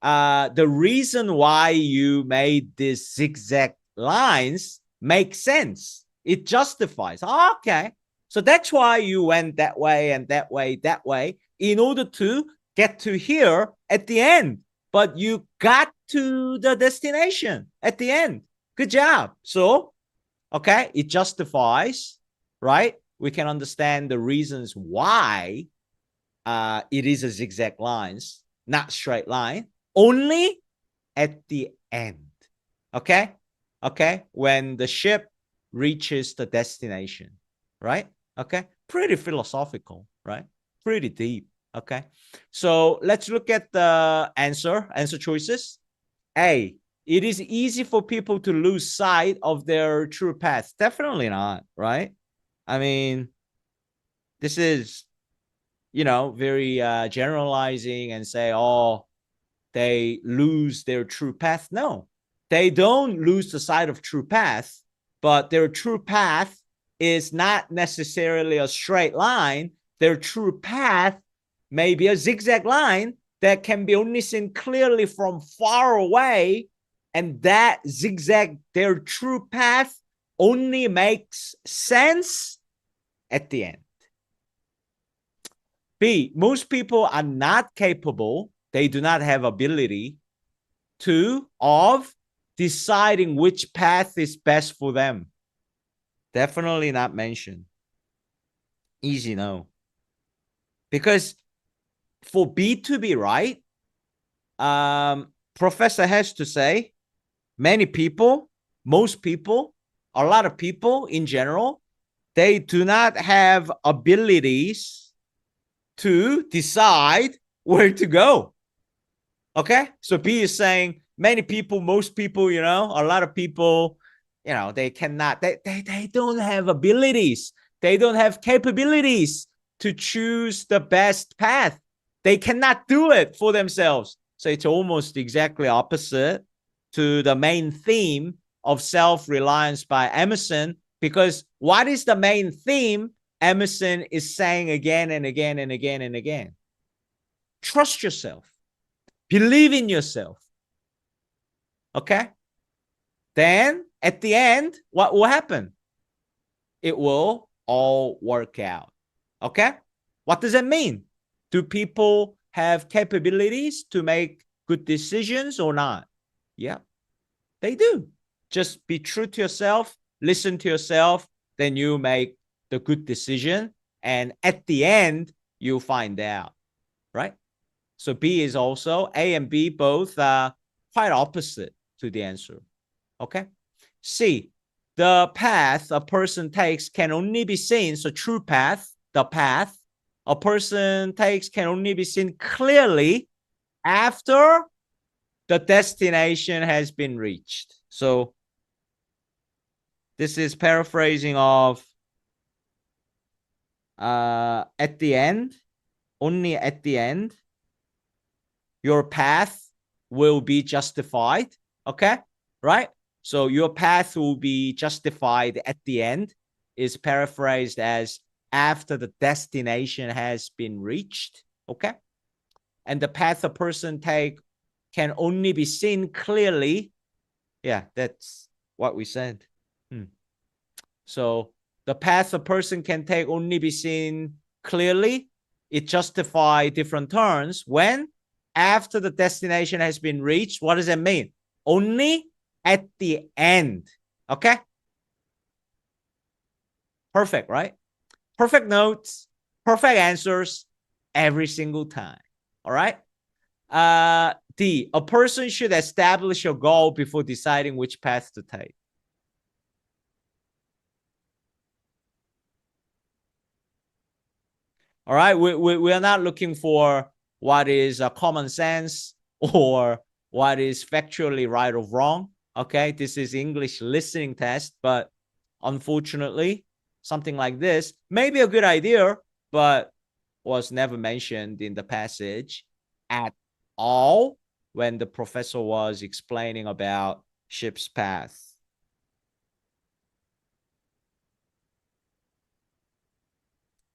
the reason why you made these zigzag lines makes sense. It justifies. Okay, so that's why you went that way and that way, that way, in order to get to here at the end. But you got to the destination at the end. Good job. So, okay, it justifies, right? We can understand the reasons why it is a zigzag lines, not straight line, only at the end. Okay? Okay? When the ship reaches the destination, right? Okay? Pretty philosophical, right? Pretty deep. Okay, so let's look at the answer choices. A, it is easy for people to lose sight of their true path. Definitely not, right? I mean, this is very generalizing and say, oh, they lose their true path. No, they don't lose the sight of true path, but their true path is not necessarily a straight line. Their true path may be a zigzag line that can be only seen clearly from far away. And that zigzag, their true path, only makes sense at the end. B, most people are not capable, they do not have ability of deciding which path is best for them. Definitely not mentioned. Easy no. Because for B to be right, professor has to say many people, most people, a lot of people in general, they do not have abilities to decide where to go. Okay? So B is saying many people, most people, a lot of people, they cannot, they don't have abilities. They don't have capabilities to choose the best path. They cannot do it for themselves. So it's almost exactly opposite to the main theme of self-reliance by Emerson, because what is the main theme Emerson is saying again and again and again and again? Trust yourself. Believe in yourself. Okay? Then at the end, what will happen? It will all work out. Okay? What does that mean? Do people have capabilities to make good decisions or not? Yeah, they do. Just be true to yourself, listen to yourself, then you make the good decision. And at the end, you find out, right? So B is also, A and B both are quite opposite to the answer. Okay? C, the path a person takes can only be seen, so true path, the path a person takes can only be seen clearly after the destination has been reached. So this is paraphrasing of at the end, only at the end, your path will be justified. Okay, right? So your path will be justified at the end is paraphrased as after the destination has been reached. Okay, and the path a person take can only be seen clearly. Yeah, that's what we said. So the path a person can take only be seen clearly. It justifies different turns when after the destination has been reached. What does that mean? Only at the end. Okay? Perfect, right? Perfect notes, perfect answers every single time. All right? D, a person should establish a goal before deciding which path to take. All right, we are not looking for what is common sense or what is factually right or wrong. Okay, this is English listening test, but unfortunately, something like this may be a good idea, but was never mentioned in the passage at all when the professor was explaining about ship's path.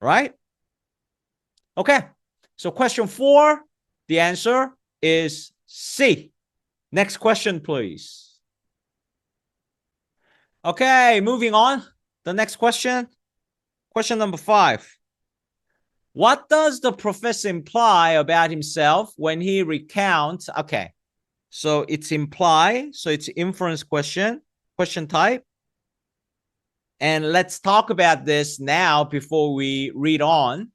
Right? Okay, so question 4, the answer is C. Next question, please. Okay, moving on. The next question. Question number 5. What does the professor imply about himself when he recounts? Okay, so it's imply, so it's inference question type. And let's talk about this now before we read on.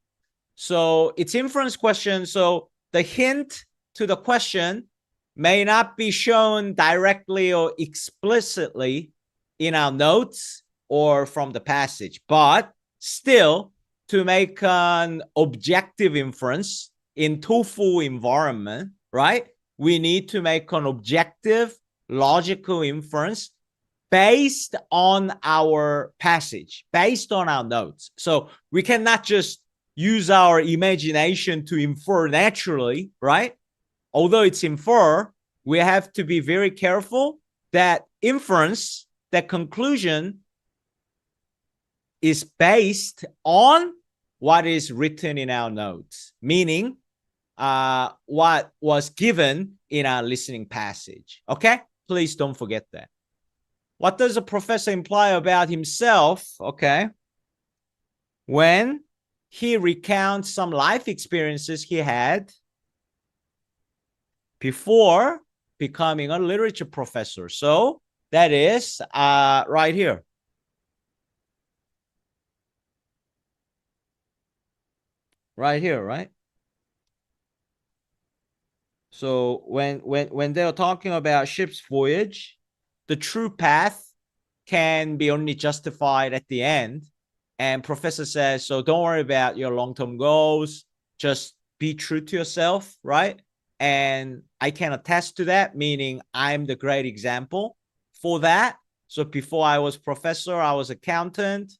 So it's inference question. So the hint to the question may not be shown directly or explicitly in our notes or from the passage, but still, to make an objective inference in TOEFL environment, right? We need to make an objective, logical inference based on our passage, based on our notes. So we cannot just use our imagination to infer naturally, right? Although it's infer, we have to be very careful that inference, that conclusion is based on what is written in our notes, meaning what was given in our listening passage. Okay? Please don't forget that. What does the professor imply about himself? Okay. When he recounts some life experiences he had before becoming a literature professor. So that is right here. Right here, right? So when they're talking about ship's voyage, the true path can be only justified at the end. And professor says, so don't worry about your long-term goals. Just be true to yourself, right? And I can attest to that, meaning I'm the great example for that. So before I was professor, I was accountant.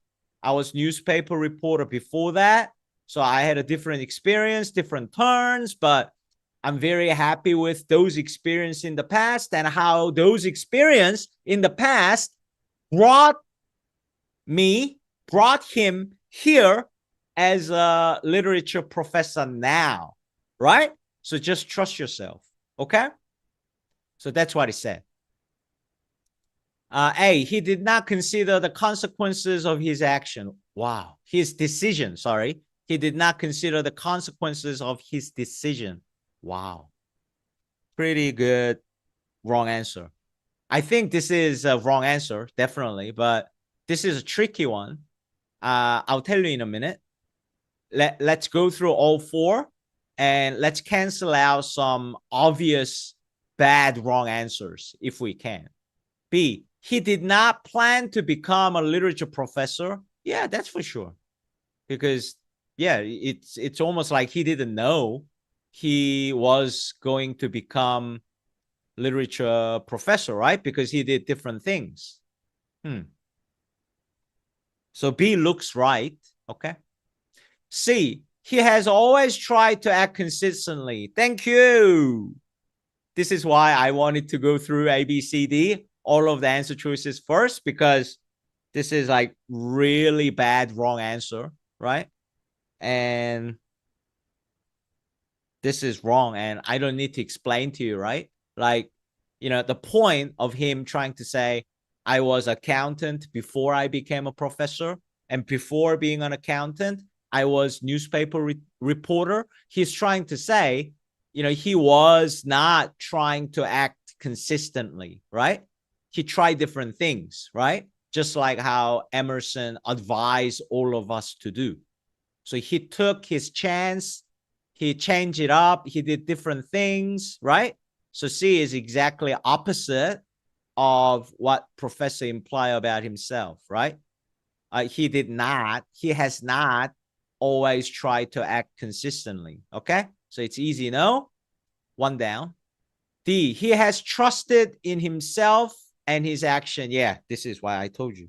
I was newspaper reporter before that. So I had a different experience, different turns, but I'm very happy with those experiences in the past and how those experiences in the past brought him here as a literature professor now, right? So just trust yourself, okay? So that's what he said. A, he did not consider the consequences of his action. Wow, his decision, sorry. He did not consider the consequences of his decision. Wow. Pretty good wrong answer. I think this is a wrong answer, definitely, but this is a tricky one. I'll tell you in a minute. Let's go through all four and let's cancel out some obvious bad wrong answers if we can. B, he did not plan to become a literature professor. Yeah, that's for sure. Because, yeah, it's almost like he didn't know he was going to become literature professor, right? Because he did different things. So B looks right, okay? C, he has always tried to act consistently. Thank you. This is why I wanted to go through A, B, C, D, all of the answer choices first, because this is like really bad wrong answer, right? And this is wrong, and I don't need to explain to you, right? Like, you know, the point of him trying to say, I was accountant before I became a professor, and before being an accountant, I was newspaper reporter. He's trying to say, you know, he was not trying to act consistently, right? He tried different things, right? Just like how Emerson advised all of us to do. So he took his chance, he changed it up, he did different things, right? So C is exactly opposite of what professor implied about himself, right? He has not always tried to act consistently, okay? So it's easy, no? One down. D, he has trusted in himself and his action. Yeah, this is why I told you.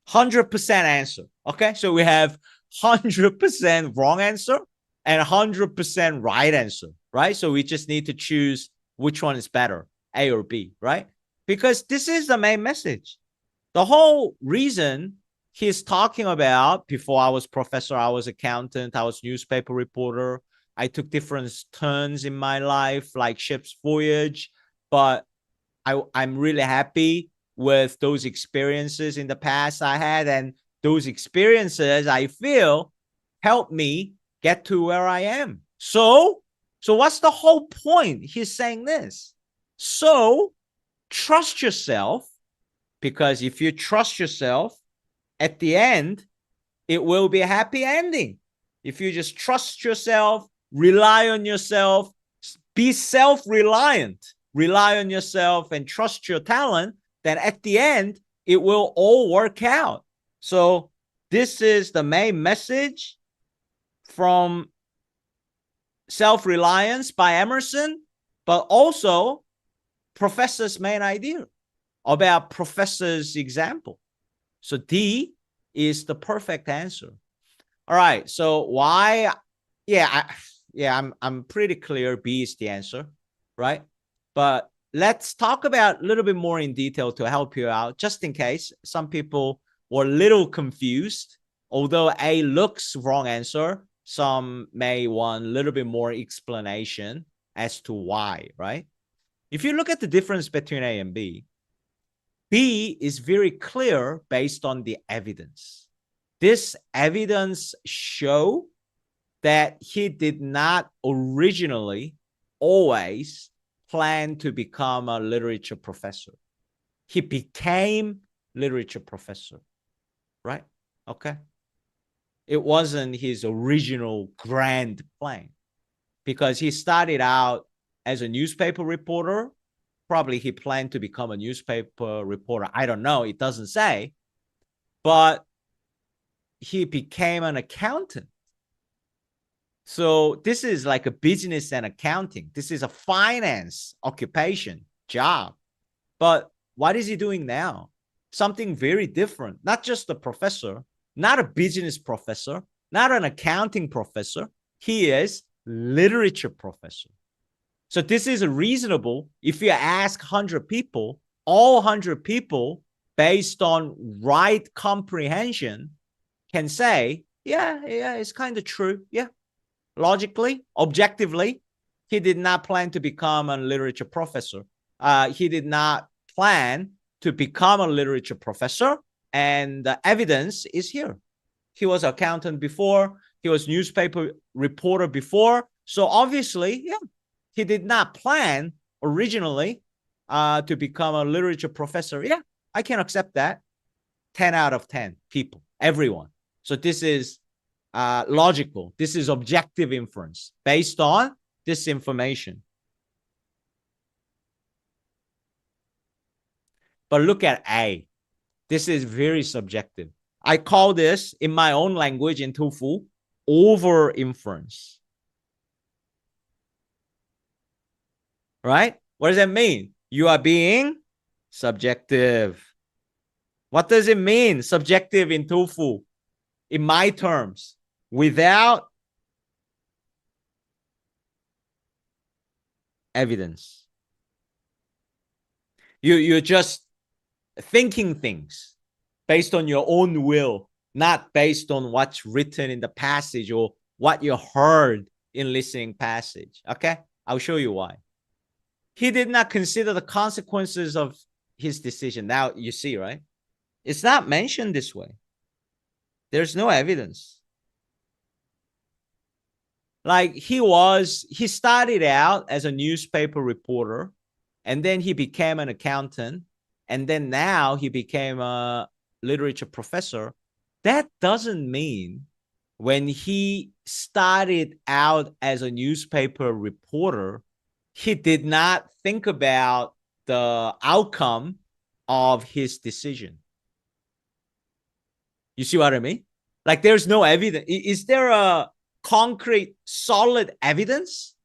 100% answer, okay? So we have 100% wrong answer and 100% right answer, right? So we just need to choose which one is better, A or B, right? Because this is the main message. The whole reason he's talking about, before I was professor, I was accountant, I was newspaper reporter, I took different turns in my life, like ship's voyage, but I'm really happy with those experiences in the past I had, and those experiences I feel helped me get to where I am. So what's the whole point? He's saying this. So trust yourself, because if you trust yourself, at the end, it will be a happy ending. If you just trust yourself, rely on yourself, be self-reliant, rely on yourself and trust your talent, then at the end, it will all work out. So this is the main message from Self-Reliance by Emerson, but also professor's main idea about professor's example. So D is the perfect answer. All right. So why? I'm pretty clear. B is the answer, right? But let's talk about a little bit more in detail to help you out, just in case some people were a little confused. Although A looks wrong answer, some may want a little bit more explanation as to why, right? If you look at the difference between A and B, B is very clear based on the evidence. This evidence show that he did not originally always plan to become a literature professor. He became literature professor, right? Okay. It wasn't his original grand plan because he started out as a newspaper reporter. Probably he planned to become a newspaper reporter. I don't know. It doesn't say. But he became an accountant. So this is like a business and accounting. This is a finance occupation, job. But what is he doing now? Something very different. Not just a professor, not a business professor, not an accounting professor. He is literature professor. So this is reasonable. If you ask 100 people, all 100 people, based on right comprehension, can say, yeah, it's kind of true. Yeah. Logically, objectively, he did not plan to become a literature professor. He did not plan to become a literature professor. And the evidence is here. He was an accountant before. He was newspaper reporter before. So obviously, yeah, he did not plan originally to become a literature professor. Yeah, I can accept that. 10 out of 10 people, everyone. So this is logical. This is objective inference based on this information. But look at A. This is very subjective. I call this, in my own language in TOEFL, over inference. Right? What does that mean? You are being subjective. What does it mean, subjective in TOEFL? In my terms, without evidence. You're just thinking things based on your own will, not based on what's written in the passage or what you heard in listening passage. Okay? I'll show you why. He did not consider the consequences of his decision. Now you see, right? It's not mentioned this way. There's no evidence. Like he started out as a newspaper reporter, and then he became an accountant, and then now he became a literature professor. That doesn't mean when he started out as a newspaper reporter, he did not think about the outcome of his decision. You see what I mean? Like there's no evidence. Is there a concrete, solid evidence?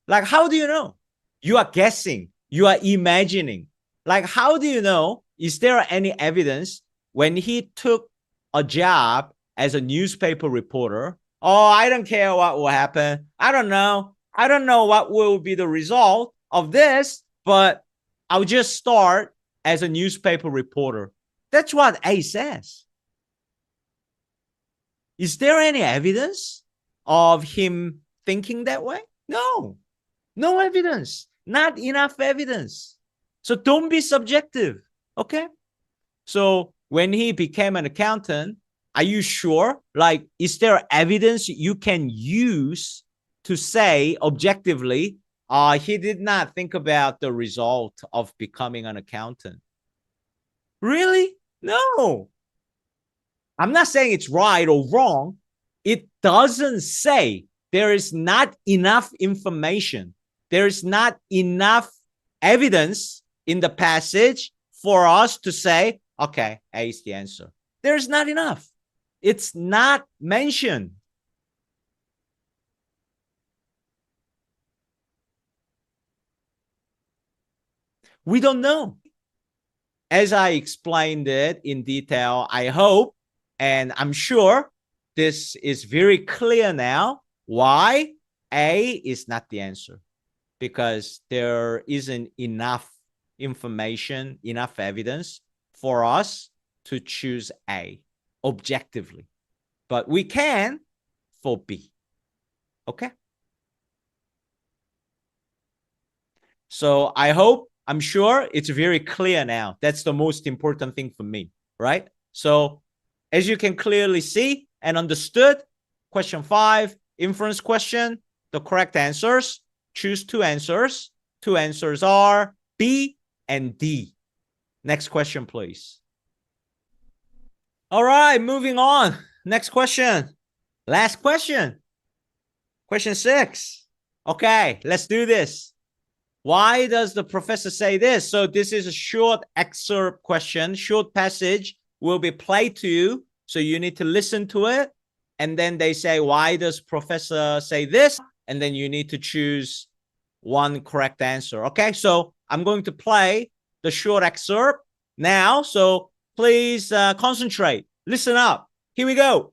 Like, how do you know? You are guessing. You are imagining. Like, how do you know? Is there any evidence when he took a job as a newspaper reporter? Oh, I don't care what will happen. I don't know. I don't know what will be the result of this, but I'll just start as a newspaper reporter. That's what A says. Is there any evidence of him thinking that way? No. No evidence. Not enough evidence. So don't be subjective. Okay? So when he became an accountant, are you sure? Like, is there evidence you can use to say objectively, he did not think about the result of becoming an accountant? Really? No. I'm not saying it's right or wrong. It doesn't say. There is not enough information. There is not enough evidence in the passage for us to say, okay, A is the answer. There's not enough. It's not mentioned. We don't know. As I explained it in detail, I hope and I'm sure this is very clear now why A is not the answer, because there isn't enough information, enough evidence for us to choose A objectively. But we can for B. Okay? So I'm sure it's very clear now. That's the most important thing for me, right? So as you can clearly see and understood, question 5, inference question, the correct answers, choose 2 answers. 2 answers are B and D. Next question, please. All right, moving on. Next question. Last question. Question 6. Okay, let's do this. Why does the professor say this? So this is a short excerpt question, short passage will be played to you. So you need to listen to it. And then they say, why does professor say this? And then you need to choose one correct answer. Okay, so I'm going to play the short excerpt now. So please concentrate. Listen up. Here we go.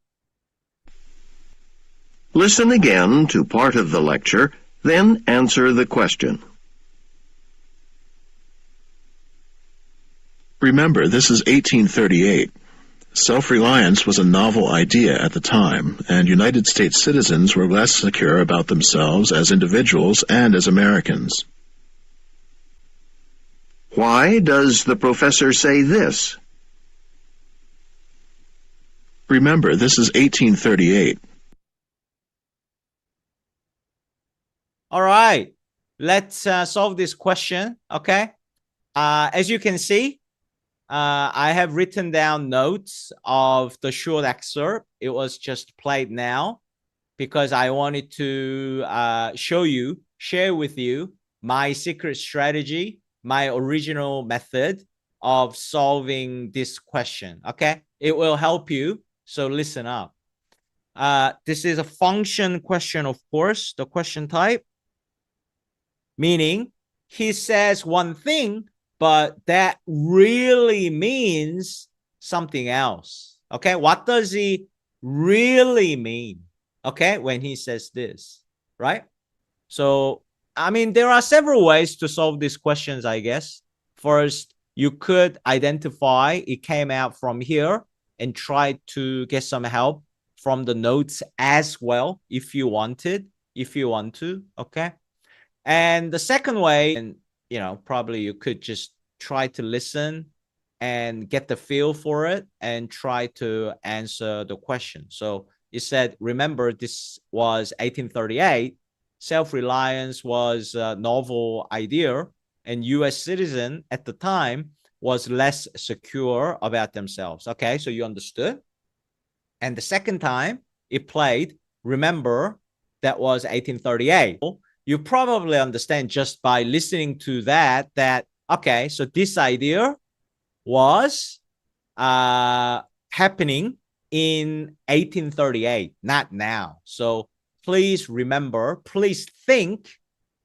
Listen again to part of the lecture, then answer the question. Remember, this is 1838. Self-reliance was a novel idea at the time, and United States citizens were less secure about themselves as individuals and as Americans. Why does the professor say this? Remember, this is 1838. All right, let's solve this question, okay? As you can see, I have written down notes of the short excerpt. It was just played now because I wanted to share with you my secret strategy, my original method of solving this question, okay? It will help you, so listen up. This is a function question, of course, the question type, meaning he says one thing, but that really means something else. Okay, what does he really mean? Okay, when he says this, right? So, I mean, there are several ways to solve these questions, I guess. First, you could identify it came out from here and try to get some help from the notes as well, if you want to, okay? And the second way, and probably you could just try to listen and get the feel for it and try to answer the question. So you said, remember, this was 1838. Self-reliance was a novel idea, and U.S. citizen at the time was less secure about themselves. Okay, so you understood. And the second time it played, remember, that was 1838. You probably understand just by listening to that, okay, so this idea was happening in 1838, not now. So please remember, please think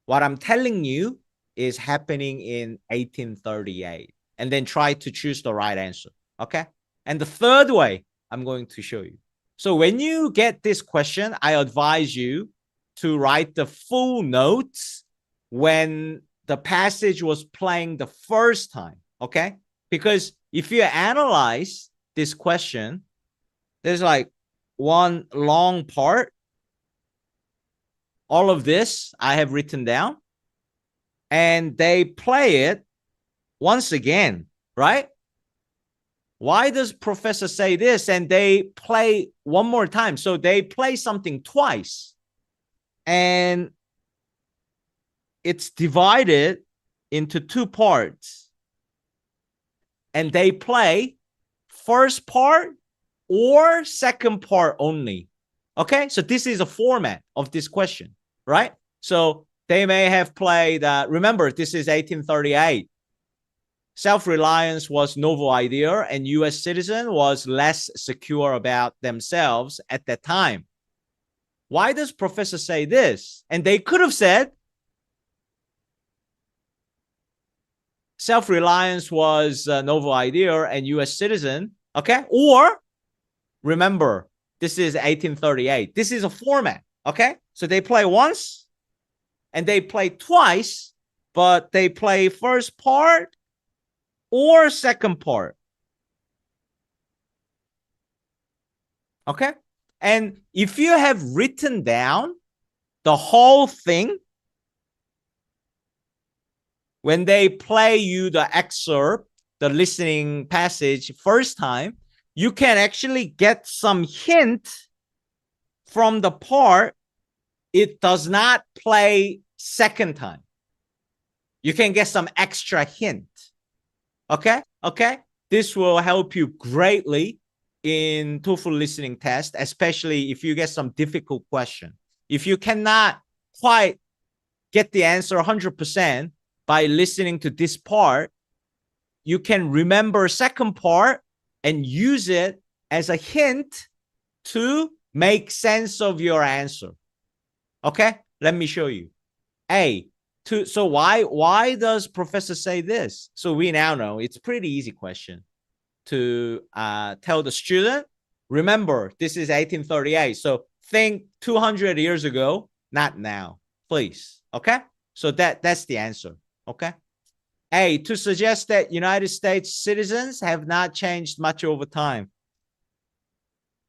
what I'm telling you is happening in 1838. And then try to choose the right answer, okay? And the third way I'm going to show you. So when you get this question, I advise you to write the full notes when the passage was playing the first time, okay? Because if you analyze this question, there's like one long part. All of this I have written down, and they play it once again, right? Why does professor say this? And they play one more time. So they play something twice. And it's divided into 2 parts. And they play first part or second part only. Okay, so this is a format of this question, right? So they may have played, remember, this is 1838. Self-reliance was novel idea, and U.S. citizen was less secure about themselves at that time. Why does professor say this? And they could have said, self-reliance was a novel idea and U.S. citizen, okay? Or, remember, This is 1838. This is a format, okay? So they play once and they play twice, but they play first part or second part. Okay? And if you have written down the whole thing, when they play you the excerpt, the listening passage first time, you can actually get some hint from the part it does not play second time. You can get some extra hint. Okay? Okay? This will help you greatly in TOEFL listening test, especially if you get some difficult question. If you cannot quite get the answer 100% by listening to this part, you can remember second part and use it as a hint to make sense of your answer. Okay? Let me show you. So why does professor say this? So we now know it's a pretty easy question to tell the student, remember, this is 1838. So think 200 years ago, not now, please. Okay? So that's the answer. Okay? To suggest that United States citizens have not changed much over time.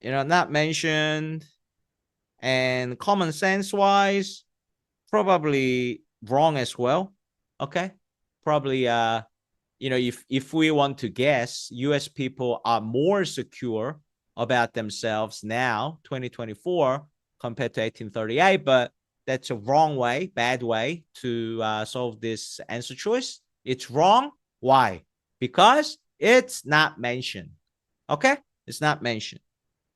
Not mentioned. And common sense wise, probably wrong as well. Okay? Probably if we want to guess, US people are more secure about themselves now, 2024, compared to 1838, but that's a wrong way, bad way to solve this answer choice. It's wrong. Why? Because it's not mentioned. Okay? It's not mentioned.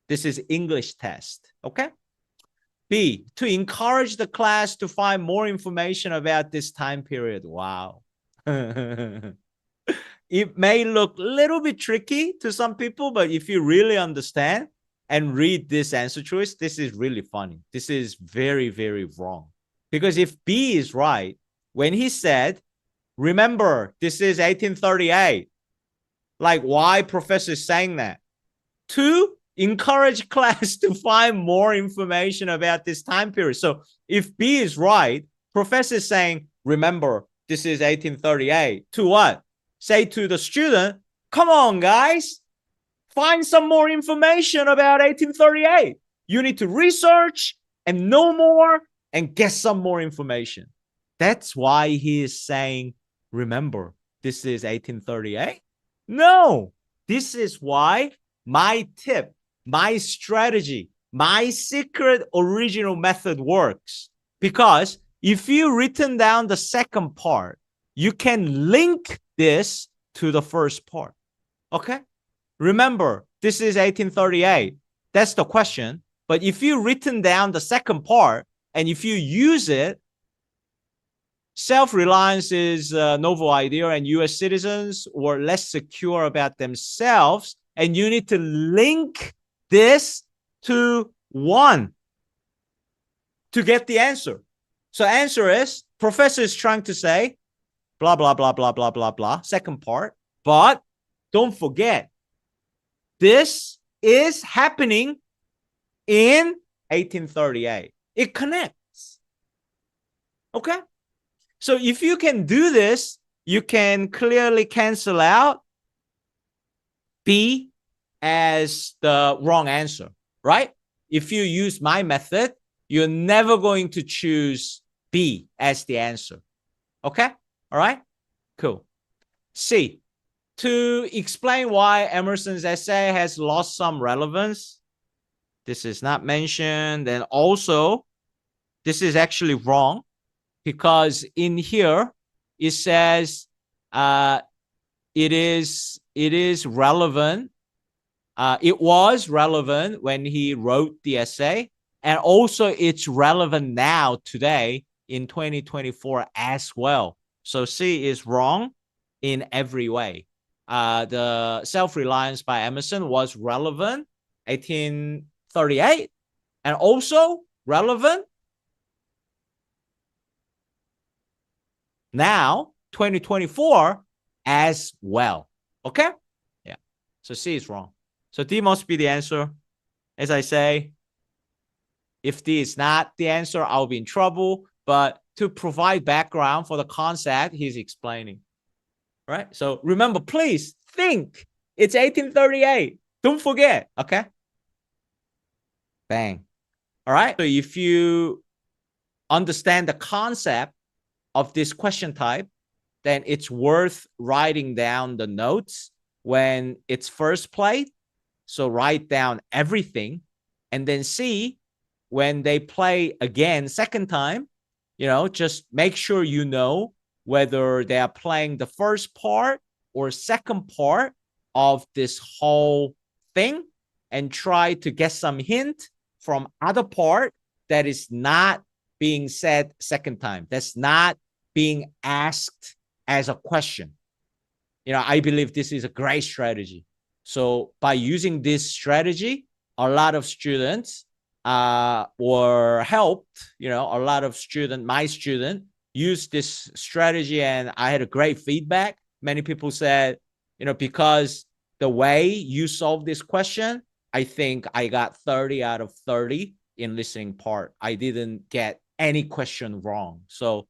This is English test. Okay? B, to encourage the class to find more information about this time period. Wow. It may look a little bit tricky to some people, but if you really understand and read this answer choice, this is really funny. This is very, very wrong. Because if B is right, when he said, remember, this is 1838, like why professor is saying that? To encourage class to find more information about this time period. So if B is right, professor is saying, remember, this is 1838. To what? Say to the student, come on, guys, find some more information about 1838. You need to research and know more and get some more information. That's why he is saying, remember, this is 1838. No, this is why my tip, my strategy, my secret original method works. Because if you written down the second part, you can link this to the first part. Okay? Remember, this is 1838. That's the question. But if you written down the second part and if you use it, self-reliance is a novel idea and US citizens were less secure about themselves, and you need to link this to one to get the answer. So answer is, professor is trying to say, blah, blah, blah, blah, blah, blah, blah, second part. But don't forget, this is happening in 1838. It connects. Okay? So if you can do this, you can clearly cancel out B as the wrong answer, right? If you use my method, you're never going to choose B as the answer. Okay? All right? Cool. C, to explain why Emerson's essay has lost some relevance. This is not mentioned. And also, this is actually wrong because in here, it says it is relevant. It was relevant when he wrote the essay. And also, it's relevant now, today, in 2024 as well. So C is wrong in every way. The self-reliance by Emerson was relevant 1838 and also relevant now 2024 as well. Okay? Yeah. So C is wrong. So D must be the answer. As I say, if this is not the answer, I'll be in trouble. But to provide background for the concept he's explaining, right? So remember, please think it's 1838. Don't forget, okay? Bang. All right. So if you understand the concept of this question type, then it's worth writing down the notes when it's first played. So write down everything and then see when they play again second time, just make sure you know whether they are playing the first part or second part of this whole thing, and try to get some hint from other part that is not being said second time. That's not being asked as a question. I believe this is a great strategy. So by using this strategy, a lot of students were helped. A lot of my student used this strategy, and I had a great feedback. Many people said, because the way you solve this question, I think I got 30 out of 30 in listening part. I didn't get any question wrong. So,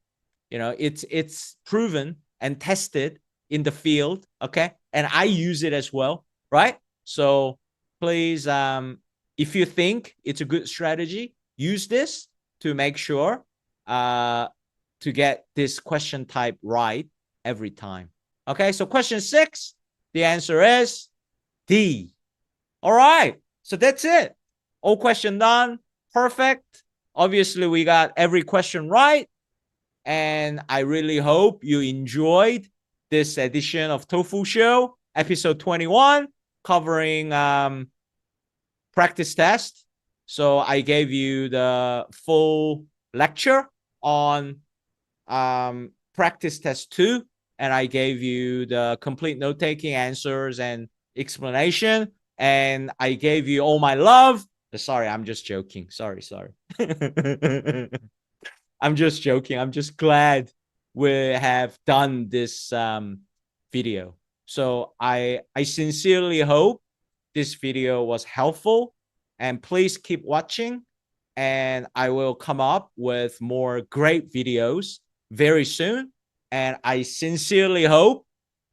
it's proven and tested in the field, okay? And I use it as well, right? So please, if you think it's a good strategy, use this to make sure to get this question type right every time. Okay, so question 6, the answer is D. All right, so that's it. All question done, perfect. Obviously, we got every question right. And I really hope you enjoyed this edition of TOEFL Show, episode 21, covering practice test. So I gave you the full lecture on practice test 2, and I gave you the complete note-taking answers and explanation, and I gave you all my love. Sorry, I'm just joking. Sorry. I'm just joking. I'm just glad we have done this video. So I sincerely hope this video was helpful, and please keep watching, and I will come up with more great videos very soon. And I sincerely hope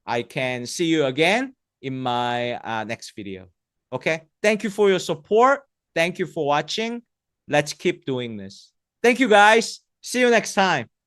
I can see you again in my next video. Okay. Thank you for your support. Thank you for watching. Let's keep doing this. Thank you, guys. See you next time.